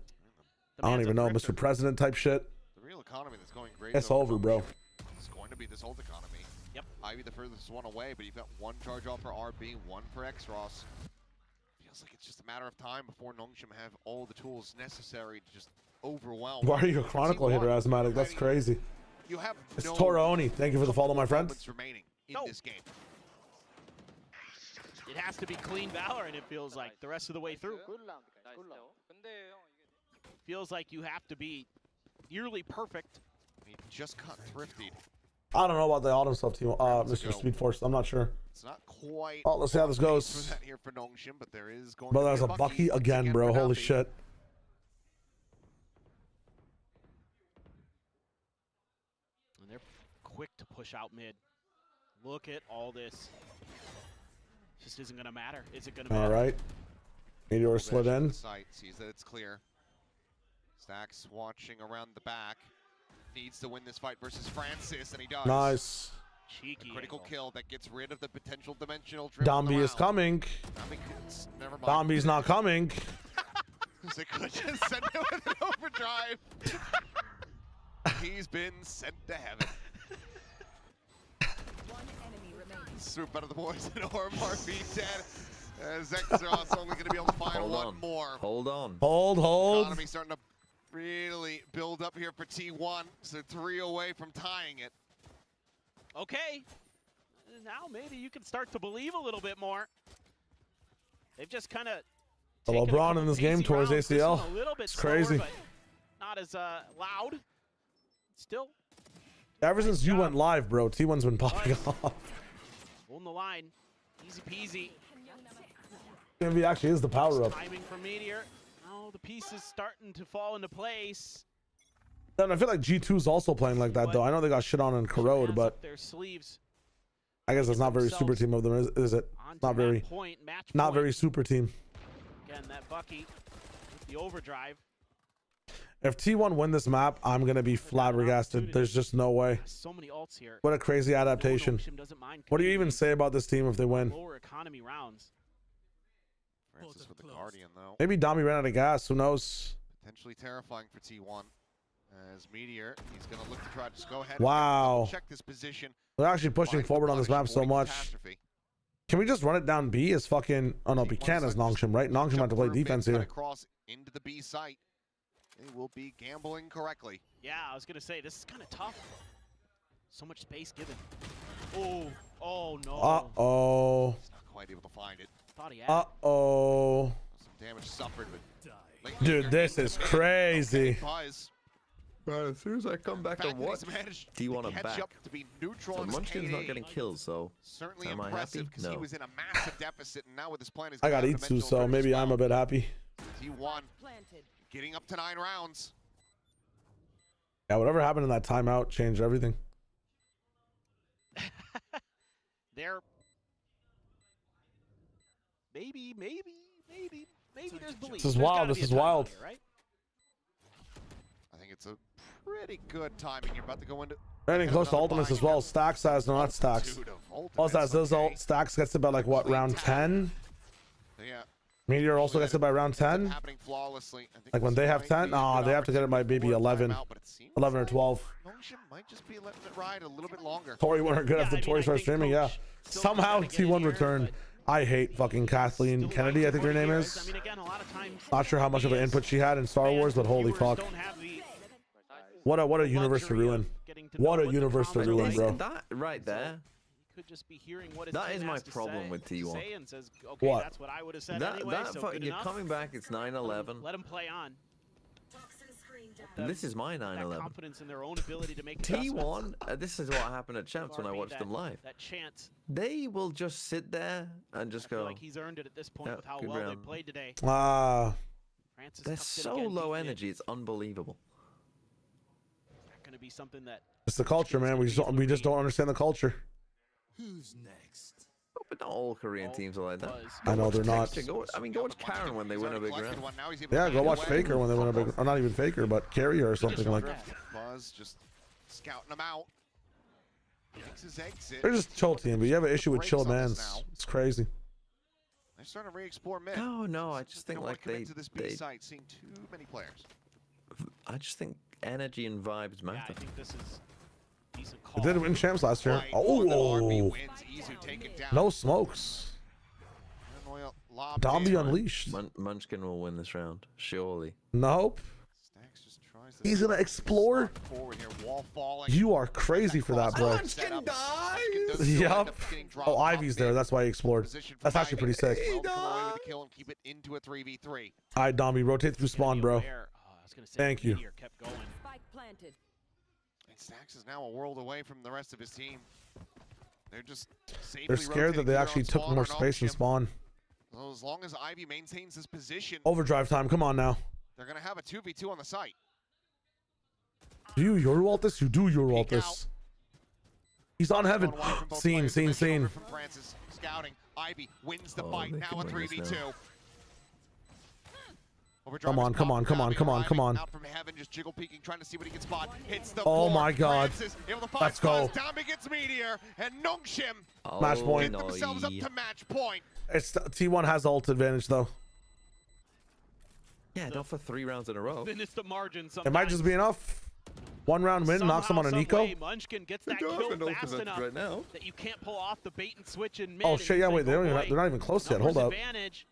I don't even know, Mr. President type shit. The real economy that's going great. It's over, bro. It's going to be this old economy. might be the furthest one away, but you've got one charge off for RB, one for X-Ross. Feels like it's just a matter of time before Nongshim have all the tools necessary to just overwhelm. Why are you a Chronicle hitter, Asthmatic? That's crazy. You have It's no Toraoni. Thank you for the follow, my friend. moments remaining in this game. It has to be clean Valorant, it feels like, the rest of the way through. Feels like you have to be nearly perfect. He just got thriftied. I don't know about the autumn stuff, team. Mr. Speed Force. I'm not sure. It's not quite. Oh, let's see how this goes. Here for Nongshim, but there is going Bro, to be there's a Bucky again, bro. Holy shit. And they're quick to push out mid. Look at all this. Just isn't going to matter. Is it going to matter? All right. Meteor slid in. Sight sees that it's clear. Stacks watching around the back. Needs to win this fight versus Francis, and he does. Nice. Cheeky. Critical kill that gets rid of the potential dimensional. Domby is coming. Never mind. Domby's not coming. They could just send him with an overdrive. He's been sent to heaven. Swoop out of the boys and Orm RB dead. As X-Ross only going to be able to find one more. Hold on. Hold. Economy starting to really build up here for T1. So 3 away from tying it. Okay. Now maybe you can start to believe a little bit more. They've just kind of LeBron in this game towards ACL. A little bit It's slower, crazy. but not as loud. Still. Ever since you went live, bro, T1's been popping off. Holding the line. Easy peasy. Envy actually is the power up. Timing for Meteor. Oh, the pieces starting to fall into place. And I feel like G2's also playing like that, though. I know they got shit on in Corrode, but their sleeves. I guess it's not very super team of them, is it? Not very. Not very super team. Again, that Bucky with the overdrive. If T1 win this map, I'm gonna be flabbergasted. There's just no way. So many ults here. What a crazy adaptation. What do you even say about this team if they win? Lower economy rounds. Francis with the Guardian, though. Maybe Dommy ran out of gas. Who knows? Potentially terrifying for T1. As Meteor, he's going to look to try to just go ahead Wow. and check this position. They're actually pushing forward on this map so much. Can we just run it down B as fucking... Oh no, we can as Nongshim, right? Nongshim have to play defense here. Across into the B site. They will be gambling correctly. Yeah, I was going to say, this is kind of tough. So much space given. Oh no. Uh-oh. He's not quite able to find it. Thought he had Uh-oh. Some damage suffered, but... Dude, this is crazy. As soon as I come back and watch, do you want to back? To be neutral so Munchkin's not getting kills, so certainly am I happy? because No. he was in a massive deficit, and now with his plan, I got Itsu, so maybe I'm a bit happy. T1 getting up to 9 rounds. Yeah, whatever happened in that timeout changed everything. They're... Maybe there's belief. This is wild. This is wild. Here, right? I think it's a pretty good timing. You're about to go into... Getting close to ultimates as well. Stacks has, no, not Stacks. Also, that's those ult. Stacks gets it by like what, round 10? Yeah. Meteor also gets it by round 10. Happening flawlessly. Like when they have 10, nah, they have to get it by maybe 11. 11 or 12. Nongshim might just be letting it ride a little bit longer. Tori weren't good after Tori started streaming, yeah. Somehow T1 returned. I hate fucking Kathleen Kennedy, I think her name is. Not sure how much of an input she had in Star Wars, but holy fuck. What a universe to ruin. What a universe to ruin, bro. That right there. Could just be hearing what That is my problem with T1. What? That's what I would have said anyway, so good you're enough. coming back, it's 9/11. Let him play on. This is my That 9/11. confidence in their own ability to make T1, this is what happened at Champs when I watched them live. That chance. They will just sit there and just I feel go. like he's earned it at this point Yeah, with how good well they round. played today. Francis They're tucked it so again, low deep mid. energy, it's unbelievable. Not gonna be something that It's the culture, man. We just don't understand the culture. Who's next? Oh, but not all Korean teams are like that. I know they're not. Go watch Karen when they win a big round. Yeah, go watch Faker when they win a big, or not even Faker, but Carrier or something like that. Buzz just scouting them out. Makes his exit. They're just chill team, but you have an issue with chill mans. It's crazy. They're starting to re-explore mid. No, I just think like to this B site, seeing too many players. I just think energy and vibes Yeah, I matter. think this is Decent They call. did win champs last year. Right. Oh, RB wins. Izu taken down. no smokes. Dombey unleashed. Munchkin will win this round, surely. Nope. Stacks just tries to He's gonna explore. forward here. Wall falling. You are crazy for that, bro. Munchkin dies. Yup. Oh, Ivy's there. That's why he explored. That's actually pretty sick. Kill and keep it into a 3v3. All right, Dombey, rotate through spawn, bro. Thank you. Kept going. And Stacks is now a world away from the rest of his team. They're just safely They're scared that they actually took more space in spawn. So as long as Ivy maintains his position, Overdrive time. Come on now. they're gonna have a 2v2 on the site. Do you Yoru ult this? You do Yoru ult this. He's on heaven. Going wide from both Scene, players. scene, Nice shoulder scene. From Francis, scouting. Ivy wins the Oh, fight. they Now can a win this 3v2. now. Overdrive Come on, is come on, popped come on, down. come on, Ivy come on. Out from heaven, just jiggle peeking, trying to see what he can spot. Hits the Oh floor. my God. Francis able to find Let's go. spots. Down gets Meteor, and Nongshim Match point. get themselves up to match point. It's T1 has ult advantage though. Yeah, not for 3 rounds in a row. Finish the margin. It might just be enough. 1 round win, knocks him on an eco. Munchkin gets that kill fast enough right now. that you can't pull off the bait and switch in mid. Oh and shit, you yeah, think, wait, oh they're boy, not even close yet. Hold numbers up. advantage.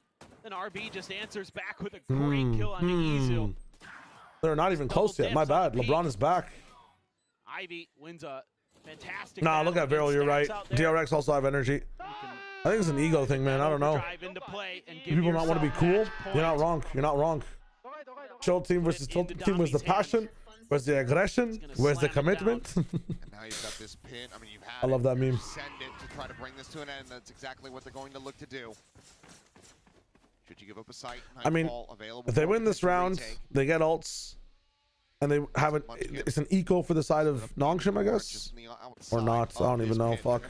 Then RB just answers back with a great kill on Izu. They're not even close yet. My dips on bad. the peak. LeBron is back. Ivy wins a fantastic. Nah, look at Viral, you're right. DRX also have energy. I think it's an ego thing, man. I don't know. Drive into play and give People not want to be yourself cool. match You're not point. wrong. You're not wrong. Show team versus Into team was the Domi's passion. Where's the aggression? Where's the slam it commitment? And now you've got this pin. I mean, you've had I love that meme. Send it to try to bring this to an end. That's exactly what they're going to look to do. Should you give up a site? I mean, if they win this round, they get ults, and they have it. It's an eco for the side of Nongshim, I guess, or not. I don't even know. Fuck.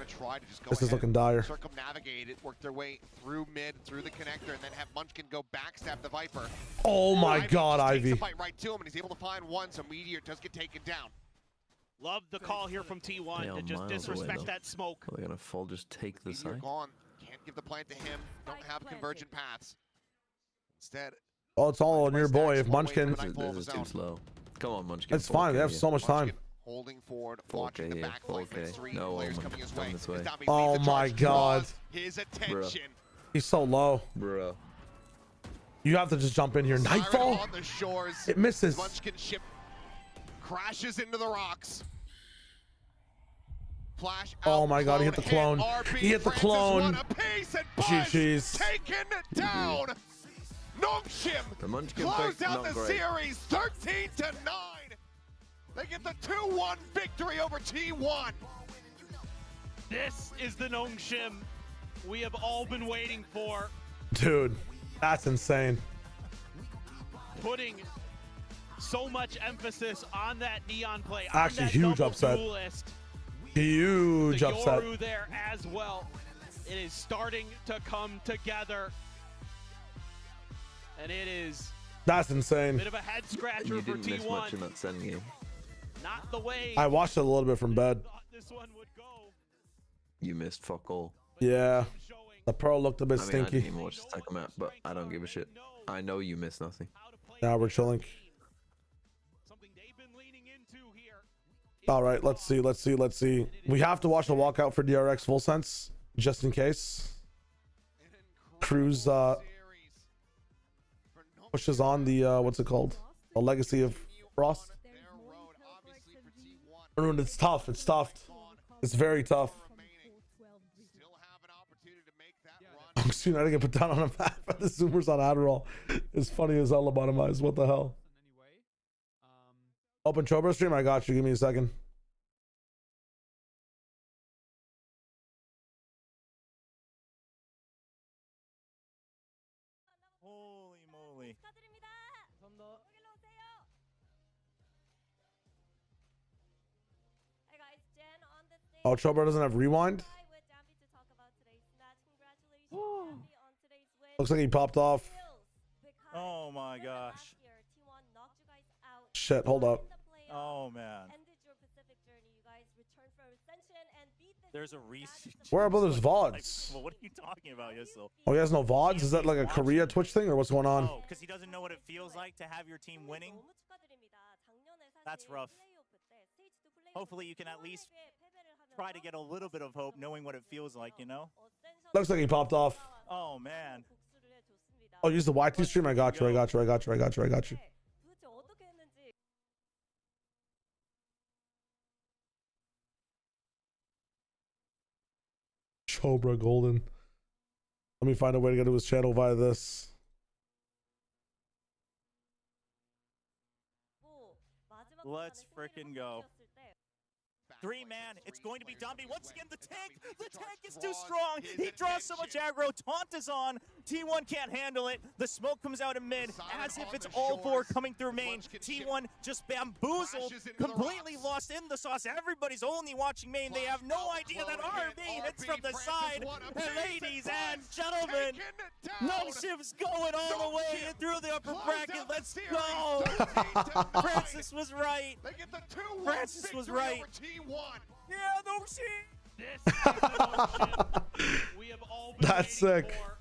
This is looking dire. Circumnavigate it, work their way through mid, through the connector, and then have Munchkin go backstab the Viper. Oh my God, just takes Ivy. the fight right to him, and he's able to find one, so Meteor does get taken down. Love the call here from T1 They to are just miles away, disrespect though. that smoke. Are they gonna fall? Just take the Meteor side. gone. Can't give the plant to him. Don't have convergent paths. Instead, Oh, it's all on your boy. If Munchkin, This is too slow. Come on, Munchkin. it's fine. They have so much time. holding forward, 4K watching the here, back line from 4K. three No, players I'm coming his coming way. this way. As Dami Oh leads the my charge, God. draws his attention. He's so low. Bro. You have to just jump in here. Siren Nightfall. on the shores. It misses. Munchkin ship crashes into the rocks. Flash out, Oh my God, he hit the clone. RB, He hit the Francis clone. one apiece, and Buzz GG's. taken down. Nongshim The Munchkin closed pick, out not the great. series 13-9. They get the 2-1 victory over T1. This is the Nongshim we have all been waiting for. Dude, that's insane. Putting so much emphasis on that neon play. Actually, on that huge double upset. duelist. Huge The upset. Yoru there as well. It is starting to come together. And it is That's a insane. bit of a head scratcher You for didn't miss much in T1. that Sen game. Not the way I watched it a little bit from bed. thought this one would go. You missed fuck all. Yeah, Showing the pearl looked a bit I mean, I didn't stinky. even watch the second map, but I don't give a shit. I know you missed nothing. how to play Now we're the chilling. game. Something they've been leaning into here. All right, let's see, let's see, let's see. We have to watch the walkout for DRX full sense, just in case. Cruz pushes on the what's it called? The legacy of Frost. Everyone, it's tough. It's tough. It's very tough. I'm seeing I didn't get put down on a map. The zoomers on Adderall. It's funny as hell lobotomized. What the hell? Anyway, Open Chobra stream. I got you. Give me a second. Holy moly. Oh, Chobra doesn't have rewind. Looks like he popped off. Oh my gosh. Shit. Hold up. Oh man. There's a reason. Where are brothers VODs? Well, what are you talking about, Yusel? Oh, he has no VODs? Is that like a Korea Twitch thing or what's going on? Oh, because he doesn't know what it feels like to have your team winning? That's rough. hopefully you can at least try to get a little bit of hope, knowing what it feels like, you know? Looks like he popped off. Oh, man. Oh, use the YT stream. I got you. I got you. I got you. I got you. I got you. Chobra Golden. Let me find a way to get to his channel via this. Let's frickin' go. 3-man, it's going to be Domby. Once again, the tank is too strong. He draws so much aggro. Taunt is on. T1 can't handle it. The smoke comes out in mid as if it's all four coming through main. T1 just bamboozled, completely lost in the sauce. Everybody's only watching main. They have no idea that RB hits from the side. Ladies and gentlemen, Nongshim's going all the way in through the upper bracket. Let's go. Francis was right. Francis was right. Yeah, Nongshim. This is the Nongshim we have all been That's waiting sick. for.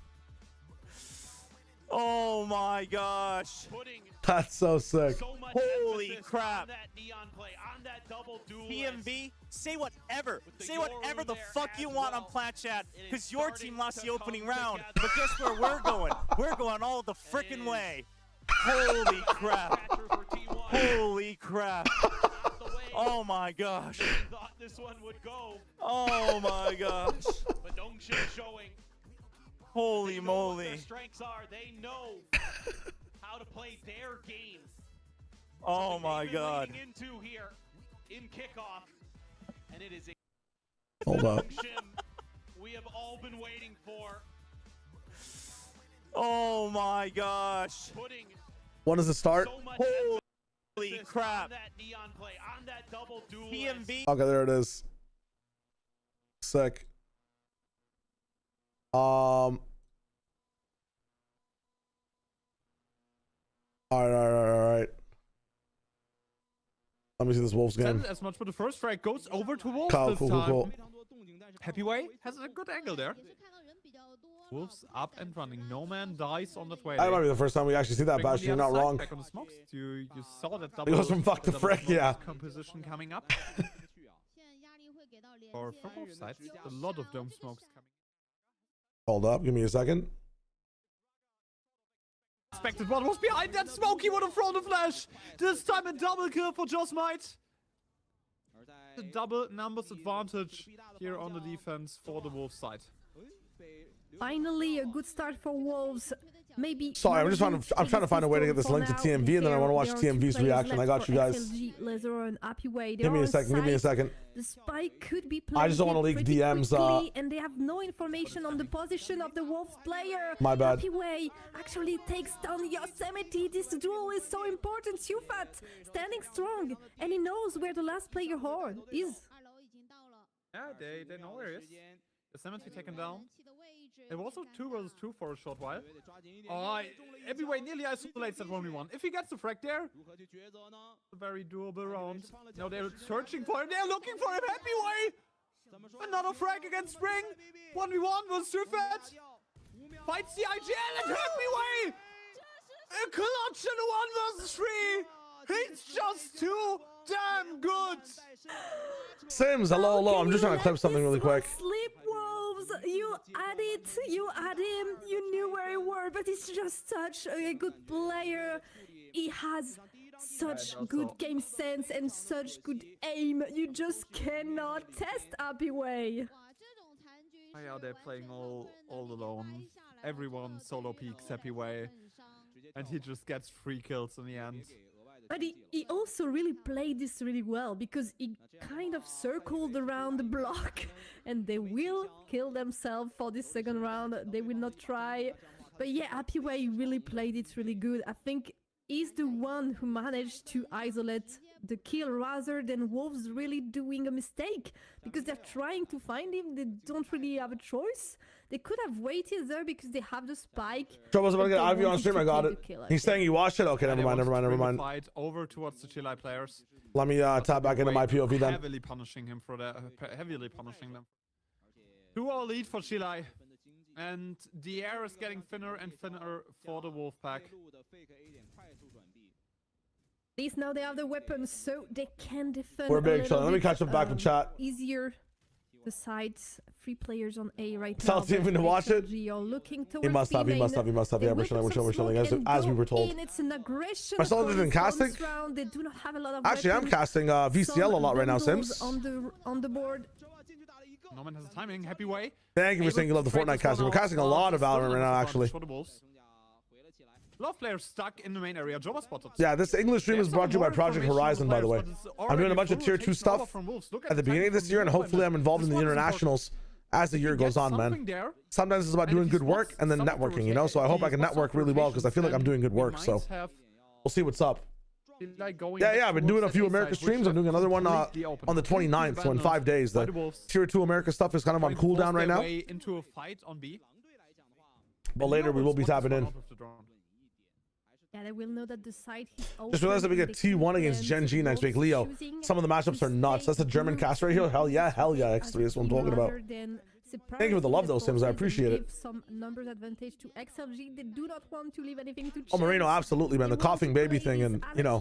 Oh my gosh. Putting That's so sick. so much Holy emphasis crap. on that neon play, on that double duelist. PMV, say whatever. With the Say whatever Yoru the there fuck as you want well. on Plat Chat, It is because your starting team lost to the opening come round. together. But guess where we're going? We're going all the frickin' way. Holy crap. Catcher for T1. Holy crap. Not the way Oh my gosh. we thought this one would go, Oh my gosh. but Nongshim showing Holy they know what their moly. strengths are. They know how to play their game. Oh Something my they've been god. leading into here in kickoff, and it is a Hold up. Nongshim we have all been waiting for. Oh my gosh. Putting When does it start? so much Holy emphasis crap. on that neon play, on that double duelist. PMV. Okay, there it is. Sick. All right. Let me see this Wolves game. As much, but the first strike goes over to Wolves Cool, this cool, cool, time. cool. Happyway has a good angle there. Wolves up and running. No man dies on that way. That might be the first time we actually see that, Back on Bash. the You're other not side, wrong. Back on the smokes. You saw that It double. goes from fuck to double frick, smoke yeah. Composition coming up. Or from both sides. A lot of dome smokes coming. Hold up, give me a second. Expected one was behind that smoke. He would have thrown the flash. This time a double kill for Joss Might. The double numbers advantage here on the defense for the Wolves side. Finally, a good start for Wolves. Maybe. Sorry, I'm trying to find a way to get this link to TMV, and then I want to watch TMV's reaction. I got you guys. Give me a second. Give me a second. The spike could be I just don't want to leak pretty DMs. quickly, and they have no information on the position of the Wolves player. My bad. Happyway actually takes down Yosemite. This duel is so important. Sufat standing strong, and he knows where the last player Horn is. Yeah, they know where he is. Yosemite taken down. It was also 2 versus 2 for a short while. Oh, Happyway nearly isolates that 1v1. If he gets the frag there, a very doable round. Now they're searching for him. They're looking for him. Happyway! Another frag against Spring. 1v1 was Sufat. Fights the IGL and Happyway! A clutch and a 1 versus 3! He's just too damn good! Sims, hello, hello. I'm just trying to clip something really quick. Sleep Wolves, you had it, you had him, you knew where he were, but he's just such a good player. He has such good game sense and such good aim. You just cannot test Happyway. Oh yeah, they're playing all alone. Everyone solo peeks Happyway. And he just gets 3 kills in the end. But he also really played this really well, because he kind of circled around the block, and they will kill themselves for this second round. They will not try. But yeah, Happyway really played it really good. I think he's the one who managed to isolate the kill rather than Wolves really doing a mistake, because they're trying to find him. They don't really have a choice. They could have waited there because they have the spike. Trouble's about to get but they Ivy on wanted stream. to I got take it. the kill, I He's think. saying you watched it. Okay, And never they mind, want never to mind, never bring the mind. Fight over towards the Chile players. Let me tap back into my POV then. Heavily punishing him for that. Heavily punishing them. 2-0 lead for Chile. And the air is getting thinner and thinner for the Wolfpack. least now they have the weapons, so they can defend. We're big. Let me catch up back with chat. Easier. Besides 3 players on A right Tell now. Steven to watch it. He must have. Yeah, we're chilling as we were told. It's an aggression. Am I still in casting? They do not have a lot of Actually, I'm casting VCL a lot right now, Sims. On the board. Norman has a timing. Happy way. Thank you for saying you love the Fortnite casting. We're casting a lot of Valorant right now, actually. A lot of players stuck in the main area. Joba spotted. Yeah, this English stream is brought to you by Project Horizon, by the way. I'm doing a bunch of tier 2 stuff at the beginning of this year, and hopefully I'm involved in the internationals as the year goes on, man. Sometimes it's about doing good work and then networking, you know? So I hope I can network really well because I feel like I'm doing good work, so we'll see what's up. Yeah, I've been doing a few America streams. I'm doing another one on the 29th, so in 5 days. The tier 2 America stuff is kind of on cooldown right now. But later we will be tapping in. Yeah, they will know that the side just realized that we get T1 against GenG next week. Leo, some of the matchups are nuts. That's a German cast right here. Hell yeah, X3 is what I'm talking about. Thank you for the love, though, Sims. I appreciate it. Some numbers advantage to XLG. They do not want to leave anything to chance. Oh, Marino, absolutely, man. The coughing baby thing and, you know,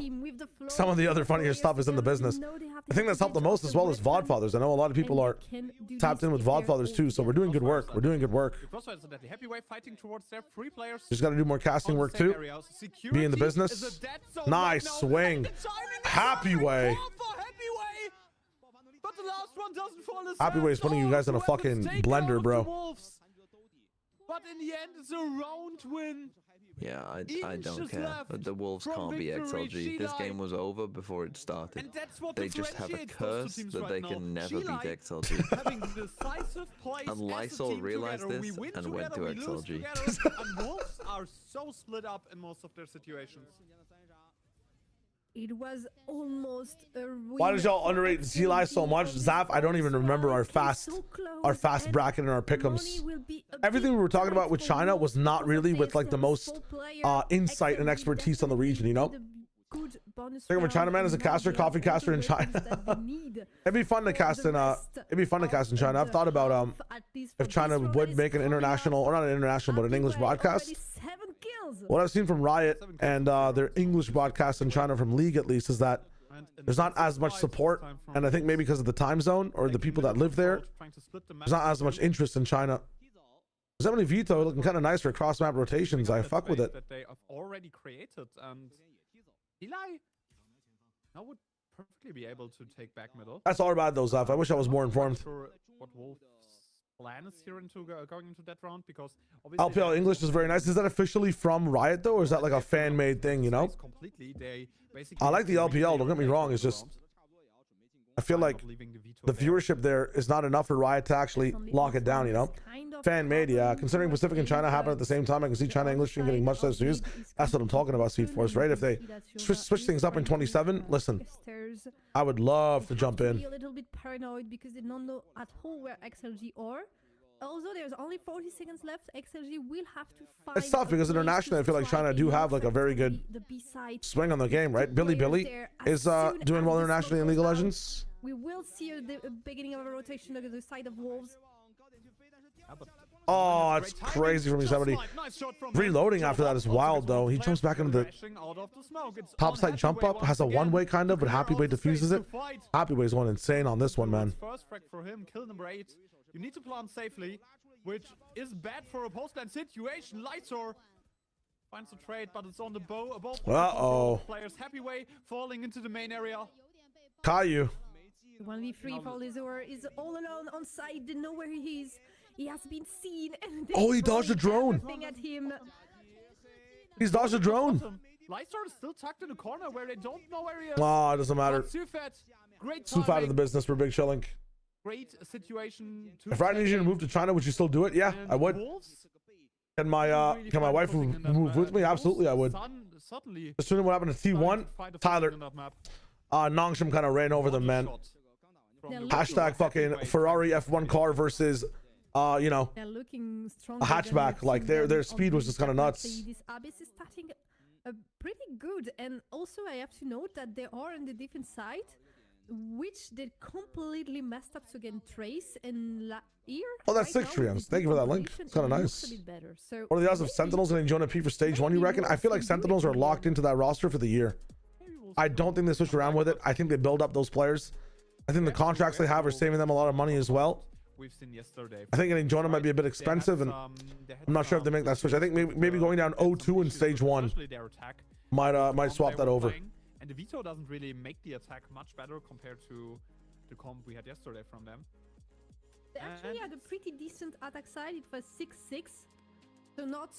some of the other funnier stuff is in the business. The thing that's helped the most as well is VODfathers. I know a lot of people are tapped in with VODfathers too, so we're doing good work. We're doing good work. Just got to do more casting work too. Be in the business. Nice swing. Happy way. But the last one doesn't fall as Happy way is putting you guys in a fucking blender, bro. But in the end, it's a round win. Yeah, I don't care. But the Wolves can't be XLG. This game was over before it started. They just have a curse that they can never beat XLG. And Lysol realized this and went to XLG. And Wolves are so split up in most of their situations. It was almost a win. Why did y'all underrate ZLI so much? Zaf, I don't even remember our fast bracket and our pick'ems. Everything we were talking about with China was not really with like the most insight and expertise on the region, you know? Think of a China man as a caster, coffee caster in China. It'd be fun to cast in China. I've thought about if China would make an international, or not an international, but an English broadcast. What I've seen from Riot and their English broadcast in China from League at least is that there's not as much support, and I think maybe because of the time zone or the people that live there, there's not as much interest in China. There's Emily Vito looking kind of nice for cross map rotations. I fuck with it. That they have already created, and Eli now would perfectly be able to take back middle. That's all bad though, Zaf. I wish I was more informed. What Wolves' plan is here into going into that round, because obviously LPL English is very nice. Is that officially from Riot though, or is that like a fan-made thing? You know, I like the LPL. Don't get me wrong. It's just I feel like the viewership there is not enough for Riot to actually lock it down. You know, fan-made. Yeah, considering Pacific and China happen at the same time, I can see China English stream getting much less views. That's what I'm talking about, Seed Force. Right? If they switch things up in 27, listen, I would love to jump in. A little bit paranoid because they don't know at all where XLG are. Although there's only 40 seconds left, XLG will have to find. It's tough because internationally, I feel like China do have like a very good swing on the game, right? Billy is doing well internationally in League of Legends. We will see the beginning of a rotation on the side of Wolves. Oh, it's crazy from me. Somebody reloading after that is wild though. He jumps back into the top side jump up, has a one-way kind of, but Happy Way diffuses it. Happy Way's going insane on this one, man. First frag for him, kill number 8. You need to plant safely, which is bad for a post-land situation. Lightor finds the trade, but it's on the bow above. Players. Happy Way falling into the main area. Caillou. 1v3 for Lizor is all alone on side. They know where he is. He has been seen. And he dodged a drone. At him. He's dodged a drone. Lightor is still tucked in the corner where they don't know where he is. Oh, it doesn't matter. Great Suf out of the business for Big Shilling. Great situation. If I need you to move to China, would you still do it? Yeah, I would. Can my wife move with me? Absolutely, I would. Just what happened to T1. Tyler. Nongshim kind of ran over them, man. Hashtag fucking Ferrari F1 car versus, you know, a hatchback. Like their speed was just kind of nuts. This Abyss is starting pretty good, and also I have to note that they are on the defense side, which they completely messed up against Trace and Lair. Oh, that's 6 Triums. Thank you for that link. It's kind of nice. What are the odds of Sentinels and Jonah P for stage 1, you reckon? I feel like Sentinels are locked into that roster for the year. I don't think they switch around with it. I think they build up those players. I think the contracts they have are saving them a lot of money as well. We've seen yesterday. I think getting Jonah might be a bit expensive, and I'm not sure if they make that switch. I think maybe going down 0-2 in stage 1 might swap that over. And the veto doesn't really make the attack much better compared to the comp we had yesterday from them. They actually had a pretty decent attack side. It was 6-6, so not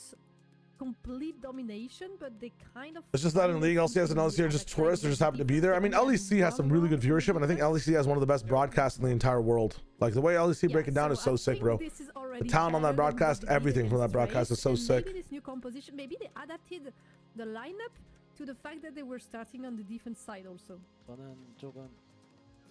complete domination, but they kind of... It's just that in League, LCS and LEC are just tourists or just happen to be there. I mean, LEC has some really good viewership, and I think LEC has one of the best broadcasts in the entire world. Like, the way LEC break it down is so sick, bro. The talent on that broadcast, everything from that broadcast is so sick. Maybe this new composition, maybe they adapted the lineup to the fact that they were starting on the defense side also.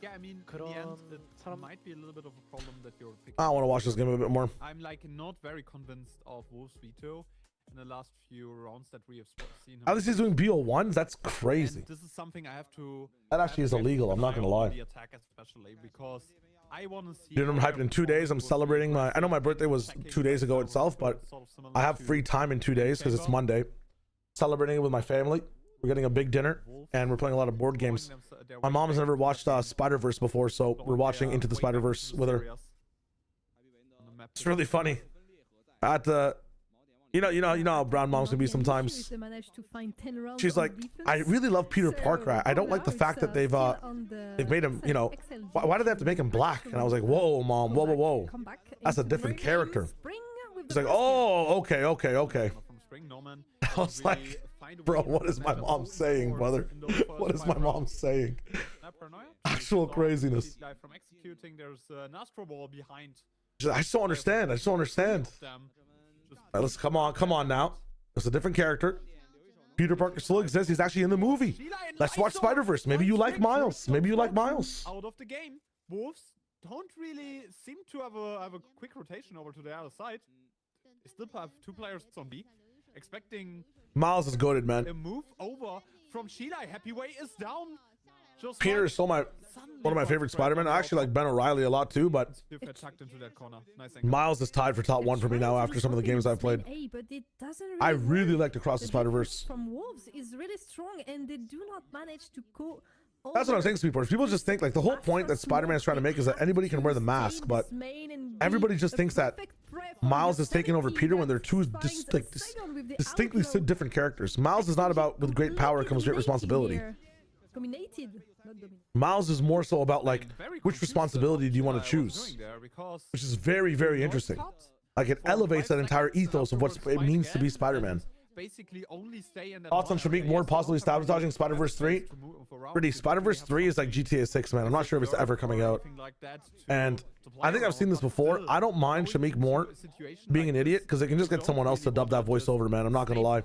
Yeah, I mean, in the end, it might be a little bit of a problem that you're picking. I want to watch this game a bit more. I'm like not very convinced of Wolf's veto in the last few rounds that we have seen. LEC is doing BO1s? That's crazy. And this is something I have to... That actually is illegal, I'm not going to lie. The attack especially because I want to see... Dude, I'm hyped in 2 days. I'm celebrating my... I know my birthday was 2 days ago itself, but I have free time in 2 days because it's Monday. Celebrating it with my family. We're getting a big dinner, and we're playing a lot of board games. My mom has never watched Spider-Verse before, so we're watching Into the Spider-Verse with her. It's really funny. At the... You know how brown moms can be sometimes. She's like, I really love Peter Parker. I don't like the fact that they've made him, you know, why do they have to make him black? And I was like, whoa, mom, whoa. That's a different character. She's like, oh, okay. I was like, bro, what is my mom saying, brother? What is my mom saying? Actual craziness. From executing, there's an Astro Ball behind. I just don't understand. Right, let's come on now. It's a different character. Peter Parker still exists. He's actually in the movie. Let's watch Spider-Verse. Maybe you like Miles. Out of the game, Wolves don't really seem to have a quick rotation over to the other side. They still have 2 players on B, expecting Miles is goated, man. A move over from Sheila. Happy Way is down. Just Peter is still one of my favorite Spider-Man. I actually like Ben O'Reilly a lot too, but Miles is tied for top 1 for me now after some of the games I've played. I really like to cross the Spider-Verse. From Wolves is really strong, and they do not manage to go. That's what I'm saying to people. People just think like the whole point that Spider-Man is trying to make is that anybody can wear the mask, but everybody just thinks that Miles is taking over Peter when they're two distinctly different characters. Miles is not about with great power comes great responsibility. Miles is more so about like which responsibility do you want to choose, which is very, very interesting. Like it elevates that entire ethos of what it means to be Spider-Man. Thoughts on Shamik more possibly sabotaging Spider-Verse 3? Pretty. Spider-Verse 3 is like GTA 6, man. I'm not sure if it's ever coming out. And I think I've seen this before. I don't mind Shamik more being an idiot because they can just get someone else to dub that voiceover, man. I'm not gonna lie.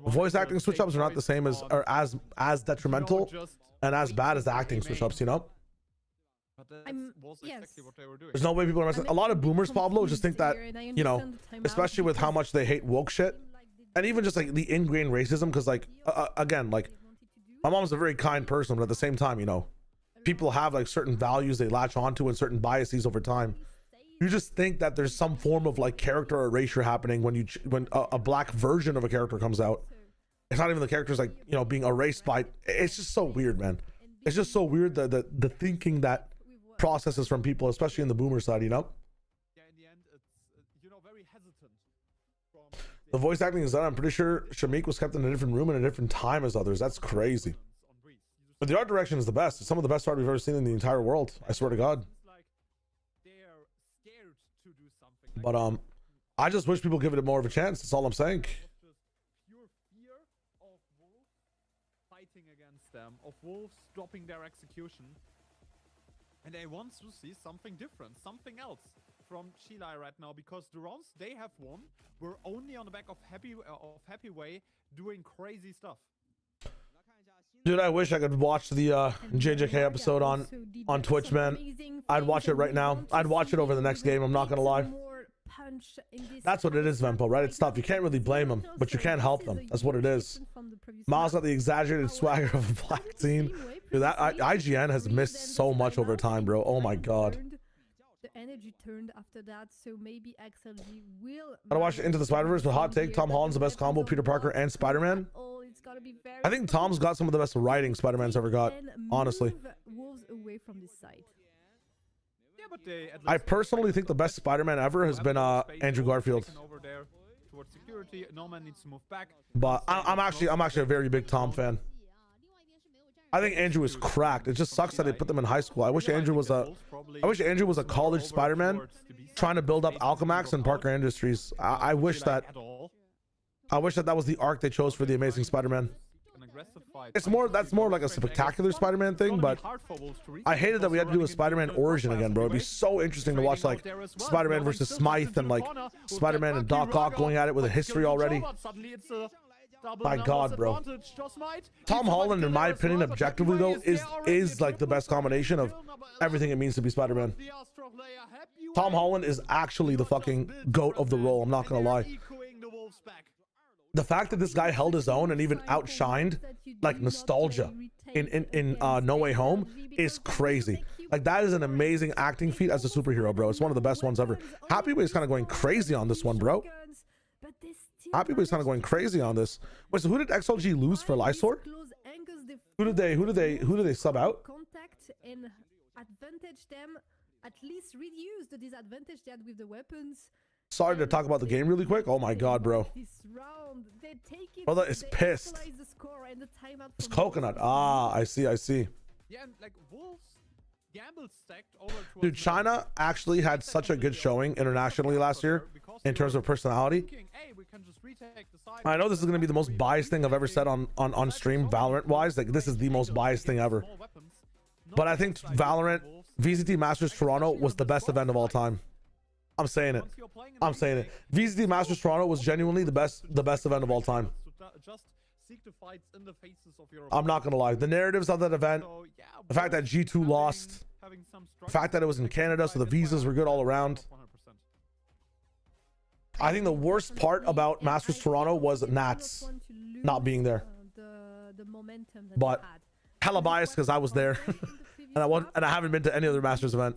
Voice acting switch-ups are not the same as or as detrimental and as bad as the acting switch-ups, you know? There's no way people are messing. A lot of boomers, Pablo, just think that, you know, especially with how much they hate woke shit. And even just like the ingrained racism, because like again, like my mom's a very kind person, but at the same time, you know, people have like certain values they latch onto and certain biases over time. You just think that there's some form of like character erasure happening when a black version of a character comes out. It's not even the character's like, you know, being erased by. It's just so weird, man. It's just so weird the thinking that processes from people, especially in the boomer side, you know. The voice acting is done. I'm pretty sure Shamik was kept in a different room in a different time as others. That's crazy. But the art direction is the best. It's some of the best art we've ever seen in the entire world. I swear to God. But I just wish people give it more of a chance. That's all I'm saying. Pure fear of Wolves fighting against them, of Wolves stopping their execution, and they want to see something different, something else from Chile right now, because the rounds they have won were only on the back of Happy Way doing crazy stuff. Dude, I wish I could watch the JJK episode on Twitch, man. I'd watch it right now. I'd watch it over the next game. I'm not gonna lie. That's what it is, Vempo, right? It's tough. You can't really blame them, but you can't help them. That's what it is. Miles got the exaggerated swagger of a black teen. Dude, that IGN has missed so much over time, bro. Oh my God. energy turned after that, so maybe XLG will. Gotta watch Into the Spider-Verse, but hot take, Tom Holland's the best combo, Peter Parker and Spider-Man. I think Tom's got some of the best writing Spider-Man's ever got, honestly. Wolves away from this side. Yeah, but they I personally think the best Spider-Man ever has been Andrew Garfield. Over there towards security. Norman needs to move back. But I'm actually a very big Tom fan. I think Andrew is cracked. It just sucks that they put them in high school. I wish Andrew was a college Spider-Man trying to build up Alchemax and Parker Industries. I wish that was the arc they chose for the Amazing Spider-Man. That's more like a spectacular Spider-Man thing, but I hated that we had to do a Spider-Man origin again, bro. It'd be so interesting to watch like Spider-Man versus Smythe and like Spider-Man and Doc Ock going at it with a history already. My God, bro. Tom Holland, in my opinion, objectively though, is like the best combination of everything it means to be Spider-Man. Tom Holland is actually the fucking GOAT of the role, I'm not gonna lie. The fact that this guy held his own and even outshined like nostalgia in No Way Home is crazy. Like, that is an amazing acting feat as a superhero, bro. It's one of the best ones ever. Happy Way's kind of going crazy on this one, bro. Happy Way's kind of going crazy on this. Wait, so who did XLG lose for Lysor? Who did they sub out? Contact and advantage them, at least reduce the disadvantage they had with the weapons. Sorry to talk about the game really quick. Oh my God, bro. Brother is pissed. It's Coconut. Ah, I see. Yeah, and like Wolves gambled stacked over. Dude, China actually had such a good showing internationally last year in terms of personality. I know this is gonna be the most biased thing I've ever said on stream, Valorant wise. Like, this is the most biased thing ever. But I think Valorant VCT Masters Toronto was the best event of all time. I'm saying it. VCT Masters Toronto was genuinely the best event of all time. I'm not gonna lie. The narratives of that event, the fact that G2 lost, the fact that it was in Canada, so the visas were good all around. I think the worst part about Masters Toronto was Nats not being there. But hella biased because I was there, and I haven't been to any other Masters event.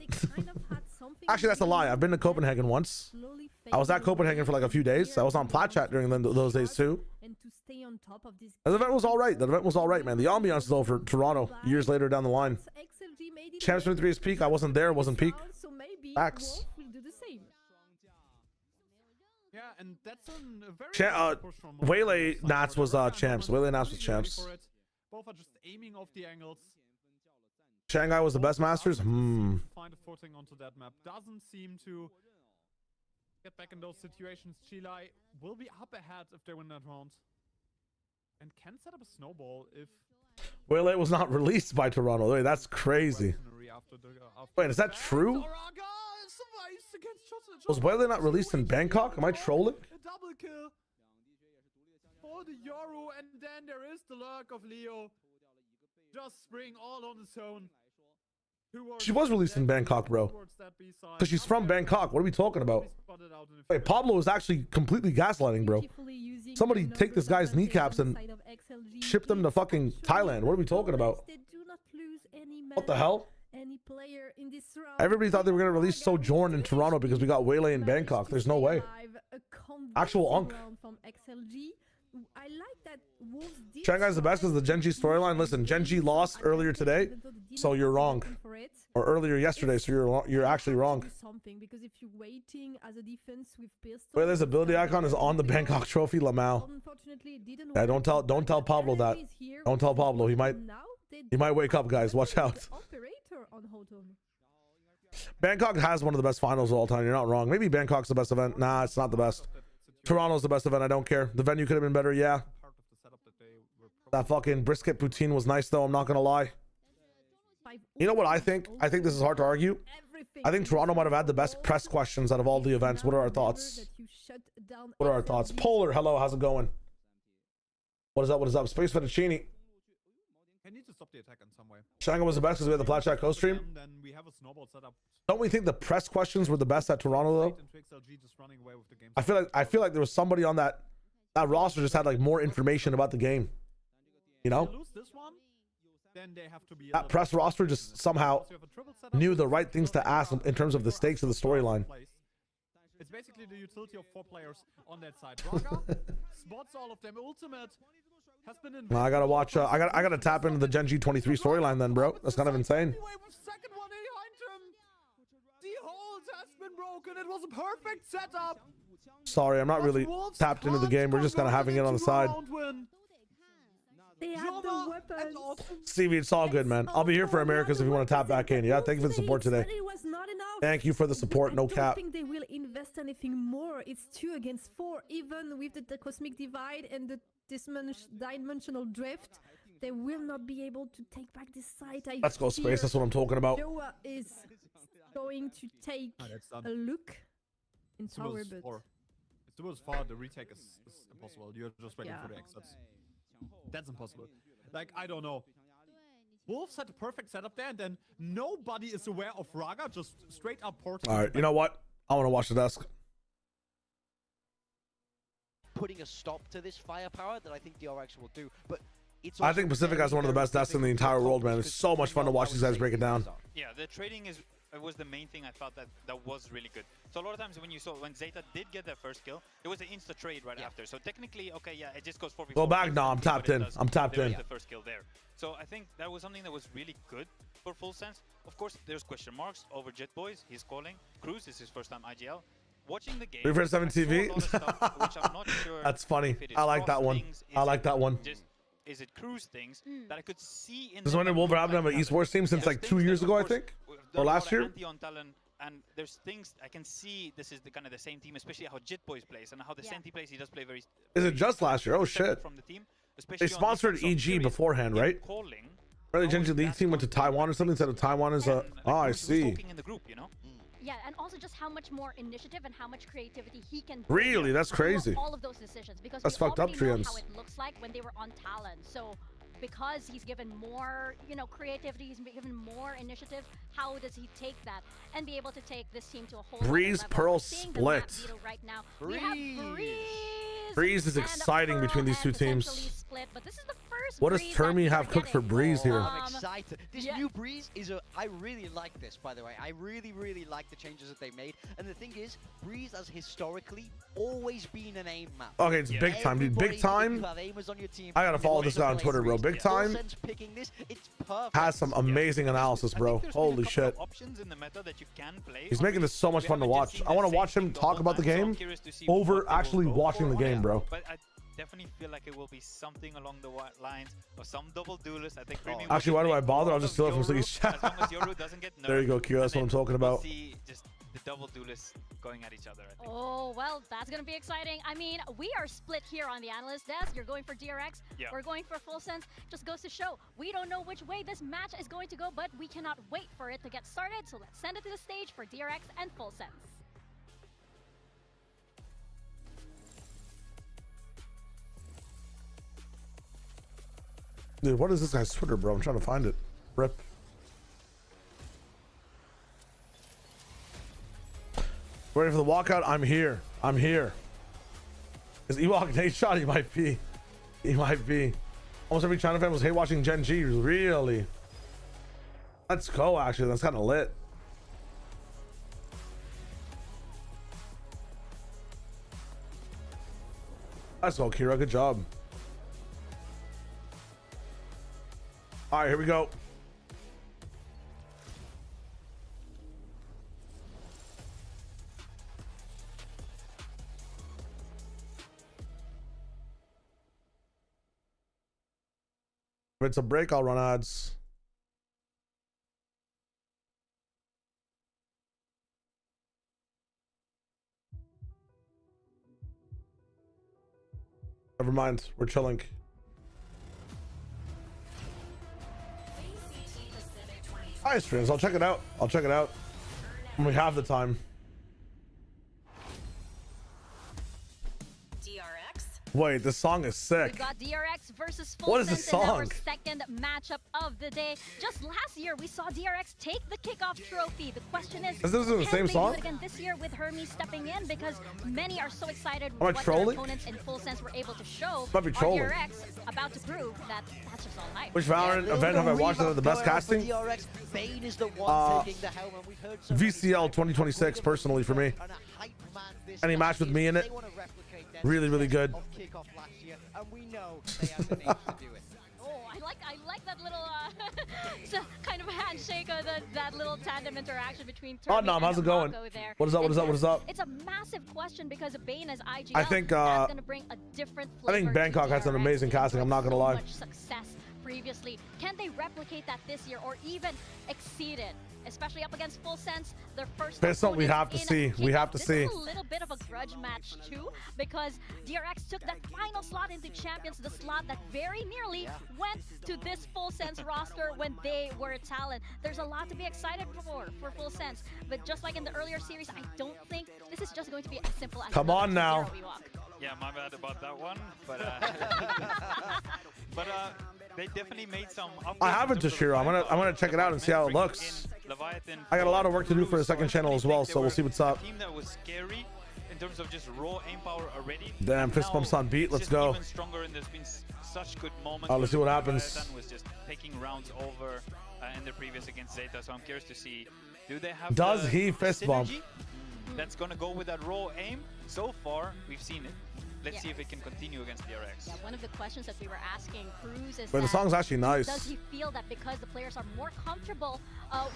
Actually, that's a lie. I've been to Copenhagen once. I was at Copenhagen for like a few days. I was on Plat Chat during those days too. The event was all right. Man. The ambiance though for Toronto years later down the line. Champs 23 is peak. I wasn't there. It wasn't peak. Facts. Yeah, and that's a very Waylay Nats was champs. Waylay Nats was champs. Both are just aiming off the angles. Shanghai was the best Masters. Find a footing onto that map. Doesn't seem to get back in those situations. Chilai will be up ahead if they win that round, and can set up a snowball if. Waylay was not released by Toronto. Wait, that's crazy. Wait, is that true? Was Waylay not released in Bangkok? Am I trolling? A double kill for the Yoru, and then there is the lurk of Leo. Just spring all on its own. She was released in Bangkok, bro. Because she's from Bangkok. What are we talking about? Wait, Pablo is actually completely gaslighting, bro. Somebody take this guy's kneecaps and ship them to fucking Thailand. What are we talking about? What the hell? Everybody thought they were going to release Sojourn in Toronto because we got Waylay in Bangkok. There's no way. Actual unk. I like that Wolves Shanghai's the best because the GenG storyline. Listen, GenG lost earlier today, so you're wrong. Or earlier yesterday, so you're actually wrong. Because if you're waiting as a defense with pistols, Waylay's ability icon is on the Bangkok trophy, Lamau. Yeah, don't tell Pablo that. Don't tell Pablo. He might wake up, guys. Watch out. Bangkok has one of the best finals of all time. You're not wrong. Maybe Bangkok's the best event. Nah, it's not the best. Toronto's the best event. I don't care. The venue could have been better. Yeah. That fucking brisket poutine was nice though. I'm not gonna lie. You know what I think? I think this is hard to argue. I think Toronto might have had the best press questions out of all the events. What are our thoughts? What are our thoughts? Polar, hello, how's it going? What is up? What is up? Space Fettuccine. I need to stop the attack in some way. Shanghai was the best because we had the Plat Chat co-stream. Then we have a snowball set up. Don't we think the press questions were the best at Toronto though? I feel like there was somebody on that roster just had like more information about the game. You know? then they have to be. That press roster just somehow knew the right things to ask in terms of the stakes of the storyline. It's basically the utility of 4 players on that side. Raga spots all of them. Ultimate has been in. I gotta watch. I gotta tap into the GenG 23 storyline then, bro. That's kind of insane. Second one behind him. The hold has been broken. It was a perfect setup. Sorry, I'm not really tapped into the game. We're just kind of having it on the side. They have the weapons. Stevie, it's all good, man. I'll be here for Americas if you want to tap back in. Yeah, thank you for the support today. It was not enough. Thank you for the support. No cap. I don't think they will invest anything more. It's 2 against 4. Even with the cosmic divide and the dimensional drift, they will not be able to take back this site. Let's go space. That's what I'm talking about. Yoru is going to take a look in tower, but if it was far, the retake is impossible. You're just waiting for the exits. That's impossible. Like, I don't know. Wolves had a perfect setup there, and then nobody is aware of Raga, just straight up porting. All right, you know what? I want to watch the desk. Putting a stop to this firepower that I think DRX will do, but it's I think Pacific has one of the best desks in the entire world, man. It's so much fun to watch these guys break it down. Yeah, the trading was the main thing I thought that was really good. So a lot of times when Zeta did get their first kill, there was an insta trade right after. So technically, okay, yeah, it just goes 4v4. Go back now. I'm tapped in. I'm tapped in. The first kill there. So I think that was something that was really good for Full Sense. Of course, there's question marks over Jet Boys. He's calling. Cruz is his first time IGL. Watching the game. 347 TV. Which I'm not sure. That's funny. I like that one. I like that one. Is it Cruz things that I could see in? This is when Wolverhampton have an esports team since like 2 years ago, I think, or last year. And there's things I can see. This is the kind of the same team, especially how Jet Boys plays and how the Senti plays. He does play very. Is it just last year? Oh shit! From the team, they sponsored EG beforehand, right? Right, the GenG League team went to Taiwan or something. Instead of Taiwan is a. Oh, I see. In the group, you know. Yeah, and also just how much more initiative and how much creativity he can really, that's crazy. All of those decisions, because that's we fucked up, know how it looks like when they were on Talon. So because he's given more, creativity, he's given more initiative, how does he take that and be able to take this team to a whole Breeze Pearl split. Right now. We have Breeze is exciting between these two teams. Split, but this is the first what does Termi have cooked for Breeze here? I'm excited. This new Breeze is I really like this, by the way. I really, really like the changes that they made. And the thing is, Breeze has historically always been an aim map. Okay, it's big time, dude. Big time. I gotta follow this guy on Twitter, bro. Big time has some amazing analysis, bro. Holy shit. He's making this so much fun to watch. I want to watch him talk about the game over actually watching the game, bro. But I definitely feel like it will be something along the lines of some double duelist. I think. Actually, why do I bother? I'll just steal it from Siggy's chat. As long as Yoru doesn't get nerfed, there you go, Kira. That's what I'm talking about. See just the double duelists going at each other. I think. Oh, well, that's going to be exciting. I mean, we are split here on the analyst desk. You're going for DRX. Yeah. We're going for Full Sense. Just goes to show, we don't know which way this match is going to go, but we cannot wait for it to get started. So let's send it to the stage for DRX and Full Sense. Dude, what is this guy's Twitter, bro? I'm trying to find it. Rip. Ready for the walkout? I'm here. I'm here. Is Ewok Nate shot? He might be. He might be. Almost every China fan was hate watching GenG. Really? Let's go, actually. That's kind of lit. Let's go, Kira. Good job. All right, here we go. If it's a break, I'll run ads. Never mind, we're chilling. Hi, streams. I'll check it out. I'll check it out when we have the time. DRX Wait, this song is sick. We've got DRX versus What is Full this Sense in our song? second matchup of the day. Just last year, we saw DRX take the kickoff trophy. The question is, Is this the can same they song? do it again this year with Hermes stepping in? Because many are so excited Am I with what their trolling? opponents in Full Sense were able to show. Might be trolling. DRX about to prove that that's just all hype. Which Valorant event have I watched that had the best casting? Bane is the one taking the helm, and we've heard so VCL 2026 personally for me. and a hype man this Any time match with me in they it? wanna replicate their Really, really good. of kickoff last year, and we know they have the names to do it. Oh, I like that little kind of handshake or that little tandem interaction between Oh, Turkey Nom, how's and it going? Mako there. What is up? What is up? What is up? It's a massive question because Bane as IGL, I think, that's gonna bring a different flavor. I think Bangkok to had some DRX. amazing They've casting, I'm not gonna so lie. much success previously. Can they replicate that this year or even exceed it? Especially up against Full Sense, their first. That's what we opponents have to in see. We kickoff. have to This see. is a little bit of a grudge match too, because DRX took that final slot into Champions, the slot that very nearly went to this Full Sense roster when they were a talent. There's a lot to be excited for Full Sense, but just like in the earlier series, I don't think this is just going to be as simple as Come on now. 2-0 Ewok. Yeah, my bad about that one, but they definitely made some upgrades. I haven't to Shiro. I'm gonna check it out and see how it looks. I got a lot of work to do for the second channel as well, so we'll see what's up. A team that was scary in terms of just raw aim power already. Damn, fist bumps on beat. Let's Just go. Even stronger, and there's been such good moments. Let's see what where happens. Leviathan was just taking rounds over in the previous against Zeta, so I'm curious to see, do they have Does the he fist bump? synergy that's gonna go with that raw aim? So far, we've seen it. Let's Yeah. see if it can continue against DRX. Yeah, one of the questions that we were asking Cruz is Wait, the that song's actually nice. does he feel that because the players are more comfortable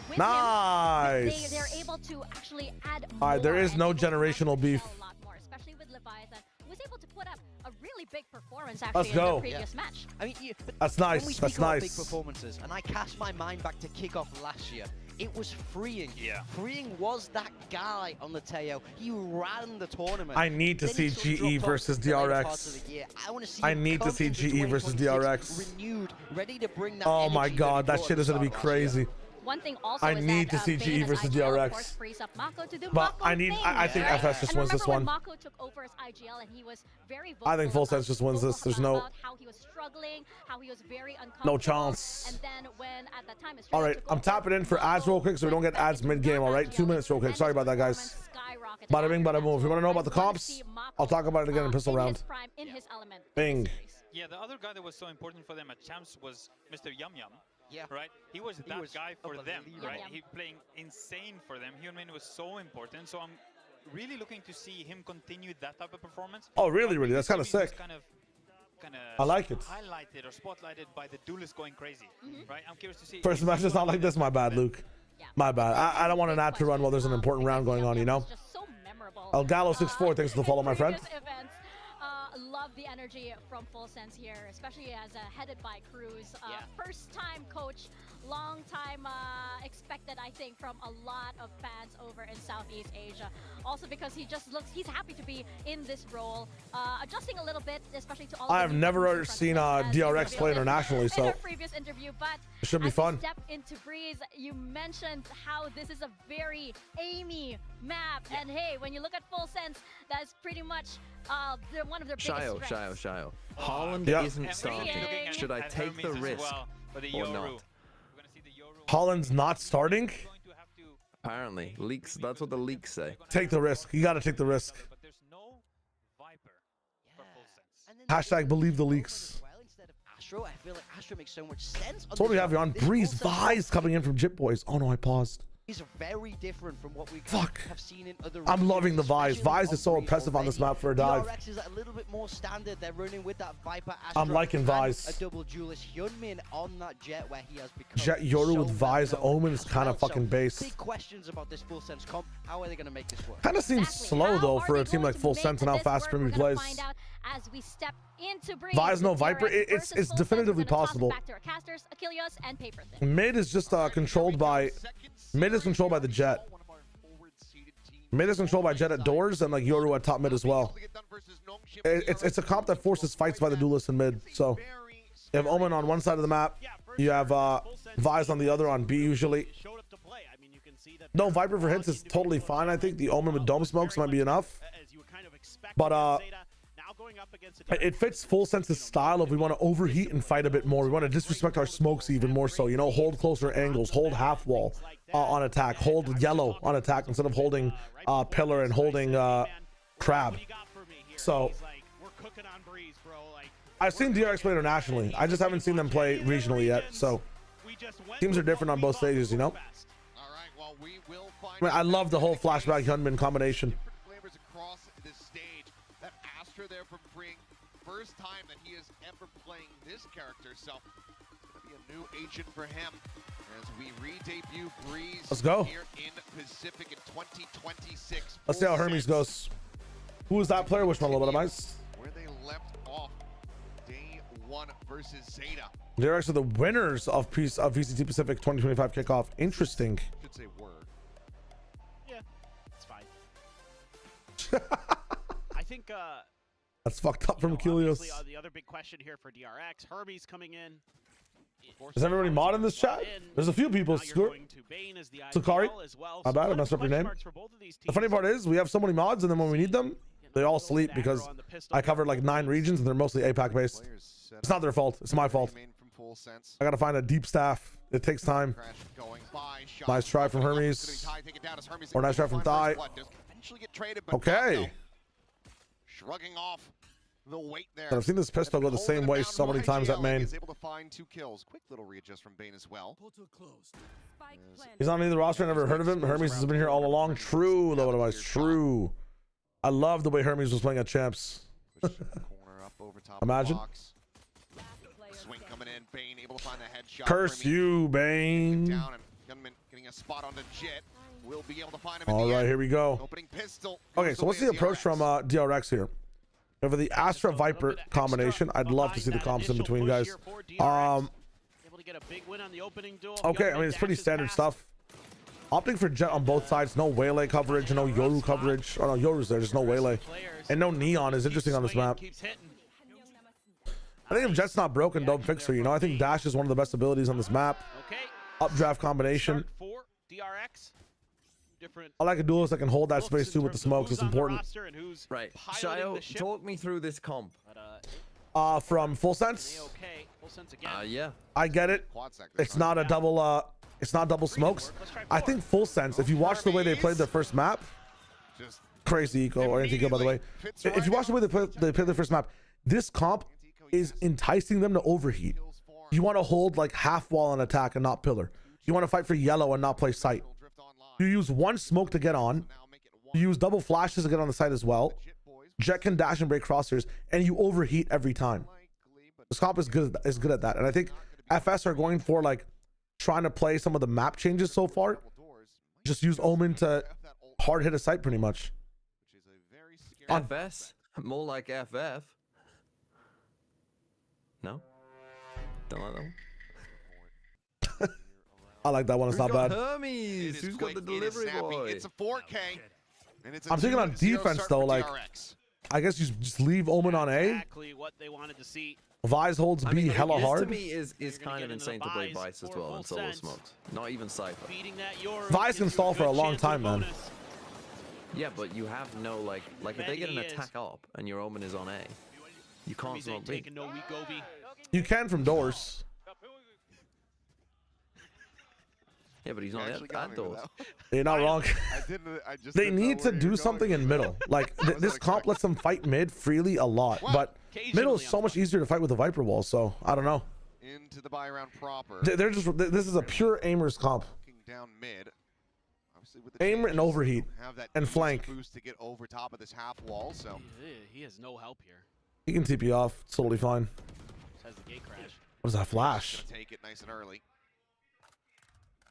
with Nice. him, they're able to actually add more? All right, there is and no they can generational actually beef. sell a lot more, especially with Leviathan, who was able to put up a really big performance Let's actually in go. the previous match. I mean, but That's when we nice. speak That's about big nice. performances, and I cast my mind back to kickoff last year, it was freeing. Yeah. Freeing was that guy on the Teo. He ran the tournament. I need to Then see he sort of GE dropped off versus the later DRX. parts of the year. I want to see I him need to come see into GE versus 2026 DRX. renewed, ready to bring that Oh my energy god, he that brought shit at is the gonna be start of last year. crazy. One thing also I is need that, to see Bane GE as versus IGL, of DRX. course, frees up Mako to do But Mako I need- things, I think right? FS just And wins this remember when one. Mako took over as IGL and he was very vocal I think Full about- Sense just wins this. There's no- about how he was struggling, how he was very uncomfortable. No chance. And then when at that time All right, I'm tapping in for ads real quick so we don't get ads mid-game, all right? 2 minutes real quick. Sorry about that, guys. Bada bing, bada boom. If you want to know about the comps, I'll talk about it again in pistol round. Bing. Yeah, the other guy that was so important for them at Champs was Mr. Yum Yum. Yeah. Right? He was that was guy for them, unbelievable. right? Yum Yum. He playing insane for them. Hyunmin was so important. So I'm really looking to see him continue that type of performance. Oh, really, really? That's kinda He was sick. Kind of I like it. highlighted or spotlighted by the duelist going crazy, right? I'm curious to see. First match is not like this. My bad, Luke. My bad. I don't want an ad to run while there's an important round going on, you know? El Gallo 64, thanks for the follow, my friend. Love the energy from Full Sense here, especially as headed by Cruz. First time coach, long time expected, I think, from a lot of fans over in Southeast Asia. Also because he just looks, he's happy to be in this role, adjusting a little bit, especially to all I the have new never buttons in seen front of him, as DRX we play revealed internationally, in so our previous interview, but it should be as fun. we step into Breeze, you mentioned how this is a very aimey map, and hey, when you look at Full Sense, that's pretty much one of their biggest strengths. Shio. Holland Yeah. isn't starting. Should I take the risk or not? Holland's not starting? Apparently, leaks. That's what the leaks say. Take the risk. You gotta take the risk. But there's no Viper for Full Sense. And then Hashtag believe the leaks. well, instead of Astro, I feel like Astro makes so much sense. So what do we have here on This Breeze? Full Sense Vise coming in from Jip Boys. Oh no, I paused. is very different from what we Fuck. have seen in other I'm loving the regions, Vise. especially Vise on is so Breeze impressive on this already. map for a dive. DRX is a little bit more standard. They're running with that Viper Astro. I'm liking and Vise. A double duelist Hyunmin on that Jet where he has become Jet Yoru so with Vise well-known Omen is as kind of well. fucking So, base. big questions about this Full Sense comp. How are they going to make this work? Kind of seems Exactly. slow How though are for they a team going like to Full make Sense and how this fast work? Premier We're gonna plays. find out as we step into Breeze. Vise, no with Viper. DRX It's versus Full Sense. definitively We're gonna toss it possible. Back to our casters, Achilles, and Paper Thin. Mid is just controlled by the Jet. Mid is controlled by Jet at doors and like Yoru at top mid as well. It's a comp that forces fights by the duelists in mid. So you have Omen on one side of the map, you have Vise on the other on B usually. Showed up to play. I mean, you can see that No, Viper for hits is totally fine. I think the Omen with dome smokes might be enough. as you would kind of expect But, against Zeta. Now going up against a It fits full sense's style of we want to overheat and fight a bit more. We want to disrespect our smokes even more so, you know, hold closer angles, hold half wall on attack, hold yellow on attack instead of holding pillar and holding crab. So I've seen DRX play internationally. I just haven't seen them play regionally yet. So teams are different on both stages, you know. I mean, I love the whole flashback Hyunmin combination. Flavors across this stage. That Astra there from Bring, first time that he is ever playing this character, so it's gonna be a new agent for him as we re-debut Breeze. Let's go here in Pacific in 2026. Let's see how Hermes goes. Who is that player? Which one? A little bit of ice. Where they left off day one versus Zeta. DRX are the winners of VCT Pacific 2025 kickoff. Interesting. Should say were. Yeah, it's fine. I think that's fucked up from Kilios. The other big question here for DRX, Hermes coming in. Is everybody mod in this chat? There's a few people. Sukari. My bad, I messed up your name. The funny part is we have so many mods, and then when we need them, they all sleep because I covered like 9 regions and they're mostly APAC based. It's not their fault. It's my fault. I gotta find a deep staff. It takes time. Nice try from Hermes. Or nice try from Thai. Okay. Shrugging off the weight there. I've seen this pistol go the same way so many times at main. Able to find 2 kills. Quick little readjust from Bane as well. He's on either roster. I never heard of him. Hermes has been here all along. True, low advice. True. I love the way Hermes was playing at champs. Imagine. Swing coming in. Bane able to find the headshot. Curse you, Bane. Down and Gunman getting a spot on the Jet. We'll be able to find him. All right, here we go. Opening pistol. Okay, so what's the approach from DRX here? Over the Astra Viper combination, I'd love to see the comps in between, guys. Okay, I mean, it's pretty standard stuff. Opting for Jet on both sides, no Waylay coverage, no Yoru coverage. Oh no, Yoru's there, just no Waylay. And no Neon is interesting on this map. I think if Jet's not broken, don't fix her, you know? I think Dash is one of the best abilities on this map. Updraft combination. I like a duelist that can hold that space too with the smokes. It's important. Right. Shayo, talk me through this comp. From Full Sense? Yeah. I get it. It's not a double it's not double smokes. I think Full Sense, if you watch the way they played their first map, crazy eco or anti-kill by the way. If you watch the way they played their first map, this comp is enticing them to overheat. You want to hold like half wall on attack and not pillar. You want to fight for yellow and not play sight. You use one smoke to get on. You use double flashes to get on the side as well. Jet can dash and break crosshairs, and you overheat every time. This comp is good at that, and I think FS are going for like trying to play some of the map changes so far. Just use Omen to hard hit a site pretty much. FS, more like FF. No, don't like that one. I like that one. It's not bad. Hermes, who's got the delivery boy? It's a 4K. And it's a I'm thinking on defense though, like I guess you just leave Omen on A. What they wanted to see. Vise holds B hella hard. To me is kind of insane to play Vice as well and solo smokes. Not even Cypher. Vise can stall for a long time, man. Yeah, but you have no like if they get an attack up and your Omen is on A, you can't smoke B. You can from doors. Yeah, but he's not at doors. You're not wrong. They need to do something in middle. Like this comp lets them fight mid freely a lot, but middle is so much easier to fight with the Viper wall. So I don't know. Into the buy round proper. They're just this is a pure aimers comp. Down mid. With aim and overheat and flank. Boost to get over top of this half wall. So he has no help here. He can TP off. It's totally fine. Has the gate crash. What is that flash? Take it nice and early.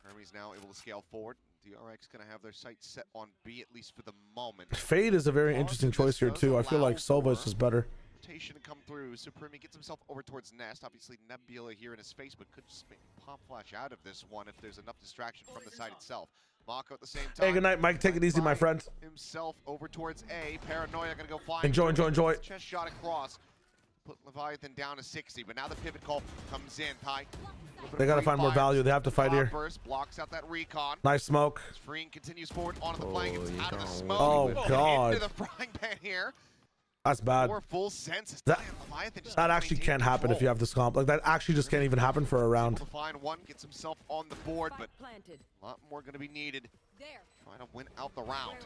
Hermes now able to scale forward. DRX gonna have their sights set on B at least for the moment. Fade is a very interesting choice here too. I feel like Sova is just better. Rotation to come through. Supreme gets himself over towards Nest. Obviously Nebula here in his face, but could just pop flash out of this one if there's enough distraction from the side itself. Mako at the same time. Hey, good night, Mike. Take it easy, my friend. Himself over towards A. Paranoia gonna go find. Enjoy. Chest shot across. Put Leviathan down to 60, but now the pivot call comes in. Ty. They gotta find more value. They have to fight here. Burst blocks out that recon. Nice smoke. Freeing continues forward onto the flank. It's out of the smoke. Oh god. Into the frying pan here. That's bad. Or full sense. That actually can't happen if you have this comp. Like that actually just can't even happen for a round. To find one, gets himself on the board, but a lot more going to be needed. Trying to win out the round.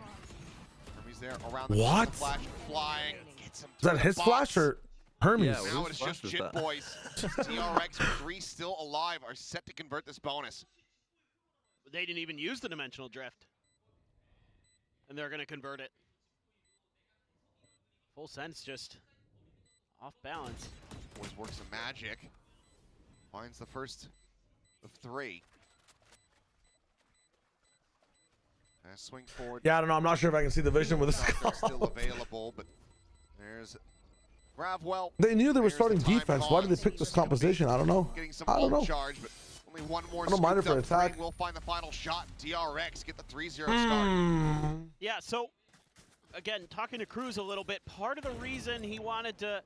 Hermes there around the what? Flash flying. Gets him Is that his flash or Hermes? Yeah, now it's just Jit Boys. DRX with 3 still alive are set to convert this bonus. They didn't even use the dimensional drift. And they're going to convert it. Full sense just off balance. Boys works some magic. Finds the first of 3. Swing forward. Yeah, I don't know. I'm not sure if I can see the vision with this. Still available, but there's Gravwell. They knew they were starting defense. Why did they pick this composition? I don't know. I don't know. Charge, but only one more. I don't mind it for attack. We'll find the final shot. DRX get the 3-0 start. Yeah, so again, talking to Cruz a little bit, part of the reason he wanted to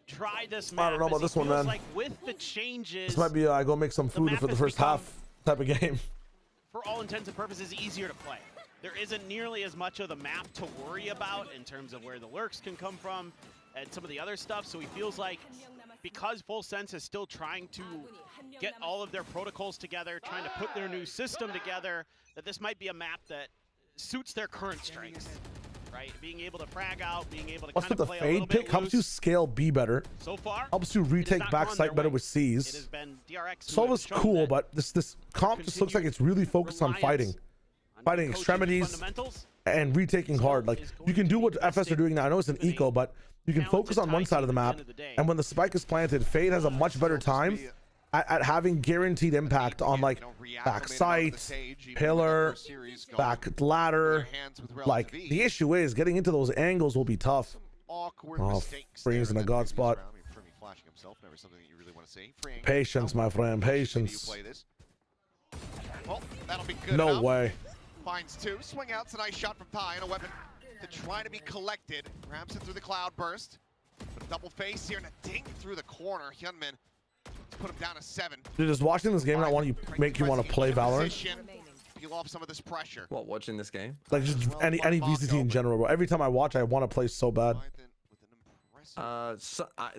try this map, I don't know about this one, man. Like with the changes, this might be I go make some food for the first half type of game. For all intents and purposes, easier to play. There isn't nearly as much of the map to worry about in terms of where the lurks can come from and some of the other stuff. So he feels like because Full Sense is still trying to get all of their protocols together, trying to put their new system together, that this might be a map that suits their current strengths. Right? Being able to frag out, being able to Plus kind with of the play a little fade bit pick helps loose. you scale B better. So far, helps you retake backside better with C's. It has been DRX Sova's cool, but this comp just looks like it's really focused on fighting extremities and retaking hard. Like you can do what FS are doing now. I know it's an eco, but you can focus on one side of the map, and when the spike is planted, Fade has a much better time at having guaranteed impact on like back sight, pillar, back ladder. Like the issue is getting into those angles will be tough. Oh, Free's in a god spot. Patience, my friend, patience. No way. Finds 2. Swing out's a nice shot from Ty and a weapon to try to be collected. Grabs it through the cloud burst. But a double face here and a dink through the corner. Hyunmin put him down to 7. Dude, does watching this game not want you make you want to play Valorant? Peel off some of this pressure. What, watching this game? Like just any VCT in general, bro. Every time I watch, I want to play so bad.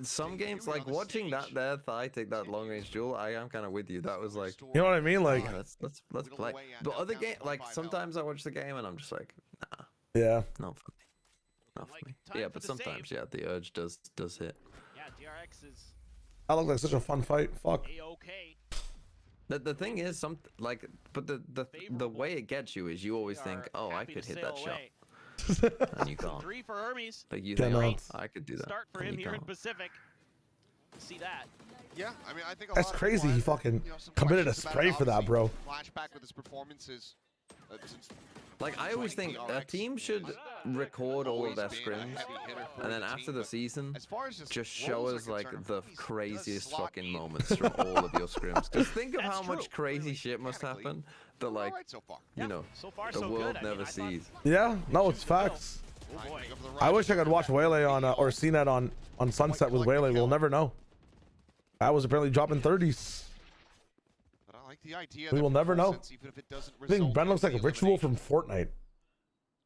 Some games, like watching that there Thigh take that long range duel, I am kind of with you. That was like, you know what I mean? Like, let's play. But other game, like sometimes I watch the game and I'm just like, nah. Yeah. Not for me. Not for me. Yeah, but sometimes, yeah, the urge does hit. Yeah, DRX is. That looked like such a fun fight. Fuck. The thing is, but the way it gets you is you always think, oh, I could hit that shot. And you can't. 3 for Hermes. Like you think, oh, I could do that. Start for him here in Pacific. See that? Yeah, I mean, I think that's crazy. He fucking committed a spray for that, bro. Flashback with his performances. Like I always think a team should record all of their scrims, and then after the season, just show us like the craziest fucking moments from all of your scrims. Just think of how much crazy shit must happen that, like, you know, the world never sees. Yeah, no, it's facts. I wish I could watch Waylay on or CNET on Sunset with Waylay. We'll never know. I was apparently dropping 30s. We will never know. I think Ben looks like a Ritual from Fortnite.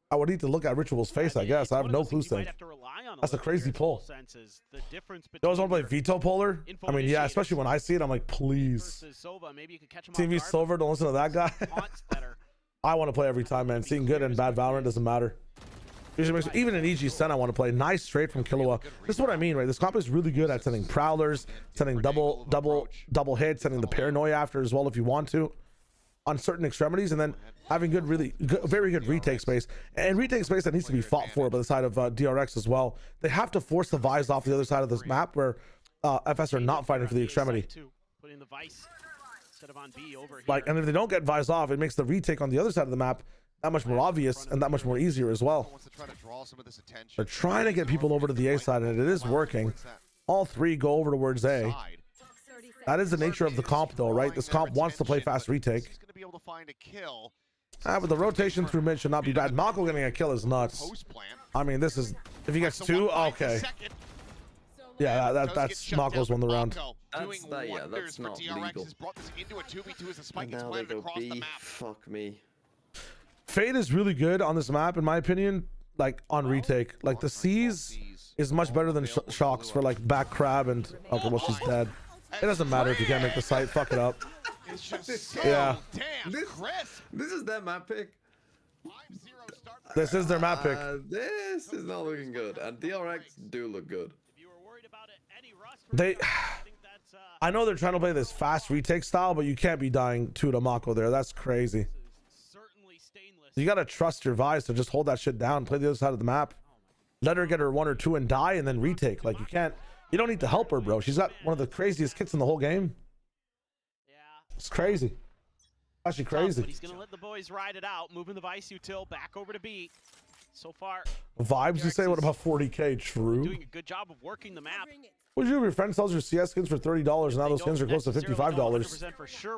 I would need to look at Ritual's face, I guess. I have no clue. That's a crazy pull. You always want to play Veto Polar? I mean, yeah, especially when I see it, I'm like, please. TV Silver, don't listen to that guy. I want to play every time, man. Seeing good and bad Valorant doesn't matter. Even in EG Sen, I want to play nice straight from Killua. This is what I mean, right? This comp is really good at sending prowlers, sending double hits, sending the paranoia after as well if you want to on certain extremities, and then having good, very good retake space, and retake space that needs to be fought for by the side of DRX as well. They have to force the Vise off the other side of this map where FS are not fighting for the extremity. Like, and if they don't get Vise off, it makes the retake on the other side of the map that much more obvious and that much more easier as well. They're trying to get people over to the A side, and it is working. All 3 go over towards A. That is the nature of the comp, though, right? This comp wants to play fast retake. But the rotation through mid should not be bad. Mako getting a kill is nuts. I mean, this is... If he gets 2, okay. Yeah, that's Mako's won the round. That's not legal. And now they go B. Fuck me. Fade is really good on this map, in my opinion, like on retake. Like the C's is much better than Shocks for like back crab and okay, well she's dead. It doesn't matter if you can't make the site. Fuck it up. It's just so Yeah. damn crisp. This is their map pick. 5-0 start. This is their map pick. This is not looking good, and DRX do look good. They, I know they're trying to play this fast retake style, but you can't be dying 2 to Mako there. That's crazy. You gotta trust your Vise to just hold that shit down, play the other side of the map, let her get her 1 or 2 and die, and then retake. Like you don't need to help her, bro. She's got one of the craziest kits in the whole game. It's crazy. Actually crazy. But he's gonna let the boys ride it out, moving the Vice util back over to B. So far, Vibes, you say? What about 40k? True. doing a good job of working the map. What do you do if your friend sells your CS skins for $30 and now those skins are close to $55?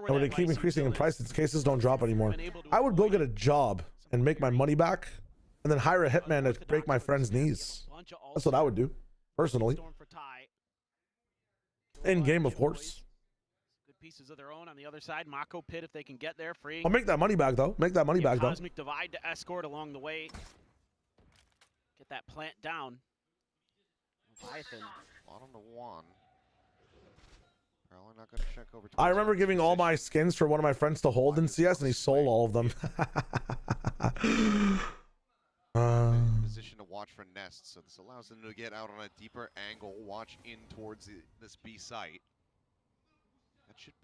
And when they keep increasing in price, its cases don't drop anymore. I would go get a job and make my money back and then hire a hitman to break my friend's knees. That's what I would do, personally. In game, of course. Good pieces of their own on the other side. Mako pit if they can get there, free. I'll make that money back though. Make that money back though. Cosmic divide to escort along the way. Get that plant down. Leviathan. Bottom to 1. Probably not gonna check over. I remember giving all my skins for one of my friends to hold in CS and he sold all of them. Position to watch for nests, so this allows them to get out on a deeper angle, watch in towards this B site.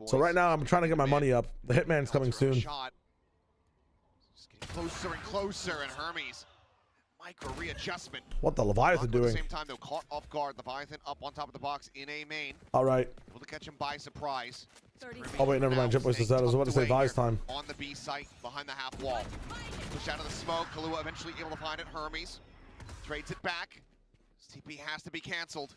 So right now I'm trying to get my money up. The hitman's coming soon. Shot. Just getting closer and closer, and Hermes micro readjustment. What the Leviathan doing? At the same time, though, caught off guard. Leviathan up on top of the box in A main. All right. Able to catch him by surprise. Oh wait, never mind. Jip Boy says that. I was about to say Vi's time. On the B site, behind the half wall. Push out of the smoke. Kahlua eventually able to find it. Hermes trades it back. TP has to be canceled.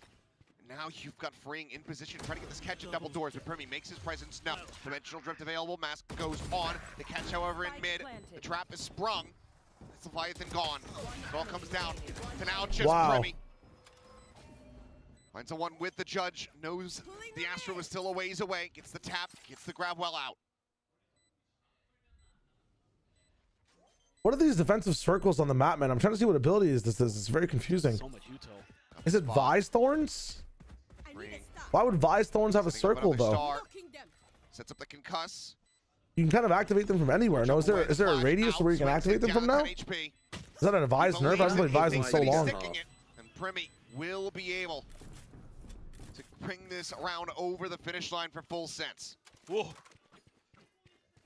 Now you've got Freeing in position, trying to get this catch at double doors, but Primi makes his presence known. Dimensional drift available, mask goes on. The catch, however, in mid. The trap is sprung. It's Leviathan gone. It all comes down to now just Primi. Finds a one with the judge, knows the Astro is still a ways away, gets the tap, gets the grab well out. What are these defensive circles on the map, man? I'm trying to see what ability this is. It's very confusing. So much util. Is it Vi's Thorns? Why would Vi's Thorns have a circle though? Sets up the concuss. You can kind of activate them from anywhere. No, is there a radius where you can activate them from now? Is that an Vi's nerf? I haven't played Vi's in so long. And Primi will be able to bring this round over the finish line for full sense. Whoa.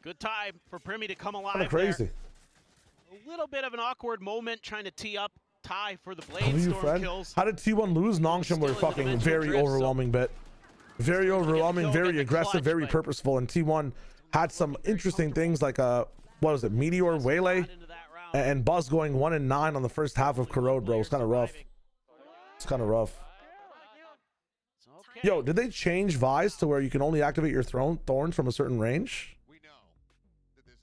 Good time for Primi to come alive. Kind of crazy. There. A little bit of an awkward moment trying to tee up Ty for the Blade Storm kills. How did T1 lose? Nongshim were fucking very overwhelming bit. Very overwhelming, very aggressive, very purposeful. And T1 had some interesting things like what was it, Meteor, Waylay, and Buzz going 1 and 9 on the first half of Corrode, bro. It's kind of rough. It's kind of rough. Yo, did they change Vi's to where you can only activate your thorns from a certain range? We know that this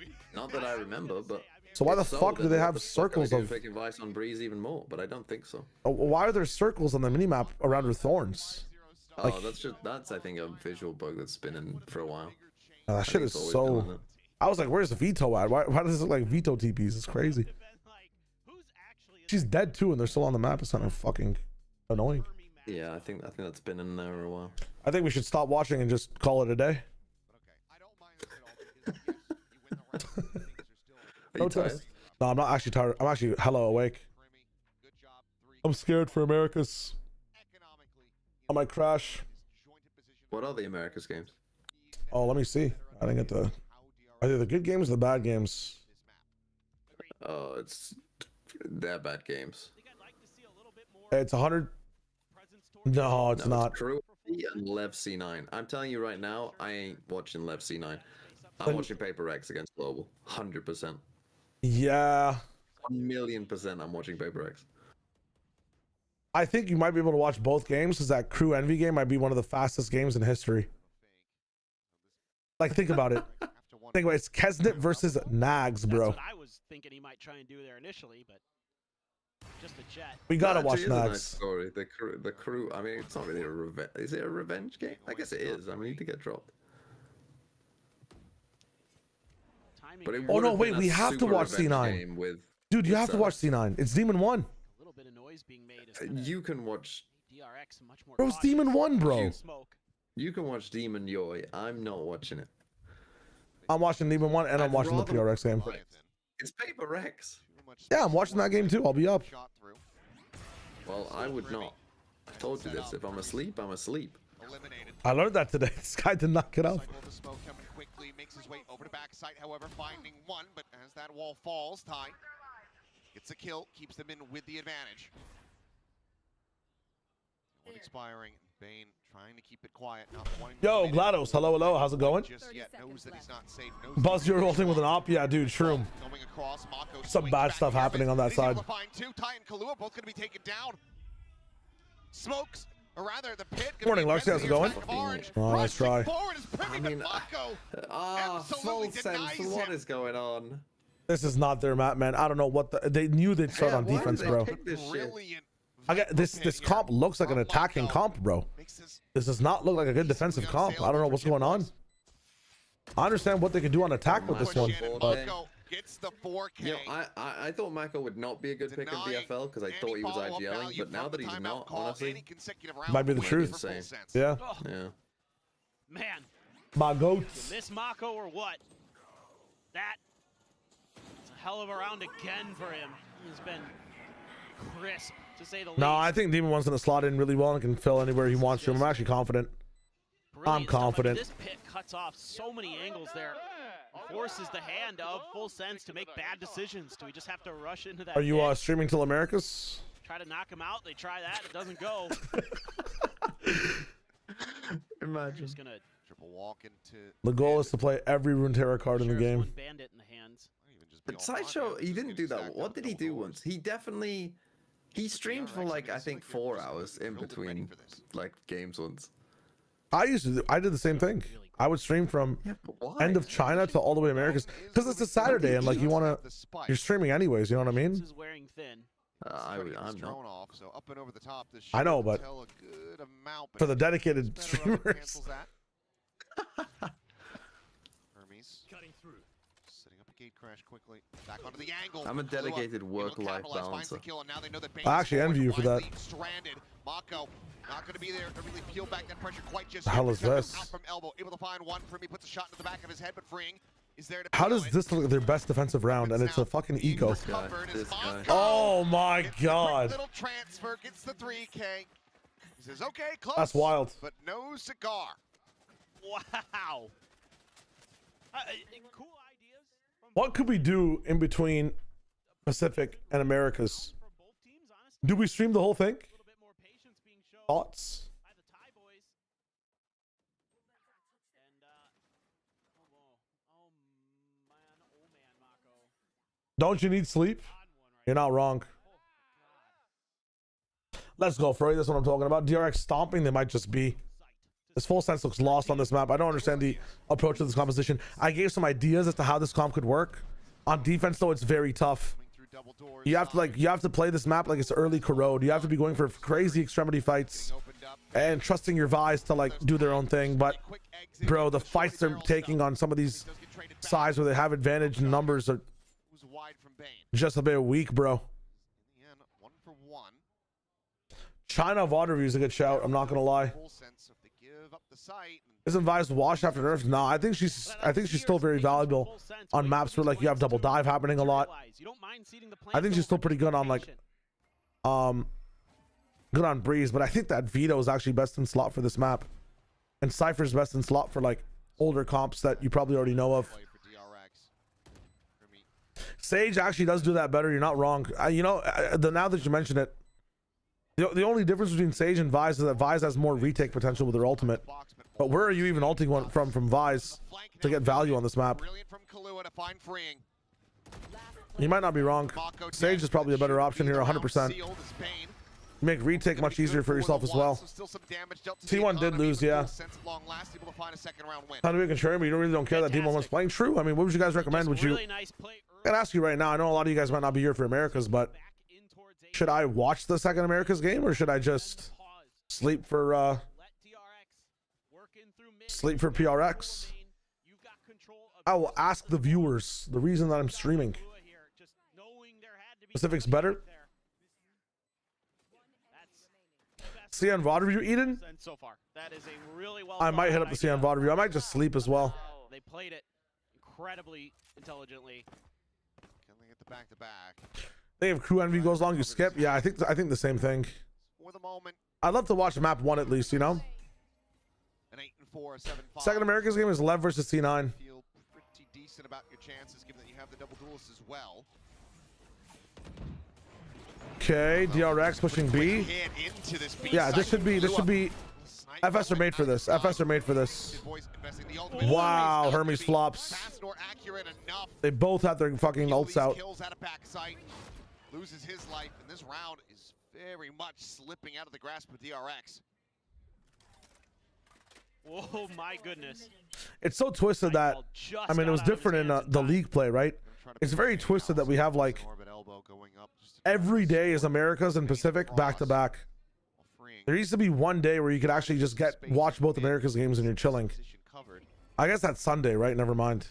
isn't Not that I remember, but so why the fuck do they have circles of taking Vice on Breeze even more? But I don't think so. Why are there circles on the minimap around her thorns? Oh, that's I think a visual bug that's been in for a while. That shit is so. I was like, where's the Veto at? Why does it look like Veto TPs? It's crazy. She's dead too, and they're still on the map. It's kind of fucking annoying. Yeah, I think that's been in there for a while. I think we should stop watching and just call it a day. Are you tired? No, I'm not actually tired. I'm actually hella awake. I'm scared for Americas. I might crash. What are the Americas games? Oh, let me see. I didn't get the. Are they the good games or the bad games? Oh, they're bad games. It's 100. No, it's not. Crew and Lev C9. I'm telling you right now, I ain't watching Lev C9. I'm watching Paper X against Global. 100%. Yeah. 1,000,000% I'm watching Paper X. I think you might be able to watch both games because that Crew Envy game might be one of the fastest games in history. Like, think about it. Think about it. It's Kesnit versus Nags, bro. That's what I was thinking he might try and do there initially, but just a jet. We gotta watch Nags. Nags. Nice story. The crew. I mean, it's not really a revenge. Is it a revenge game? I guess it is. I mean, you to get dropped. But it oh no, wait, we have to watch C9. With dude, you have to watch C9. It's Demon 1. noise being made is gonna You can watch. DRX much more. Bro, it's Demon 1, bro. Smoke. You can watch Demon Yoi. I'm not watching it. I'm watching Demon 1 and I'm watching the PRX game. It's Paper Rex. Yeah, I'm watching that game too. I'll be up. Well, I would not. I told you this. If I'm asleep, I'm asleep. I learned that today. This guy did not get up. Cycle the smoke coming quickly, makes his way over to backside, however, finding one, but as that wall falls, Ty gets a kill, keeps them in with the advantage. One expiring, Bane trying to keep it quiet, not wanting to Yo, GLaDOS, hello, how's it going? just yet, knows that he's not safe, knows Buzz, you're holding with an op? Yeah, dude, Shroom. going across, Mako Some bad stuff happening on that he's able side. to find two, Ty and Kahlua both gonna be taken down. Smokes, or rather the pit. Morning, Larcy, how's it going? Oh, nice try. I mean, full sense. What is going on? This is not their map, man. I don't know what they knew they'd start on defense, bro. I get this comp looks like an attacking comp, bro. This does not look like a good defensive comp. I don't know what's going on. I understand what they can do on attack with this one, but gets the 4K. You know, I thought Mako would not be a good pick in BFL because I thought he was IGLing, but now that he's not, honestly, might be the truth. Insane. Yeah. Yeah. Man, My goats. miss Mako or what? That it's a hell of a round again for him. He's been crisp, to say the least. No, I think Demon 1's gonna slot in really well and can fill anywhere he wants to. I'm actually confident. Brilliant stuff. confident. This pit cuts off so many angles there. Forces the hand of Full Sense to make bad decisions. Do we just have to rush into that? Are you pit? streaming till Americas? Try to knock him out. They try that. It doesn't go. Imagine. Just gonna Triple walk into The goal is to play every Runeterra card in the Sheriff's game. one bandit in the hands. But Sideshow, he didn't do that. What did he do once? He streamed for like, I think 4 hours in between like games once. I did the same thing. I would stream from end of China to all the way Americas because it's a Saturday and like you're streaming anyways. You know what I mean? This is wearing thin. I'm not. off, so up and over the top, this I know, should but tell a good amount, but for the dedicated Center up streamers. cancels that. Hermes Cutting through. setting up a gate crash quickly. Back onto the angle. I'm a dedicated Kahlua work-life able to capitalize, finds the balancer. kill, and now they know that I actually Bane's envy you for that. widely Stranded. Mako not going to be there to really peel back that pressure quite just The yet. hell is Comes this? Out from elbow, able to find one. Freemy puts a shot into the back of his head, but Freeing is there to How peel does it. this look like their best defensive round and it's a fucking eco? This guy. Oh my Gets the quick god. little transfer, gets the 3K. He says, okay, close. That's wild. But no cigar. Wow. Cool ideas. From What could we do in between Pacific and Americas? from both teams, honestly. Do we stream the whole thing? A little bit more patience being shown Thoughts? by the Thai boys. And oh man, Mako. Don't you need sleep? Odd one right You're not wrong. Let's go, Furry. That's what I'm talking about. DRX stomping, they might just be. This Full Sense looks lost on this map. I don't understand the approach to this composition. I gave some ideas as to how this comp could work. On defense, though, it's very tough. You have to play this map like it's early corrode. You have to be going for crazy extremity fights and trusting your Vi's to like do their own thing. But bro, the fights they're taking on some of these sides where they have advantage in numbers are just a bit weak, bro. One for one. China VOD review is a good shout. I'm not gonna lie. Full sense if they give up the sight. Isn't Vi's washed after nerfs? No, I think she's still very valuable on maps where like you have double dive happening a lot. I think she's still pretty good on like good on Breeze, but I think that Vito is actually best in slot for this map. And Cypher's best in slot for like older comps that you probably already know of. Play for DRX. Sage actually does do that better. You're not wrong. Now that you mention it, the only difference between Sage and Vise is that Vise has more retake potential with her ultimate. But where are you even ulting one from Vise to get value on this map? Brilliant from Kahlua to find Freeing. You might not be wrong. Sage is probably a better option here, 100%. Make retake much easier for yourself as well. T1 did lose, yeah. Kind of a contrarian, but you really don't care that Demon 1's playing. True. I mean, what would you guys recommend? Would you? I can ask you right now. I know a lot of you guys might not be here for Americas, but should I watch the second Americas game or should I just sleep for PRX? I will ask the viewers the reason that I'm streaming. Pacific's better. CN VOD review, Eden? And so far, that is a really well. I might hit up the CN VOD review. I might just sleep as well. They played it incredibly intelligently. Can they get the back-to-back? I think if Crew Envy goes long, you skip. Yeah, I think the same thing. For the moment, I'd love to watch map 1 at least, you know? an 8-4, 7-5. Second Americas game is Lev versus C9. Feel pretty decent about your chances, given that you have the double duelists as well. Okay, DRX pushing B. Hit into this B Yeah, this side. should be. FS are made for this. FS are made for this. Wow, Hermes flops. Fast nor accurate enough. They both have their fucking Kill ults these out. kills at a back site. Loses his life, and this round is very much slipping out of the grasp of DRX. Oh my goodness. It's so twisted that, I mean, it was different in the league play, right? It's very twisted that we have like every day is Americas and Pacific back to back. There used to be one day where you could actually just watch both Americas games and you're chilling. I guess that's Sunday, right? Never mind.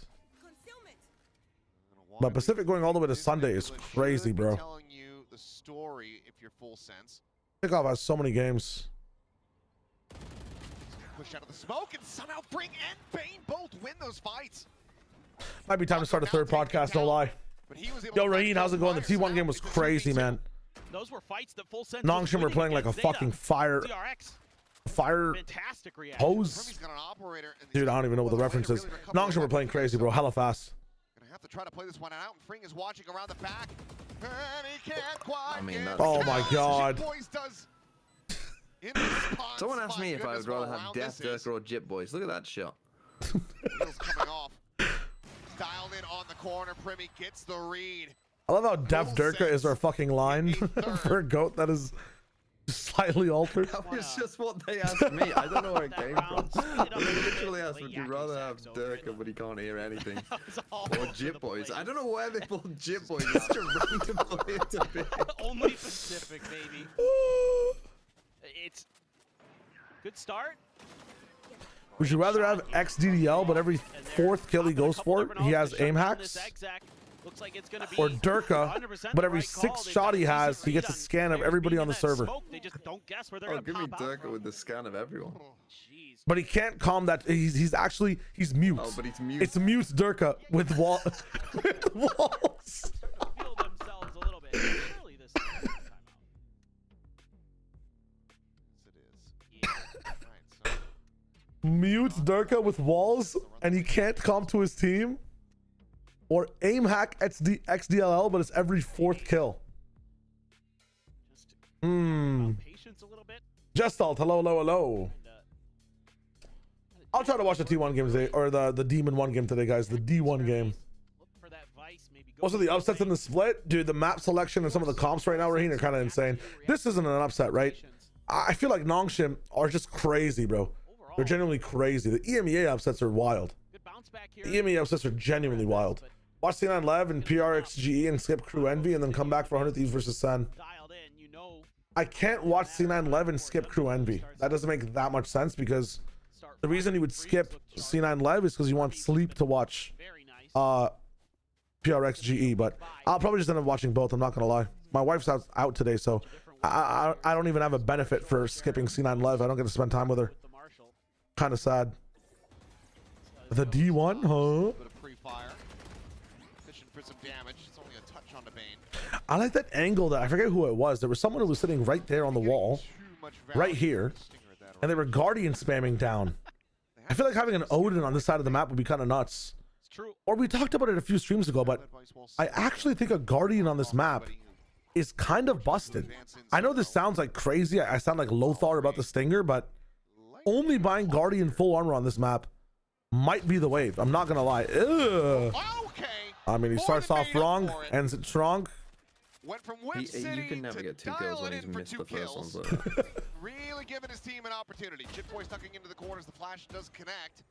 But Pacific going all the way to Sunday is crazy, bro. Telling you the story if you're full sense. Kickoff has so many games. Push out of the smoke and somehow bring and Bane both win those fights. Might be time to start a third podcast, no lie. Yo, Raheen, how's it going? The T1 game was crazy, man. Those were fights that full sense. Nongshim were playing like a fucking fire Fantastic reaction. hose. Dude, I don't even know what the reference is. Nongshim were playing crazy, bro. Hella fast. Gonna have to try to play this one out, and Fring is watching around the back. And he can't quite get Oh my god. Boys does in response. Someone asked me if I would rather have round Death this is. Dirk or Jip Boys. Look at that shot. Wheels coming off. Dialed in on the corner. Primi gets the read. I love how Def Durka is our fucking line for a goat that is slightly altered. That was just what they asked me. I don't know where it came from. They literally asked, would you rather have Durka, but he can't hear anything, or Jip Boys? I don't know where they pulled Jip Boys. It's such a random player to pick. Only Pacific, baby. It's good start. Would you rather have XDDL, but every fourth kill he goes for, he has aim hacks? Looks like it's gonna be Or Durka, but every sixth shot he has, he gets a scan of everybody on the server. They just don't guess where they're Oh, gonna give me pop out Durka from. with the scan of everyone. Jeez. But he can't calm that. He's mute. Oh, but he's mute. It's mute Durka with walls. Feel themselves a little bit. Surely this is a timeout. Mute Durka with walls, and he can't calm to his team. Or aim hack XDLL, but it's every fourth kill. Patience a little bit. Just alt. Hello, hello, hello. I'll try to watch the T1 game today, or the Demon 1 game today, guys. The D1 game. Look for that vice, maybe go Also, the upsets in the split, dude. The map selection and some of the comps right now, Raheen, are kind of insane. This isn't an upset, right? I feel like Nongshim are just crazy, bro. They're genuinely crazy. The EMEA upsets are wild. Good bounce back here. The EMEA upsets are genuinely wild. Watch C9 Lev and PRXGE and skip Crew Envy and then come back for 100 Thieves versus Sen. Dialed in, you know. I can't watch C9 Lev and skip Crew Envy. That doesn't make that much sense because the reason you would skip C9 Lev is because you want sleep to watch PRXGE, but I'll probably just end up watching both. I'm not gonna lie. My wife's out today, so I don't even have a benefit for skipping C9 Lev. I don't get to spend time with her. Kind of sad. The D1, huh? For some damage. It's only a touch on the Bane. I like that angle that I forget who it was. There was someone who was sitting right there on the wall, right here, and they were Guardian spamming down. I feel like having an Odin on this side of the map would be kind of nuts. It's true. Or we talked about it a few streams ago, but I actually think a Guardian on this map is kind of busted. I know this sounds like crazy. I sound like Lothar about the Stinger, but only buying Guardian full armor on this map might be the wave. I'm not gonna lie. Ugh. I mean, he starts off wrong, ends it strong. Went from Whip City you can never to get 2 kills when he's missed the first one. So. Really giving his team an opportunity. Chipboy tucking into the corners. The flash does connect.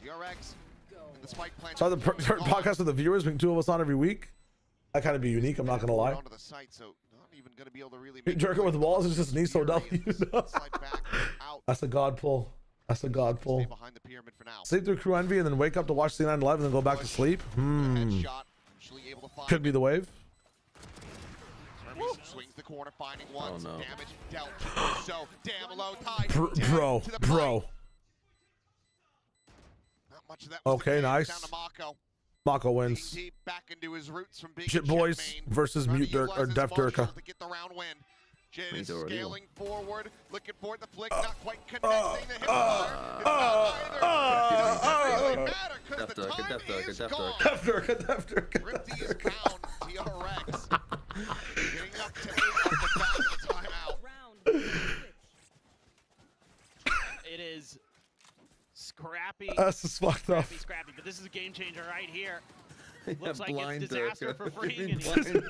DRX. The spike plant. So the podcast with the viewers, being 2 of us on every week. That kind of be unique. I'm not gonna lie. Onto the site, so not even gonna be able to really Jerking with walls is just an ESO W. That's a god pull. That's a god pull. Sleep through Crew Envy and then wake up to watch C9 Live and then go back to sleep. Could be the wave. Hermes swings the corner, finding one. Oh, no. Damage dealt. So damn low tide. Bro. Not much of that was Okay, the case. nice. Down to Mako. Mako wins. Deep back into his roots from being Shit a boys jet main. versus Trying to Mute Dirk or utilize his Def Durka. marshals to get the round win. Jin He's is already scaling forward, looking for the flick, not quite connecting the hip fire. It's not either. It doesn't really matter because the time is gone. Def Durka. Ripty is bound. DRX getting up to 8 off the bat of the timeout. It is scrappy. That's just fucked up. Scrappy, but this is a game changer right here. Yeah, Looks like blind it's disaster Durka. for freeing, and he Blind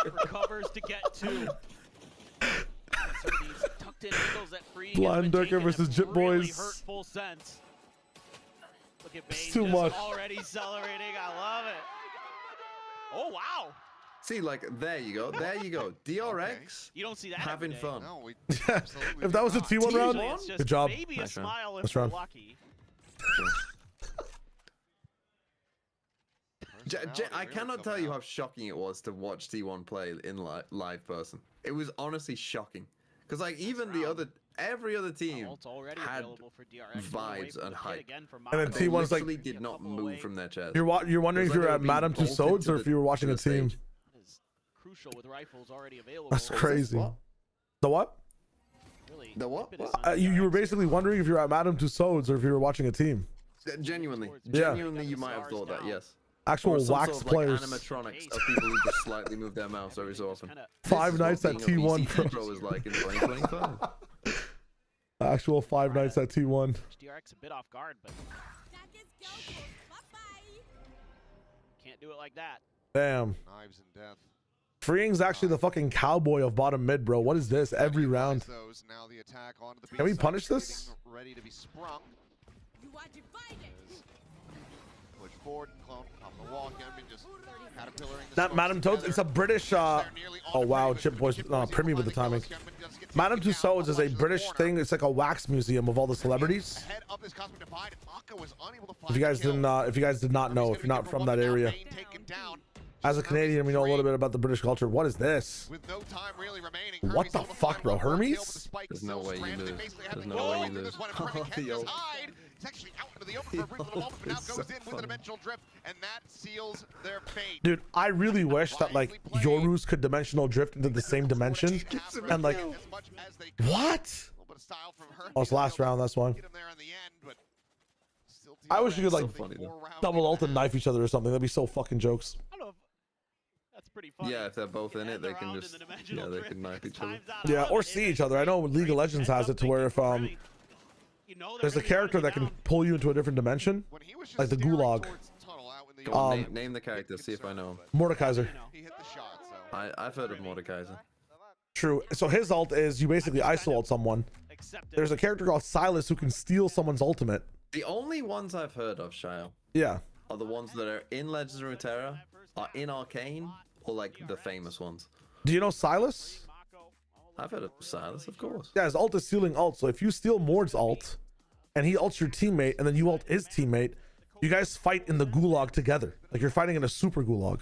recovers to get two. Some of these tucked in angles that Free Blind Durka versus Jit really Boys. hurt full sense. Look at It's Bane too just much. already celebrating. I love it. Oh wow! See, like, there you go. DRX You don't see that having every day. fun. No, we Yeah. absolutely If that was a not. T1 Usually round, it's just good job. Maybe a Nice round. smile if Nice we're round. lucky. I cannot tell you how shocking it was to watch T1 play in live person. It was honestly shocking. Because, like, even every other team Ult's already had available for DRX. vibes and hype. Again from And then Mako. they T1's like- literally did not move from their chairs. You're wondering It if was you're like at they were Madame being bolted Tussauds to or if you were watching to a the team. stage. That is crucial with rifles already available. That's crazy. What? The what? Really, The what? keep it What? on You were DRX. basically wondering if you're at Madame Tussauds or if you were watching a team. Genuinely. Yeah. Genuinely, you might have thought that, yes. Actual Or some wax sort of, players. Like, animatronics of people who just slightly move their mouse every so often. Kinda- Five This is nights what at being a T1 VCT pro. pro is like in 2025. Actual 5 nights at T1. DRX a bit off guard, but can't do it like that. Damn. Knives and death. Freeing's actually the fucking cowboy of bottom mid, bro. What is this? Every round. Those. Now the attack onto the Can we B side, punish this? getting ready to be sprung. Push forward, clone off the wall. Gambit just caterpillaring the Not smokes Madame Toads. together. It's a British. They're nearly on Oh the wow, prey, Chip but Boys. Chip Boys Premium with the finally timing. kills. Gambit just gets Madame taken down. Tussauds is a Punches the British corner. thing. It's like a wax museum of all the celebrities. Ahead of this cosmic divide, Mako was unable to If find you guys the kill. didn't, if you guys did not know, if you're not from that area, as a Canadian, we know a little bit about the British culture. What is this? With no time really remaining, What Hermes the able to fuck, find bro? one more kill, Hermes? but the spike There's still no way you stranded. They lose. basically had There's to no go way all you the way through lose. this one, and Hermes can't Yo. just hide. He's actually out into the open for a brief little moment, but now It's goes so in with funny. the dimensional drift, and that seals their fate. Dude, I really wish that like Yorus could dimensional drift into the same dimension. And like, As much as they could. what? A little bit of style from Hermes. Oh, it's last round. That's why. Get him there in the end, but still I wish you could like So funny, though. double ult and knife each other or something. That'd be so fucking jokes. I don't know if that's pretty funny. Yeah, if they're both in it, End they the can round in just the dimensional they drift can knife because each other. time's out. Yeah, I love or it. see each other. I know League of Legends has it to where if you know they're there's a gonna be character running that can down. pull you into a different dimension, when he was just like the staring Gulag. towards tunnel out in the Go on, open, name the character, see if I know him. Mordekaiser. You know. he hit the shot, so I've heard of Mordekaiser. True. So his ult is you basically ISO ult someone. Accept it. There's a character called Silas who can steal someone's ultimate. The only ones I've heard of, Shio, Yeah. are the ones that are in Legends of Runeterra, are in Arcane, or like the famous ones. Do you know Silas? I've heard of Silas, of course. Yeah, his ult is stealing ult. So if you steal Mord's ult and he ults your teammate and then you ult his teammate, you guys fight in the gulag together. Like you're fighting in a super gulag.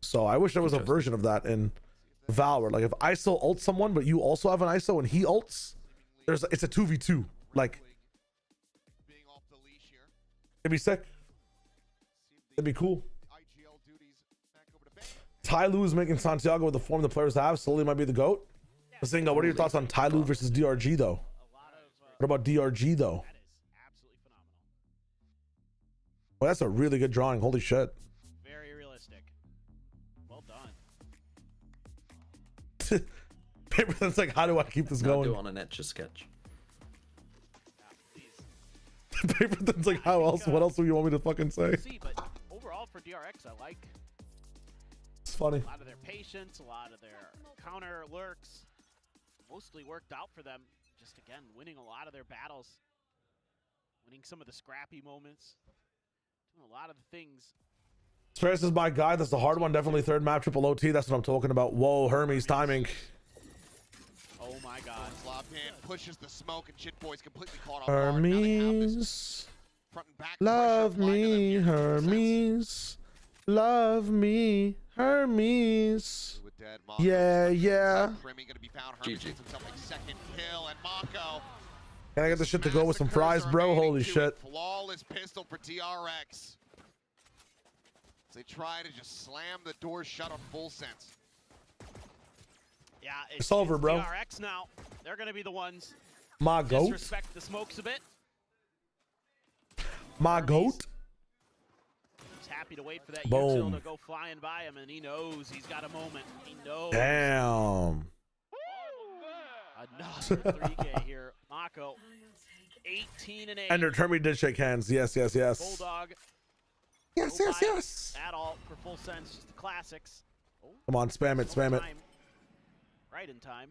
So I wish there was a version of that in Val where like if ISO ults someone but you also have an ISO and he ults, it's a 2v2. Like being off the leash here. it'd be sick. It'd be cool. IGL duties back over to Ben. Ty Lue is making Santiago with the form the players have. Slowly might be the GOAT. Bazinga, what are your thoughts on Ty Lue versus DRG though? What about DRG though? That is absolutely phenomenal. Well, that's a really good drawing. Holy shit. Very realistic. Well done. Paper Thin's like, how do I keep this I'll do going? it on an Etch a Sketch. Please. Paper Thin's like, how else? What else do you want me to fucking say? See, but overall for DRX, I like It's funny. a lot of their patience, a lot of their counter lurks. Mostly worked out for them. Just again, winning a lot of their battles. Winning some of the scrappy moments. Doing a lot of the things. Stress is my guy. That's the hard one. Definitely third map, triple OT. That's what I'm talking about. Whoa, Hermes timing. Oh my god. Lobbed in, pushes the smoke, and Shit Boy's completely caught off guard. Now they have this Hermes. front and back Love pressure applied to them me, here. Hermes. Love me, Hermes. With dead Mako. Yeah. Crimmy gonna be found. Hermes gets himself a second kill, and Mako. Can I get the shit to go with some fries, bro? Holy shit. Flawless pistol for DRX. They try to just slam the door shut on full sense. Yeah, it's over, bro. DRX now. They're gonna be the ones. My goat. Disrespect the smokes a bit. My goat. He's happy to wait for that Boom. util to go flying by him, and he knows he's got a moment. He knows. Damn. Another 3K here. Mako, 18 and 8. Ender Termy did shake hands. Yes. Bulldog. Yes. At all for full sense, just the classics. Come on, spam it. Right in time.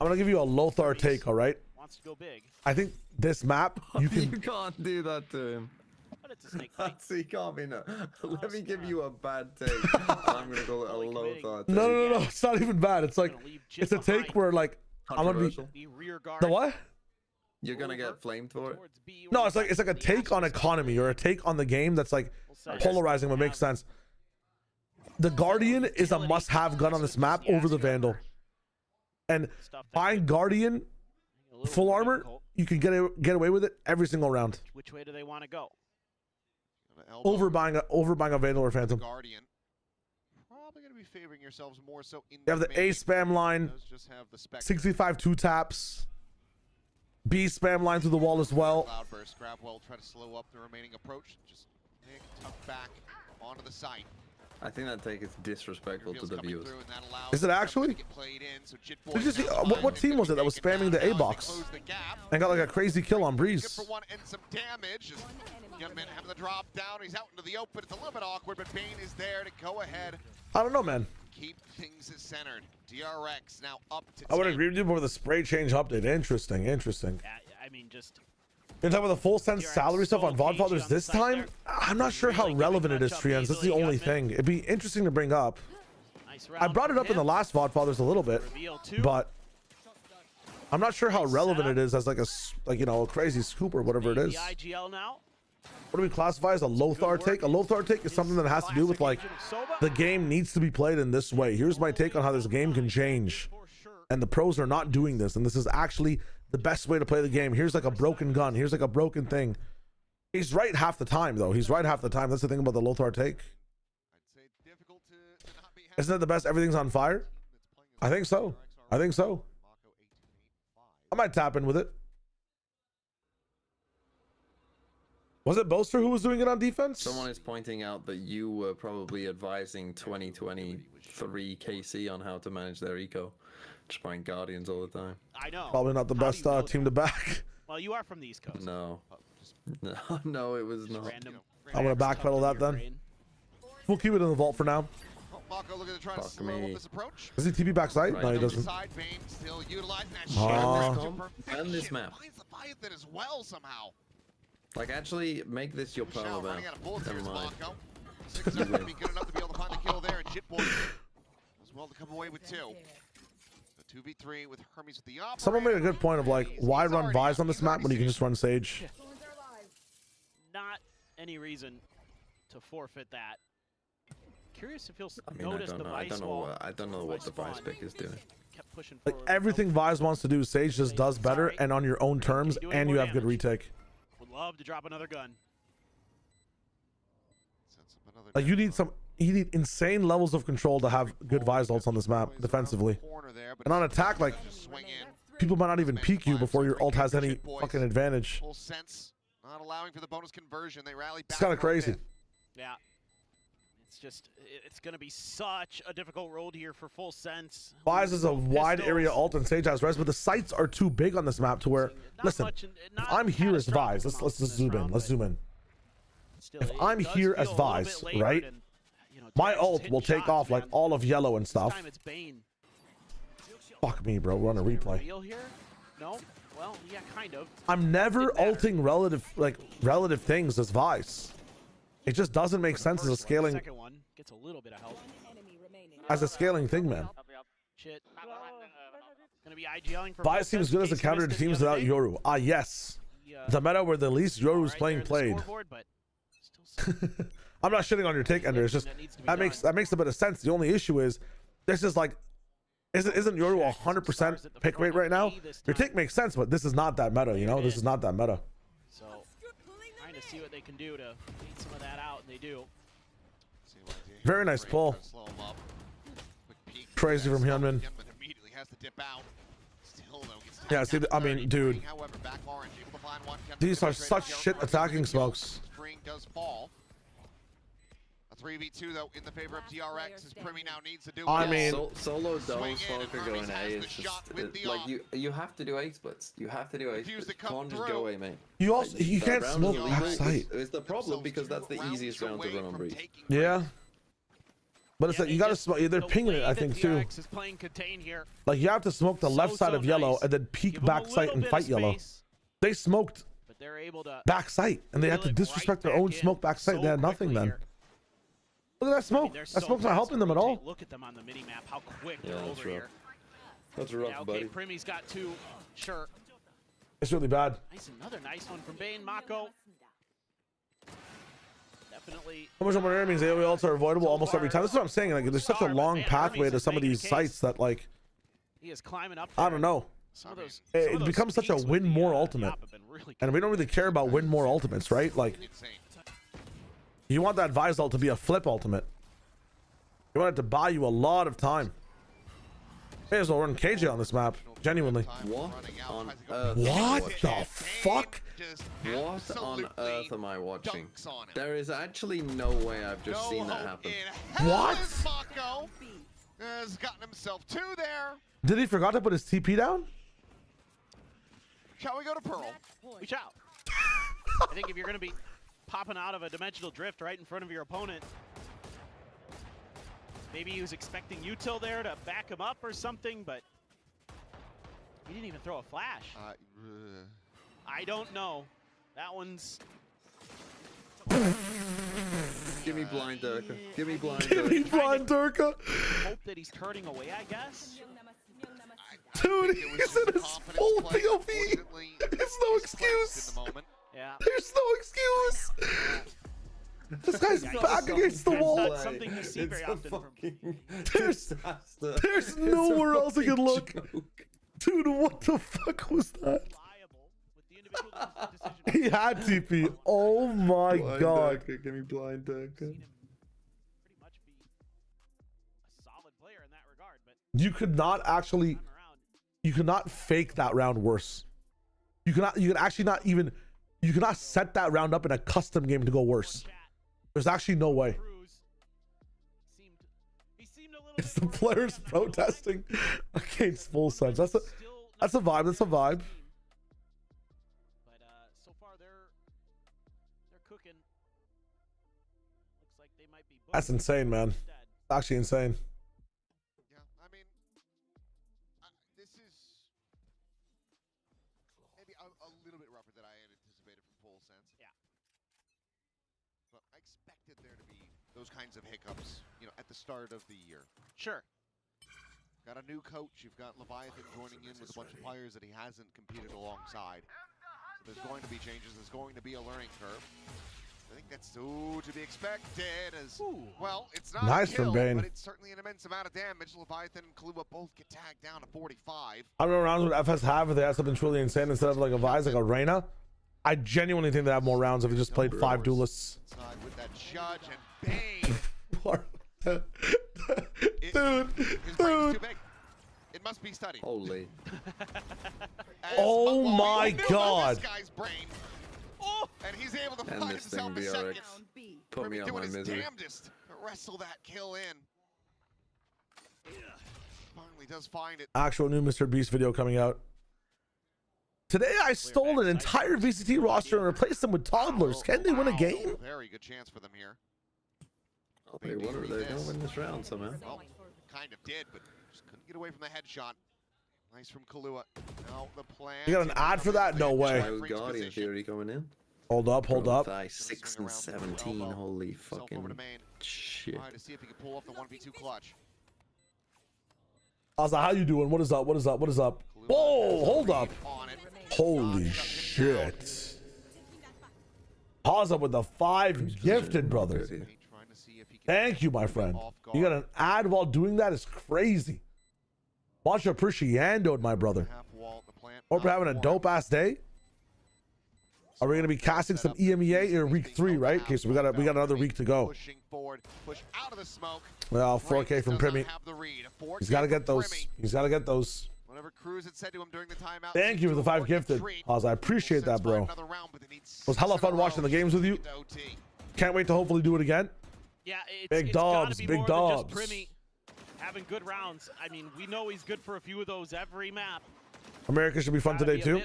I'm gonna give you a Lothar take, all right? Wants to go big. I think this map you can. You can't do that to him. But it's a snake fight. He can't be no. Let me give you a bad take. I'm gonna call it a Lothar take. No. It's not even bad. It's like it's a take where like I'm gonna be rear guard. the what? You're gonna get flamed for it. No, it's like a take on economy or a take on the game that's like polarizing but makes sense. The Guardian is a must-have gun on this map over the Vandal. And buying Guardian full armor, you can get away with it every single round. Which way do they want to go? Over buying a Vandal or Phantom. Guardian. Probably going to be favoring yourselves more so in You have the A spam line, just have the 65 2 taps, B spam line through the wall as well. Cloudburst, grab well, try to slow up the remaining approach. Just tuck back onto the site. I think that take is disrespectful to the viewers. Is it actually? Did you see what team was it that was spamming the A box and got like a crazy kill on Breeze? For one and some damage. Young man having the drop down. He's out into the open. It's a little bit awkward, but Bane is there to go ahead. I don't know, man. Keep things centered. DRX now up to 10. I would agree with you for the spray change update. Interesting. I mean, just. You're talking about the full sense salary stuff on VODfathers this time? I'm not sure how relevant it is, Trians. That's the only thing. It'd be interesting to bring up. I brought it up in the last VODfathers a little bit, but I'm not sure how relevant it is as like a crazy scoop or whatever it is. What do we classify as a Lothar take? A Lothar take is something that has to do with like the game needs to be played in this way. Here's my take on how this game can change. And the pros are not doing this. And this is actually the best way to play the game. Here's like a broken gun. Here's like a broken thing. He's right half the time, though. He's right half the time. That's the thing about the Lothar take. Isn't that the best? Everything's on fire? I think so. I might tap in with it. Was it Boaster who was doing it on defense? Someone is pointing out that you were probably advising 2023 KC on how to manage their eco. Just buying Guardians all the time. I know. Probably not the best team to back. Well, you are from the East Coast. No, it was not. I'm gonna backpedal that then. We'll keep it in the vault for now. Mako looking to try to slow up this approach. Does he TP backside? No, he doesn't. And this map. Leviathan as well somehow. Like, actually, make this your perma map. Never mind. 6 is going to be good enough to be able to find the kill there, and Jitboy as well to come away with 2. The 2v3 with Hermes with the operator. Someone made a good point of like, why run Vise on this map when you can just run Sage? Not any reason to forfeit that. Curious if you'll notice the Vice wall. I don't know what the Vice pick is doing. Kept pushing Like forward. everything Vise wants to do, Sage just does better and on your own terms, and you have good retake. Would love to drop another gun. Like you need insane levels of control to have good Vise ults on this map defensively. And on attack, like people might not even peek you before your ult has any fucking advantage. Full sense, not allowing for the bonus conversion. They rally back. It's kind of crazy. Yeah. It's going to be such a difficult road here for full sense. Vise is a wide area ult and Sage has res, but the sites are too big on this map to where, listen, if I'm here as Vise, let's zoom in. Let's zoom in. If I'm here as Vise, right, my ult will take off like all of yellow and stuff. Fuck me, bro. We're on a replay. No? Well, yeah, kind of. I'm never ulting relative things as Vise. It just doesn't make sense as a scaling. Second one gets a little bit of help. As a scaling thing, man. Shit. Gonna be IGLing for Vise seems good as a counter to teams without Yoru. Ah, yes. The meta where the least Yoru's playing played. I'm not shitting on your take, Ender. It's just that makes a bit of sense. The only issue is this is like isn't Yoru 100% pick rate right now? Your take makes sense, but this is not that meta. You know, this is not that meta. So trying to see what they can do to beat some of that out, and they do. Very nice pull. Crazy from Hyunmin. Yeah, see, I mean, dude, these are such shit attacking smokes. A 3v2 though in the favor of DRX as Primi now needs to do. I mean, solo dome smoker going A is just like you have to do A splits. You have to do A splits. You can't just go A main. You also you can't smoke backside. It's the problem because that's the easiest round to run on breach. Yeah. But it's like you gotta smoke. They're pinging it, I think, too. Like you have to smoke the left side of yellow and then peek back sight and fight yellow. They smoked back sight and they had to disrespect their own smoke back sight. They had nothing then. Look at that smoke. That smoke's not helping them at all. Look at them on the mini map. How quick they're over here. That's rough, okay, buddy. Primi's got two. Sure. It's really bad. Nice, another nice one from Bane. Mako. Definitely. How much more means AoE ults are avoidable almost every time. That's what I'm saying. Like, there's such a long pathway to some of these sites that, like, he is climbing up. I don't know. It becomes such a win more ultimate, and we don't really care about win more ultimates, right? Like, you want that Vise ult to be a flip ultimate. You want it to buy you a lot of time. May as well run KJ on this map. Genuinely. What on earth? What the fuck? What on earth am I watching? There is actually no way I've just seen that happen. What? Mako has gotten himself two there. Did he forgot to put his TP down? Shall we go to Pearl? We shall. I think if you're going to be popping out of a dimensional drift right in front of your opponent, maybe he was expecting util there to back him up or something, but he didn't even throw a flash. I don't know. That one's... Give me blind Durka. Give me blind Give me blind Durka. Hope that he's turning away, I guess. Dude, he's in his full POV. There's no excuse. Yeah. There's no excuse. This guy's back against the wall. That's something you see very often from... There's nowhere else he can look. Dude, what the fuck was that? He had TP. Oh my god. Durka, give me blind Durka. You could not actually, you could not fake that round worse. You could actually not even, you could not set that round up in a custom game to go worse. There's actually no way. It's the players protesting against full sense. That's a vibe. That's a vibe. But so far they're cooking. Looks like they might be. That's insane, man. Actually insane. Yeah, I mean, this is maybe a little bit rougher than I had anticipated from full sense. Yeah. But I expected there to be those kinds of hiccups, you know, at the start of the year. Sure. Got a new coach. You've got Leviathan joining in with a bunch of players that he hasn't competed alongside. So there's going to be changes. There's going to be a learning curve. I think that's to be expected. As well, it's not nice a kill, from Bane, but it's certainly an immense amount of damage. Leviathan and Kalua both get tagged down to 45. I don't know rounds would FS have if they had something truly insane instead of like a Vise, like a Reyna. I genuinely think they have more rounds if they just played 5 duelists. With that judge and Bane. Dude. It must be studied. Holy. Oh my god. This guy's brain. Oh, and he's able to find himself a second. Put me on my misery. Damnedest to wrestle that kill in. Finally does find it. Actual new Mr. Beast video coming out. Today I stole an entire VCT roster and replaced them with toddlers. Can they win a game? Very good chance for them here. Oh, they won. They're gonna win this round somehow. Well, kind of did, but just couldn't get away from the headshot. Nice from Kalua. Now the plan. You got an ad for that? No way. Guardian theory coming in. Hold up, hold up. 6 and 17. Holy fucking shit. Try to see if he can pull off the 1v2 clutch. Ozza, how you doing? What is up? What is up? What is up? Whoa, hold up. Holy shit. Haza with the 5 gifted, brother. Thank you, my friend. You got an ad while doing that is crazy. Much appreciando, my brother. Hope you're having a dope ass day. Are we gonna be casting some EMEA in week 3, right? Okay, so we got another week to go. Well, 4K from Primi. He's got to get those. He's got to get those. Thank you for the 5 gifted. Oz, I appreciate that, bro. It was hella fun watching the games with you. Can't wait to hopefully do it again. Yeah, big dubs, big dubs. Having good rounds. I mean, we know he's good for a few of those every map. America should be fun today too.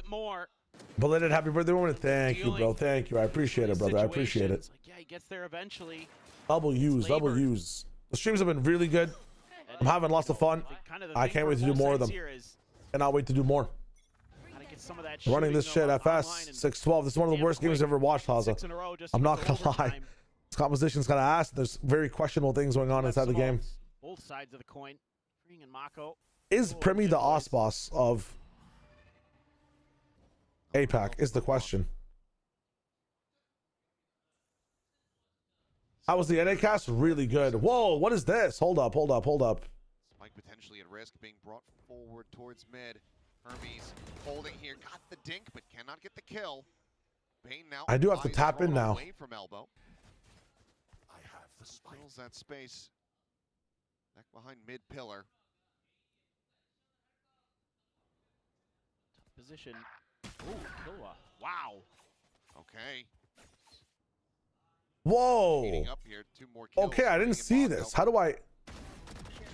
Belated happy birthday woman. Thank you, bro. Thank you. I appreciate it, brother. I appreciate it. Like, yeah, he gets there eventually. Double use. The streams have been really good. I'm having lots of fun. I can't wait to do more of them. Cannot wait to do more. Running this shit FS 612. This is one of the worst games I've ever watched, Haza. I'm not gonna lie. This composition's kind of ass. There's very questionable things going on inside the game. Both sides of the coin. And Mako. Is Primi the OS boss of APAC? Is the question. How was the NA cast? Really good. Whoa, what is this? Hold up. Spike potentially at risk, being brought forward towards mid. Hermes holding here, got the dink, but cannot get the kill. Bane now. I do have to tap in now. Away from elbow. I have the spike. Fills that space. Back behind mid pillar. Tough position. Ooh, Killua. Wow. Okay. Whoa. Up here, 2 more kills. Okay, I didn't see this. How do I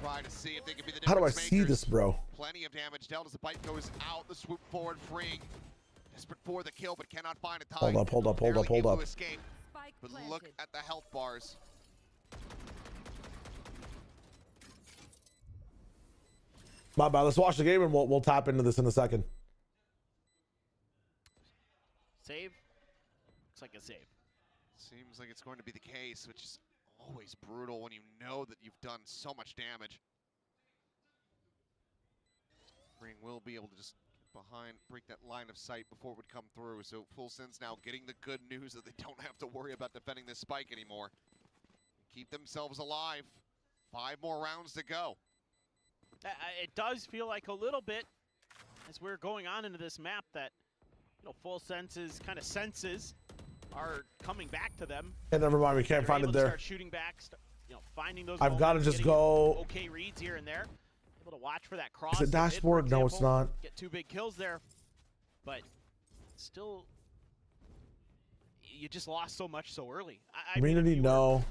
try to see if they can be the How do I see this, bro? Plenty of damage dealt as the bite goes out. The swoop forward, freeing. Desperate for the kill, but cannot find a time. Hold up. Escape, but look at the health bars. My bad. Let's watch the game and we'll tap into this in a second. Save. Looks like a save. Seems like it's going to be the case, which is always brutal when you know that you've done so much damage. Ring will be able to just get behind, break that line of sight before it would come through. So Full Send's now getting the good news that they don't have to worry about defending this spike anymore. Keep themselves alive. 5 more rounds to go. It does feel like a little bit, as we're going on into this map, that Full Sense's kind of senses are coming back to them. And never mind, we can't find it there. Start shooting back, finding those. I've got to just go. Okay, reads here and there. Able to watch for that cross. Is it dashboard? No, it's not. Get 2 big kills there, but still, you just lost so much so early. Community, no.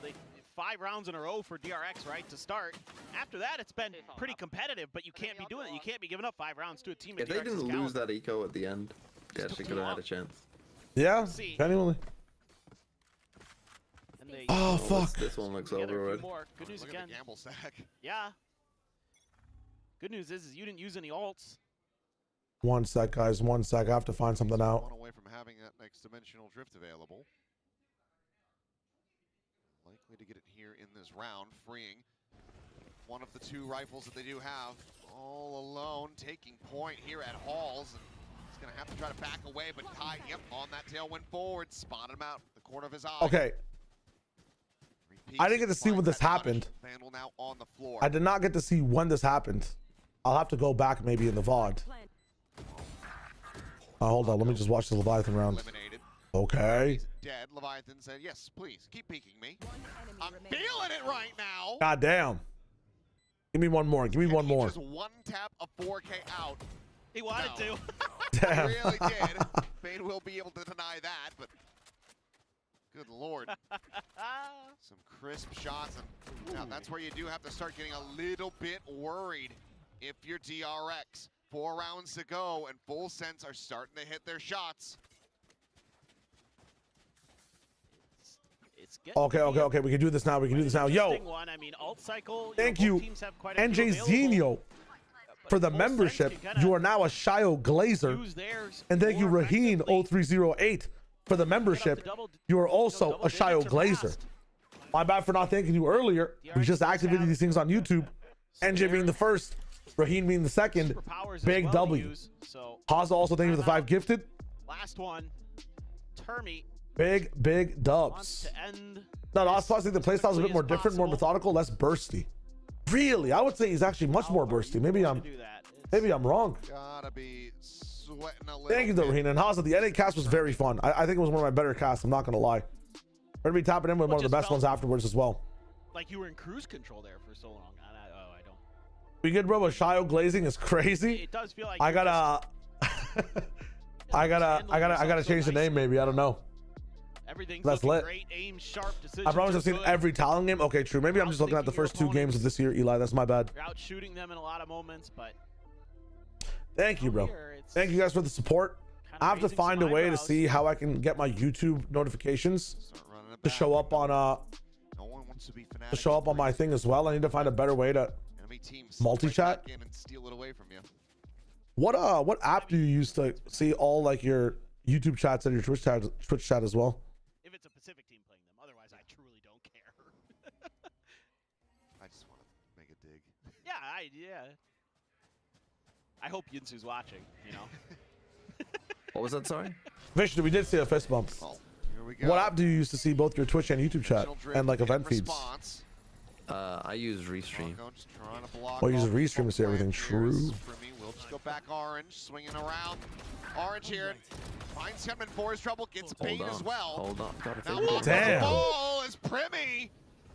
They 5 rounds in a row for DRX, right, to start. After that, it's been pretty competitive, but you can't be doing it. You can't be giving up 5 rounds to a team. If they didn't lose that eco at the end, they actually could have had a chance. Yeah, genuinely. Oh, fuck. This one looks over already. Good news again. Gamble sack. Yeah. Good news is you didn't use any ults. 1 sec, guys. 1 sec. I have to find something out. 1 away from having that next dimensional drift available. Likely to get it here in this round, freeing one of the 2 rifles that they do have. All alone, taking point here at Halls. And he's going to have to try to back away, but Kai, on that tailwind forward, spotted him out the corner of his eye. Okay. I didn't get to see when this happened. Vandal now on the floor. I did not get to see when this happened. I'll have to go back maybe in the VOD. Hold on, let me just watch the Leviathan round. Eliminated. Okay. He's dead. Leviathan said, yes, please, keep peeking me. I'm feeling it right now. God damn. Give me one more. Give me one more. Just 1 tap of 4K out. He wanted to. Damn. He really did. Bane will be able to deny that, but good lord. Some crisp shots. And now that's where you do have to start getting a little bit worried if you're DRX. 4 rounds to go, and Full Sense are starting to hit their shots. Okay. We can do this now. Yo. One. I mean, alt cycle, thank you, NJ Zenio, for the membership. You are now a Shio Glazer. And thank you, Raheen0308, for the membership. You are also a Shio Glazer. My bad for not thanking you earlier. We just activated these things on YouTube. NJ being the first, Raheen being the second. Big W. Haza also thank you for the 5 gifted. Last one, Termi. Big dubs. No, I think the playstyle is a bit more different, more methodical, less bursty. Really, I would say he's actually much more bursty. Maybe I'm wrong. Gotta be sweating a little. Thank you, though, Rahina. And Haza, the NA cast was very fun. I think it was one of my better casts. I'm not gonna lie. We're gonna be tapping in with one of the best ones afterwards as well. Like you were in cruise control there for so long. I don't. We good, bro. But Shio glazing is crazy. It does feel like I gotta change the name. Maybe I don't know. Everything's That's lit. great, aim, sharp decisions. I promise I've seen every Talon game. Okay, true. Maybe I'm just looking at the first 2 games of this year, Eli. That's my bad. You're out shooting them in a lot of moments, but thank you, bro. Thank you guys for the support. I have to find a way to see how I can get my YouTube notifications to show up on my thing as well. I need to find a better way to multi-chat. What app do you use to see all like your YouTube chats and your Twitch chat as well? if it's a Pacific team playing them. Otherwise, I truly don't care. I just want to make a dig. Yeah. I hope Yinsu's watching, you know. What was that, sorry? Vishnu, we did see a fist bump. Oh, here we go. What app do you use to see both your Twitch and YouTube chat and like event feeds? I use Restream. Oh, you use Restream to see everything. True. We'll just go back orange, swinging around. Orange here. Finds him in force trouble, gets paid as well. Hold on. Now damn. Ball is Primmy.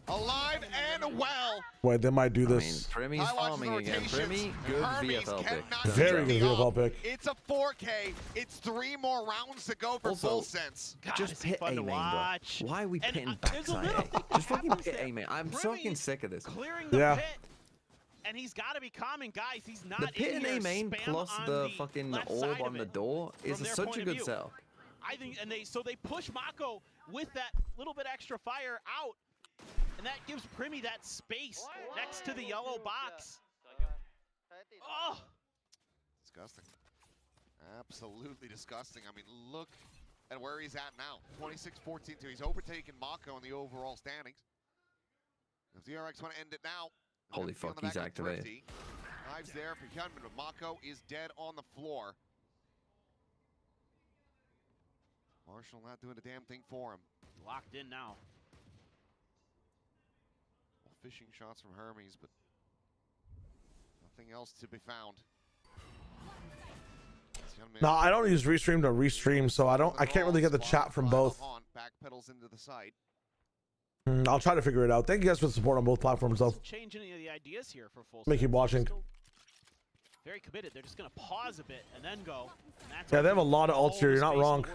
Alive and well. Wait, they might do this. I mean, Primmy's farming again. Primmy, good VFL pick. Very good VFL pick. It's a 4K. It's 3 more rounds to go for Also, full sense. Just hit A main, bro. Why are we pitting backside A? Just fucking hit A main. I'm fucking sick of this. Clearing the pit, and he's got to be calming, guys. He's not The pit in and here. A main Spam plus on the fucking left orb side on of the it door is from their such point a of good view. setup. I think, and they push Mako with that little bit extra fire out, and that gives Primmy that space next to the yellow box. Oh, Disgusting. Absolutely disgusting. I mean, look at where he's at now. 26-14-2. He's overtaken Mako in the overall standings. If DRX want to end it now. Holy fuck, he's activated. Knives there for Hyunmin, but Mako is dead on the floor. Marshall not doing a damn thing for him. locked in now. Well, fishing shots from Hermes, but nothing else to be found. No, I don't use Restream to restream, so I can't really get the chat from both. Backpedals into the site. I'll try to figure it out. Thank you guys for the support on both platforms, though. Change any of the ideas here for full. Make you watching. Very committed. They're just gonna pause a bit and then go. And that's Yeah, they have a lot of ults here. You're not wrong.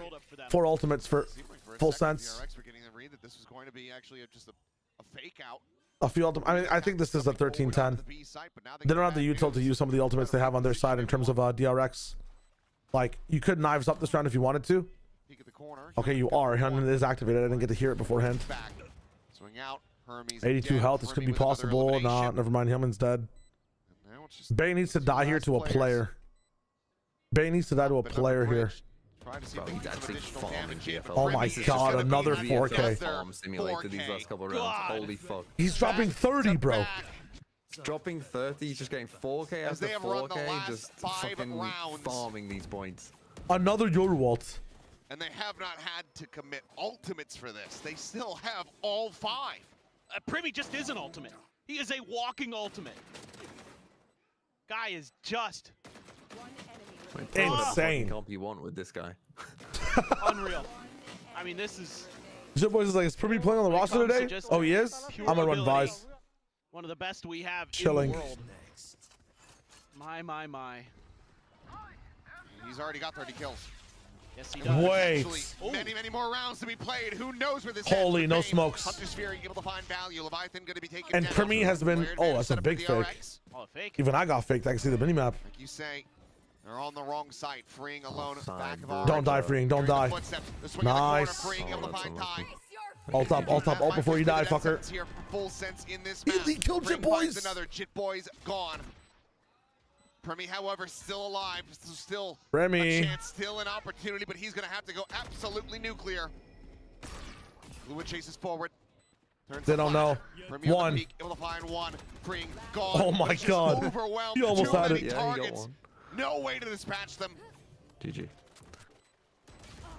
4 ultimates for full sense. DRX were getting the read that this was going to be actually just a fake out. A few ultimates. I mean, I think this is a 13-10. They don't have the util to use some of the ultimates they have on their side in terms of DRX. Like, you could knives up this round if you wanted to. Okay, you are. Hyunmin is activated. I didn't get to hear it beforehand. Swing out. Hermes 82 health. This could be possible. Nah, never mind. Hyunmin's dead. Bay needs to die here to a player. Bay needs to die to a player here. Bro, he's actually farming GFL. Oh my god, another 4K. Farm simulator these last couple of rounds. Holy fuck. He's dropping 30, bro. He's dropping 30. He's just getting 4K after 4K. Just fucking farming these points. Another Yoru ult. And they have not had to commit ultimates for this. They still have all 5. Primmy just is an ultimate. He is a walking ultimate. Guy is just insane. Comp you want with this guy? Unreal. I mean, this is. Boys is like, is Primmy playing on the roster today? Oh, he is. I'm gonna run Vice. One of the best we have Chilling. in the world. My. He's already got 30 kills. Yes, he does. Wait. Many more rounds to be played. Who knows where this Holy, no ends? smokes. Hunter's Fury able to find value. Leviathan going to be taken And down. Primmy has been. Oh, that's a big fake. Oh, fake. Even I got faked. I can see the minimap. Like you say, they're on the wrong side. Freeing alone. Back of Don't die, Freeing. Don't die. Nice. Ult up before you die, fucker. Here for full sense in this He killed Jit Boys. Another Jit Boys gone. Primmy, however, still alive. Still Remy. a chance, still an opportunity, but he's going to have to go absolutely nuclear. Fluid chases forward. They don't know. One. Able to find one. Freeing gone. Oh my god. Overwhelmed. You almost had it. Yeah, he got one. No way to dispatch them. GG.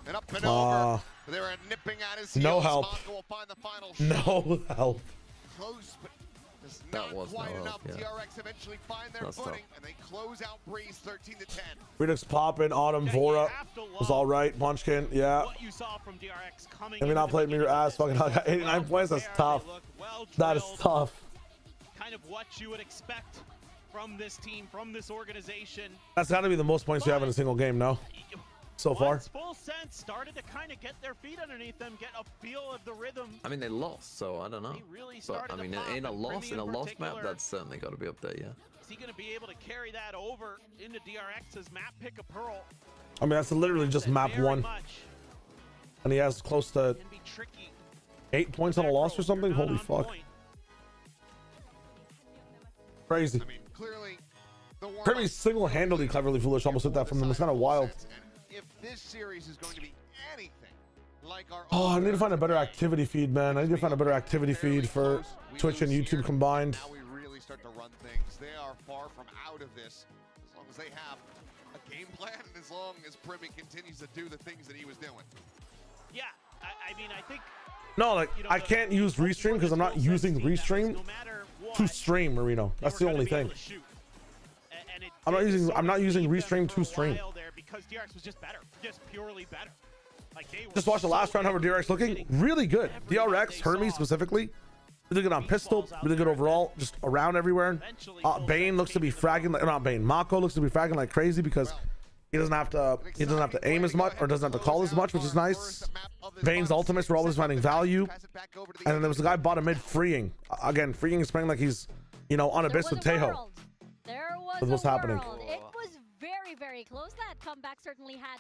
And up and over. They're nipping at his No heels. help. Mako will find the final No help. close, but just That not was no quite help, enough. yeah. DRX eventually find their That's tough. footing, and they close out Breeze 13-10. Redux popping. Autumn Vora was all right. Munchkin, yeah. What you saw from DRX coming Maybe not played me your ass. Fucking hell, I got 89 points. That's tough. That is tough. Kind of what you would expect from this team, from this organization. That's got to be the most points you have in a single game, no? So far. Once Full Sense started to kind of get their feet underneath them, get a feel of the rhythm. I mean, they lost, so I don't know. They really But started I mean, to pop, in a and loss, Primi in a in lost map, particular, that's certainly got to be up there, yeah. Is he going to be able to carry that over into DRX's map pick a pearl? I mean, that's literally just map Very 1. much And he has close to can be tricky. 8 points on a loss or something? You're not Holy on fuck. point. Crazy. I mean, clearly, the warm-up- Primi single-handedly cleverly foolish almost hit that from them. It's kind of wild. And if this series is going to be anything like our Oh, I own need to find a better activity feed, man. I need to find a better activity feed for Twitch and YouTube combined. Now we really start to run things. They are far from out of this as long as they have a game plan and as long as Primi continues to do the things that he was doing. Yeah, I mean, I think No, like, you know, I can't use Restream because I'm not using Restream no matter what, to stream, Marino. they That's were the gonna only be able thing. to shoot. And it I'm not did using- sort I'm not of using leave them Restream for to a stream. while there because DRX was just better, just purely better. Like they were Just watch the last so round. How DRX looking really good. DRX, Hermes specifically, really good on pistol, really good overall, just around everywhere. Bane looks to be fragging, like, not Bane. Mako looks to be fragging like crazy because he doesn't have to aim as much or doesn't have to call as much, which is nice. Bane's ultimates were always finding value, and then there was a guy bottom mid freeing. Again, freeing is playing like he's, you know, on Abyss with Tejo. There was With what's a happening. world. It was very, very close. That comeback certainly had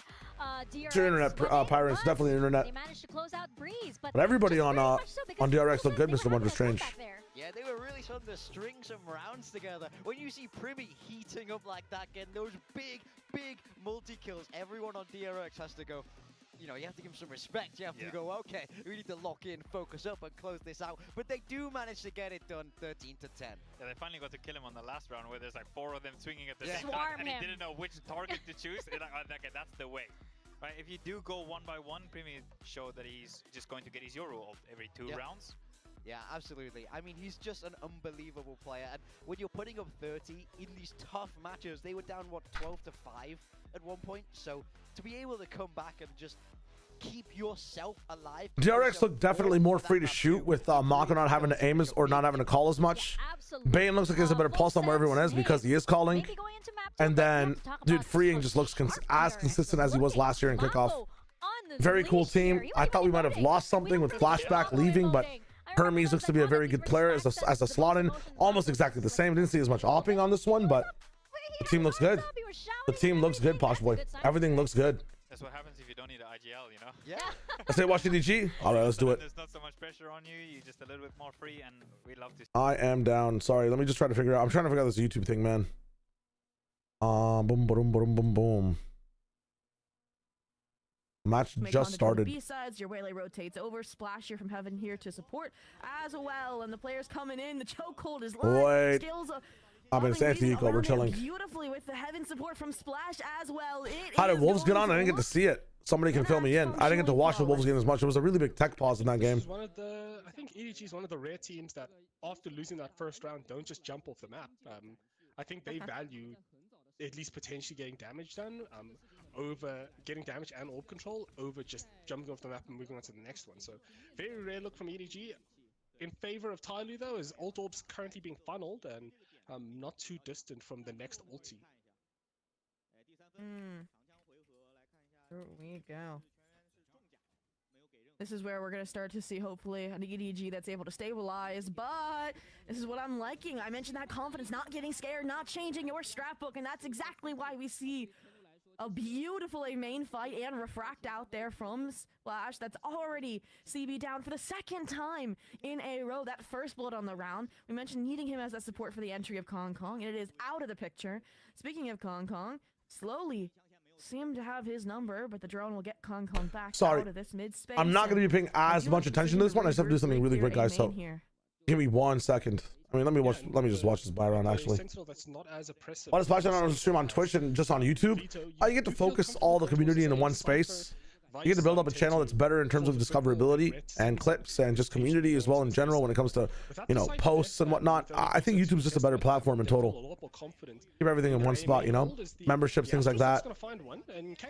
DRX. It's your internet, winning, Pirates, but definitely internet. They managed to close out Breeze, But everybody just on very much so because on DRX Full looked good, Sense, they Mr. were Wonder having a Strange. comeback there. Yeah, they were really starting to string some rounds together. When you see Primi heating up like that, getting those big, big multi-kills, everyone on DRX has to go, you know, you have to give them some respect. You have to go, okay, we need to lock in, focus up, and close this out. But they do manage to get it done 13-10. Yeah, they finally got to kill him on the last round where there's like 4 of them swinging at the Yeah. same time, Swarm and he him. didn't know which target to choose. And okay, that's the way. Right, if you do go 1 by 1, Primi showed that he's just going to get his Yoru ult every 2 rounds. Yeah, absolutely. I mean, he's just an unbelievable player. And when you're putting up 30 in these tough matches, they were down, what, 12-5 at one point? So to be able to come back and just keep yourself alive. DRX looked definitely more free to shoot with Mako not having to aim as, or not having to call as much. Absolutely. Bane looks like he has a better Full pulse on where everyone is Sense, because he is calling. maybe going into map 2, And but we then, have to talk dude, about freeing some just looks sharp as DRX consistent as he was last year in kickoff. Mako on the Very cool leash here. team. He I wasn't thought we even might have voting. lost something with Flashback leaving, but Hermes looks to be a very good player as a slot in. Almost exactly the same. Didn't see as much opping on this one, but the team looks good. The team looks good, Posh Boy. Everything looks good. That's what happens if you don't need an IGL, you know? Yeah. I say watch EDG. All right, let's do it. There's not so much pressure on you, you're just a little bit more free, and we love to. I am down. Sorry, let me just try to figure out. I'm trying to figure out this YouTube thing, man. Boom, boom, boom, boom, boom. Match just started. B-sides, your Waylay rotates over. Splash here from Heaven here to support as well. And the players coming in. The chokehold is live. Wait. Skills I'm gonna say leading equal. We're around chilling. beautifully with the Heaven support from Splash as well. How did Wolves get on? I didn't get to see it. Somebody can fill me in. I didn't get to watch the Wolves game as much. It was a really big tech pause in that game. This is one of the, I think EDG is one of the rare teams that, after losing that first round, don't just jump off the map. I think they value at least potentially getting damage done over getting damage and orb control over just jumping off the map and moving on to the next one. So very rare look from EDG. In favor of Tyloo though, as ult orbs currently being funneled and not too distant from the next ulti. Here we go. This is where we're going to start to see, hopefully, an EDG that's able to stabilize, but this is what I'm liking. I mentioned that confidence, not getting scared, not changing your strat book, and that's exactly why we see a beautiful main fight and refract out there from Splash that's already CB down for the second time in a row. That first blood on the round. We mentioned needing him as that support for the entry of Kong Kong, and it is out of the picture. Speaking of Kong Kong, slowly seem to have his number, but the drone will get Kong Kong back out of this mid space. I'm not going to be paying as much attention to this one. I just have to do something really quick, guys. So give me 1 second. I mean, let me just watch this buy round actually. Why does Splash on stream on Twitch and just on YouTube? You get to focus all the community into one space. You get to build up a channel that's better in terms of discoverability and clips and just community as well in general when it comes to, you know, posts and whatnot. I think YouTube's just a better platform in total. Keep everything in one spot, you know, memberships, things like that.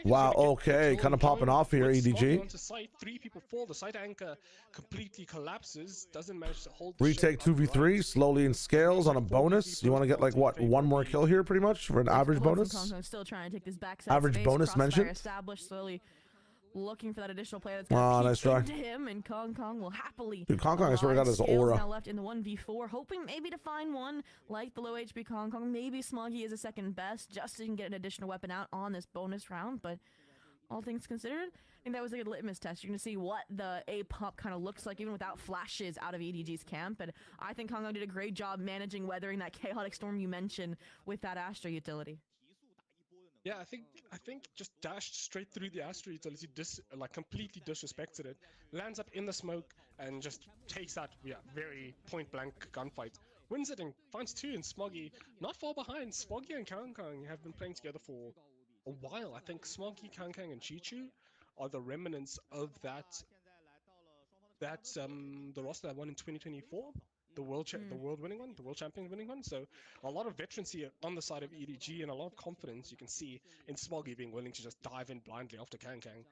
Wow, okay, kind of popping off here, EDG. 3 people fall, the side anchor completely collapses, doesn't manage to hold. Retake 2v3 slowly in scales on a bonus. You want to get like what, 1 more kill here pretty much for an average bonus? Still trying to take this backside Average space, bonus mentioned. Established slowly, looking for that additional player that's going to nice try. into him, and Kong Kong will happily. Dude, Kong Kong, I swear to God, his aura. Now left in the 1v4, hoping maybe to find one like the low HP Kong Kong. Maybe Smoggy is a second best, just so he can get an additional weapon out on this bonus round. But all things considered, I think that was a good litmus test. You're going to see what the APAC kind of looks like, even without flashes out of EDG's camp. And I think Kong Kong did a great job managing, weathering that chaotic storm you mentioned with that Astra utility. Yeah, I think just dashed straight through the Astra utility, like completely disrespected it, lands up in the smoke and just takes that very point blank gunfight, wins it and finds 2 in Smoggy, not far behind. Smoggy and Kang Kang have been playing together for a while. I think Smoggy, Kang Kang, and Chichu are the remnants of the roster that won in 2024. The world winning one, the world champion winning one. So a lot of veterancy on the side of EDG and a lot of confidence you can see in Smoggy being willing to just dive in blindly after Kang Kang,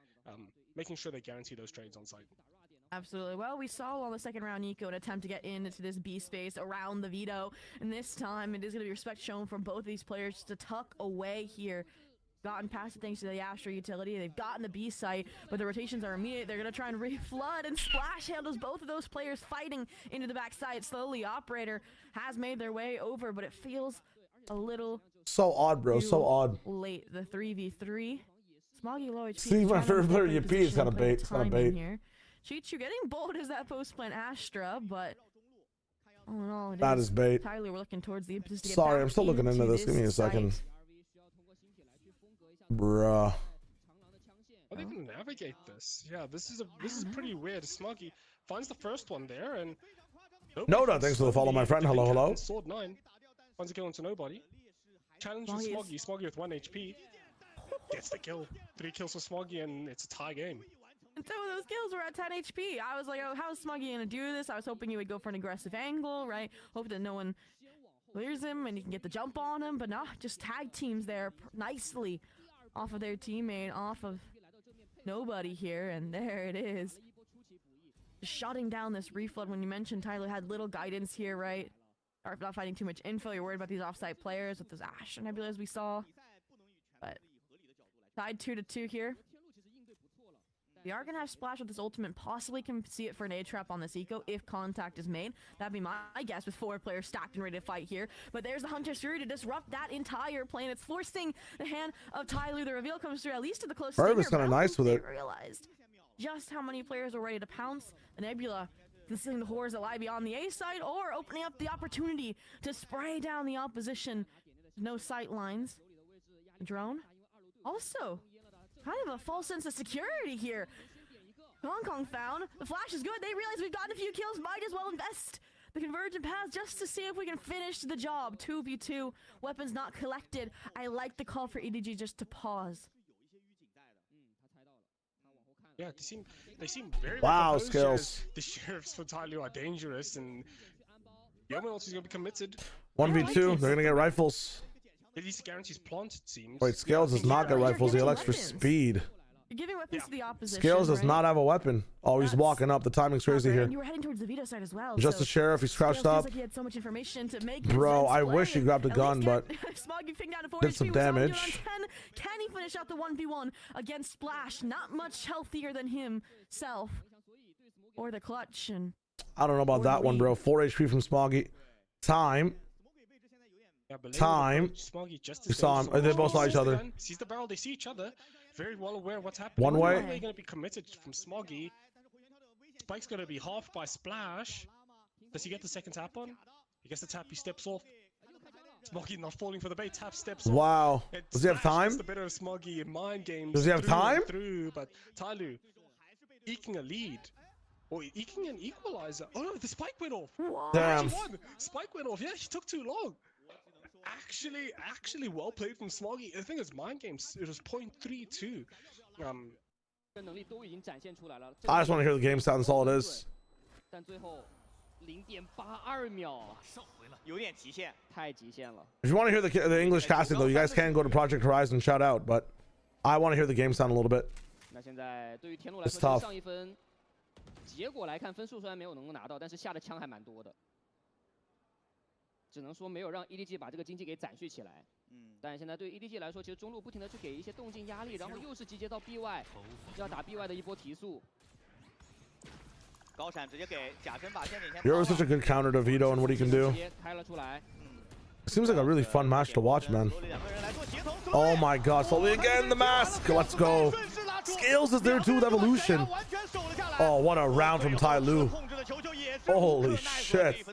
making sure they guarantee those trades on site. Absolutely. Well, we saw on the second round Nico an attempt to get into this B space around the veto, and this time it is going to be respect shown from both of these players to tuck away here. Gotten past it thanks to the Astra utility. They've gotten the B site, but the rotations are immediate. They're going to try and reflood, and Splash handles both of those players fighting into the back side. Slowly, Operator has made their way over, but it feels a little so odd, bro. So odd. Late. The 3v3. Smoggy low HP. See, my favorite player, EP, is kind of bait. It's kind of bait. Chichu getting bold as that post plant Astra, but all in all, that is bait. Tyler, we're looking towards the impetus to get Sorry, back I'm still looking into this. Give me a second. Bruh. How are they gonna navigate this? Yeah, this is pretty weird. Smoggy finds the first one there, and Noda, thanks for the follow, my friend. Hello, hello. Sword 9 finds a kill into nobody. Challenges Smoggy. Smoggy with 1 HP gets the kill. 3 kills for Smoggy, and it's a tie game. And 2 of those kills were at 10 HP. I was like, oh, how's Smoggy gonna do this? I was hoping he would go for an aggressive angle, right? Hope that no one clears him and he can get the jump on him, but nah, just tag teams there nicely off of their teammate, off of nobody here, and there it is. Just shutting down this reflood. When you mentioned Tyler had little guidance here, right? Or not finding too much info, you're worried about these offsite players with those Astra Nebulas we saw. But tied 2-2 here. We are going to have Splash with this ultimate, possibly can see it for an A-trap on this eco if contact is made. That'd be my guess with 4 players stacked and ready to fight here. But there's the Hunter's Fury to disrupt that entire plane. It's forcing the hand of Tyler. The reveal comes through at least to the close. Irv is kind of nice with it. Realized just how many players are ready to pounce. The Nebula concealing the horrors that lie beyond the A side, or opening up the opportunity to spray down the opposition. No sight lines. Drone. Also, kind of a false sense of security here. Hong Kong found. The flash is good. They realize we've gotten a few kills. Might as well invest the convergent path just to see if we can finish the job. 2v2. Weapons not collected. I like the call for EDG just to pause. Yeah, they seem very skills. The sheriffs for Tyler are dangerous, and Yomu also is going to be committed. 1v2. They're going to get rifles. At least guarantees plant, it seems. Wait, Scales does not get rifles. He elects for speed. You're giving weapons to the opposition. Scales does not have a weapon. Oh, he's walking up. The timing's crazy here. You were heading towards the veto side as well. Just the sheriff. He's crouched up. Like he had so much information to make bro, I wish he grabbed a gun, but did some damage. Can he finish out the 1v1 against Splash? Not much healthier than himself. Or the clutch. And I don't know about that one, bro. 4 HP from Smoggy. Time. Time. You saw him. They both saw each other. Sees the barrel. They see each other. Very well aware of what's happening. One way. They're going to be committed from Smoggy. Spike's going to be half by Splash. Does he get the second tap on? He gets the tap. He steps off. Smoggy not falling for the bait. Tap steps off. Wow. Does he have time? The better of Smoggy in mind games. Does he have time? But Tyloo eking a lead. Or eking an equalizer. Oh no, the spike went off. Damn. Spike went off. Yeah, he took too long. Actually well played from Smoggy. The thing is, mind games, it was 0.32. I just want to hear the game sound. That's all it is. 0.82秒，有点极限，太极限了。 If you want to hear the English casting though, you guys can go to Project Horizon shout out, but I want to hear the game sound a little bit. 那现在对于天路来说，上一分结果来看，分数虽然没有能够拿到，但是下的枪还蛮多的。只能说没有让 EDG 把这个经济给攒蓄起来。但现在对于 EDG 来说，其实中路不停的去给一些动静压力，然后又是集结到 BY， 要打 BY 的一波提速。 高闪直接给假身把先领先。 Yoru's such a good counter to Vito and what he can do. Seems like a really fun match to watch, man. Oh my god, slowly again, the mask! Let's go. Scales is there too with Evolution. Oh, what a round from Tai Lu. Holy shit.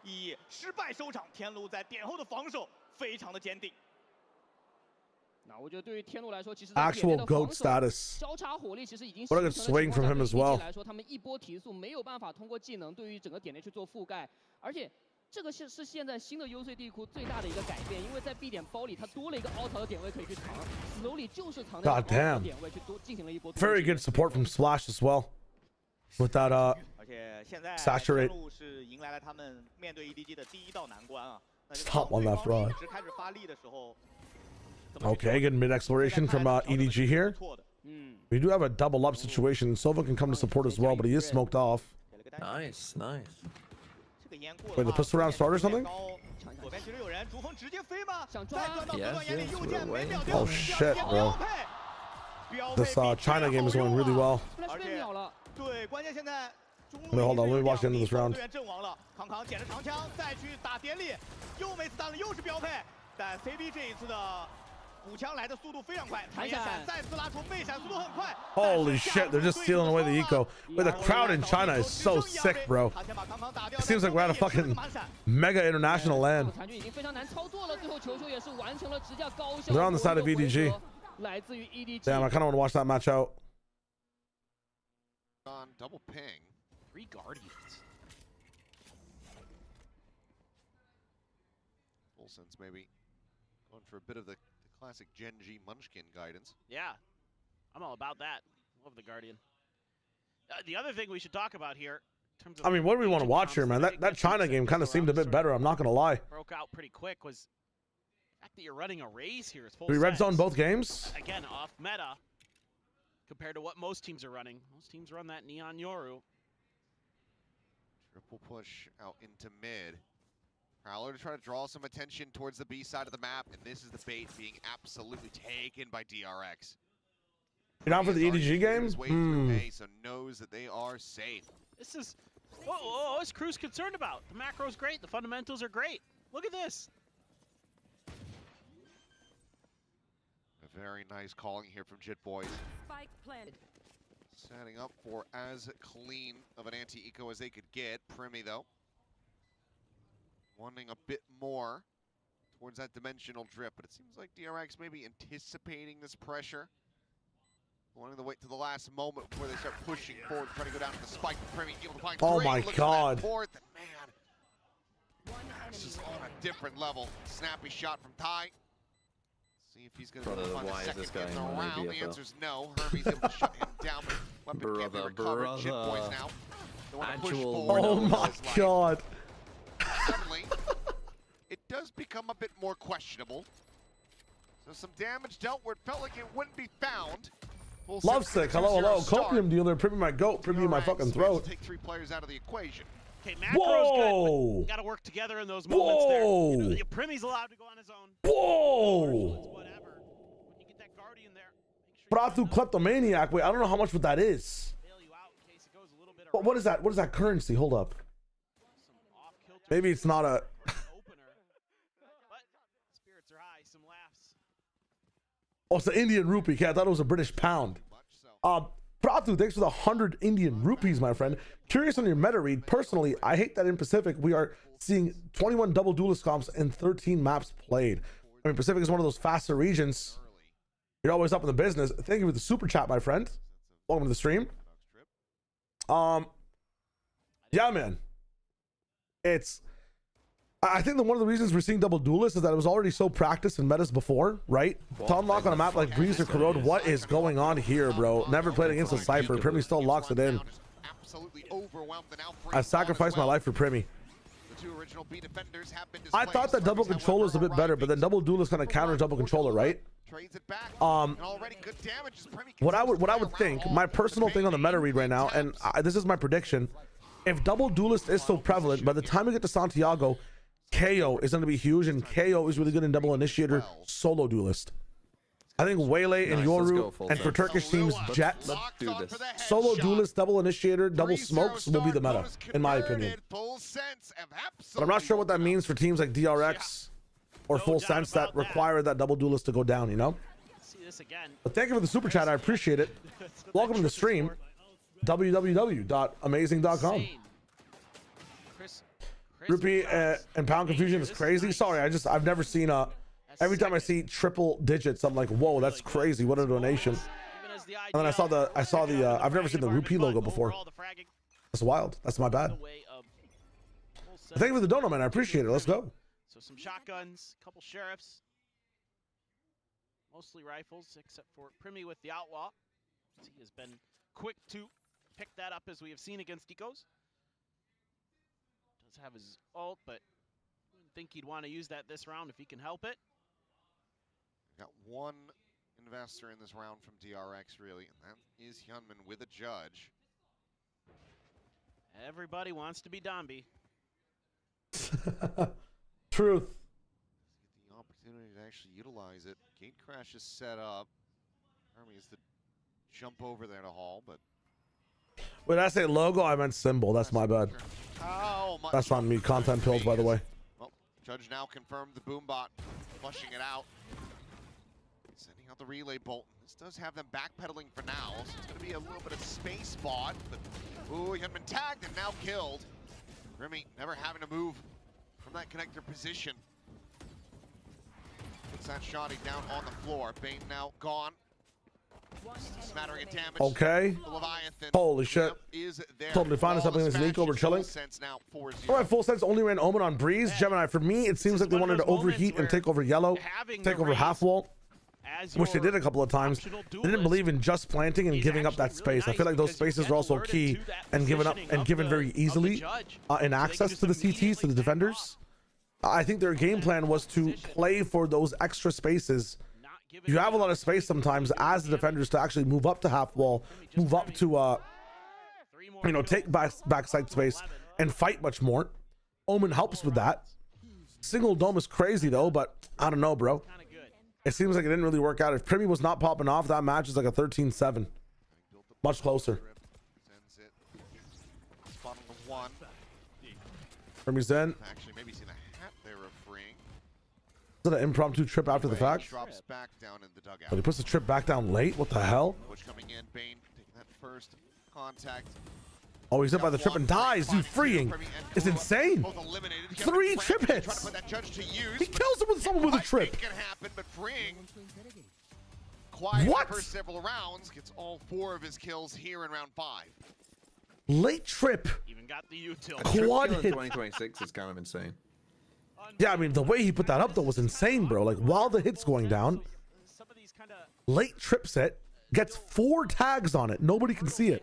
以失败收场，天路在点后的防守非常的坚定。 那我觉得对于天路来说，其实 actual GOAT status. 交叉火力其实已经 What a good swing from him as well. 来说，他们一波提速没有办法通过技能对于整个点内去做覆盖，而且这个是现在新的优势地库最大的一个改变，因为在 B 点包里它多了一个凹槽的点位可以去藏 ，Slowly 就是藏在凹槽的点位去多进行了一波。Very good support from Splash as well. With that 而且现在 saturate. 天路是迎来了他们面对 EDG 的第一道难关啊。 Stop on that fraud. 开始发力的时候。 Okay, good mid exploration from EDG here. We do have a double up situation. Sova can come to support as well, but he is smoked off. Nice, nice. Wait, the pistol round start or something? Yes, oh shit, bro. This China game is going really well. Wait, hold on, let me watch the end of this round. 康康捡着长枪再去打典礼，又没子弹了，又是标配，但 CB 这一次的。 补枪来的速度非常快，弹闪再次拉出背闪速度很快。Holy shit, they're just stealing away the eco. Wait, the crowd in China is so sick, bro. It seems like we're at a fucking mega international land. They're on the side of EDG. Damn, I kind of want to watch that match out. On double ping. 3 Guardians. Full sense maybe. Going for a bit of the classic GenG Munchkin guidance. Yeah, I'm all about that. Love the Guardian. The other thing we should talk about here, in terms of I mean, what do we want to watch here, man? That China game kind of seemed a bit better. I'm not gonna lie. Broke out pretty quick. Was the fact that you're running a raise here is full. We red zone both games. Again, off meta compared to what most teams are running. Most teams run that Neon Yoru. Triple push out into mid. Prowler to try to draw some attention towards the B side of the map, and this is the bait being absolutely taken by DRX. You're down for the EDG game? So knows that they are safe. This is what's Cruz concerned about? The macro's great, the fundamentals are great. Look at this. A very nice calling here from Jit Boys. Spike planted. Setting up for as clean of an anti-eco as they could get. Primi though. Wanting a bit more towards that dimensional drip, but it seems like DRX may be anticipating this pressure. Wanting to wait to the last moment before they start pushing forward, trying to go down to the spike. Primi able to find oh my god. Fourth, and man, this is on a different level. Snappy shot from Ty. See if he's going to find a second in the round. The answer's no. Hermes able to shut him down, but weapon can't be recovered. Jit Boys now. They want to push forward. Oh my god. Suddenly, it does become a bit more questionable. So some damage dealt where it felt like it wouldn't be found. Lovesick, hello. Copium dealer, Primi my goat, Primi my fucking throat. Take 3 players out of the equation. Okay, macro's good, but gotta work together in those moments there. You know, Primi's allowed to go on his own. Whoa! Whatever. When you get that Guardian there, Pratu kleptomaniac. Wait, I don't know how much what that is. But what is that? What is that currency? Hold up. Maybe it's not a. Oh, it's the Indian rupee. Yeah, I thought it was a British pound. Pratu, thanks for the 100 Indian rupees, my friend. Curious on your meta read. Personally, I hate that in Pacific we are seeing 21 double duelist comps and 13 maps played. I mean, Pacific is one of those faster regions. You're always up in the business. Thank you for the super chat, my friend. Welcome to the stream. Yeah, man. It's I think that one of the reasons we're seeing double duelists is that it was already so practiced in metas before, right? To unlock on a map like Breeze or Corrode, what is going on here, bro? Never played against a Cypher. Primy still locks it in. I sacrificed my life for Primy. I thought that double controller is a bit better, but then double duelist kind of counters double controller, right? What I would think, my personal thing on the meta read right now, and this is my prediction, if double duelist is so prevalent, by the time we get to Santiago, KO is going to be huge, and KO is really good in double initiator solo duelist. I think Waylay and Yoru, and for Turkish teams, Jet, solo duelist, double initiator, double smokes will be the meta, in my opinion. But I'm not sure what that means for teams like DRX or Full Sense that require that double duelist to go down, you know? But thank you for the super chat, I appreciate it. Welcome to the stream, www.amazing.com. Rupee and pound confusion is crazy. Sorry, I've never seen every time I see triple digits, I'm like, whoa, that's crazy. What a donation. And then I saw the I've never seen the rupee logo before. That's wild. That's my bad. Thank you for the dono, man. I appreciate it. Let's go. So some shotguns, couple sheriffs, mostly rifles, except for Primy with the outlaw. He has been quick to pick that up, as we have seen against Ecos. Does have his ult, but I didn't think he'd want to use that this round if he can help it. Got one investor in this round from DRX, really, and that is Hyunmin with a judge. Everybody wants to be Dombi. Truth. Get the opportunity to actually utilize it. Gate crash is set up. Army is to jump over there to haul, but When I say logo, I meant symbol. That's my bad. That's on me. Content pills, by the way. Well, judge now confirmed the boombot, flushing it out. Sending out the relay bolt. This does have them backpedaling for now, so it's going to be a little bit of space spot. But ooh, he had been tagged and now killed. Remy never having to move from that connector position. Puts that shotty down on the floor. Bane now gone. Smattering of damage. Okay. Holy shit. Totally fine. Is something that's Nico over chilling. All right, Full Sense only ran Omen on Breeze. Gemini, for me, it seems like they wanted to overheat and take over yellow, take over half wall, which they did a couple of times. They didn't believe in just planting and giving up that space. I feel like those spaces are also key and given very easily in access to the CTs, to the defenders. I think their game plan was to play for those extra spaces. You have a lot of space sometimes as the defenders to actually move up to half wall, move up to take backside space and fight much more. Omen helps with that. Single dome is crazy though, but I don't know, bro. It seems like it didn't really work out. If Primy was not popping off, that match is like a 13-7. Much closer. Primy's in. Actually, maybe seen a hat there of freeing. Is it an impromptu trip after the fact? Drops back down in the dugout. But he puts the trip back down late? What the hell? Push coming in, Bane taking that first contact. Oh, he's hit by the trip and dies. Dude, freeing. It's insane. 3 trip hits. He kills him with someone with a trip. What? For several rounds, gets all 4 of his kills here in round 5. Late trip. Even got the util. Quad hit. 2026 is kind of insane. Yeah, I mean, the way he put that up though was insane, bro. Like, while the hit's going down, late trip set gets 4 tags on it. Nobody can see it.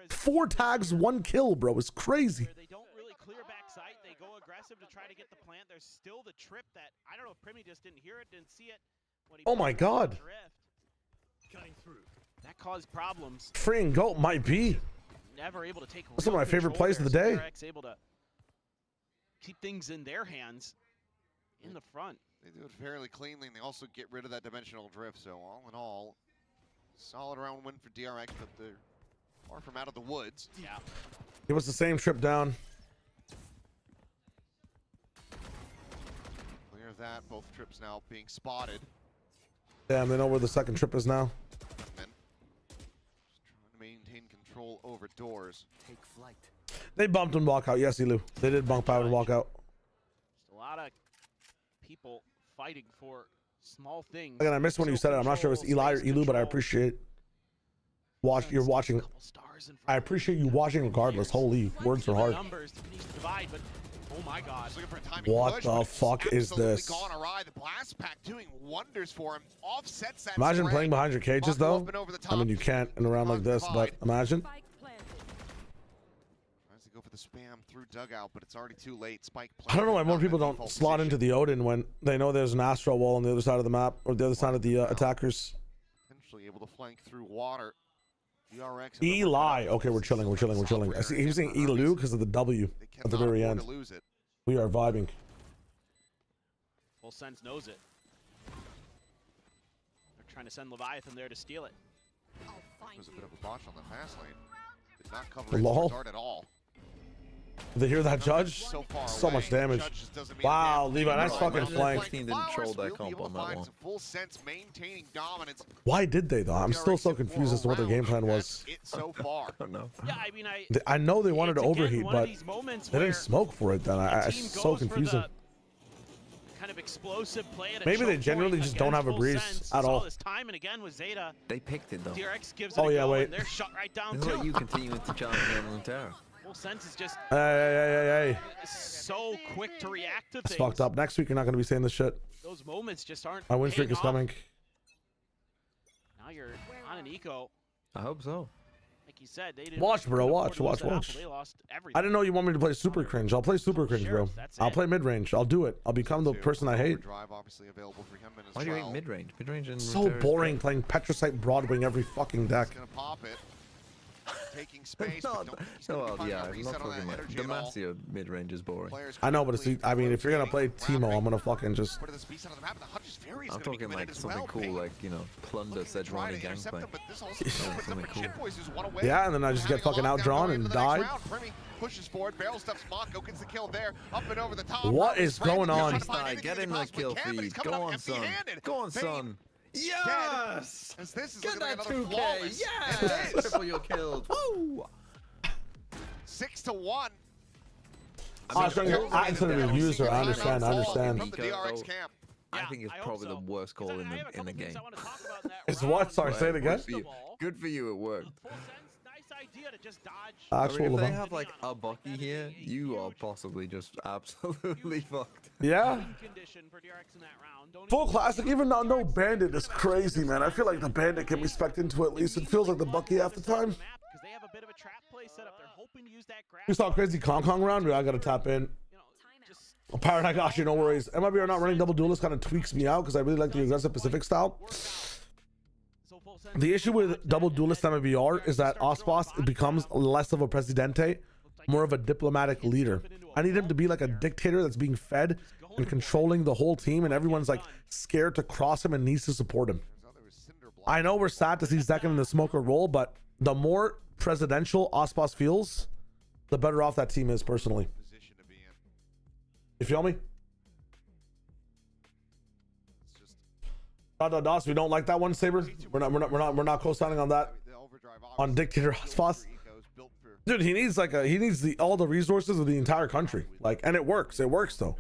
4 tags, 1 kill, bro. It's crazy. They don't really clear back sight. They go aggressive to try to get the plant. There's still the trip that I don't know if Primy just didn't hear it, didn't see it. When he Oh my god. Cutting through. That caused problems. Freeing goat might be. Never able to take. That's one of my favorite plays of the day. DRX able to keep things in their hands in the front. They do it fairly cleanly, and they also get rid of that dimensional drift. So all in all, solid round win for DRX, but they're far from out of the woods. Yeah. It was the same trip down. Clear of that. Both trips now being spotted. Damn, they know where the second trip is now. Just trying to maintain control over doors. Take flight. They bumped and walk out. Yes, Elu. They did bump out and walk out. Just a lot of people fighting for small things. Again, I missed when you said it. I'm not sure if it's Eli or Elu, but I appreciate you're watching. I appreciate you watching regardless. Holy, words are hard. Numbers to divide, but Oh my god. Just looking for a timing What push, the but it's fuck is absolutely this? Gone awry. The blast pack doing wonders for him. Offsets that Imagine spread. playing behind your cages Buckle though. up and over the I mean, top. you can't in a round like this, but imagine. Tries to go for the spam through dugout, but it's already too late. Spike. I don't know why more people don't default slot position. into the Odin when they know there's an Astro wall on the other side of the map or the other side of the attackers. Potentially able to flank through water. DRX. Eli. Okay, we're chilling. We're chilling. We're chilling. I see he's saying Elu because of the W at the very end. We are vibing. Full Sense knows it. They're trying to send Leviathan there to steal it. Was a bit of a botch on the fast lane. Did not cover it Lol. at all. Did they hear that, Judge? So far So away. much damage. Judge just doesn't mean Wow, damn Levi, thing. nice fucking flank. Team didn't troll that comp on that one. Full Sense maintaining dominance. Why did they though? I'm still so confused as to what their game plan was. It so far. I don't know. Yeah, I mean, I know they wanted to it's again overheat, one of but these moments they where didn't smoke for it. Then the it's team so goes for confusing. the kind of explosive play at a Maybe they choke genuinely point just don't have a against breeze Full Sense. at Saw all. this time and again with Zeta. They picked it though. DRX gives Oh, it a yeah, go, wait. and they're shut right down This is too. what you continue to challenge them on Terra. Full Sense is just Hey. so quick to react to It's things. fucked up. Next week you're not going to be saying this shit. Those moments just aren't. My win streak paying is off. coming. Now you're on an eco. I hope so. Like you said, they didn't. Watch, bro. couldn't Watch. afford to lose Watch. that apple. They lost I everything. didn't know you want me to play super cringe. I'll play super cringe, bro. That's I'll it. play mid range. I'll do it. I'll become the person I hate. Drive obviously available for him as Why do you hate well. mid-range? Mid-range and So boring playing Petrosite Broadwing every fucking deck. He's gonna pop it. Taking space. No, but don't- he's gonna be well, finding yeah, a I'm reset not on that talking about energy the at all. Massio mid-range is boring. Players I know, but it's, quickly I mean, if you're gonna play rotating, Timo, I'm wrapping. gonna fucking just. Put the speed out of the map, and the Hunter's Fury is I'm gonna be talking committed like as something well. cool, Ping like, you know, plunder looking to try Sejuani to intercept gangplank. him, but this also opens up something for cool. Shit Boys, who's one away Yeah, and then I just from get having fucking a lockdown outdrawn going and into the next die. round. Premi pushes forward, barrel stuffs Mako, gets the kill there, up and over the top. What is Frantic, going he's on? trying to find anything Get he in that possibly kill can, but he's feed. coming Go up on, son. empty-handed. Go on, Bane son. Yes! As this is Get looking like that another 2K. flawless. Yes! Triple your kills. Woo! 6-1. I was trying to get into the reviews, or I understand. From the DRX camp. I think it's probably the worst call in the game. It's what? Sorry, say it again. Good for you, it worked. Actual I mean, if they LeBron. have like a Bucky here, you are possibly just absolutely fucked. Yeah. Full classic, even though no bandit is crazy, man. I feel like the bandit can be spec'd into at least. It feels like the Bucky half the time. You saw a crazy Kong round? I gotta tap in. Oh, Parrot, I got you, no worries. MIBR not running double duelist kind of tweaks me out because I really like the aggressive Pacific style. The issue with double duelist MIBR is that Ospas becomes less of a presidente, more of a diplomatic leader. I need him to be like a dictator that's being fed and controlling the whole team, and everyone's like scared to cross him and needs to support him. I know we're sad to see Zekin in the smoker role, but the more presidential Ospas feels, the better off that team is personally. You feel me? DOS, we don't like that one, Saber. We're not co-signing on that. On dictator Ospas. Dude, he needs all the resources of the entire country. Like, and it works. It works though.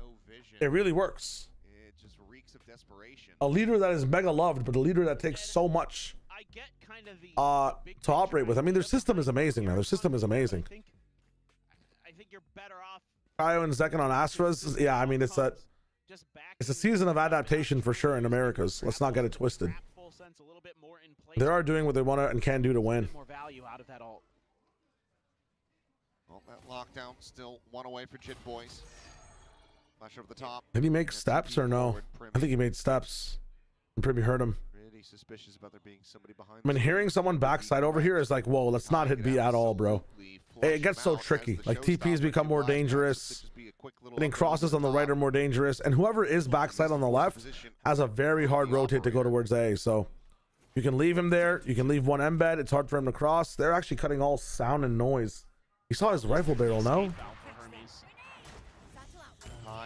It really works. A leader that is mega loved, but a leader that takes so much to operate with. I mean, their system is amazing, man. Their system is amazing. I think you're better off. Cryo and Zekin on Astras. Yeah, I mean, it's a season of adaptation for sure in Americas. Let's not get it twisted. They are doing what they want to and can do to win. More value out of that ult. Well, that lockdown still one away for Jit Boys. Flash over the top. Did he make steps or no? I think he made steps. And Primi heard him. Pretty suspicious about there being somebody behind. I mean, hearing someone backside over here is like, whoa, let's not hit B at all, bro. It gets so tricky. Like, TPs become more dangerous. Getting crosses on the right are more dangerous. And whoever is backside on the left has a very hard rotate to go towards A. So you can leave him there. You can leave one embed. It's hard for him to cross. They're actually cutting all sound and noise. You saw his rifle barrel, no?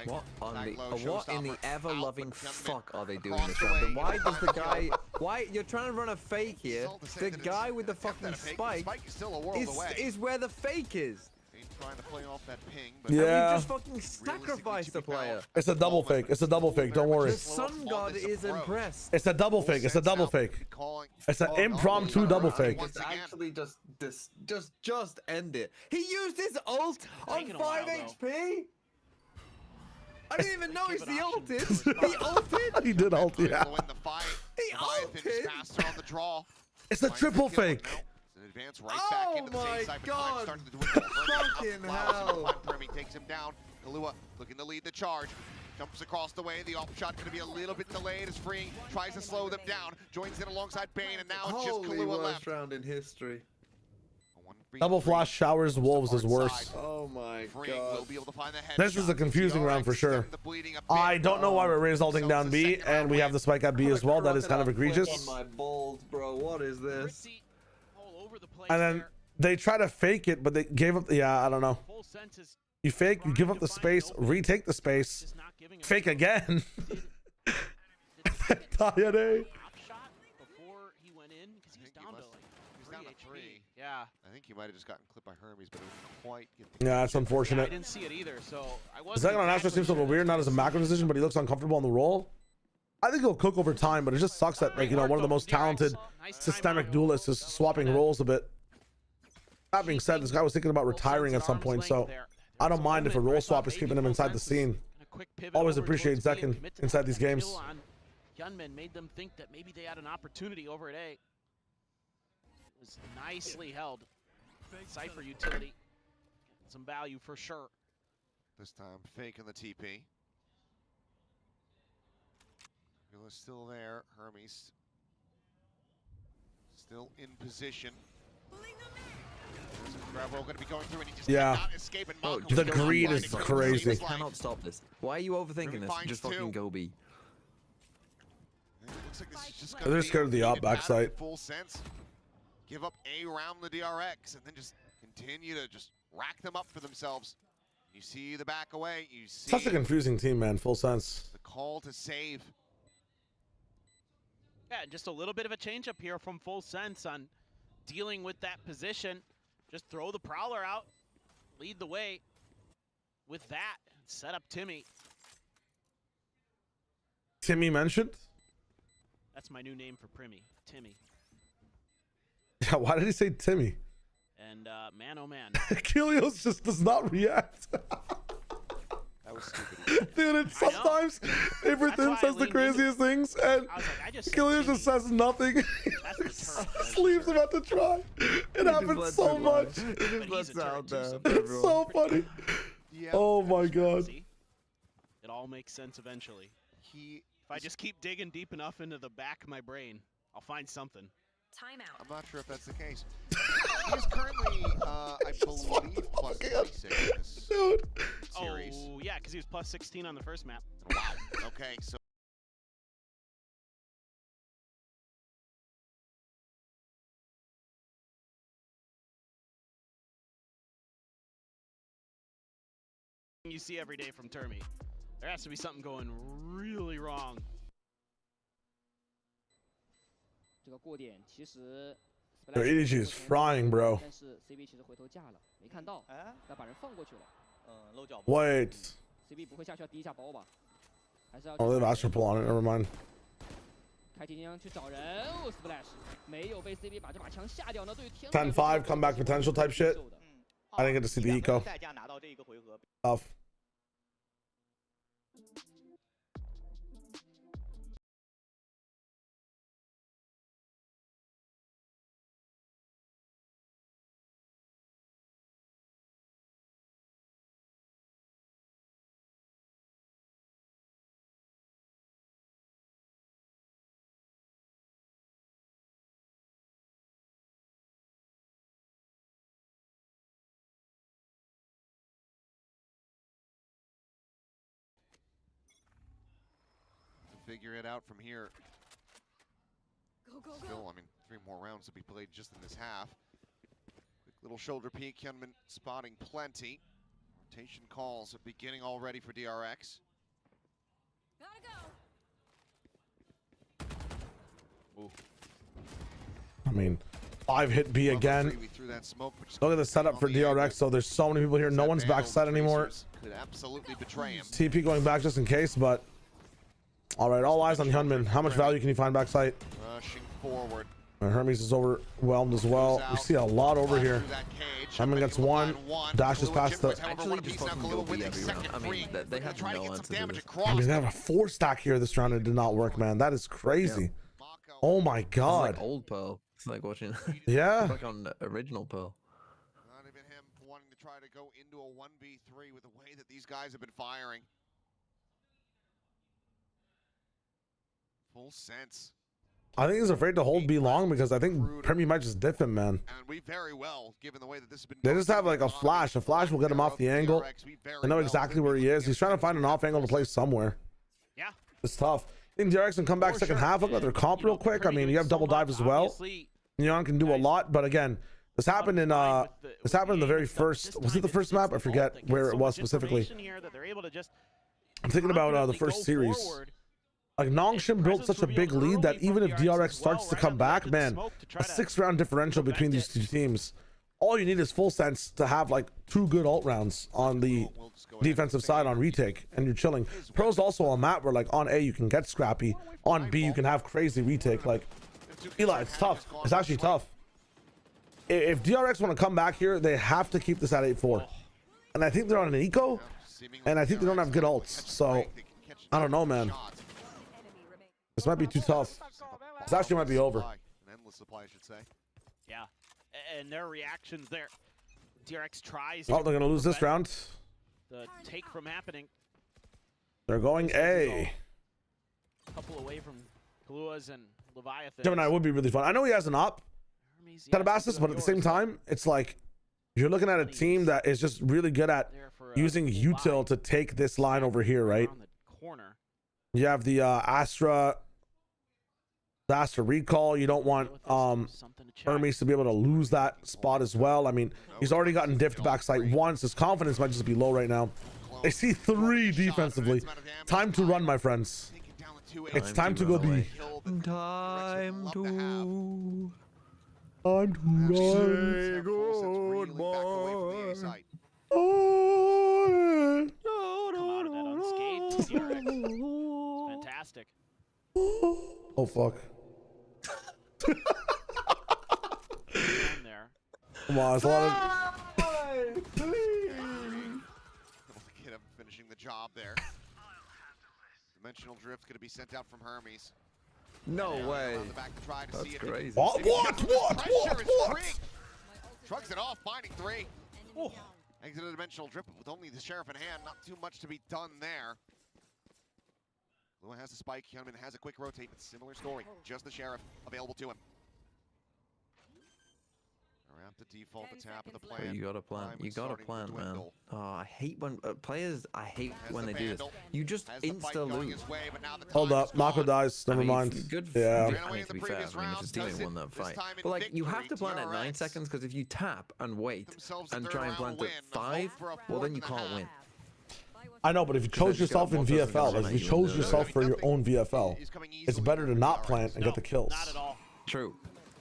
What in the ever-loving fuck are they doing this round? And why does the guy... Why? You're trying to run a fake here. The guy with the fucking spike is where the fake is. Trying to play off that ping, but Yeah. You just fucking sacrificed the player. It's a double fake. It's a double fake. Don't worry. The sun god is impressed. It's a double fake. It's a double fake. It's an impromptu double fake. Just actually just end it. He used his ult on 5 HP. I didn't even notice he ulted. He ulted. He did ult, yeah. He ulted. Faster on the draw. It's a triple fake. Advance right back into the safe side, but time starting to dwindle. Fucking hell. Permy takes him down. Kahlua looking to lead the charge. Jumps across the way. The off shot going to be a little bit delayed as Freeing tries to slow them down. Joins in alongside Bane, and now it's just Kahlua left. Round in history. Double flash showers wolves is worse. Oh my Freeing god. will be able to find the head This is a confusing round for sure. I don't know why we're Raze ulting down B, and we have the spike at B as well. That is kind of egregious. My balls, bro. What is this? And then they try to fake it, but they gave up. Yeah, I don't know. You fake, you give up the space, retake the space, fake again. Yeah, I think he might have just gotten clipped by Hermes, but it didn't quite get Yeah, that's unfortunate. I didn't see it either, so I The wasn't. second on Astro seems a little weird, not as a macro decision, but he looks uncomfortable on the roll. I think he'll cook over time, but it just sucks that, like, you know, one of the most talented systemic duelists is swapping roles a bit. That being said, this guy was thinking about retiring at some point, so I don't mind if a role swap is keeping him inside the scene. Always appreciate Zekin inside these games. Hyunmin made them think that maybe they had an opportunity over at A. It was nicely held. Cypher utility. Some value for sure. This time, fake in the TP. Is still there. Hermes still in position. Bravo going to be going through, and he just cannot escape. And The greed is crazy. They cannot stop this. Why are you overthinking this? Just fucking go B. Looks like this is just They're scared of the op backside. Full sense. Give up A round the DRX, and then just continue to just rack them up for themselves. You see the back away. You see Such a confusing team, man. Full sense. the call to save. Yeah, just a little bit of a change up here from Full Sense on dealing with that position. Just throw the Prowler out, lead the way with that, set up Timmy. Timmy mentioned? That's my new name for Primmy, Timmy. Yeah, why did he say Timmy? And man, oh man. Kilios just does not react. That was stupid. Dude, it's sometimes favorite Tim says the craziest things, and Kilios just says nothing. Just leaves him at the try. It happens so much. It just lets out there. It's so funny. Yeah. Oh my god. It all makes sense eventually. If I just keep digging deep enough into the back of my brain, I'll find something. Timeout. I'm not sure if that's the case. He's currently, I believe, plus 26 in this series. Oh, yeah, because he was plus 16 on the first map. Wow. Okay, so. You see every day from Termi. There has to be something going really wrong. Their EDG is frying, bro. Wait. Oh, they have Astro pull on it. Never mind. Ten 5 comeback potential type shit. I didn't get to see the eco. Tough. Figure it out from here. Go. Still, I mean, 3 more rounds to be played just in this half. Quick little shoulder peek. Hyunmin spotting plenty. Rotation calls are beginning already for DRX. Gotta go. Ooh. I mean, 5 hit B again. Look at the setup for DRX. So there's so many people here. No one's backside anymore. Could absolutely betray him. TP going back just in case, but all right, all eyes on Hyunmin. How much value can you find backside? Rushing forward. Hermes is overwhelmed as well. We see a lot over here. Hammond gets one, dashes past the. Actually, just fucking go B every round. I mean, they have no answer to this. I mean, they have a 4-stack here this round. It did not work, man. That is crazy. Oh my god. It's like old Pearl. It's like watching. Yeah. It's like on the original Pearl. Not even him wanting to try to go into a 1v3 with the way that these guys have been firing. Full sense. I think he's afraid to hold B long because I think Premi might just diff him, man. And we very well, given the way that this has been. They just have like a flash. A flash will get him off the angle. I know exactly where he is. He's trying to find an off angle to play somewhere. Yeah. It's tough. I think DRX can come back second half. Look at their comp real quick. I mean, you have double dive as well. Neon can do a lot, but again, this happened in the very first. Was it the first map? I forget where it was specifically. I'm thinking about the first series. Like Nongshim built such a big lead that even if DRX starts to come back, man, a 6-round differential between these two teams. All you need is full sense to have like 2 good ult rounds on the defensive side on retake, and you're chilling. Pro's also a map where like on A you can get scrappy, on B you can have crazy retake. Like Eli, it's tough. It's actually tough. If DRX want to come back here, they have to keep this at 8-4. And I think they're on an eco, and I think they don't have good ults. So I don't know, man. This might be too tough. This actually might be over. An endless supply, I should say. Yeah, and their reactions there. DRX tries. Oh, they're gonna lose this round. The take from happening. They're going A. A couple away from Kaluas and Leviathan. Gemini would be really fun. I know he has an op, Calabasas, but at the same time, it's like you're looking at a team that is just really good at using util to take this line over here, right? You have the Astra recall. You don't want Hermes to be able to lose that spot as well. I mean, he's already gotten diffed backside once. His confidence might just be low right now. They see 3 defensively. Time to run, my friends. It's time to go B. Time to run. Say goodbye. Come out of that unscathed. DRX. Fantastic. Oh fuck. There. Come on, it's a lot of... Get him finishing the job there. Dimensional drift's gonna be sent out from Hermes. No way. That's crazy. What? Shrugs it off, finding 3. Exited dimensional drift with only the sheriff in hand. Not too much to be done there. Lua has the spike. Hyunmin has a quick rotate, but similar story. Just the sheriff available to him. Around to default the tap of the plan. You gotta plan. You gotta plan, man. Oh, I hate when players. I hate when they do this. You just insta lose. Hold up, Mako dies. Never mind. Good. Yeah. I mean, to be fair, I mean, if his teammate won that fight, but like you have to plan at 9 seconds because if you tap and wait and try and plant at 5, well then you can't win. I know, but if you chose yourself in VFL, like if you chose yourself for your own VFL, it's better to not plant and get the kills. Not at all. True.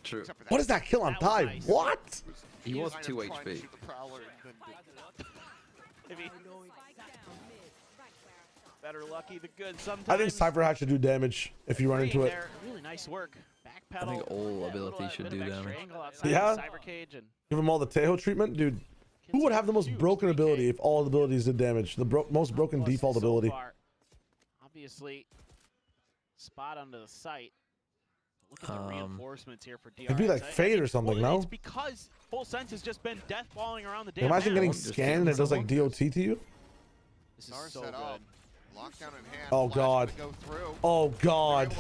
True. What is that kill on Thai? What? He was 2 HP. Better lucky the good sometimes. I think Cypher Hat should do damage if you run into it. Really nice work. Backpedal. I think all abilities should do damage. Yeah. Give him all the Tejo treatment, dude. Who would have the most broken ability if all the abilities did damage? The most broken default ability. Obviously, spot onto the site. Look at the reinforcements here for DRX. It'd be like Fade or something, no? It's because Full Sense has just been death falling around the damn Imagine map. getting scanned and it does like DOT to you. This is so good. Lockdown in hand. Oh god. Oh god.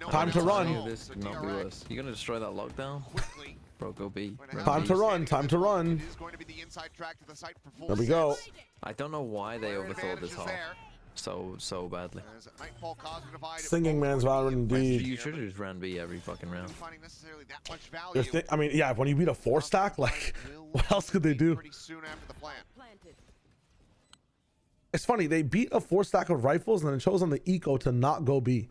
Time to run. This could not be worse. You're gonna destroy that lockdown? Bro, go B. Time to run. Time to run. There we go. I don't know why they overthought this half so badly. Singing man's Valorant indeed. You should have just ran B every fucking round. I mean, yeah, when you beat a 4-stack, like, what else could they do? It's funny, they beat a 4-stack of rifles and then chose on the eco to not go B.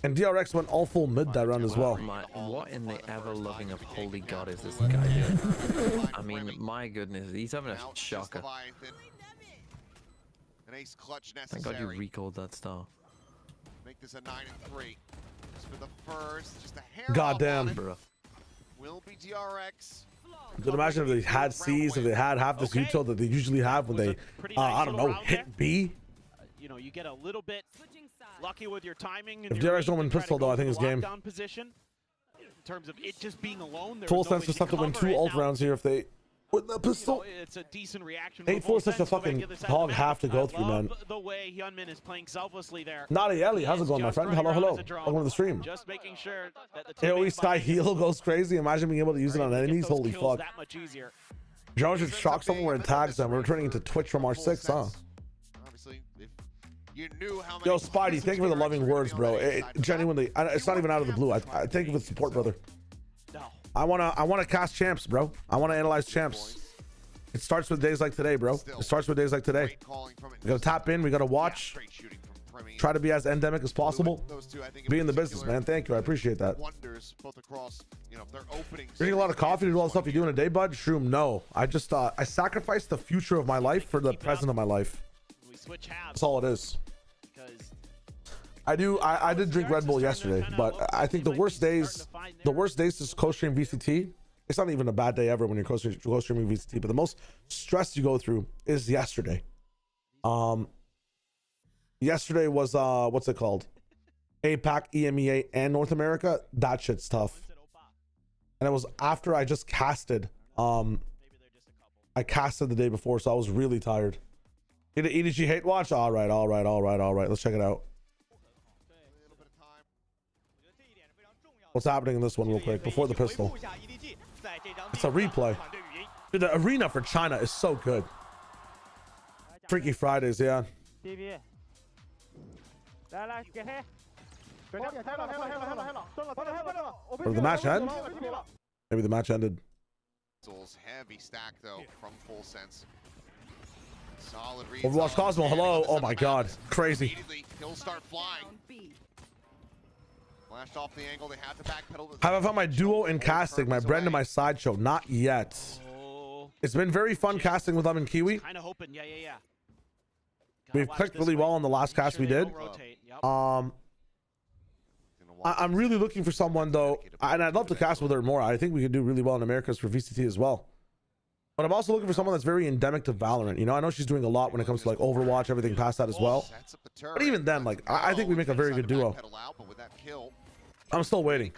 And DRX went all full mid that round as well. What in the ever-loving of holy god is this guy doing? I mean, my goodness, he's having a shocker. Thank god you recalled that star. Make this a 9-3. Just for the first, just a hair Goddamn. off on it. Will be DRX. You can imagine if they had C's, if they had half this util that they usually have when they, I don't know, hit B. You know, you get a little bit lucky with your timing. If DRX don't win pistol, though, I think it's game. Position. In terms of it just being alone, Full sense just have to win 2 ult rounds here if they win the pistol. You know, it's a decent reaction. Ain't Full such a fucking hog have to go through, man. The way Hyunmin is playing selflessly there. Nadi Ellie, how's it going, my friend? Hello, hello. Welcome to the stream. Just making sure that the AoE Sky Heal goes crazy. Imagine being able to use it on enemies. Holy fuck. That much easier. Jones should shock someone where it tags them. We're returning into Twitch from R6, huh? Obviously, if you knew how many. Yo, Spidey, thank you for the loving words, bro. Genuinely, it's not even out of the blue. I thank you for the support, brother. No. I wanna cast champs, bro. I wanna analyze champs. It starts with days like today, bro. It starts with days like today. We gotta tap in. We gotta watch. Try to be as endemic as possible. Be in the business, man. Thank you. I appreciate that. Drinking a lot of coffee to do all the stuff you do in a day, bud? Shroom, no. I just I sacrificed the future of my life for the present of my life. That's all it is. I did drink Red Bull yesterday, but I think the worst days to co-stream VCT. It's not even a bad day ever when you're co-streaming VCT, but the most stress you go through is yesterday. Yesterday was what's it called? APAC, EMEA, and North America. That shit's tough. And it was after I just casted. I casted the day before, so I was really tired. Did an EDG hate watch? All right. Let's check it out. What's happening in this one real quick before the pistol? It's a replay. Dude, the arena for China is so good. Freaky Fridays, yeah. Did the match end? Maybe the match ended. Heavy stack though from Full Sense. Solid read. Overwatch Cosmo, hello. Oh my god, crazy. He'll start flying. Flashed off the angle. They had to backpedal. Have I found my duo in casting? My Brent and my sideshow? Not yet. It's been very fun casting with them in Kiwi. Kind of hoping, yeah. We've clicked really well on the last cast we did. I'm really looking for someone though, and I'd love to cast with her more. I think we could do really well in Americas for VCT as well. But I'm also looking for someone that's very endemic to Valorant. You know, I know she's doing a lot when it comes to like Overwatch, everything past that as well. But even then, like, I think we make a very good duo. I'm still waiting.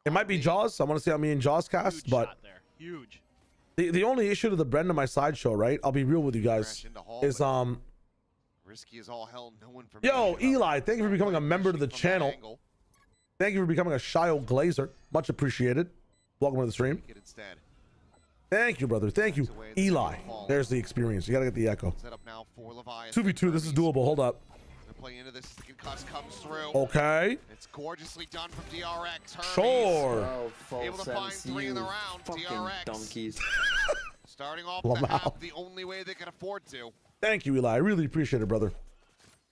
It might be Jaws. I want to see how me and Jaws cast, but huge. The only issue to the Brent and my sideshow, right? I'll be real with you guys. Is risky as all hell. No one from yo, Eli, thank you for becoming a member to the channel. Thank you for becoming a shy old glazer. Much appreciated. Welcome to the stream. Thank you, brother. Thank you, Eli. There's the experience. You gotta get the echo. 2v2. This is doable. Hold up. Play into this. The concuss comes through. Okay. It's gorgeously done from DRX. Hermes, sure. able to find 3 in the round. DRX. Donkeys. Starting off the half the only way they can afford to. Thank you, Eli. I really appreciate it, brother.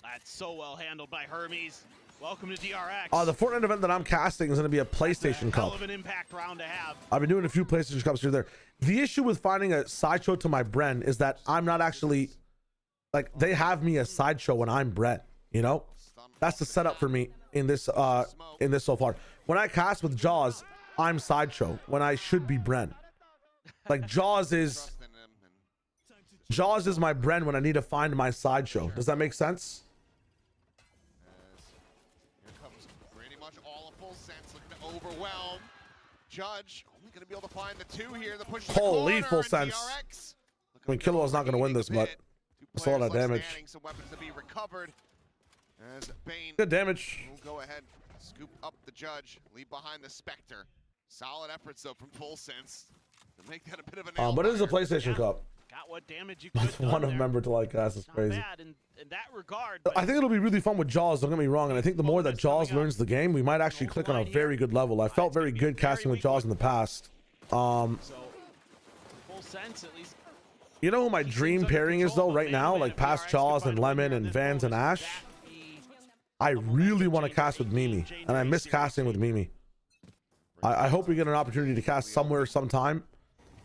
That's so well handled by Hermes. Welcome to DRX. The Fortnite event that I'm casting is going to be a PlayStation Cup. Hell of an impact round to have. I've been doing a few PlayStation Cups here and there. The issue with finding a sideshow to my Bren is that I'm not actually, like, they have me a sideshow when I'm Bren, you know? That's the setup for me in this so far. When I cast with Jaws, I'm sideshow when I should be Bren. Like, Jaws is my Bren when I need to find my sideshow. Does that make sense? Here comes pretty much all of Full Sense looking to overwhelm. Judge only going to be able to find the 2 here. The push. Holy Full Sense. I mean, Kilow's not going to win this, but it's a lot of damage. Some weapons to be recovered. As Bane good damage. We'll go ahead, scoop up the Judge, leave behind the Spectre. Solid efforts though from Full Sense to make that a bit of a nail. But it is a PlayStation Cup. Got what damage you could. One of member to like cast is crazy. Bad in that regard. I think it'll be really fun with Jaws. Don't get me wrong, and I think the more that Jaws learns the game, we might actually click on a very good level. I felt very good casting with Jaws in the past. So, Full Sense at least. You know who my dream pairing is though right now, like past Jaws and Lemon and Vans and Ash. I really want to cast with Mimi, and I miss casting with Mimi. I hope we get an opportunity to cast somewhere sometime.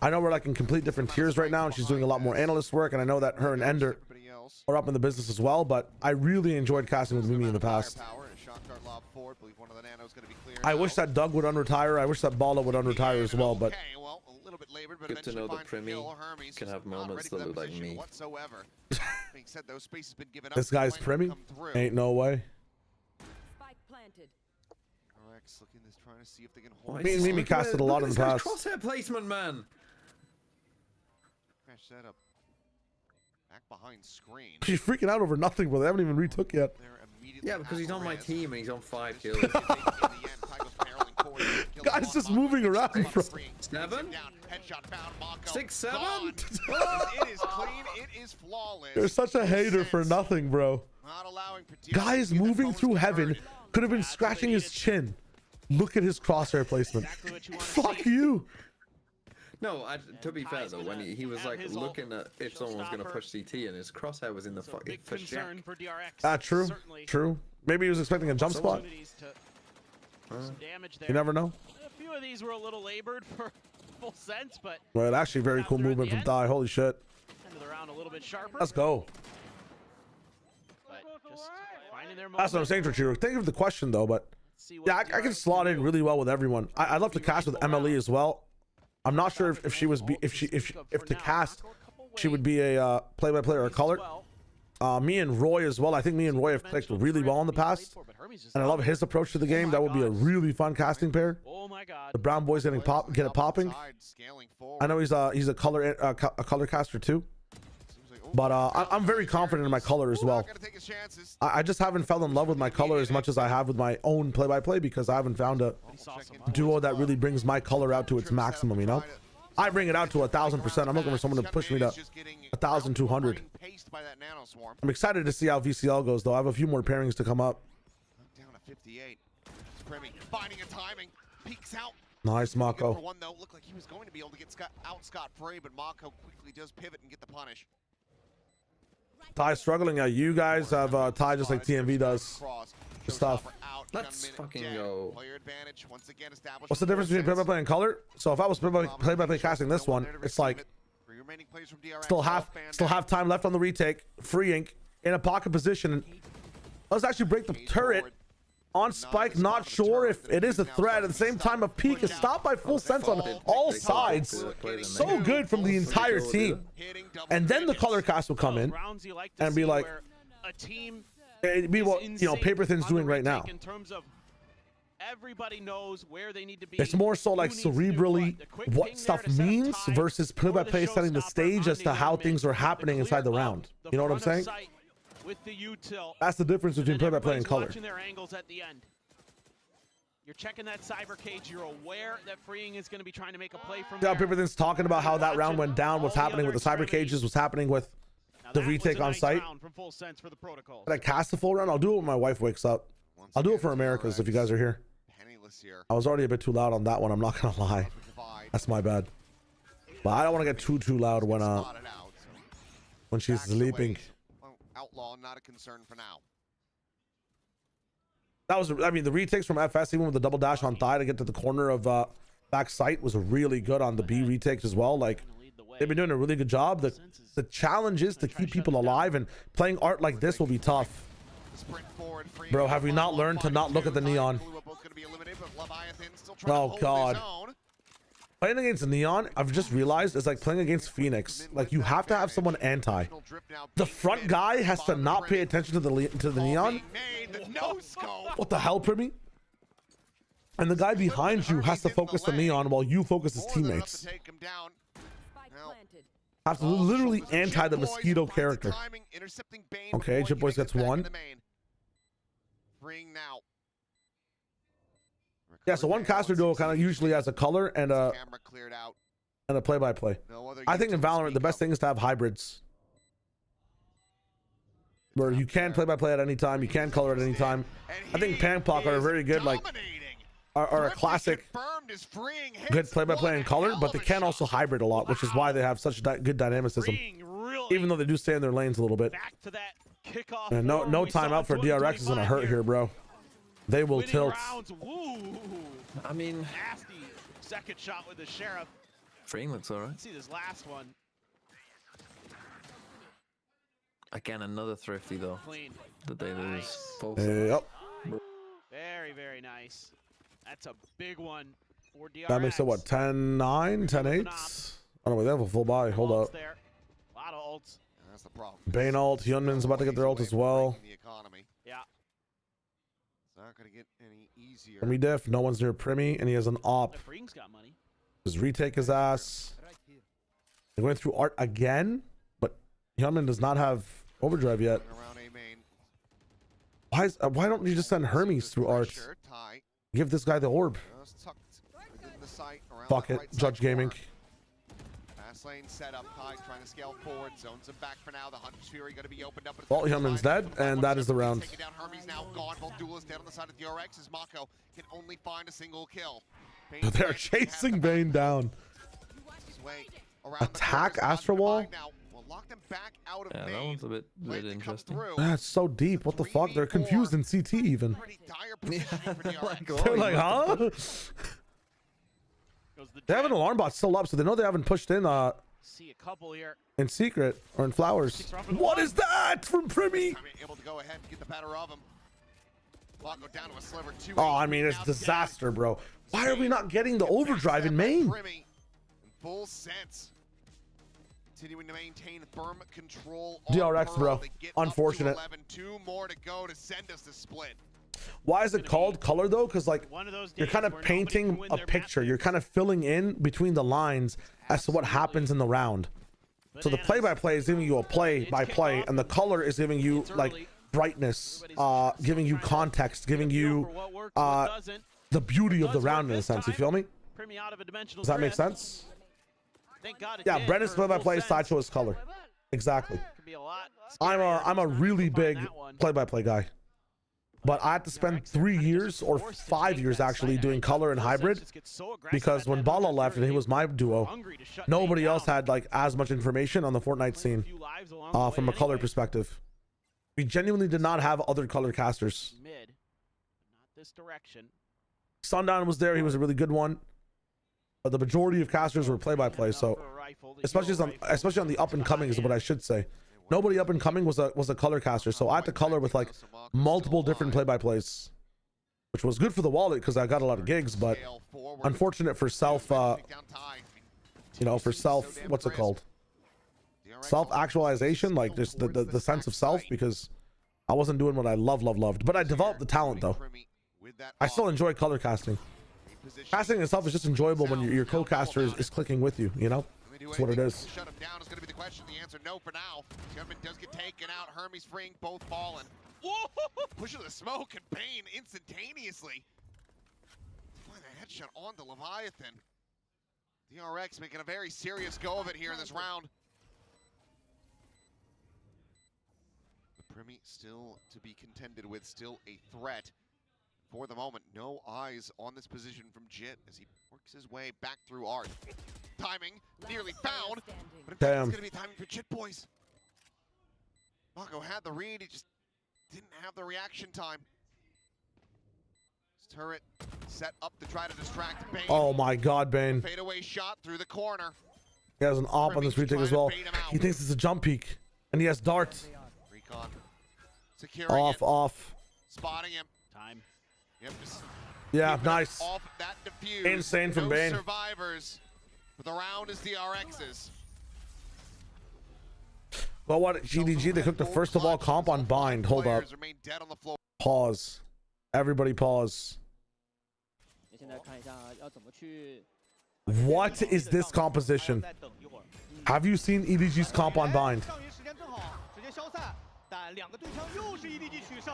I know we're like in complete different tiers right now, and she's doing a lot more analyst work, and I know that her and Ender or up in the business as well, but I really enjoyed casting with Mimi in the past. I wish that Doug would unretire. I wish that Bala would unretire as well, but Good to know that Primi can have moments that look like me. this guy's Primi? Ain't no way. Me and Mimi casted a lot in the past. Crosshair placement, man. Back behind screen. She's freaking out over nothing, bro. They haven't even retook yet. Yeah, because he's on my team and he's on 5 kills. Guys just moving around, bro. 7? 6, 7? It is clean. It is flawless. You're such a hater for nothing, bro. Guys moving through heaven could have been scratching his chin. Look at his crosshair placement. Fuck you. No, to be fair though, when he was like looking at if someone was going to push CT and his crosshair was in the fucking fish shack. True. True. Maybe he was expecting a jump spot. You never know. A few of these were a little labored for full sense, but Well, actually very cool movement from Thai. Holy shit. end of the round a little bit sharper. Let's go. But just finding their That's what I'm saying, Trichiro. Thank you for the question though, but yeah, I can slot in really well with everyone. I'd love to cast with MLE as well. I'm not sure if she was if to cast she would be a play-by-play or a color. Me and Roy as well. I think me and Roy have clicked really well in the past, and I love his approach to the game. That would be a really fun casting pair. The brown boys get it popping. I know he's a color caster too, but I'm very confident in my color as well. I just haven't fell in love with my color as much as I have with my own play-by-play because I haven't found a duo that really brings my color out to its maximum, you know? I bring it out to 1000%. I'm looking for someone to push me to 1200. I'm excited to see how VCL goes though. I have a few more pairings to come up. Down to 58. Finding a timing. Peeks out. Nice, Mako. For one though, looked like he was going to be able to get scot-free, but Mako quickly does pivot and get the punish. Ty struggling. You guys have Ty just like TMV does. Stuff. Let's fucking go. What's the difference between play-by-play and color? So if I was play-by-play casting this one, it's like still have time left on the retake, free ink in a pocket position. Let's actually break the turret on spike. Not sure if it is a threat. At the same time, a peek is stopped by full sense on all sides. So good from the entire team. And then the color cast will come in and be like, it'd be what Paper Thin's doing right now. Everybody knows where they need to be. It's more so like cerebrally what stuff means versus play-by-play setting the stage as to how things are happening inside the round. You know what I'm saying? That's the difference between play-by-play and color. You're checking that cyber cage. You're aware that freeing is going to be trying to make a play from there. Paper Thin's talking about how that round went down, what's happening with the cyber cages, what's happening with the retake on site. Can I cast the full round? I'll do it when my wife wakes up. I'll do it for Americas if you guys are here. I was already a bit too loud on that one. I'm not gonna lie. That's my bad. But I don't want to get too loud when she's sleeping. Outlaw, not a concern for now. That was, I mean, the retakes from FS, even with the double dash on thigh to get to the corner of back sight, was really good on the B retakes as well. Like, they've been doing a really good job. The challenge is to keep people alive, and playing art like this will be tough. Bro, have we not learned to not look at the neon? Oh god. Playing against Neon, I've just realized, is like playing against Phoenix. Like, you have to have someone anti. The front guy has to not pay attention to the Neon. What the hell, Primi? And the guy behind you has to focus the Neon while you focus his teammates. Have to literally anti the Mosquito character. Okay, Chip Boys gets one. Yeah, so one caster duo kind of usually has a color and a play-by-play. I think in Valorant the best thing is to have hybrids, where you can play-by-play at any time, you can color at any time. I think Panpok are very good, like are a classic good play-by-play and color, but they can also hybrid a lot, which is why they have such good dynamicism, even though they do stay in their lanes a little bit. And no timeout for DRX is gonna hurt here, bro. They will tilt. I mean, nasty second shot with the Sheriff. Frame looks alright. Let's see this last one. Again, another thrifty though. Clean. That they lose. Nice. Full Yep. Very, very nice. That's a big one for DRX. That makes it what, 10-9, 10-8? Oh no, wait, they have a full buy. Hold up. There. A lot of ults. That's the problem. Bane ult. Hyunmin's about to get their ult as well. Yeah. It's not gonna get any easier. Primy diff. No one's near Primy, and he has an op. The Freak's got money. Just retake his ass. They're going through art again, but Hyunmin does not have overdrive yet. Why don't you just send Hermes through art? Give this guy the orb. Fuck it, Judge Gaming. Fast lane set up, Ty trying to scale forward, zones him back for now. The Hunter's Fury going to be opened up. Well, Hyunmin's dead, and that is the round. Taking down Hermes now gone. Both duelists dead on the side of DRX as Mako can only find a single kill. They're chasing Bane down. Attack Astro Wall? Yeah, that one's a bit interesting. That's so deep. What the fuck? They're confused in CT even. Yeah, They're like, huh? They have an alarm bot still up, so they know they haven't pushed in See a couple here. in secret or in flowers. What is that from Primy? Able to go ahead and get the better of him. Go down to a sliver. Oh, I mean, it's disaster, bro. Why are we not getting the overdrive in main? In full sense. Continuing to maintain firm control. DRX, bro. Unfortunate. 2 more to go to send us the split. Why is it called color though? Because like you're kind of painting a picture. You're kind of filling in between the lines as to what happens in the round. So the play-by-play is giving you a play-by-play, and the color is giving you like brightness, giving you context, giving you the beauty of the round in a sense. You feel me? Does that make sense? Yeah, Brennan's play-by-play, Sideshow is color. Exactly. I'm a really big play-by-play guy. But I had to spend 3 years or 5 years actually doing color and hybrid, because when Bala left and he was my duo, nobody else had like as much information on the Fortnite scene from a color perspective. We genuinely did not have other color casters. Sundown was there. He was a really good one. But the majority of casters were play-by-play. So especially on the up and coming is what I should say. Nobody up and coming was a color caster, so I had to color with like multiple different play-by-plays, which was good for the wallet because I got a lot of gigs, but unfortunate for self, for self, what's it called? Self-actualization, like just the sense of self, because I wasn't doing what I loved. But I developed the talent though. I still enjoy color casting. Casting itself is just enjoyable when your co-caster is clicking with you, you know? That's what it is. Shut him down is going to be the question. The answer, no for now. Gentleman does get taken out. Hermes freeing, both fallen. Whoa! Push of the smoke and Bane instantaneously. Find a headshot on the Leviathan. DRX making a very serious go of it here in this round. The Primy still to be contended with, still a threat. For the moment, no eyes on this position from Jit as he works his way back through art. Timing, nearly found, but in fact, it's going to be timing for Jit boys. Mako had the read, he just didn't have the reaction time. His turret set up to try to distract Bane. Oh my god, Bane. Fadeaway shot through the corner. He has an op on this retake as well. He thinks it's a jump peek, and he has darts. Recon. Securing off. Spotting him. Time. Yep, yeah, nice. Off that defuse. Insane from Bane. Survivors. But the round is DRX's. Well, what GDG? They cooked the first of all comp on bind. Hold up. Pause. Everybody pause. What is this composition? Have you seen EDG's comp on bind? 但两个对枪又是 EDG 取胜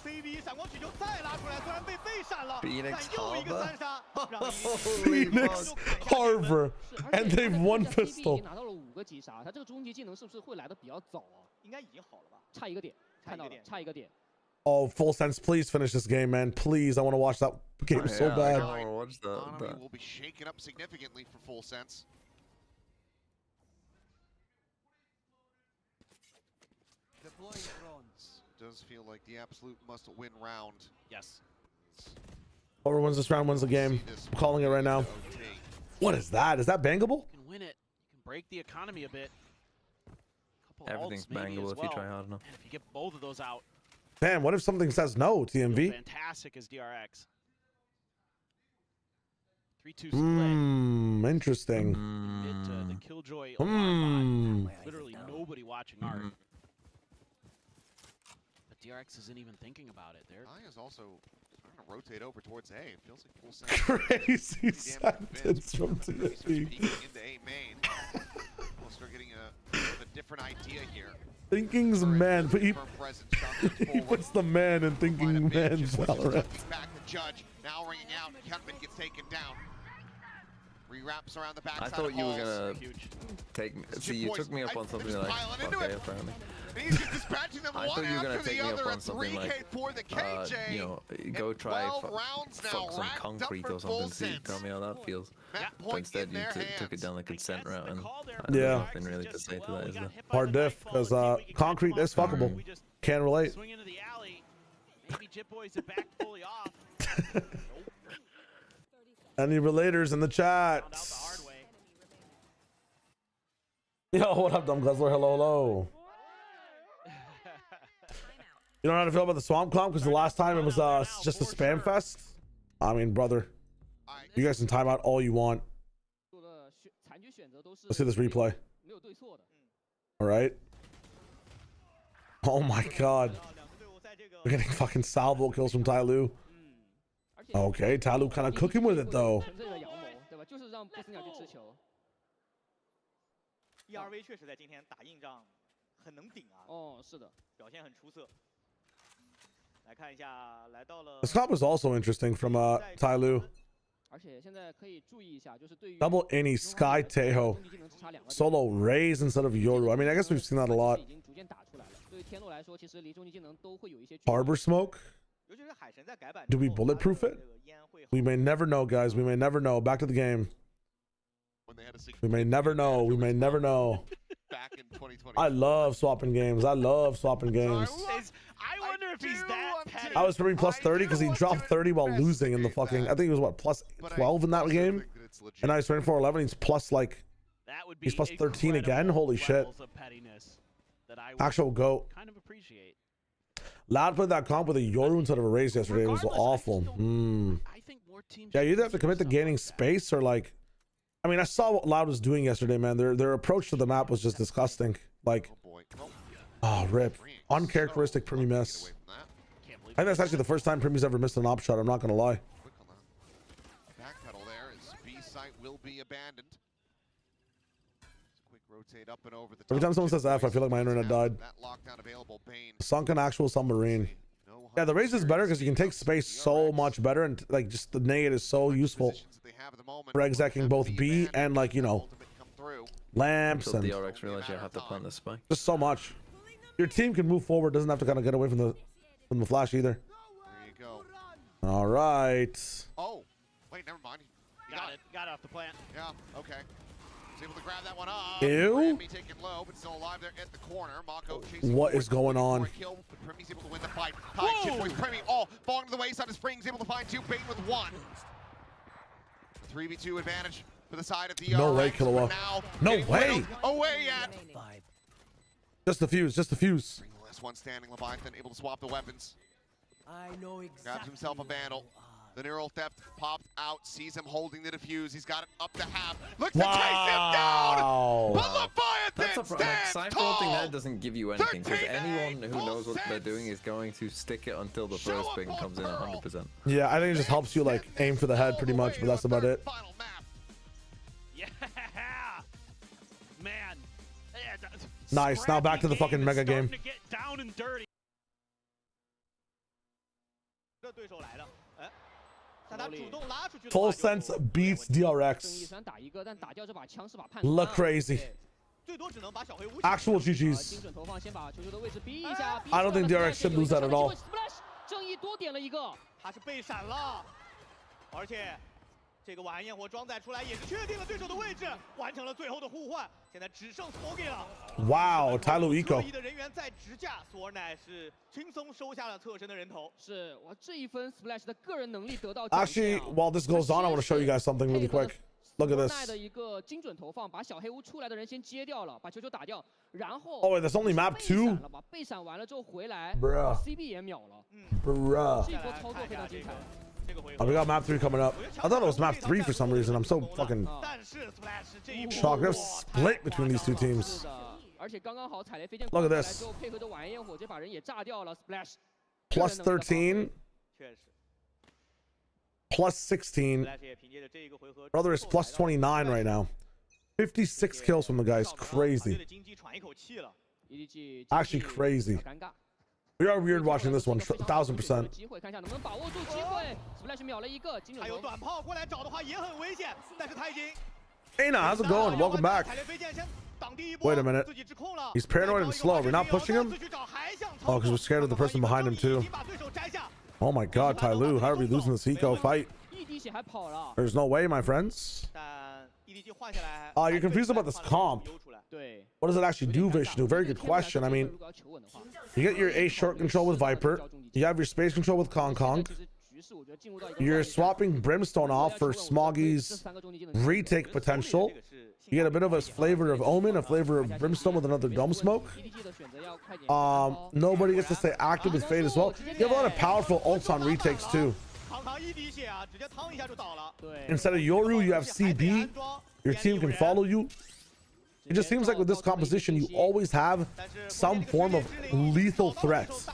，CB 闪光曲就再拉出来，虽然被闪了，但又一个3杀，让 Phoenix Harbor and they've won pistol. 拿到了5个击杀，他这个终极技能是不是会来的比较早啊？应该已经好了吧？差一个点，看到了，差一个点。Oh, full sense! Please finish this game, man. Please, I want to watch that game so bad. I watch that. Will be shaken up significantly for full sense. Does feel like the absolute must-win round. Yes. Whoever wins this round wins the game. I'm calling it right now. What is that? Is that bangable? You can win it. You can break the economy a bit. couple Everything's ults maybe bangable as if well. you try hard enough. And if you get both of those out, Damn, what if something says no, TMV? fantastic as DRX. 3-2 split. Interesting. Admit the Killjoy alarm bot. Literally nobody watching art. But DRX isn't even thinking about it. I is also starting to rotate over towards A. It feels like full sentence. Crazy sentence from TMV. Peeking into A main. We'll start getting a different idea here. Thinking's man, but he puts the man in thinking man's Valorant. Back to Judge, now ringing out. Kutman gets taken down. Rewraps around the backside. I thought you were gonna take me. See, you took me up on something like okay, apparently. He's just dispatching them I one thought you were gonna after take the me up other. on something like, for the KJ. you know, go try rounds now fuck some racked up concrete for or something. full See, sense. tell me how that feels. Map But point instead, in you their took it down the consent route, and Yeah. there's nothing really to say to that, is there? Hard diff, because concrete is fuckable. Can't relate. Swing into the alley. Maybe Jip Boys are back fully off. Any relators in the chat? Found out the hard way. Yo, what up, dumb guzzler? Hello, hello. You don't know how to feel about the swamp comp because the last time it was just a spam fest. I mean, brother, you guys can time out all you want. Let's see this replay. All right. Oh my god. We're getting fucking salvo kills from Tyloo. Okay, Tyloo kind of cooking with it though. ERV 确实在今天打硬仗很能顶啊。是的，表现很出色。来看一下，来到了。This comp was also interesting from Tyloo. 而且现在可以注意一下，就是对于 Double any Sky Tejo. Solo Raze instead of Yoru. I mean, I guess we've seen that a lot. 已经逐渐打出来了。对于天路来说，其实离终极技能都会有一些。 Harbor Smoke. 尤其是海神在改版。 Do we bulletproof it? We may never know, guys. We may never know. Back to the game. We may never know. We may never know. Back in 2020. I love swapping games. I love swapping games. I wonder if he's that petty. I was for me plus 30 because he dropped 30 while losing in the fucking. I think he was what, plus 12 in that game, and now he's 24-11. He's plus like. He's plus 13 again. Holy shit. Actual goat. Kind of appreciate. Loud played that comp with a Yoru instead of a Raze yesterday. It was awful. Yeah, you either have to commit to gaining space or like. I mean, I saw what Loud was doing yesterday, man. Their approach to the map was just disgusting. Like, oh, rip. Uncharacteristic Primy miss. I think that's actually the first time Primy's ever missed an op shot. I'm not gonna lie. Backpedal there as B site will be abandoned. Quick rotate up and over the top. Every time someone says F, I feel like my internet died. That lockdown available, Bane. Sunken actual submarine. Yeah, the Raze is better because you can take space so much better, and like just the nade is so useful for execing both B and like, you know, lamps and DRX realize you have to plant the spike. just so much. Your team can move forward, doesn't have to kind of get away from the flash either. There you go. All right. Oh, wait, never mind. Got it. Got it off the plant. Yeah, okay. Was able to grab that one up. Ew. Taken low, but still alive there at the corner. Mako What is going on? Kill, but Primy's able to win the fight. High shit boys. Primy falling to the wayside. Springs able to find two. Bane with one. 3v2 advantage for the side of the No way, Killua. No way. Away yet. Just the fuse. Just the fuse. Last one standing. Leviathan able to swap the weapons. I know exactly. Grabs himself a vandal. The neural theft popped out, sees him holding the defuse. He's got it up to half. Looks to chase him down! But Leviathan stands tall! Cypher that doesn't give you anything, because anyone who knows what they're doing is going to stick it until the first ping comes in 100%. Yeah, I think it just helps you like aim for the head pretty much, but that's about it. Yeah, man. Nice. Now back to the fucking mega game. To get down and dirty. Full sense beats DRX. Look crazy. Actual GG's. I don't think DRX should lose that at all. 这个晚焰火装载出来，也是确定了对手的位置，完成了最后的互换，现在只剩索给了。Wow, Tyloo Eco. 的人员在支架，索尔乃是轻松收下了侧身的人头。是，哇，这一分 Splash 的个人能力得到。Actually, while this goes on, I want to show you guys something really quick. Look at this. Oh, wait, that's only map 2? Bruh. Oh, we got map 3 coming up. I thought it was map 3 for some reason. I'm so fucking shocked. We have split between these two teams. Look at this. Plus 13. Plus 16. Brother is plus 29 right now. 56 kills from the guys. Crazy. Actually crazy. We are weird watching this one, 1000%. Hey now, how's it going? Welcome back. Wait a minute. He's paranoid and slow. We're not pushing him? Oh, because we're scared of the person behind him too. Oh my god, Tai Lu, how are we losing this eco fight? There's no way, my friends. You're confused about this comp. What does it actually do, Vishnu? Very good question. I mean, you get your A short control with Viper. You have your space control with Kong Kong. You're swapping Brimstone off for Smoggy's retake potential. You get a bit of a flavor of Omen, a flavor of Brimstone with another Dome Smoke. Nobody gets to stay active with Fade as well. You have a lot of powerful ults on retakes too. Instead of Yoru, you have CB. Your team can follow you. It just seems like with this composition, you always have some form of lethal threats.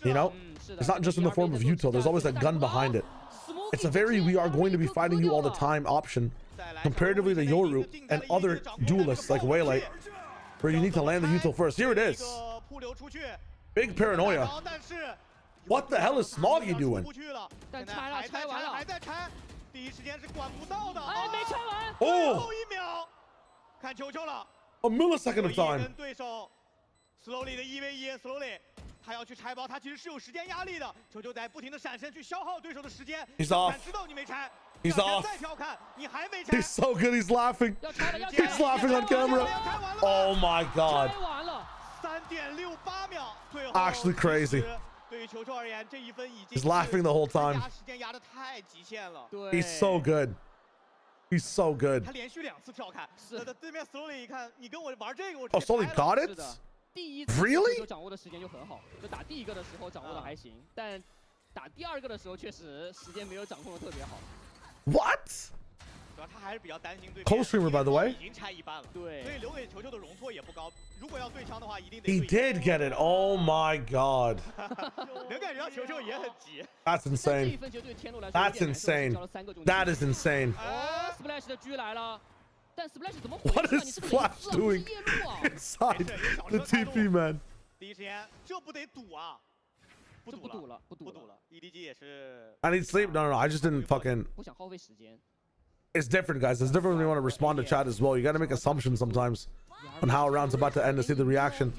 You know? It's not just in the form of util. There's always a gun behind it. It's a very we are going to be fighting you all the time option. Comparatively to Yoru and other duelists like Waylite, where you need to land the util first. Here it is. Big paranoia. What the hell is Smoggy doing? Oh! A millisecond of time. He's off. He's off. He's so good. He's laughing. He's laughing on camera. Oh my god. Actually crazy. He's laughing the whole time. He's so good. He's so good. Oh, Slowly got it? Really? What? Co-streamer, by the way. He did get it. Oh my god. That's insane. That's insane. That is insane. What is Splash doing inside the TP, man? I need sleep. No, I just didn't fucking. It's different, guys. It's different when you want to respond to chat as well. You got to make assumptions sometimes on how a round's about to end to see the reaction.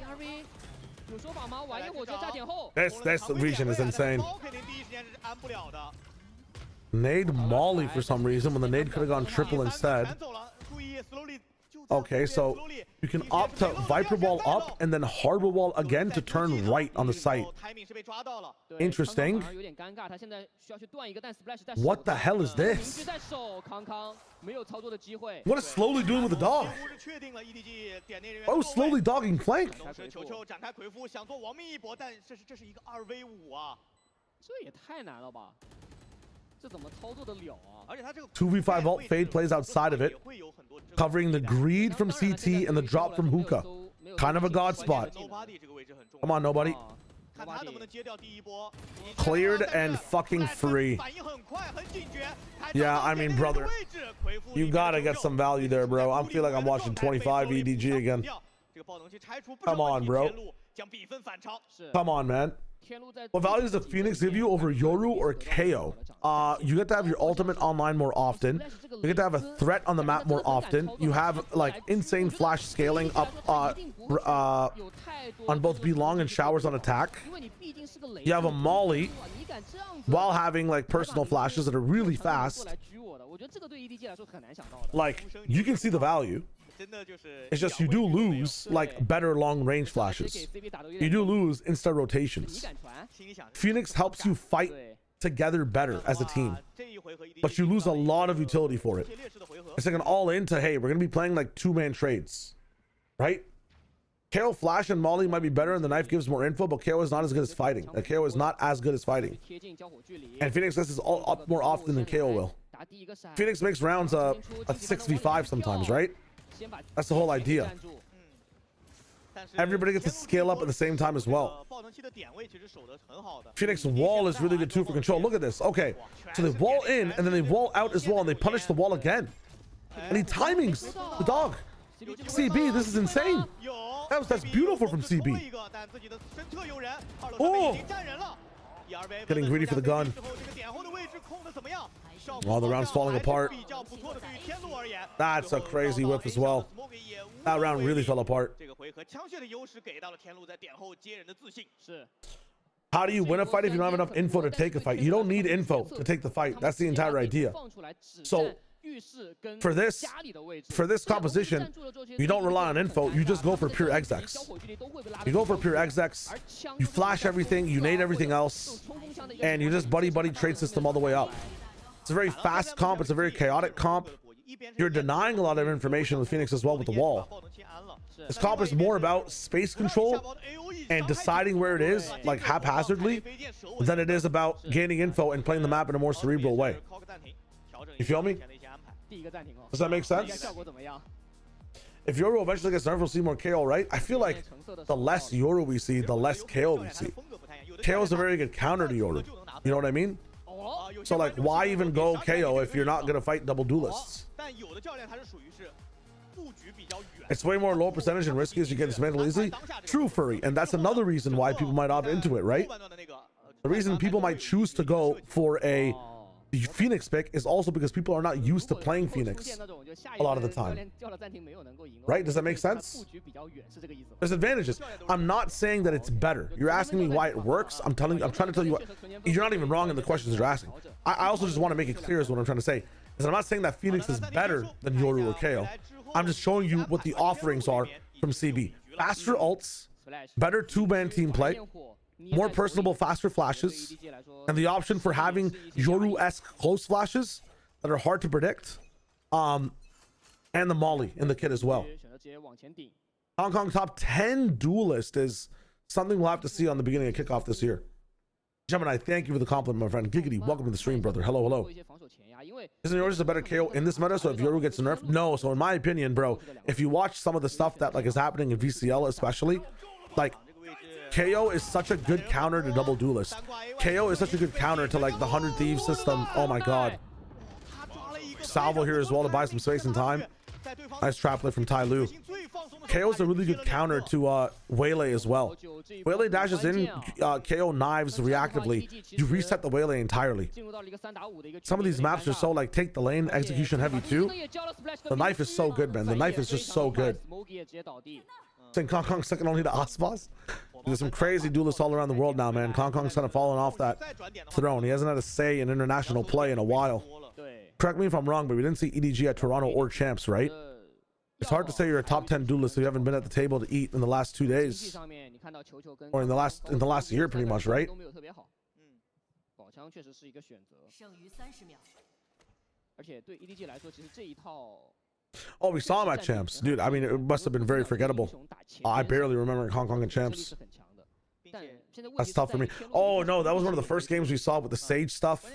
This region is insane. Nade Molly for some reason when the nade could have gone triple instead. Okay, so you can opt to Viper Wall up and then Harbor Wall again to turn right on the site. Interesting. What the hell is this? What is Slowly doing with the dog? What was Slowly dogging flank? 2v5 ult Fade plays outside of it, covering the greed from CT and the drop from Hookah. Kind of a god spot. Come on, nobody. Cleared and fucking free. Yeah, I mean, brother, you gotta get some value there, bro. I feel like I'm watching 25 EDG again. Come on, bro. Come on, man. What value does the Phoenix give you over Yoru or KO? You get to have your ultimate online more often. You get to have a threat on the map more often. You have like insane flash scaling up on both B long and showers on attack. You have a molly while having like personal flashes that are really fast. Like, you can see the value. It's just you do lose like better long range flashes. You do lose insta rotations. Phoenix helps you fight together better as a team, but you lose a lot of utility for it. It's like an all-in to, hey, we're gonna be playing like two-man trades, right? KO Flash and Molly might be better and the knife gives more info, but KO is not as good as fighting. Like, KO is not as good as fighting. And Phoenix gets this all up more often than KO will. Phoenix makes rounds a 6v5 sometimes, right? That's the whole idea. Everybody gets to scale up at the same time as well. Phoenix wall is really good too for control. Look at this. Okay, so they wall in and then they wall out as well, and they punish the wall again. And he timings the dog. CB, this is insane. That's beautiful from CB. Oh, getting greedy for the gun. Oh, the round's falling apart. That's a crazy whip as well. That round really fell apart. How do you win a fight if you don't have enough info to take a fight? You don't need info to take the fight. That's the entire idea. So for this composition, you don't rely on info. You just go for pure execs. You go for pure execs. You flash everything. You nade everything else, and you just buddy trade system all the way up. It's a very fast comp. It's a very chaotic comp. You're denying a lot of information with Phoenix as well with the wall. This comp is more about space control and deciding where it is, like haphazardly, than it is about gaining info and playing the map in a more cerebral way. You feel me? Does that make sense? If Yoru eventually gets nerfed, we'll see more KO, right? I feel like the less Yoru we see, the less KO we see. KO is a very good counter to Yoru. You know what I mean? So like, why even go KO if you're not going to fight double duelists? It's way more low percentage and risky as you get dismantled easily. True, Furry. And that's another reason why people might opt into it, right? The reason people might choose to go for a Phoenix pick is also because people are not used to playing Phoenix a lot of the time, right? Does that make sense? There's advantages. I'm not saying that it's better. You're asking me why it works. I'm trying to tell you what. You're not even wrong in the questions you're asking. I also just want to make it clear is what I'm trying to say, is I'm not saying that Phoenix is better than Yoru or KO. I'm just showing you what the offerings are from CB. Faster ults, better two-man team play, more personable, faster flashes, and the option for having Yoru-esque close flashes that are hard to predict, and the Molly in the kit as well. Hong Kong top 10 duelist is something we'll have to see on the beginning of kickoff this year. Gemini, thank you for the compliment, my friend. Giggity, welcome to the stream, brother. Hello, hello. Isn't yours a better KO in this meta? So if Yoru gets nerfed, no. So in my opinion, bro, if you watch some of the stuff that like is happening in VCL, especially, like, KO is such a good counter to double duelist. KO is such a good counter to like the 100 Thieves system. Oh my god. Salvo here as well to buy some space and time. Nice trap play from Tai Lu. KO is a really good counter to Waylay as well. Waylay dashes in, KO knives reactively. You reset the Waylay entirely. Some of these maps are so like take the lane, execution heavy too. The knife is so good, man. The knife is just so good. Saying Kong Kong's second only to Ospas. There's some crazy duelists all around the world now, man. Kong Kong's kind of fallen off that throne. He hasn't had a say in international play in a while. Correct me if I'm wrong, but we didn't see EDG at Toronto or Champs, right? It's hard to say you're a top 10 duelist if you haven't been at the table to eat in the last 2 days, or in the last year, pretty much, right? Oh, we saw him at Champs, dude. I mean, it must have been very forgettable. I barely remember Hong Kong and Champs. That's tough for me. Oh no, that was one of the first games we saw with the Sage stuff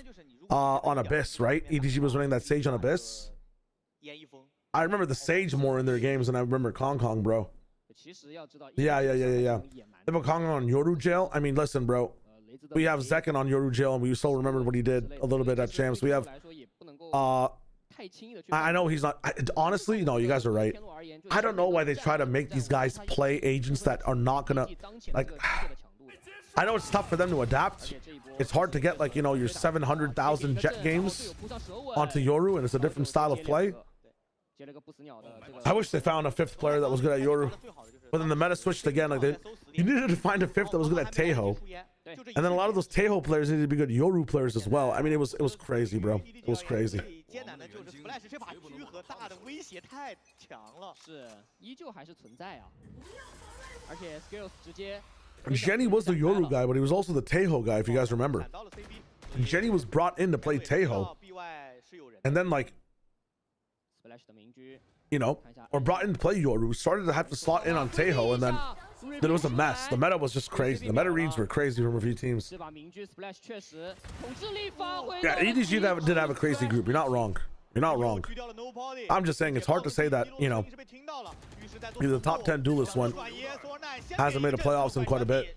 on Abyss, right? EDG was running that Sage on Abyss. I remember the Sage more in their games than I remember Kong Kong, bro. Yeah. They put Kong Kong on Yoru jail. I mean, listen, bro. We have Zekken on Yoru jail, and we still remember what he did a little bit at Champs. We have I know he's not. Honestly, no, you guys are right. I don't know why they try to make these guys play agents that are not gonna, like, I know it's tough for them to adapt. It's hard to get, like, you know, your 700,000 jet games onto Yoru, and it's a different style of play. I wish they found a fifth player that was good at Yoru, but then the meta switched again. Like, you needed to find a fifth that was good at Taeho, and then a lot of those Taeho players needed to be good Yoru players as well. I mean, it was crazy, bro. It was crazy. Jenny was the Yoru guy, but he was also the Taeho guy, if you guys remember. Jenny was brought in to play Tejo, and then like, you know, or brought in to play Yoru, started to have to slot in on Tejo, and then it was a mess. The meta was just crazy. The meta reads were crazy from a few teams. Yeah, EDG did have a crazy group. You're not wrong. You're not wrong. I'm just saying it's hard to say that, you know, he's the top 10 duelist one. Hasn't made a playoffs in quite a bit.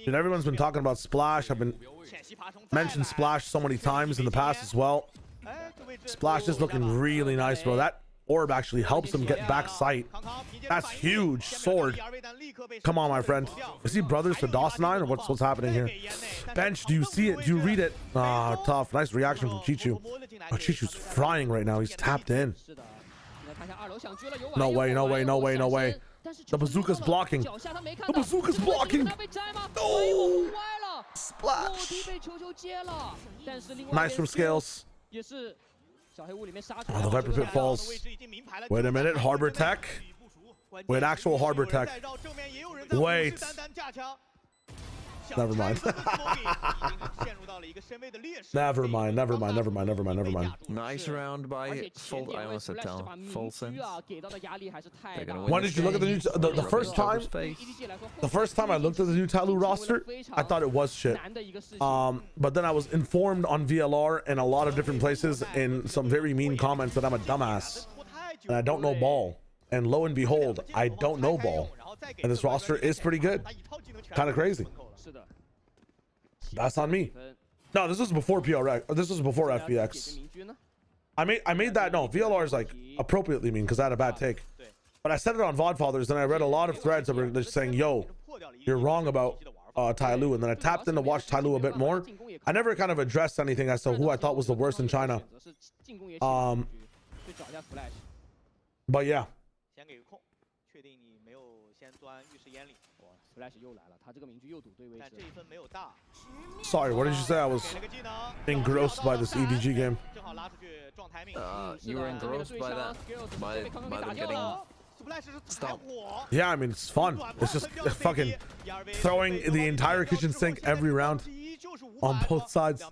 Dude, everyone's been talking about Splash. I've been mentioned Splash so many times in the past as well. Splash is looking really nice, bro. That orb actually helps him get back sight. That's huge. Sword. Come on, my friend. Is he brothers to DOS9 or what's happening here? Bench, do you see it? Do you read it? Ah, tough. Nice reaction from Chichu. Oh, Chichu's frying right now. He's tapped in. No way, no way, no way, no way. The bazooka's blocking. The bazooka's blocking. Oh! Splash. Nice from Scales. Oh, the Viper Pit falls. Wait a minute. Harbor Tech. Wait, actual Harbor Tech. Wait. Never mind. Never mind. Never mind. Never mind. Never mind. Never mind. Nice round by full. I almost said tell. Full sense. When did you look at the new the first time? The first time I looked at the new Talu roster, I thought it was shit. But then I was informed on VLR and a lot of different places in some very mean comments that I'm a dumbass and I don't know ball. And lo and behold, I don't know ball. And this roster is pretty good. Kind of crazy. That's on me. No, this was before PRX. This was before FPX. I made that. No, VLR is like appropriately mean because I had a bad take. But I said it on VODfathers, and I read a lot of threads that were just saying, "Yo, you're wrong about Tyloo." And then I tapped in to watch Tyloo a bit more. I never kind of addressed anything as to who I thought was the worst in China. But yeah. Sorry, what did you say? I was engrossed by this EDG game. You were engrossed by that, by them getting stopped. Yeah, I mean, it's fun. It's just fucking throwing the entire kitchen sink every round on both sides.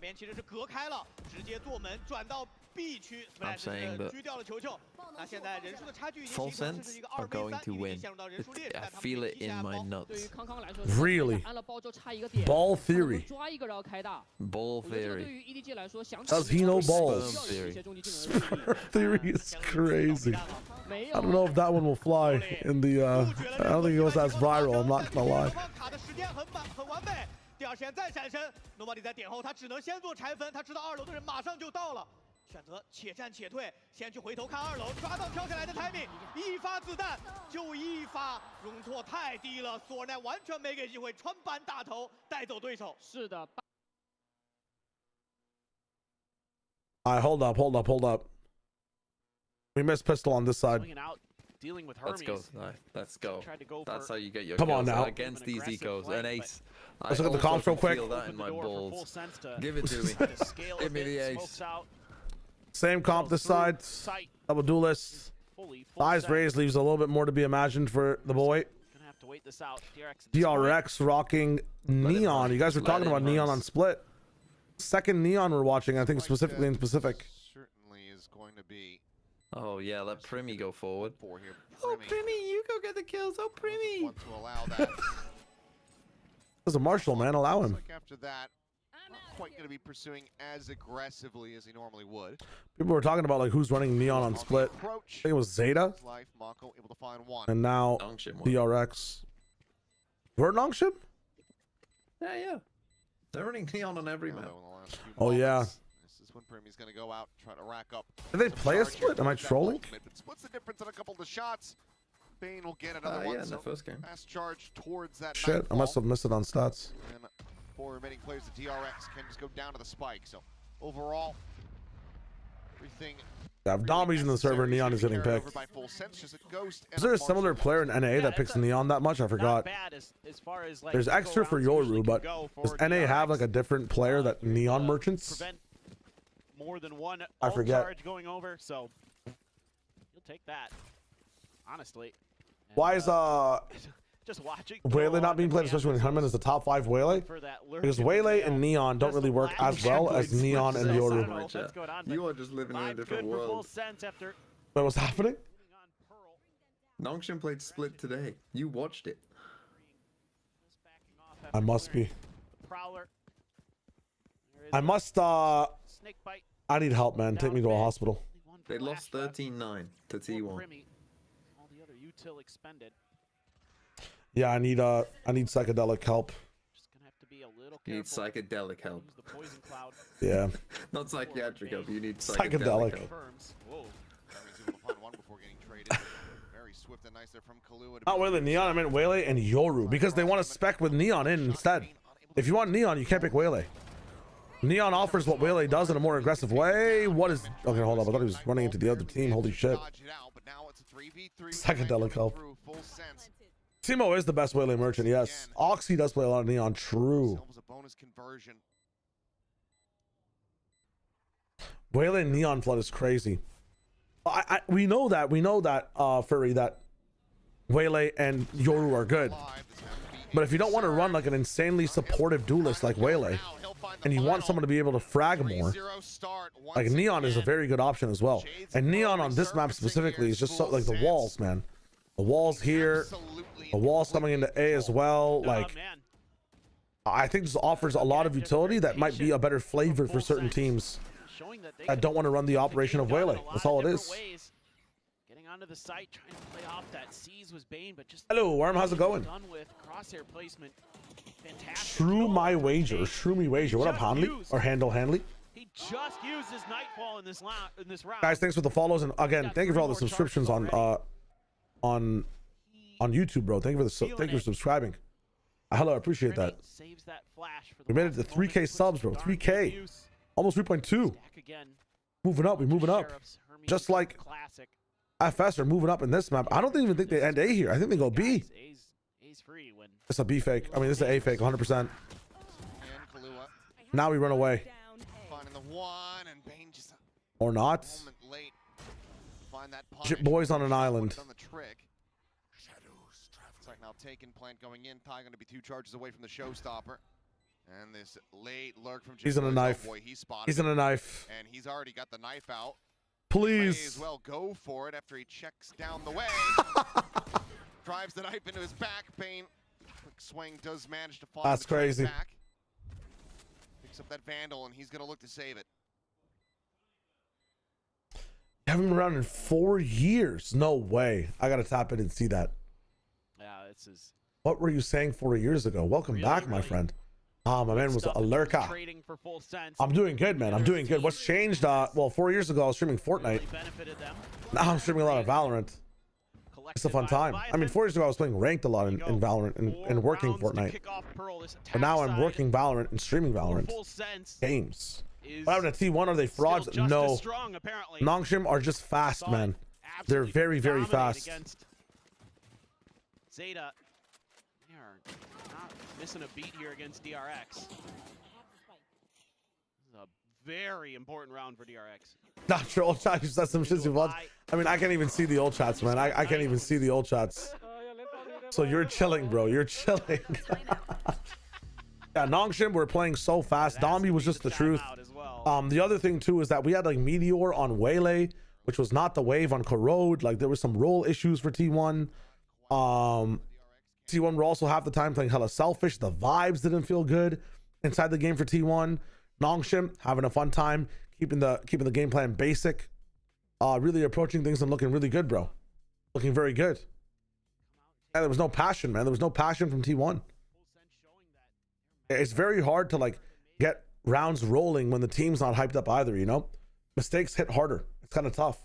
I'm saying that full sense are going to win. I feel it in my nuts. Really? Ball theory. Ball theory. Does he know balls? Sperm theory. Sperm theory is crazy. I don't know if that one will fly in the I don't think it goes as viral, I'm not gonna lie. 第二时间再闪身 ，Nobody 在点后，他只能先做拆分，他知道2楼的人马上就到了，选择且战且退，先去回头看2楼，抓到跳下来的 timing， 一发子弹就一发，容错太低了，索尔奈完全没给机会，穿板打头带走对手。是的。Alright, hold up. We missed pistol on this side. Dealing with Let's go. Let's go. That's how you get your Come on kills now. Against these ecos. An ace. Let's look at the comps real quick. Feel that in my balls. Give it to me. Give me the ace. Same comp this side. Double duelist. Eyes raised leaves a little bit more to be imagined for the boy. DRX rocking Neon. You guys were talking about Neon on Split. Second Neon we're watching, I think specifically in Pacific. Certainly is going to be. Oh yeah, let Primi go forward. Oh Primi, you go get the kills. Oh Primi. Want to allow that. There's a Marshall, man. Allow him. Like after that, not quite going to be pursuing as aggressively as he normally would. People were talking about like who's running Neon on Split. I think it was Zeta. And now DRX. We're Nongshim? Yeah. They're running Neon on every map. Oh yeah. This is when Primi's going to go out, try to rack up. Did they play a split? Am I trolling? What's the difference on a couple of the shots? Bane will get another one. Yeah, in the first game. Fast charge towards that. Shit, I must have missed it on stats. And 4 remaining players, the DRX can just go down to the spike. So overall, everything. Yeah, if Dommy's in the server, Neon is getting picked. Is there a similar player in NA that picks Neon that much? I forgot. There's extra for Yoru, but does NA have like a different player that Neon merchants? More than one I forget. charge going over, so you'll take that. Honestly. Why is just watching Waylay not being played, especially when Hunman is the top 5 Waylay? Because Waylay and Neon don't really work as well as Neon and Yoru. You are just living in a different world. What was happening? Nongshim played Split today. You watched it. I must be. I must, I need help, man. Take me to a hospital. They lost 13-9 to T1. All the other util expended. Yeah, I need psychedelic help. Just gonna have to be a little You need careful. psychedelic help. Use the poison cloud. Yeah. Not psychiatric help. You need Psychedelic. psychedelic help. Whoa. Very swift and nice there from Kahlua. Not Waylay Neon, I meant Waylay and Yoru, because they want to spec with Neon in instead. If you want Neon, you can't pick Waylay. Neon offers what Waylay does in a more aggressive way. What is... Okay, hold up. I thought he was running into the other team. Holy shit. Psychedelic help. Timo is the best Waylay merchant, yes. Oxy does play a lot of Neon, true. Waylay Neon Flood is crazy. We know that, Furry, that Waylay and Yoru are good. But if you don't want to run like an insanely supportive duelist like Waylay, and you want someone to be able to frag more, like Neon is a very good option as well. And Neon on this map specifically is just so, like the walls, man. The walls here, the walls coming into A as well. Like, I think this offers a lot of utility that might be a better flavor for certain teams that don't want to run the operation of Waylay. That's all it is. Getting onto the site, trying to play off that Seize was Bane, but just hello, Worm, how's it going? Done with crosshair placement. Fantastic. Shrew my wager, Shrew me wager. What up, Hanley? Or Handle Hanley? He just used his Nightfall in this round. Guys, thanks for the follows, and again, thank you for all the subscriptions on YouTube, bro. Thank you for subscribing. Hello, I appreciate that. We made it to 3K subs, bro. 3K, almost 3.2. Moving up, we're moving up. Just like FS are moving up in this map. I don't even think they end A here. I think they go B. It's a B fake. I mean, it's an A fake, 100%. Now we run away. Or not. Shit boys on an island. Now taken plant going in. Ty going to be 2 charges away from the showstopper. And this late lurk from he's in a knife. Boy, he's in a knife. And he's already got the knife out. Please. May as well go for it after he checks down the way. Drives the knife into his back. Bane. Quick swing does manage to fall. That's crazy. Back. Picks up that Vandal and he's going to look to save it. Haven't been around in 4 years. No way. I got to tap in and see that. Yeah, this is... What were you saying 4 years ago? Welcome back, my friend. My man was a lurker. I'm doing good, man. I'm doing good. What's changed? Well, 4 years ago, I was streaming Fortnite. Now I'm streaming a lot of Valorant. It's a fun time. I mean, 4 years ago, I was playing ranked a lot in Valorant and working Fortnite. But now I'm working Valorant and streaming Valorant games. What happened to T1? Are they frauds? No. Nongshim are just fast, man. They're very, very fast. Zeta, they are not missing a beat here against DRX. This is a very important round for DRX. Not sure, old chat. You said some shit you watched. I mean, I can't even see the old chats, man. I can't even see the old chats. So you're chilling, bro. You're chilling. Yeah, Nongshim, we're playing so fast. Dombi was just the truth. The other thing too is that we had like Meteor on Waylay, which was not the wave on Corrode. Like there was some role issues for T1. T1 were also half the time playing hella selfish. The vibes didn't feel good inside the game for T1. Nongshim having a fun time, keeping the game plan basic, really approaching things and looking really good, bro. Looking very good. And there was no passion, man. There was no passion from T1. It's very hard to like get rounds rolling when the team's not hyped up either, you know? Mistakes hit harder. It's kind of tough.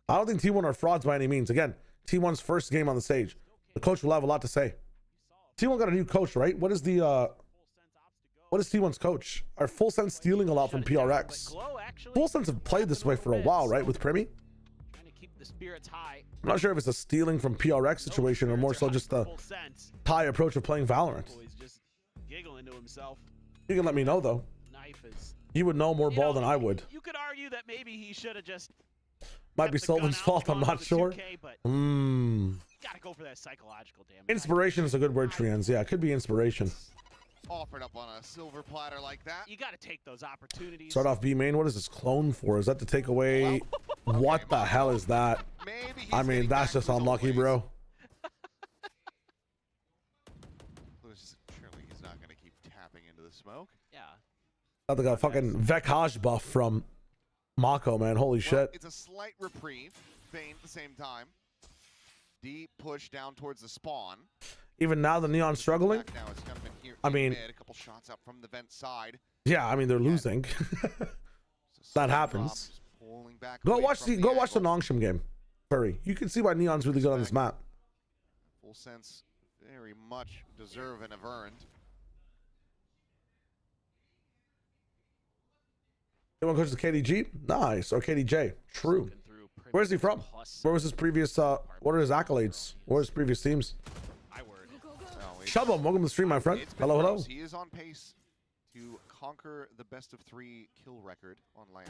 I don't think T1 are frauds by any means. Again, T1's first game on the stage. The coach will have a lot to say. T1 got a new coach, right? What is T1's coach? Are Full Sense stealing a lot from PRX? Full Sense have played this way for a while, right? With Primi? I'm not sure if it's a stealing from PRX situation or more so just the Thai approach of playing Valorant. You can let me know though. You would know more ball than I would. You could argue that maybe he should have just Might be Sullivan's fault. I'm not sure. Gotta go for that psychological damage. Inspiration is a good word, Trians. Yeah, it could be inspiration. Offered up on a silver platter like that. You gotta take those opportunities. Start off B main. What is this clone for? Is that to take away? What the hell is that? I mean, that's just unlucky, bro. Surely he's not gonna keep tapping into the smoke. Yeah. I think a fucking Vekaj buff from Mako, man. Holy shit. It's a slight reprieve. Bane at the same time. Deep push down towards the spawn. Even now, the Neon's struggling. Now it's kind of been here I mean, a couple shots out from the vent side. Yeah, I mean they're losing. That happens. Go watch the Nongshim game, Furry. You can see why Neon's really good on this map. Full sense, very much deserve and have earned. Anyone coaches KDG? Nice. Or KDJ? True. Where's he from? Where was his previous? What are his accolades? What are his previous teams? Shubham, welcome to the stream, my friend. Hello, hello. He is on pace to conquer the best of 3 kill record on land.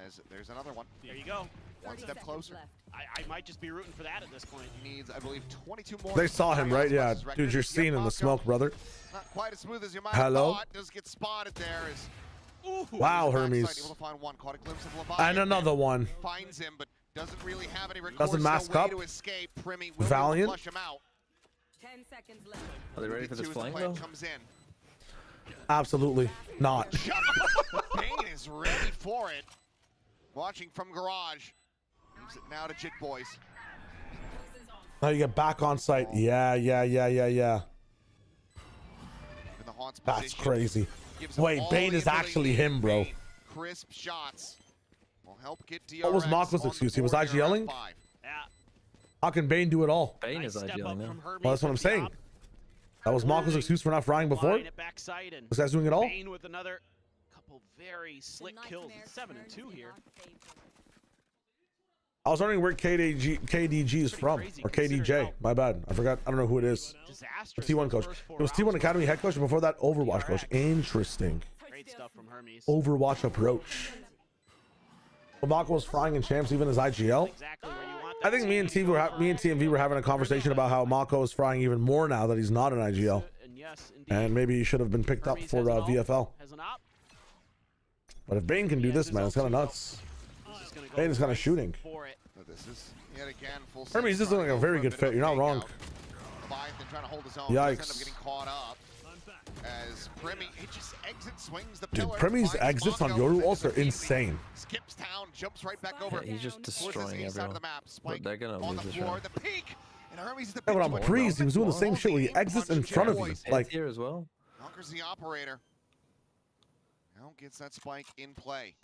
As there's another one. There you go. One step closer. I might just be rooting for that at this point. He needs, I believe, 22 more. They saw him, right? Yeah, dude, you're seen in the smoke, brother. Not quite as smooth as you might Hello? have thought. Does get spotted there. Wow, Hermes. Able to find one. Caught a glimpse of And another one. Finds him, but doesn't really have any recourse. Doesn't mask up. To escape. Primi will Valiant. flush him out. 10 seconds left. Are they ready for this flank though? Comes in. Absolutely not. Bane is ready for it. Watching from garage. Moves it now to Jit Boys. Now you get back on site. Yeah. In the Haunt's That's position. crazy. Gives him Wait, all Bane the is actually him, bro. Bane, crisp shots. Will help get DRX. What was Mako's excuse? He was IGLing? Yeah. How can Bane do it all? Bane is IGLing now. Well, that's what I'm saying. That was Mako's excuse for not frying before? This guy's doing it all? Bane with another couple very slick kills. It's 7-2 here. I was wondering where KDG is from, or KDJ. My bad. I forgot. I don't know who it is. The T1 coach. It was T1 Academy head coach, and before that, Overwatch coach. Interesting. Great stuff from Hermes. Overwatch approach. Well, Mako was frying in champs, even as IGL. I think me and TMV were having a conversation about how Mako is frying even more now that he's not an IGL, and maybe he should have been picked up for VFL. But if Bane can do this, man, it's kind of nuts. Bane is kind of shooting. This is yet again full. Hermes is like a very good fit. You're not wrong. Trying to hold his own. Yikes. End up getting caught up as Primi, he just exits, swings the Dude, pillar, Primi's exits on Yoru also are insane. Skips down, jumps right back over. Yeah, he's just destroying everyone. But they're gonna lose this round. The peak, and Hermes is the Yeah, but on Breeze, he was doing the same shit where he exits in front of you. Like, here as well. Conquers the operator. Now gets that spike in play.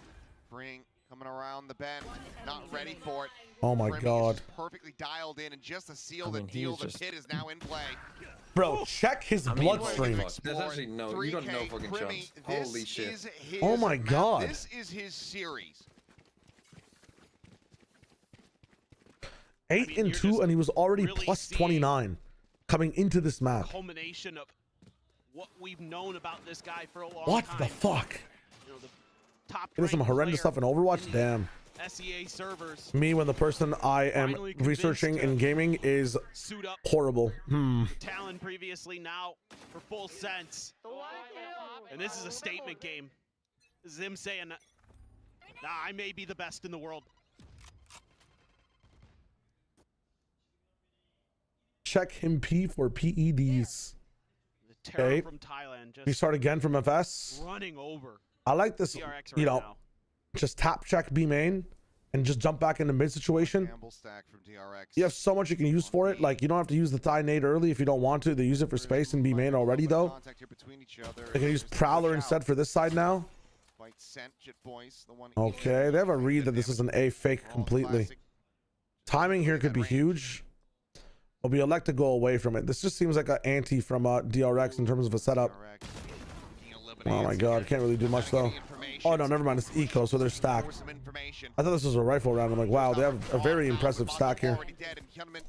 Bring coming around the bend, not ready for it. oh my god. Is perfectly dialed in, and just to seal the deal, the pit is now in play. Bro, check his bloodstream. There's actually no, you got no fucking chance. Holy shit. Oh my god. This is his series. 8-2, and he was already really plus 29 coming into this map. Culmination of what we've known about this guy for a long What time. the fuck? You know, the top There's some horrendous stuff in Overwatch. Damn. SEA servers. Me, when the person I am researching in gaming is Suit up. horrible. Talon previously, now for full sense. And this is a statement game. This is him saying, nah, I may be the best in the world. Check him P for PEDs. The terror Okay. from Thailand just We start again from FS. running over I like this, DRX right you know, now. just tap check B main and just jump back into mid situation. Gamble stack from DRX. You have so much you can use for it. Like, you don't have to use the Thai nade early if you don't want to. They use it for space in B main already, though. Contact here between each other. They can use Prowler instead for this side now. Quite sent, Jit Boys, the one Okay, they have a read that this is an A fake completely. Timing here could be huge. But we elect to go away from it. This just seems like an anti from DRX in terms of a setup. Oh my god, can't really do much though. Oh no, never mind, it's eco, so they're stacked. I thought this was a rifle round. I'm like, wow, they have a very impressive stack here.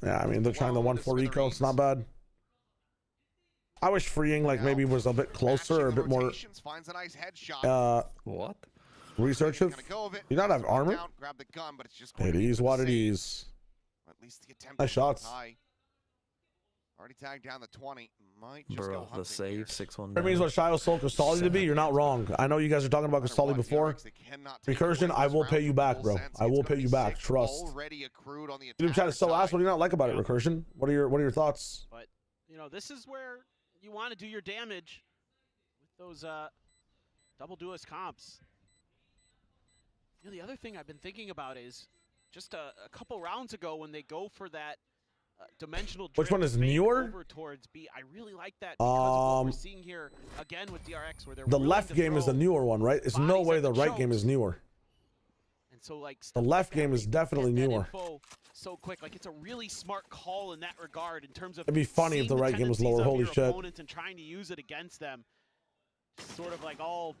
Yeah, I mean, they're trying the 1-4 eco, it's not bad. I wish freeing like maybe was a bit closer or a bit more Finds a nice headshot. What? Research it. You not have armor? Grab the gun, but it's just It is what it is. At least the attempt. Nice shots. Already tagged down the 20. Might just Bro, go the save 6-1. That means what Shio sold Castali to be. You're not wrong. I know you guys are talking about Castali before. Recursion, I will pay you back, bro. I will pay you back. Trust. YouTube chat is so ass. What do you not like about it, Recursion? What are your thoughts? But you know, this is where you want to do your damage with those double duelist comps. You know, the other thing I've been thinking about is just a couple rounds ago when they go for that dimensional. Which one is newer? Over towards B. I really like that because of what we're seeing here again with DRX, where they're The left game is the newer one, right? It's no way the right game is newer. And so like the left game is definitely newer. So quick, like it's a really smart call in that regard in terms of. It'd be funny if the right game was lower. Holy shit! And trying to use it against them, sort of like all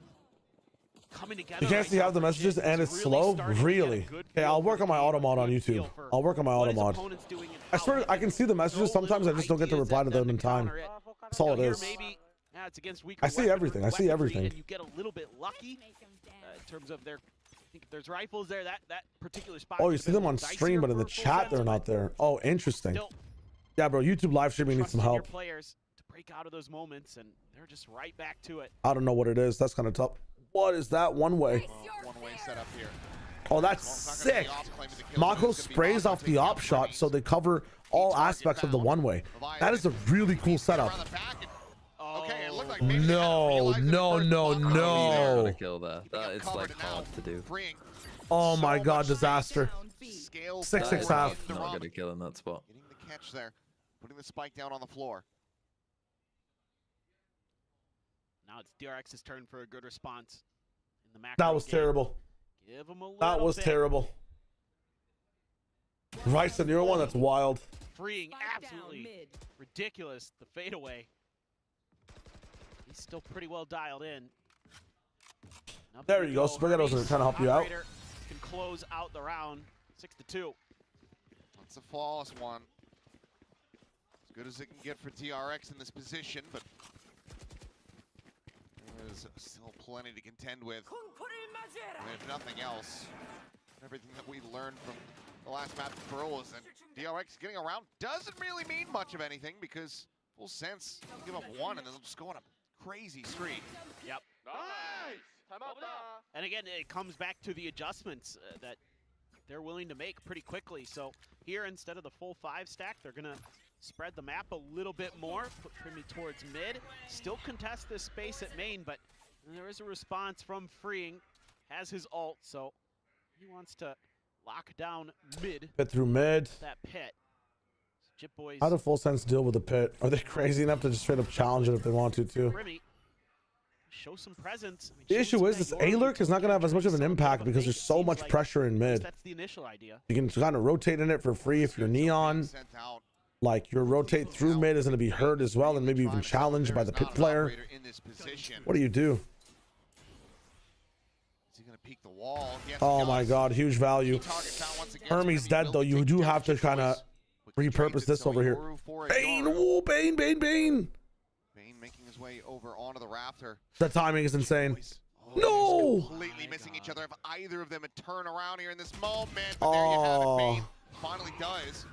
coming together. You can't see half the messages and it's slow. Really? Okay, I'll work on my auto mod on YouTube. I'll work on my auto mod. I swear I can see the messages. Sometimes I just don't get to reply to them in time. That's all it is. I see everything. I see everything. You get a little bit lucky in terms of their. I think if there's rifles there, that particular spot. Oh, you see them on stream, but in the chat they're not there. Oh, interesting. Yeah, bro. YouTube live streaming needs some help. Players to break out of those moments, and they're just right back to it. I don't know what it is. That's kind of tough. What is that one way? One-way setup here. Oh, that's sick. Mako sprays off the op shot, so they cover all aspects of the one way. That is a really cool setup. No, no, no, no. To kill that. It's like hard to do. Oh my god, disaster. 6-6 half. Not gonna kill in that spot. Getting the catch there, putting the spike down on the floor. Now it's DRX's turn for a good response in the macro That was game. terrible. Give him a That was bit. terrible. Rice, the newer one, that's wild. Freeing, absolutely ridiculous. The fadeaway. He's still pretty well dialed in. There you go. Spaghettos are trying to help you out. Can close out the round 6-2. That's a flawless one. As good as it can get for DRX in this position, but there's still plenty to contend with. If nothing else, everything that we learned from the last map for Pearls and DRX getting around doesn't really mean much of anything because full sense, give up one and then they'll just go on a crazy streak. Yep. And again, it comes back to the adjustments that they're willing to make pretty quickly. So here, instead of the full 5 stack, they're gonna spread the map a little bit more, put Primy towards mid, still contest this space at main, but there is a response from Freeing, has his ult, so he wants to lock down mid. Pit through mid. That pit. Jip boys. How do Full Sense deal with the pit? Are they crazy enough to just straight up challenge it if they want to too? Primy, show some presence. I mean, The issue is this A-Lurk is not going to have as much of an impact because there's so much pressure in mid. That's the initial idea. You can kind of rotate in it for free if you're Neon. Like your rotate through mid is going to be hurt as well and maybe even challenged by the pit player. What do you do? Oh my god, huge value. Hermes dead though. You do have to kind of repurpose this over here. Bane, woo, Bane, Bane, Bane. Bane making his way over onto the rafter. The timing is insane. Oh, No! Completely missing each other. If either of them would turn around here in this moment, but there you have it. Bane finally does.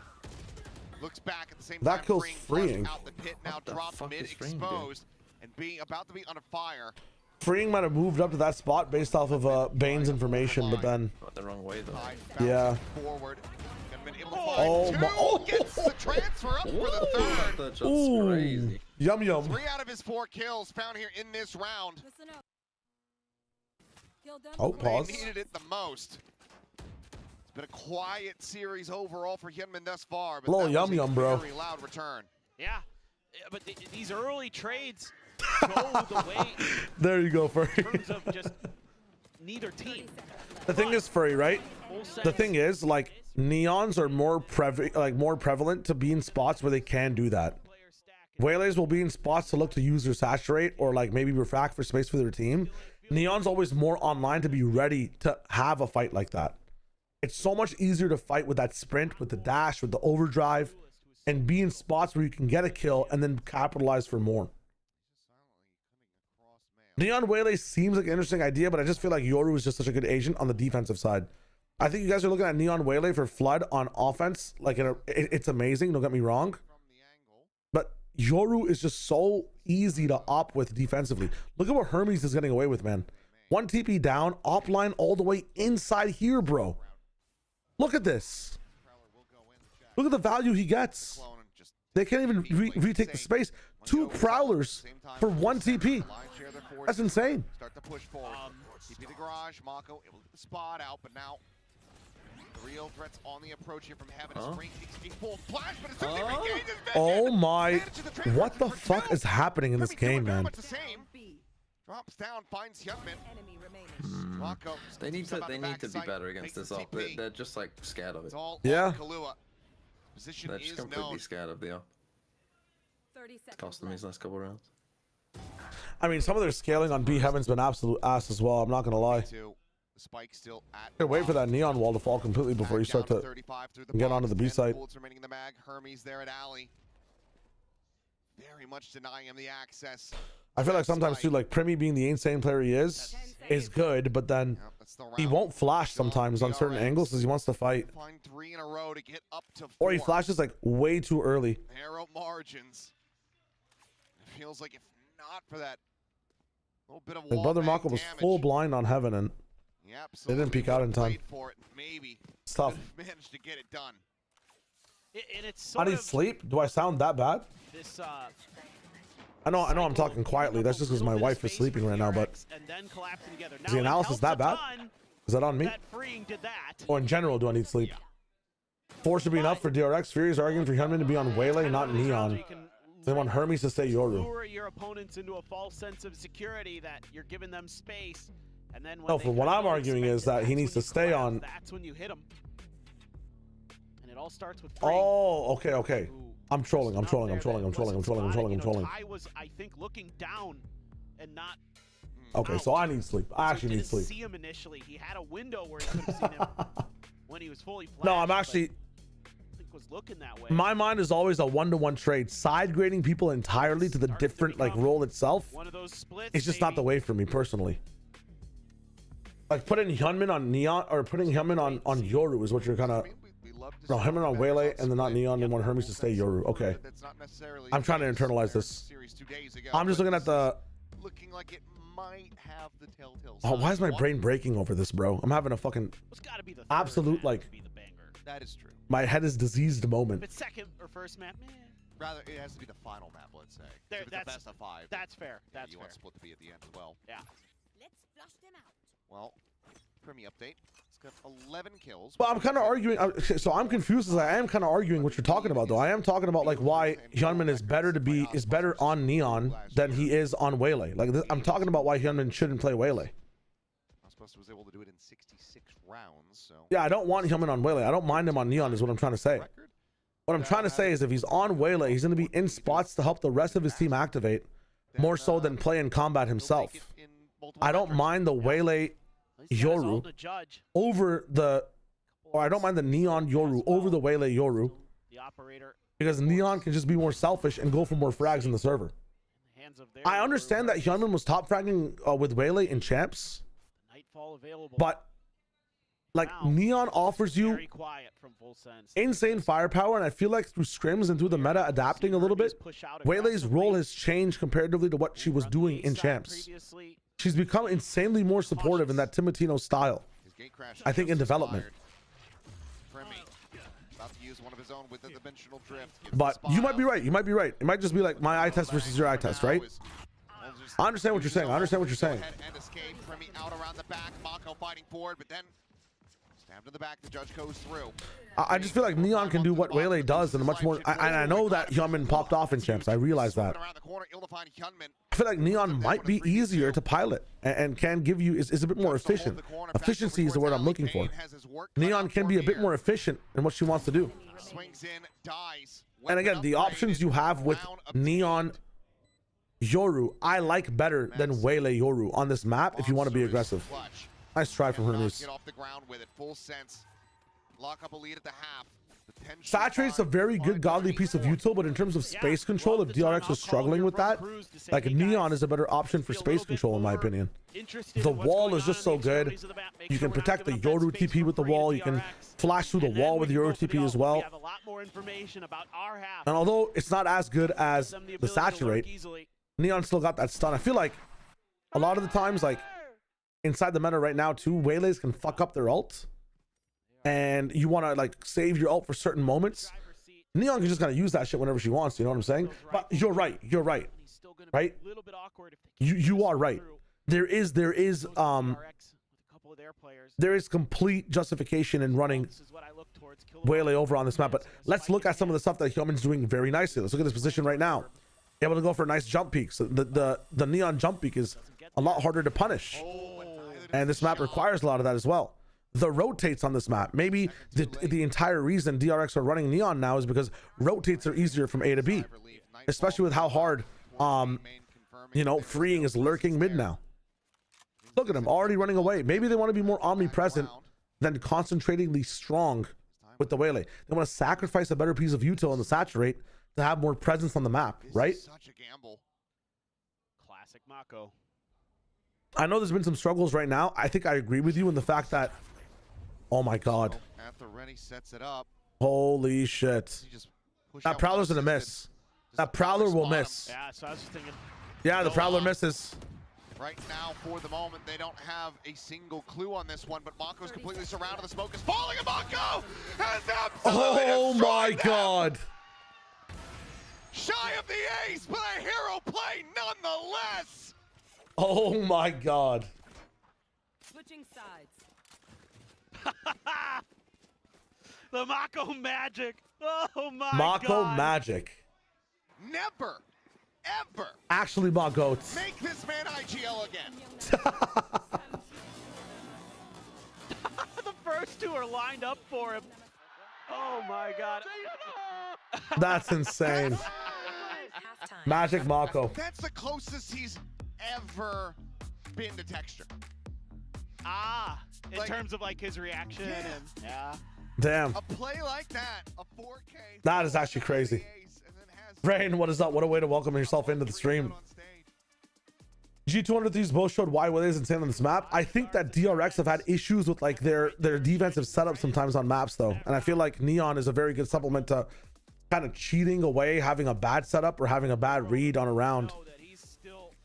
Looks back at the same time. That kills Freeing. Out the pit now, dropped mid, exposed, and being about to be under fire. Freeing might have moved up to that spot based off of Bane's information, but then the wrong way though. Yeah. Forward. Oh my! Oh, gets the transfer up for the third. That's crazy. Yum yum. 3 out of his 4 kills found here in this round. Oh, pause. They needed it the most. It's been a quiet series overall for Hyunmin thus far, but little yum yum, bro. Very loud return. Yeah, but these early trades go the way. There you go, Furry. In terms of just neither team. The thing is, Furry, right? The thing is, like, Neons are more prevalent to be in spots where they can do that. Waylays will be in spots to look to use their saturate or like maybe refract for space for their team. Neon's always more online to be ready to have a fight like that. It's so much easier to fight with that sprint, with the dash, with the overdrive, and be in spots where you can get a kill and then capitalize for more. Neon Waylay seems like an interesting idea, but I just feel like Yoru is just such a good agent on the defensive side. I think you guys are looking at Neon Waylay for Flood on offense. Like, it's amazing, don't get me wrong. But Yoru is just so easy to op with defensively. Look at what Hermes is getting away with, man. 1 TP down, op line all the way inside here, bro. Look at this. Look at the value he gets. They can't even retake the space. 2 Prowlers for 1 TP. That's insane. Start to push forward. TP the garage. Mako able to get the spot out, but now the real threats on the approach here from Heaven. Spring takes a full flash, but as soon as he regains his vision, Oh my, what the fuck is happening in this game, man? Drops down, finds Hyunmin. Mako They need to be better against this op. They're just like scared of it. Yeah. Position They're just completely scared of the op. It's cost them these last couple rounds. I mean, some of their scaling on B Heaven's been absolute ass as well. I'm not gonna lie. Spike still at Wait for that neon wall to fall completely before you start to get onto the B site. Bullets remaining in the mag. Hermes there at alley. Very much denying him the access. I feel like sometimes too, like Primi being the insane player he is good, but then he won't flash sometimes on certain angles because he wants to fight. Find 3 in a row to get up to 4. Or he flashes like way too early. Narrow margins. It feels like if not for that little bit of Like Brother Mako was full blind on Heaven and they didn't peek out in time. It's tough. Managed to get it done. And it's I need sleep? Do I sound that bad? This, I know I'm talking quietly. That's just because my wife is sleeping right now, but is the analysis that bad? Is that on me? Or in general, do I need sleep? 4 should be enough for DRX. Fury is arguing for Hyunmin to be on Waylay, not Neon. They want Hermes to stay Yoru. Lure your opponents into a false sense of security that you're giving them space, and then No, from what I'm arguing is that he needs to stay on. That's when you hit him. And it all starts with Oh, okay. Ooh, I'm trolling. I was, I think, looking down and not. Okay, so I need sleep. I actually need didn't sleep. see him initially. He had a window where he could have seen him when he was fully flashed. No, I'm actually. I think was looking that way. My mind is always a 1-to-1 trade. Side grading people entirely to the different like role itself. One of those splits, It's just not the way for me personally. Like putting Hyunmin on Neon or putting Hyunmin on Yoru is what you're kind of. No, Hyunmin on Waylay and then not Neon. They want Hermes to stay Yoru. Okay. I'm trying to internalize this. I'm just looking at the. Looking like it might have the telltale. Oh, why is my brain breaking over this, bro? I'm having a fucking absolute like. That is true. My head is diseased moment. If it's second or first map, man. Rather, it has to be the final map, let's say. There, it's that's the best of 5. That's fair. That's you fair. want split to be at the end as well. Yeah. Let's flush them out. Well, Primi update. It's got 11 kills. Well, I'm kind of arguing. So I'm confused as I am kind of arguing what you're talking about, though. I am talking about like why Hyunmin is better on Neon than he is on Waylay. Like I'm talking about why Hyunmin shouldn't play Waylay. Was able to do it in 66 rounds. So yeah, I don't want Hyunmin on Waylay. I don't mind him on Neon is what I'm trying to say. What I'm trying to say is if he's on Waylay, he's going to be in spots to help the rest of his team activate more so than play in combat himself. I don't mind the Waylay Yoru over the, or I don't mind the Neon Yoru over the Waylay Yoru because Neon can just be more selfish and go for more frags in the server. I understand that Hyunmin was top fragging with Waylay in champs, but like Neon offers you insane firepower, and I feel like through scrims and through the meta adapting a little bit, Waylay's role has changed comparatively to what she was doing in champs. She's become insanely more supportive in that Timotino style, I think, in development. But you might be right. You might be right. It might just be like my eye test versus your eye test, right? I understand what you're saying. I understand what you're saying. Out around the back, Mako fighting forward, but then stabbed to the back. The judge goes through. I just feel like Neon can do what Waylay does in a much more. I know that Hyunmin popped off in champs. I realize that. I feel like Neon might be easier to pilot and can give you is a bit more efficient. Efficiency is the word I'm looking for. Neon can be a bit more efficient in what she wants to do. Swings in, dies. And again, the options you have with Neon Yoru, I like better than Waylay Yoru on this map if you want to be aggressive. Nice try from Hermes. Get off the ground with it. Full sense. Lock up a lead at the half. The Saturate's a very good godly piece of util, but in terms of space control, if DRX is struggling with that, like Neon is a better option for space control in my opinion. The wall is just so good. You can protect the Yoru TP with the wall. You can flash through the wall with Yoru TP as well. And although it's not as good as the Saturate, Neon still got that stun. I feel like a lot of the times, like inside the meta right now too, waylays can fuck up their ult. And you want to like save your ult for certain moments. Neon can just kind of use that shit whenever she wants, you know what I'm saying? But you're right, right? You are right. There is complete justification in running Waylay over on this map. But let's look at some of the stuff that Hyomin's doing very nicely. Let's look at this position right now. Able to go for a nice jump peak. So the Neon jump peak is a lot harder to punish. And this map requires a lot of that as well. The rotates on this map, maybe the entire reason DRX are running Neon now is because rotates are easier from A to B, especially with how hard you know, freeing is lurking mid now. Look at him already running away. Maybe they want to be more omnipresent than concentratingly strong with the waylay. They want to sacrifice a better piece of util in the saturate to have more presence on the map, right? Such a gamble. Classic Mako. I know there's been some struggles right now. I think I agree with you in the fact that, oh my god, at the ready sets it up. Holy shit, that Prowler's gonna miss. That Prowler will miss. Yeah, so I was just thinking, yeah, the Prowler misses. Right now, for the moment, they don't have a single clue on this one, but Mako's completely surrounded. The smoke is falling, and Mako has absolutely Oh my them. god. Shy of the ace, but a hero play nonetheless. Oh my god. Switching sides. the Mako magic. Oh my Mako god. magic. Never, ever actually Mako. make this man IGL again. The first two are lined up for him. Oh my god. That's insane. Magic Mako. That's the closest he's ever been to texture. Ah, in Like, terms of like his reaction and yeah. Damn. A play like that, a 4K. That is actually crazy. Rain, what is up? What a way to welcome yourself into the stream. G200 Thieves both showed why Waylay is insane on this map. I think that DRX have had issues with like their defensive setup sometimes on maps though. And I feel like Neon is a very good supplement to kind of cheating away having a bad setup or having a bad read on a round.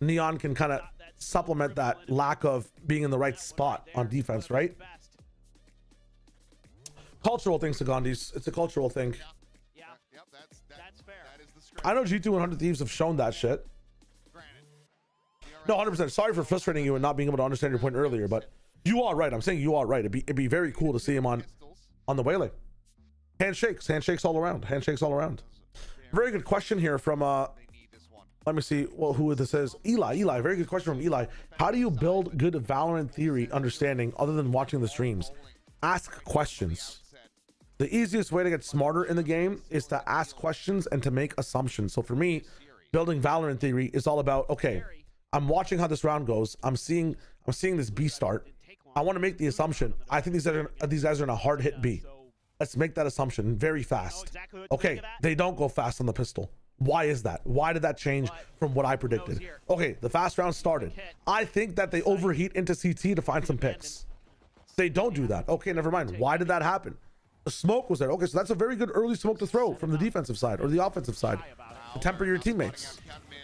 Neon can kind of supplement that lack of being in the right spot on defense, right? Cultural things to Gandhi's. It's a cultural thing. That's fair. I know G200 Thieves have shown that shit. No, 100%. Sorry for frustrating you and not being able to understand your point earlier, but you are right. I'm saying you are right. It'd be very cool to see him on the Waylay. Handshakes all around. Handshakes all around. Very good question here from let me see who this is. Eli, very good question from Eli. How do you build good Valorant theory understanding other than watching the streams? Ask questions. The easiest way to get smarter in the game is to ask questions and to make assumptions. So for me, building Valorant theory is all about, okay, I'm watching how this round goes. I'm seeing this B start. I want to make the assumption. I think these guys are in a hard hit B. Let's make that assumption very fast. Okay, they don't go fast on the pistol. Why is that? Why did that change from what I predicted? Okay, the fast round started. I think that they overheat into CT to find some picks. They don't do that. Okay, never mind. Why did that happen? The smoke was there. Okay, so that's a very good early smoke to throw from the defensive side or the offensive side to temper your teammates.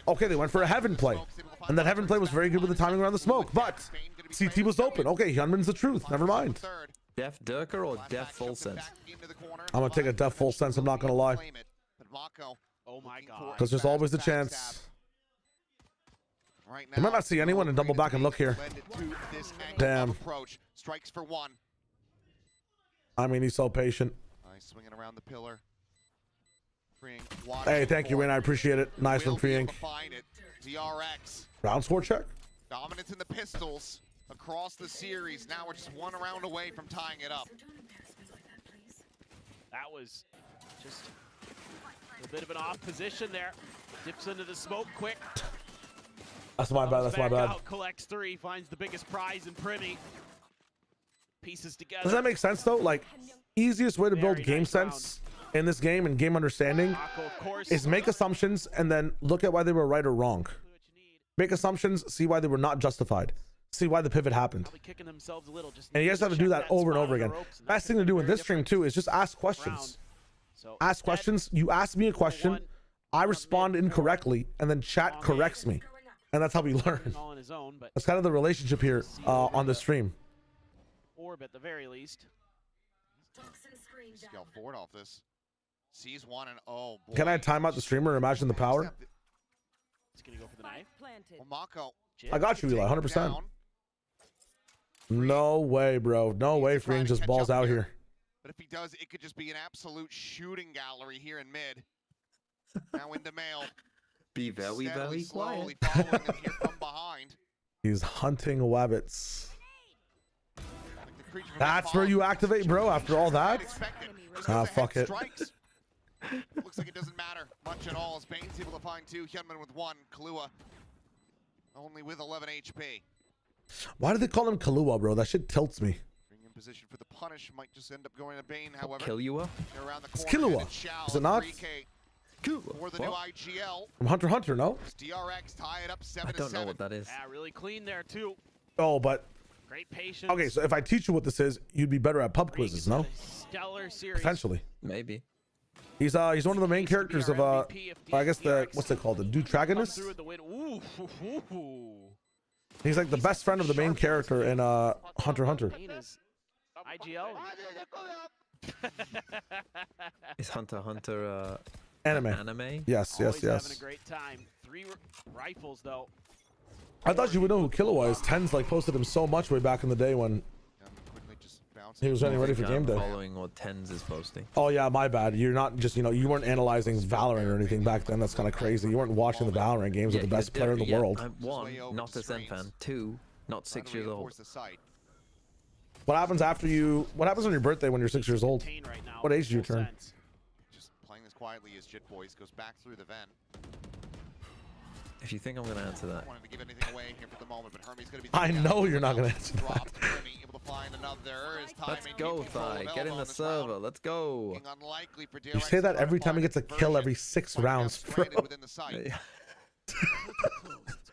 Okay, they went for a heaven play. And that heaven play was very good with the timing around the smoke. But CT was open. Okay, Hyunmin's the truth. Never mind. Def Durker or Def Full Sense? I'm going to take a Def Full Sense. I'm not going to lie. Oh my god. Because there's always the chance. You might not see anyone and double back and look here. Damn. Strikes for one. I mean, he's so patient. Nice swinging around the pillar. Hey, thank you, Wayne. I appreciate it. Nice one, Freeing. DRX. Round score check. Dominance in the pistols across the series. Now we're just one round away from tying it up. That was just a bit of an off position there. Dips into the smoke quick. That's my bad. That's my bad. Out, collects three, finds the biggest prize in Primi. pieces together. Does that make sense though? Like, easiest way to build Very game nice sense in this game and game understanding Mako, of course. is make assumptions and then look at why they were right or wrong. Make assumptions, see why they were not justified, see why the pivot happened. Probably kicking themselves a little, just And you guys have to do check that over and spot over on the again. ropes, and Best that thing could to be do in very this stream different too is just ask round. questions. So Ask questions. You ask me a question, I respond incorrectly, and then chat corrects me. And that's how we learn. all on his own, but That's kind of the relationship here on the stream. orb at the very least. Scale forward off this. Sees one and oh boy. Can I time out the streamer? Imagine the power. He's gonna go for the knife. Well, Mako. I got you, Eli, 100%. Down. No way, bro. No way Freeing just balls out here. But if he does, it could just be an absolute shooting gallery here in mid. Now into mail. Be very, very Slowly quiet. following him here from behind. He's hunting wabbits. Like the creature from That's the where you fall. activate, bro, after all that? Expected. Ah, fuck it. Strikes. Looks like it doesn't matter much at all as Bane's able to find two. Hyunmin with one. Kahlua only with 11 HP. Why do they call him Kahlua, bro? That shit tilts me. Being in position for the punish might just end up going to Bane, however. Kill you up? They're around the It's corner. Killua. and Shao Is it not? 3K Cool. for the new IGL. From Hunter x Hunter, no? DRX tie it up 7 I to don't 7. know what that is. Yeah, really clean there too. Oh, but Great patience. okay, so if I teach you what this is, you'd be better at pub quizzes, no? Stellar series. Potentially. Maybe. He's one of the main characters of I guess the what's it called? The Dutragonist? Through the win. Ooh, hoo, hoo, hoo. He's like the best friend of the main character in Hunter x Hunter. Bane is IGL. Is Hunter x Hunter Anime. Yes, yes, Always having a yes. great time. 3 rifles though. I thought you would know who Killua is. Tens like posted him so much way back in the day when Quickly just bouncing. he was getting ready for game day. Following what Tens is posting. Oh yeah, my bad. You're not just, you weren't analyzing Valorant or anything back then. That's kind of crazy. You weren't watching the Valorant games with the best player in the world. I'm one, not a Zen fan. Two, not 6 years old. What happens after you? What happens on your birthday when you're 6 years old? Right now, What age do you full turn? sense. Just playing this quietly as Jit Boys goes back through the vent. If you think I'm gonna answer that. Wanted to give anything away here for the moment, but Hermes gonna be. I know you're not gonna answer that. Dropped. Hermes able to find another. His Let's timing, go, keep control of Thigh. Get in Elbow the this round. server. Let's go. Looking unlikely for You DRX say that to every try time he to gets a find kill conversion. every 6 Find out rounds, bro. stranded within the site.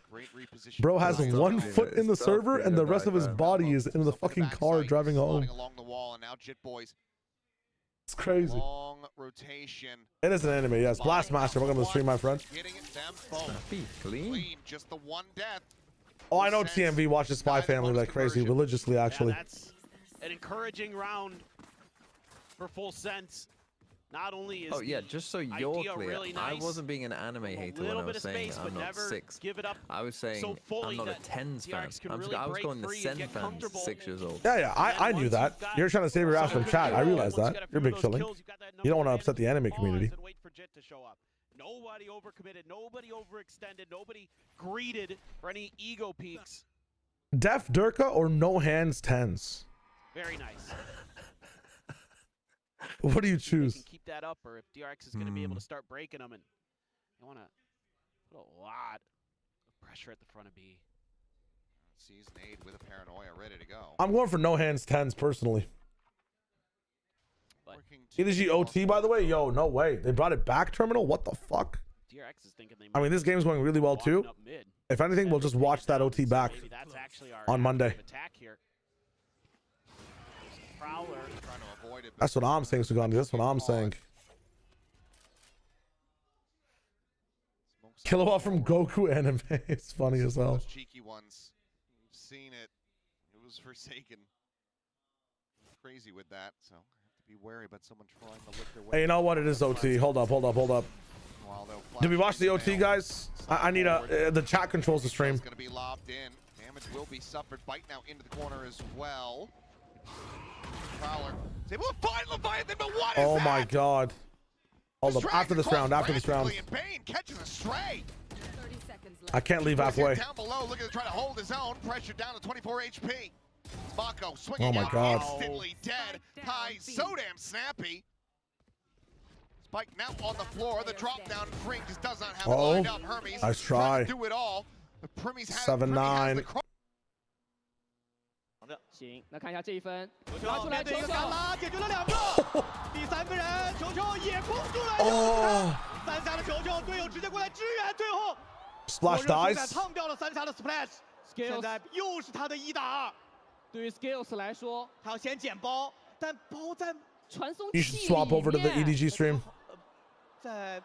Great reposition. Bro has Stop one being foot a- in the stop server being and a the rest of his viper. body is in the From fucking backside, car driving sliding home. along the wall, and now Jit Boys. It's crazy. Long rotation. It is an anime, yes. Blastmaster, welcome to the stream, my friend. Getting it them both. Snappy, clean. Clean, just the one death. Oh, I know TMV watches Spy Family like crazy, religiously actually. Yeah, that's an encouraging round for Full Sense. Not only is Oh yeah, the just so you're idea clear, really I nice, wasn't being an anime hater when little I bit was of saying space, I'm but not never 6. give it up I was saying so fully I'm not a that Tens fan. DRX can I really was break going the free and Sen get fan, comfortable. 6 years old. Yeah, I knew that. You're trying to save your ass from chat. I realize that. You're big chilling. You don't want to upset the anime community. And wait for Jit to show up. Nobody overcommitted, nobody overextended, nobody greeted for any ego peaks. Def Durka or no hands tens? Very nice. What do you They choose? can keep that up, or if DRX is going to be able to start breaking them, and you want to put a lot of pressure at the front of B. Sees Nade with a paranoia ready to go. I'm going for no hands tens personally. Working EDG OT, by the way? Yo, no way. They brought it back, Terminal? What the fuck? DRX is thinking they I mean, this game's going really well too. up mid. If anything, we'll just watch that OT back Maybe that's actually our on Monday. active attack here. Prowler. trying to avoid it. That's what I'm saying, Sugandi. That's what I'm saying. Killua from Goku anime. It's funny as hell. Those cheeky ones. You've seen it. It was Forsaken. Crazy with that, so I have to be wary about someone trying to lick their way. Hey, you know what? It is OT. Hold up. While they'll Did we flash watch the OT, mail. guys? I need the chat controls the stream. It's going to be lobbed in. Damage will be suffered. Bite now into the corner as well. Prowler is able to find Leviathan, but what is Oh that? my god. Hold up. After this round. And Bane catches a stray. 30 seconds left. I can't leave Boys here halfway. down below, looking to try to hold his own. Pressure down to 24 HP. Mako swinging Oh my out, God. instantly dead. Ty so damn snappy. Spike now on the floor. The drop down. Frink just does not have it Oh, lined up. Hermes nice trying try. to do it all. But Primmy's has 7-9. 的。行，那看一下这一分，球拿出来，面对一球个干拉，解决了2个。第3个人，球球也控住了。哦3杀的球球，队友直接过来支援，最后 Splash 火热 dies 烫掉了3杀的 Splash。现在又是他的1打2。对于 Skills 来说，他要先捡包，但包在传送 You 器 should swap over to the 里面 EDG stream. 在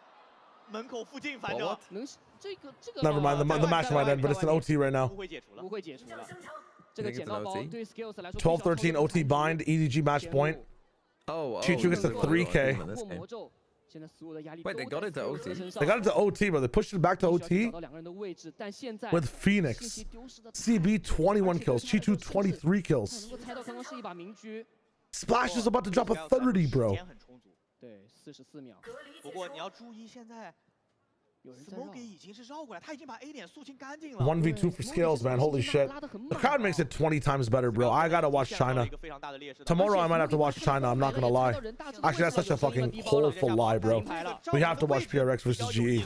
门口附近，反正能这个 Never mind, the match might end, but it's an OT right now. 不会解除了。不会解除了。这个捡到包对 Skills 来说 12-13 OT bind, EDG match point. Oh, Chichu gets a 3K. 破魔咒，现在所有的压力 Wait, they got it to OT. They got it to OT, bro. They pushed it back to OT 找到2个人的位置，但现在 with Phoenix. CB 21 kills, Chichu 23 kills. 能够猜到刚刚是一把明狙。Splash is about to drop a 30, bro. 时间很充足。对，44秒。不过你要注意，现在有人在 Smoky 已经是绕过来，他已经把 A 点肃清干净了。 1v2 for scales, man. Holy shit. The crowd makes it 20 times better, bro. I gotta watch China. Tomorrow I might have to watch China. I'm not gonna lie. Actually, that's such a fucking holeful lie, bro. We have to watch DRX versus GE.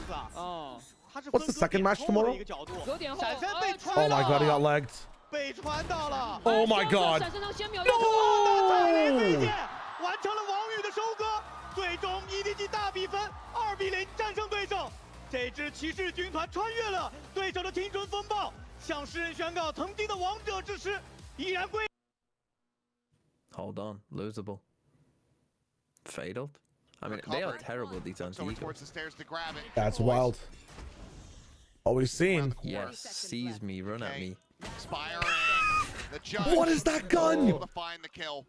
What's the second match tomorrow? Oh my god, he got lagged. 被传到了。 Oh my god. 完成了王宇的收割，最终 EDG 大比分2比0战胜对手。这支骑士军团穿越了对手的青春风暴，向世人宣告曾经的王者之师依然归。Hold on, losable. Fataled? I mean, they are terrible, these anti-egos. That's wild. Always seen. Yes, seize me, run at me. What is that gun? Able to find the kill.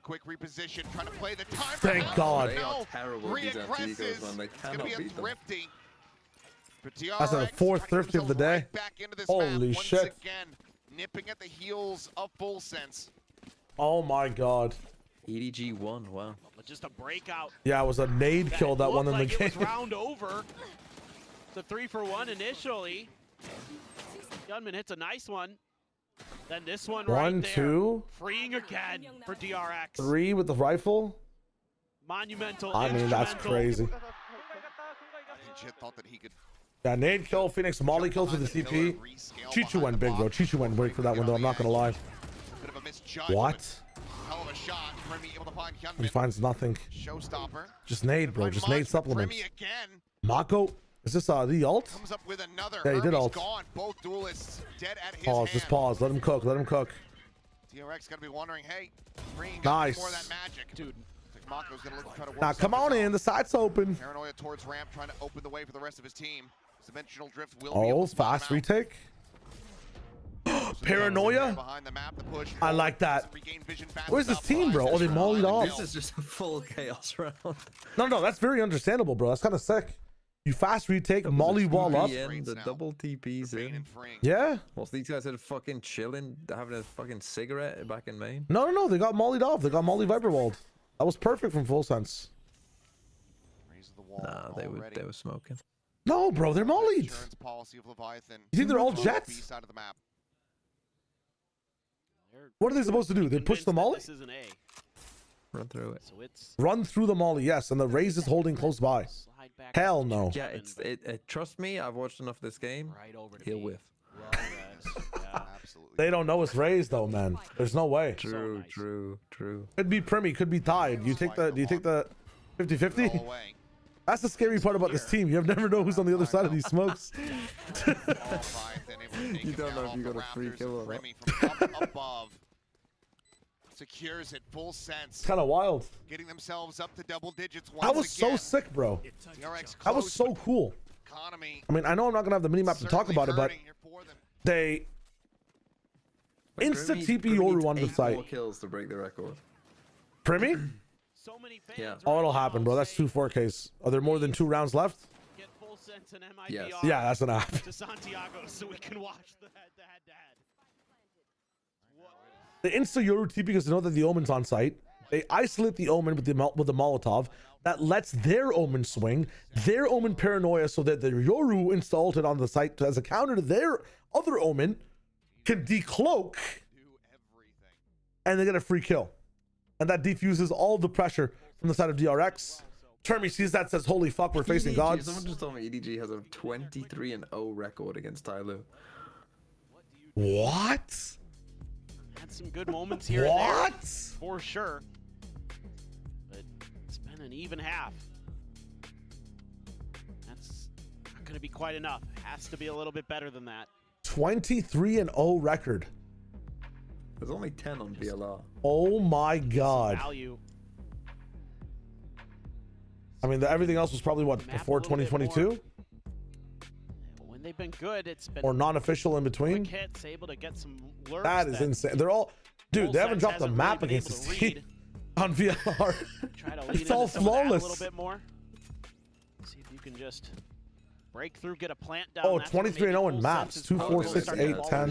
Quick reposition, trying to play the time. Thank God. They are terrible, these anti-egos, man. They cannot beat them. That's the 4th thrifty of the day. Holy shit. Again, nipping at the heels of Full Sense. Oh my god. EDG won, wow. Just a breakout. Yeah, it was a nade kill that won in the game. It was game. round over. It's a 3-for-1 initially. Gunman hits a nice one. Then this one right there. 1-2. Freeing again for DRX. 3 with the rifle. Monumental. I mean, that's crazy. Thought that he could. Yeah, nade kill, Phoenix Molly kill to the CP. Chichu went big, bro. Chichu went big for that one, though. I'm not gonna lie. What? Hell of a shot. Remy able to find He finds nothing. Showstopper. Just nade, bro. Just nade supplements. Remy again. Mako? Is this the ult? Comes up with another. Yeah, he did ult. Gone. Both duelists dead at his Pause, just pause. Let him cook. Let him cook. DRX gotta be wondering, hey, bringing Nice. more of that magic. Dude. Mako's gonna look to try to work Now, come on in. The site's open. Paranoia towards ramp, trying to open the way for the rest of his team. Dimensional drift will be able Oh, to spot fast him out. retake. Paranoia. Behind the map, the push I like that. regain vision fast Where's this enough. team, bro? Oh, they mollied off. This is just a full chaos round. No, that's very understandable, bro. That's kind of sick. You fast retake, molly wall up. The double TPs in. Yeah. Whilst these guys are fucking chilling, having a fucking cigarette back in Maine. No. They got mollied off. They got molly viper walled. That was perfect from Full Sense. Nah, they were smoking. No, bro, they're mollied. You think they're all jets? What are they supposed to do? They push the molly? This is an A. Run through it. So it's Run through the molly, yes, and the raise is holding close by. slide back. Hell no. Yeah, trust me, I've watched enough of this game. Right over to He'll B. whiff. Well read. Yeah. Absolutely. They don't know it's raised though, man. There's no way. True, nice. true. Could be Primmy, could be tied. Do you take the 50-50? All away. That's the scary part about this team. You never know who's on the other side of these smokes. You don't know if you got a free kill or not. Remy from up above secures it. Full Sense. It's kind of wild. Getting themselves up to double digits once That was so again. sick, bro. DRX That was close, so but cool. economy I mean, I know I'm not gonna have the minimap to talk certainly about it, but hurting here for them. they insta TP Yoru onto the site. 4 kills to break the record. Primmy? So many fans Yeah. Oh, it'll right happen, now bro. That's saying, 2 4Ks. Are there more than 2 rounds left? Get Full Sense and MIBR Yes. Yeah, that's gonna happen. to Santiago so we can watch the head-to-head. The insta Yoru TP because they know that the Omen's on site. They isolate the Omen with the Molotov. That lets their Omen swing, their Omen Paranoia, so that the Yoru installed it on the site as a counter to their other Omen can decloak, and they get a free kill. And that defuses all the pressure from the side of DRX. Termy sees that, says, holy fuck, we're facing EDG, gods. Someone just told me EDG has a 23-0 record against Tyloo. What? had some good moments here and there, for sure. But it's been an even half. That's not going to be quite enough. Has to be a little bit better than that. 23-0 record. There's only 10 on VLR. Oh my God. Value. I mean, everything else was probably what, before 2022? When they've been good, it's been or non-official in between. Quick hits, able to get some lurks. That is insane. They're all, dude. They haven't dropped the map against this team on VLR. It's all flawless. A little bit more. See if you can just break through, get a plant down. Oh, 23-0 in maps. 2, 4, 6, 8, 10.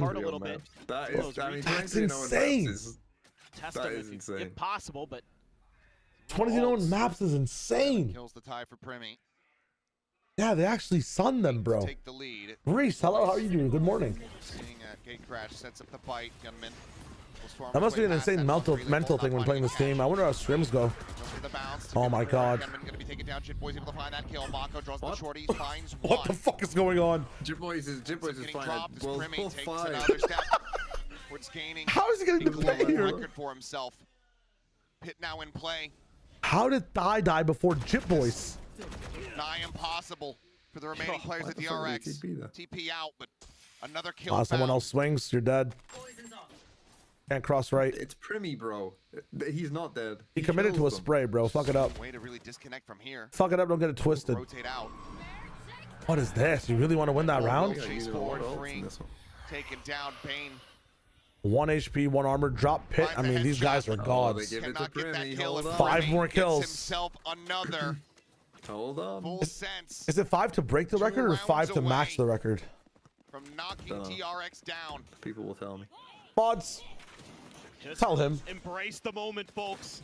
That is, I mean, that's insane. That is insane. If possible, but 23-0 in maps is insane. Kills the tie for Primi. Yeah, they actually sunned them, bro. Take the lead. Reese, hello, how are you doing? Good morning. Seeing gate crash sets up the fight. Gunman. That must be an insane mental thing when playing this team. I wonder how scrims go. Oh my God. What the fuck is going on? Jitboys is fine. Well, 5. How is he getting the play here? Record for himself. Pit now in play. How did Thigh die before Jitboys? Nigh impossible for the remaining players at DRX. TP out, but another kill. Someone else swings, you're dead. Can't cross right. It's Primi, bro. He's not dead. He committed to a spray, bro. Fuck it up. Way to really disconnect from here. Fuck it up, don't get it twisted. Rotate out. What is this? You really want to win that round? Chase forward, free. Taken down, Bane. 1 HP, 1 armor, drop pit. I mean, these guys are gods. 5 more kills. Himself another. Hold on. Full sense. Is it 5 to break the record or 5 to match the record? From knocking DRX down. People will tell me. Mods. Tell him. Embrace the moment, folks.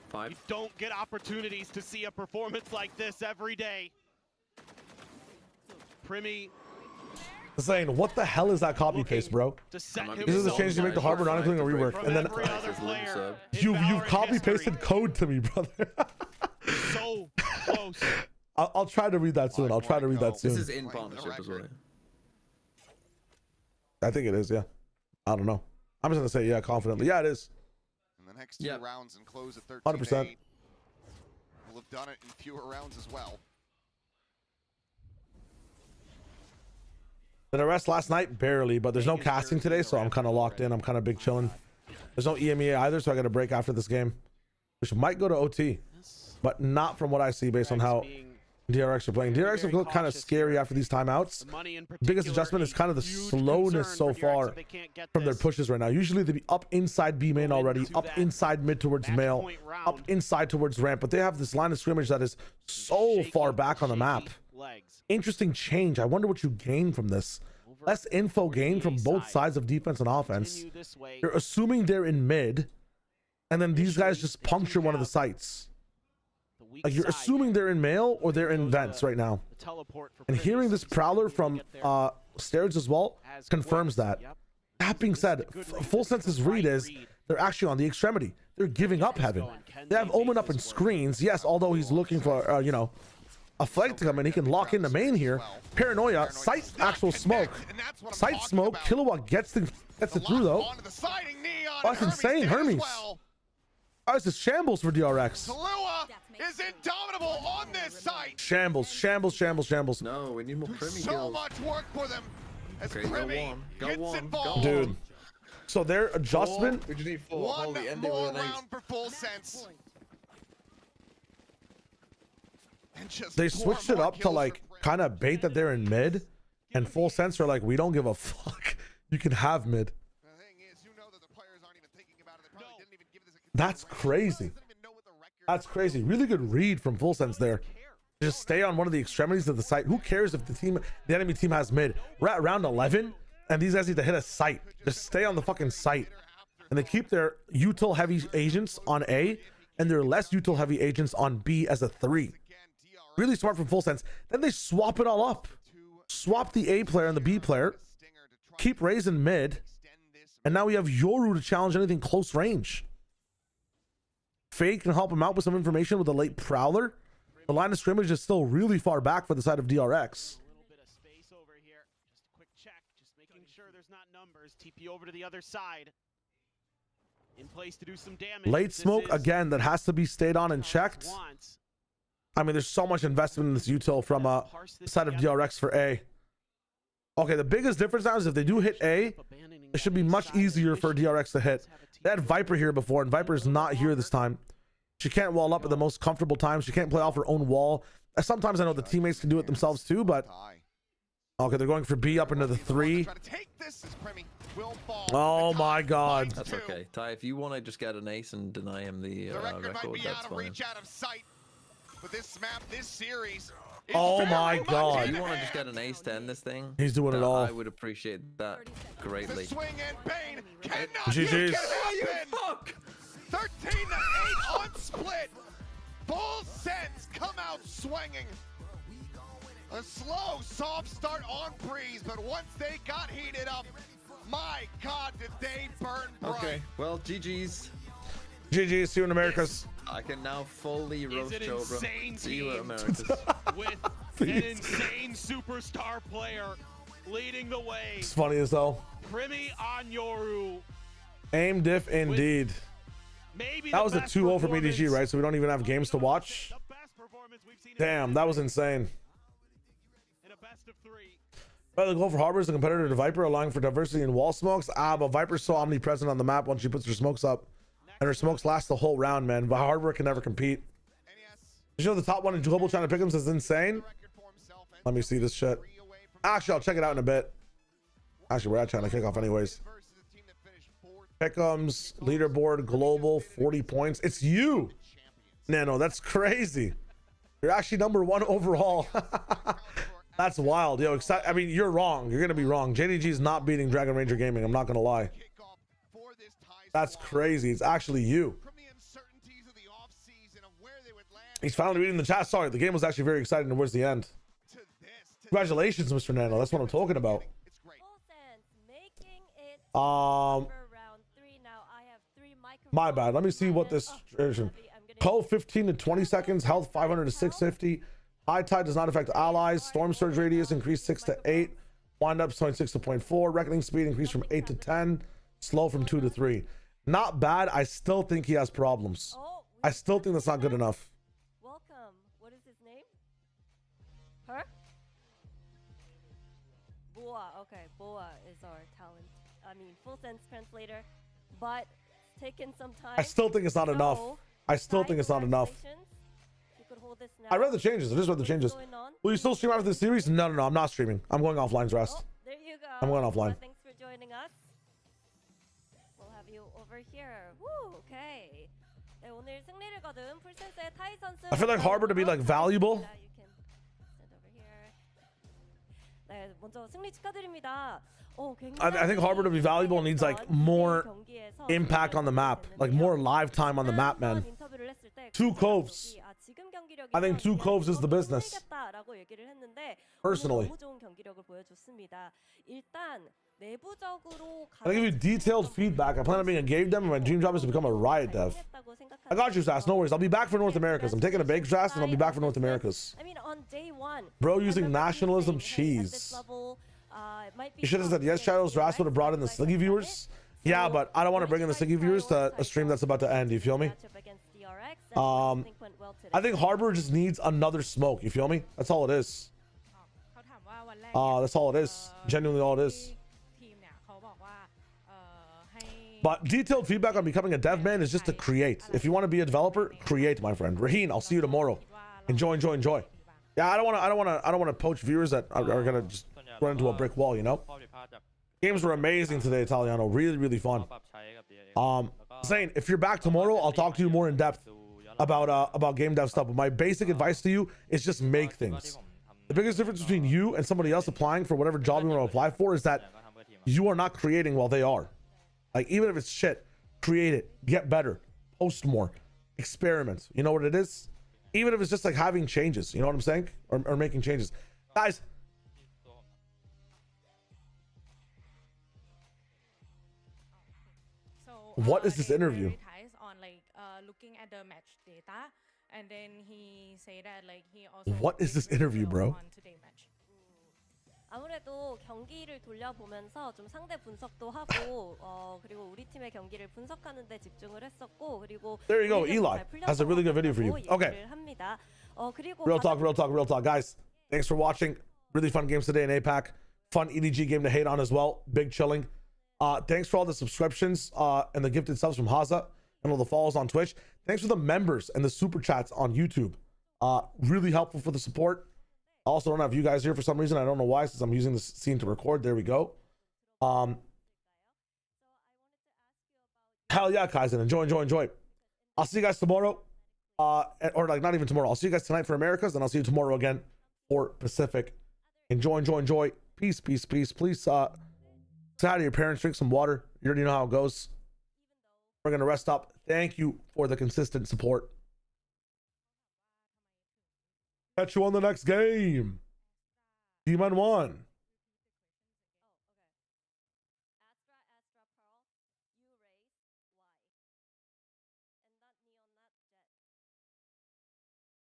5. You don't get opportunities to see a performance like this every day. Primi. Saying, what the hell is that copy paste, bro? These are the changes you make to hardware, not including a rework. And then you've copy pasted code to me, brother. So close. I'll try to read that soon. I'll try to read that soon. This is in partnership as well. I think it is, yeah. I don't know. I'm just gonna say yeah, confidently. Yeah, it is. In the next 2 rounds and close at 13-8. 100%. We'll have done it in fewer rounds as well. Did I rest last night? Barely, but there's no casting today, so I'm kind of locked in. I'm kind of big chilling. There's no EMEA either, so I got to break after this game, which might go to OT, but not from what I see based on how DRX are playing. DRX have looked kind of scary after these timeouts. Biggest adjustment is kind of the slowness so far from their pushes right now. Usually they'd be up inside B main already, up inside mid towards mail, up inside towards ramp, but they have this line of scrimmage that is so far back on the map. Interesting change. I wonder what you gain from this. Less info gained from both sides of defense and offense. You're assuming they're in mid, and then these guys just puncture one of the sites. Like, you're assuming they're in mail or they're in vents right now. And hearing this prowler from stairs as well confirms that. That being said, Full Sense's read is they're actually on the extremity. They're giving up heaven. They have Omen up in screens. Yes, although he's looking for, you know, a flank to come in, he can lock in the main here. Paranoia, sight actual smoke. Sight smoke, Kilowatt gets it through though. Oh, that's insane, Hermes. Oh, this is shambles for DRX. Is indomitable on this site. Shambles. No, we need more Primi kills. So much work for them. As Primi gets involved. Dude. So their adjustment. We just need 4. One more round for Full Sense. They switched it up to like kind of bait that they're in mid, and Full Sense are like, we don't give a fuck. You can have mid. That's crazy. That's crazy. Really good read from Full Sense there. Just stay on one of the extremities of the site. Who cares if the enemy team has mid? We're at round 11, and these guys need to hit a site. Just stay on the fucking site. And they keep their util heavy agents on A, and their less util heavy agents on B as a 3. Really smart from Full Sense. Then they swap it all up. Swap the A player and the B player. Keep raising mid. And now we have Yoru to challenge anything close range. Fake can help him out with some information with a late prowler. The line of scrimmage is still really far back for the side of DRX. A little bit of space over here. Just a quick check. Just making sure there's not numbers. TP over to the other side. place to do some damage. Late This smoke is again that has to be stayed on and checked. nuance. I mean, there's so much investment in this util from a side of DRX for A. Okay, the biggest difference now is if they do hit A, it should be much easier for DRX to hit. They had Viper here before, and Viper's not here this time. She can't wall up at the most comfortable times. She can't play off her own wall. Sometimes I know the teammates can do it themselves too, but... Okay, they're going for B up into the 3. Oh my god. That's okay. Ty, if you want to just get an ace and deny him the record, that's fine. Out of sight. But this map, this series... Oh my god. If you want to just get an ace to end this thing, He's doing it all. I would appreciate that greatly. The swing and Bane cannot GG's. fuck. 13-8 on split. Full sends come out swinging. A slow, soft start on Breeze, but once they got heated up, my god, did they burn bright. Okay, well, GG's. GG's, see you in Americas. I can now fully roast an Chobra. insane See you at team. Americas. With an insane superstar player leading the way. It's funny as hell. Primi on Yoru. Aim diff indeed. Maybe That was a 2-0 from EDG, right? So we don't even have games to watch. Damn, that was insane. In a best of 3. But the goal for Harbor is a competitor to Viper, allowing for diversity in wall smokes. But Viper's so omnipresent on the map once she puts her smokes up. And her smokes last the whole round, man. But Harbor can never compete. You know the top one in global trying to pick him is insane. Let me see this shit. Actually, I'll check it out in a bit. Actually, we're not trying to kick off anyways. Pick'ems, leaderboard, global, 40 points. It's you, Nano. That's crazy. You're actually #1 overall. That's wild, yo. I mean, you're wrong. You're gonna be wrong. JDG is not beating Dragon Ranger Gaming. I'm not gonna lie. That's crazy. It's actually you. He's finally reading the chat. Sorry, the game was actually very exciting towards the end. Congratulations, Mr. Nano. That's what I'm talking about. My bad. Let me see what this version. Cold 15 to 20 seconds. Health 500 to 650. High tide does not affect allies. Storm surge radius increased 6 to 8. Wind up 0.6 to 0.4. Reckoning speed increased from 8 to 10. Slow from 2 to 3. Not bad. I still think he has problems. I still think that's not good enough. Welcome. What is his name? Her? Boa. Okay, Boa is our talent. I mean, full sense translator, but it's taken some time. I still think it's not enough. I still think it's not enough. I read the changes. I just read the changes. Will you still stream after the series? No, no, no. I'm not streaming. I'm going offline, Rest. There you go. I'm going offline. Thanks for joining us. We'll have you over here. Woo, okay. 네, 오늘 승리를 거둔 풀센스의 타이 선수. I feel like Harbor to be like valuable. You can stand over here. 네, 먼저 승리 축하드립니다. I think Harbor to be valuable needs like more impact on the map, like more live time on the map, man. 2 coves. I think 2 coves is the business. Personally. I give you detailed feedback. I plan on being a game dev, and my dream job is to become a riot dev. I got you, Sass. No worries. I'll be back for North Americas. I'm taking a bake fast, and I'll be back for North Americas. I mean, on day 1. Bro, using nationalism cheese. You should have said yes, Shadows. Ras would have brought in the Siggy viewers. Yeah, but I don't want to bring in the Siggy viewers to a stream that's about to end. You feel me? I think Harbor just needs another smoke. You feel me? That's all it is. That's all it is. Genuinely all it is. But detailed feedback on becoming a dev man is just to create. If you want to be a developer, create, my friend. Raheen, I'll see you tomorrow. Enjoy, enjoy, enjoy. Yeah, I don't want to poach viewers that are gonna just run into a brick wall, you know? Games were amazing today, Italiano. Really, really fun. Zane, if you're back tomorrow, I'll talk to you more in depth about game dev stuff. But my basic advice to you is just make things. The biggest difference between you and somebody else applying for whatever job you want to apply for is that you are not creating while they are. Like, even if it's shit, create it, get better, post more, experiment. You know what it is? Even if it's just like having changes, you know what I'm saying? Or making changes. Guys. What is this interview? On like looking at the match data, and then he say that like he also what is this interview, bro? 아무래도 경기를 돌려보면서 좀 상대 분석도 하고 그리고 우리 팀의 경기를 분석하는 데 집중을 했었고 그리고 There you go. Eli has a really good video for you. Okay. Real talk, guys. Thanks for watching. Really fun games today in APAC. Fun EDG game to hate on as well. Big chilling. Thanks for all the subscriptions and the gifted subs from Haza and all the follows on Twitch. Thanks for the members and the super chats on YouTube. Really helpful for the support. I also don't have you guys here for some reason. I don't know why, since I'm using this scene to record. There we go. Hell yeah, Kaizen. Enjoy. I'll see you guys tomorrow. Or like not even tomorrow. I'll see you guys tonight for Americas, and I'll see you tomorrow again for Pacific. Enjoy. Peace. Please say hi to your parents, drink some water. You already know how it goes. We're gonna rest up. Thank you for the consistent support. Catch you on the next game. Team N1.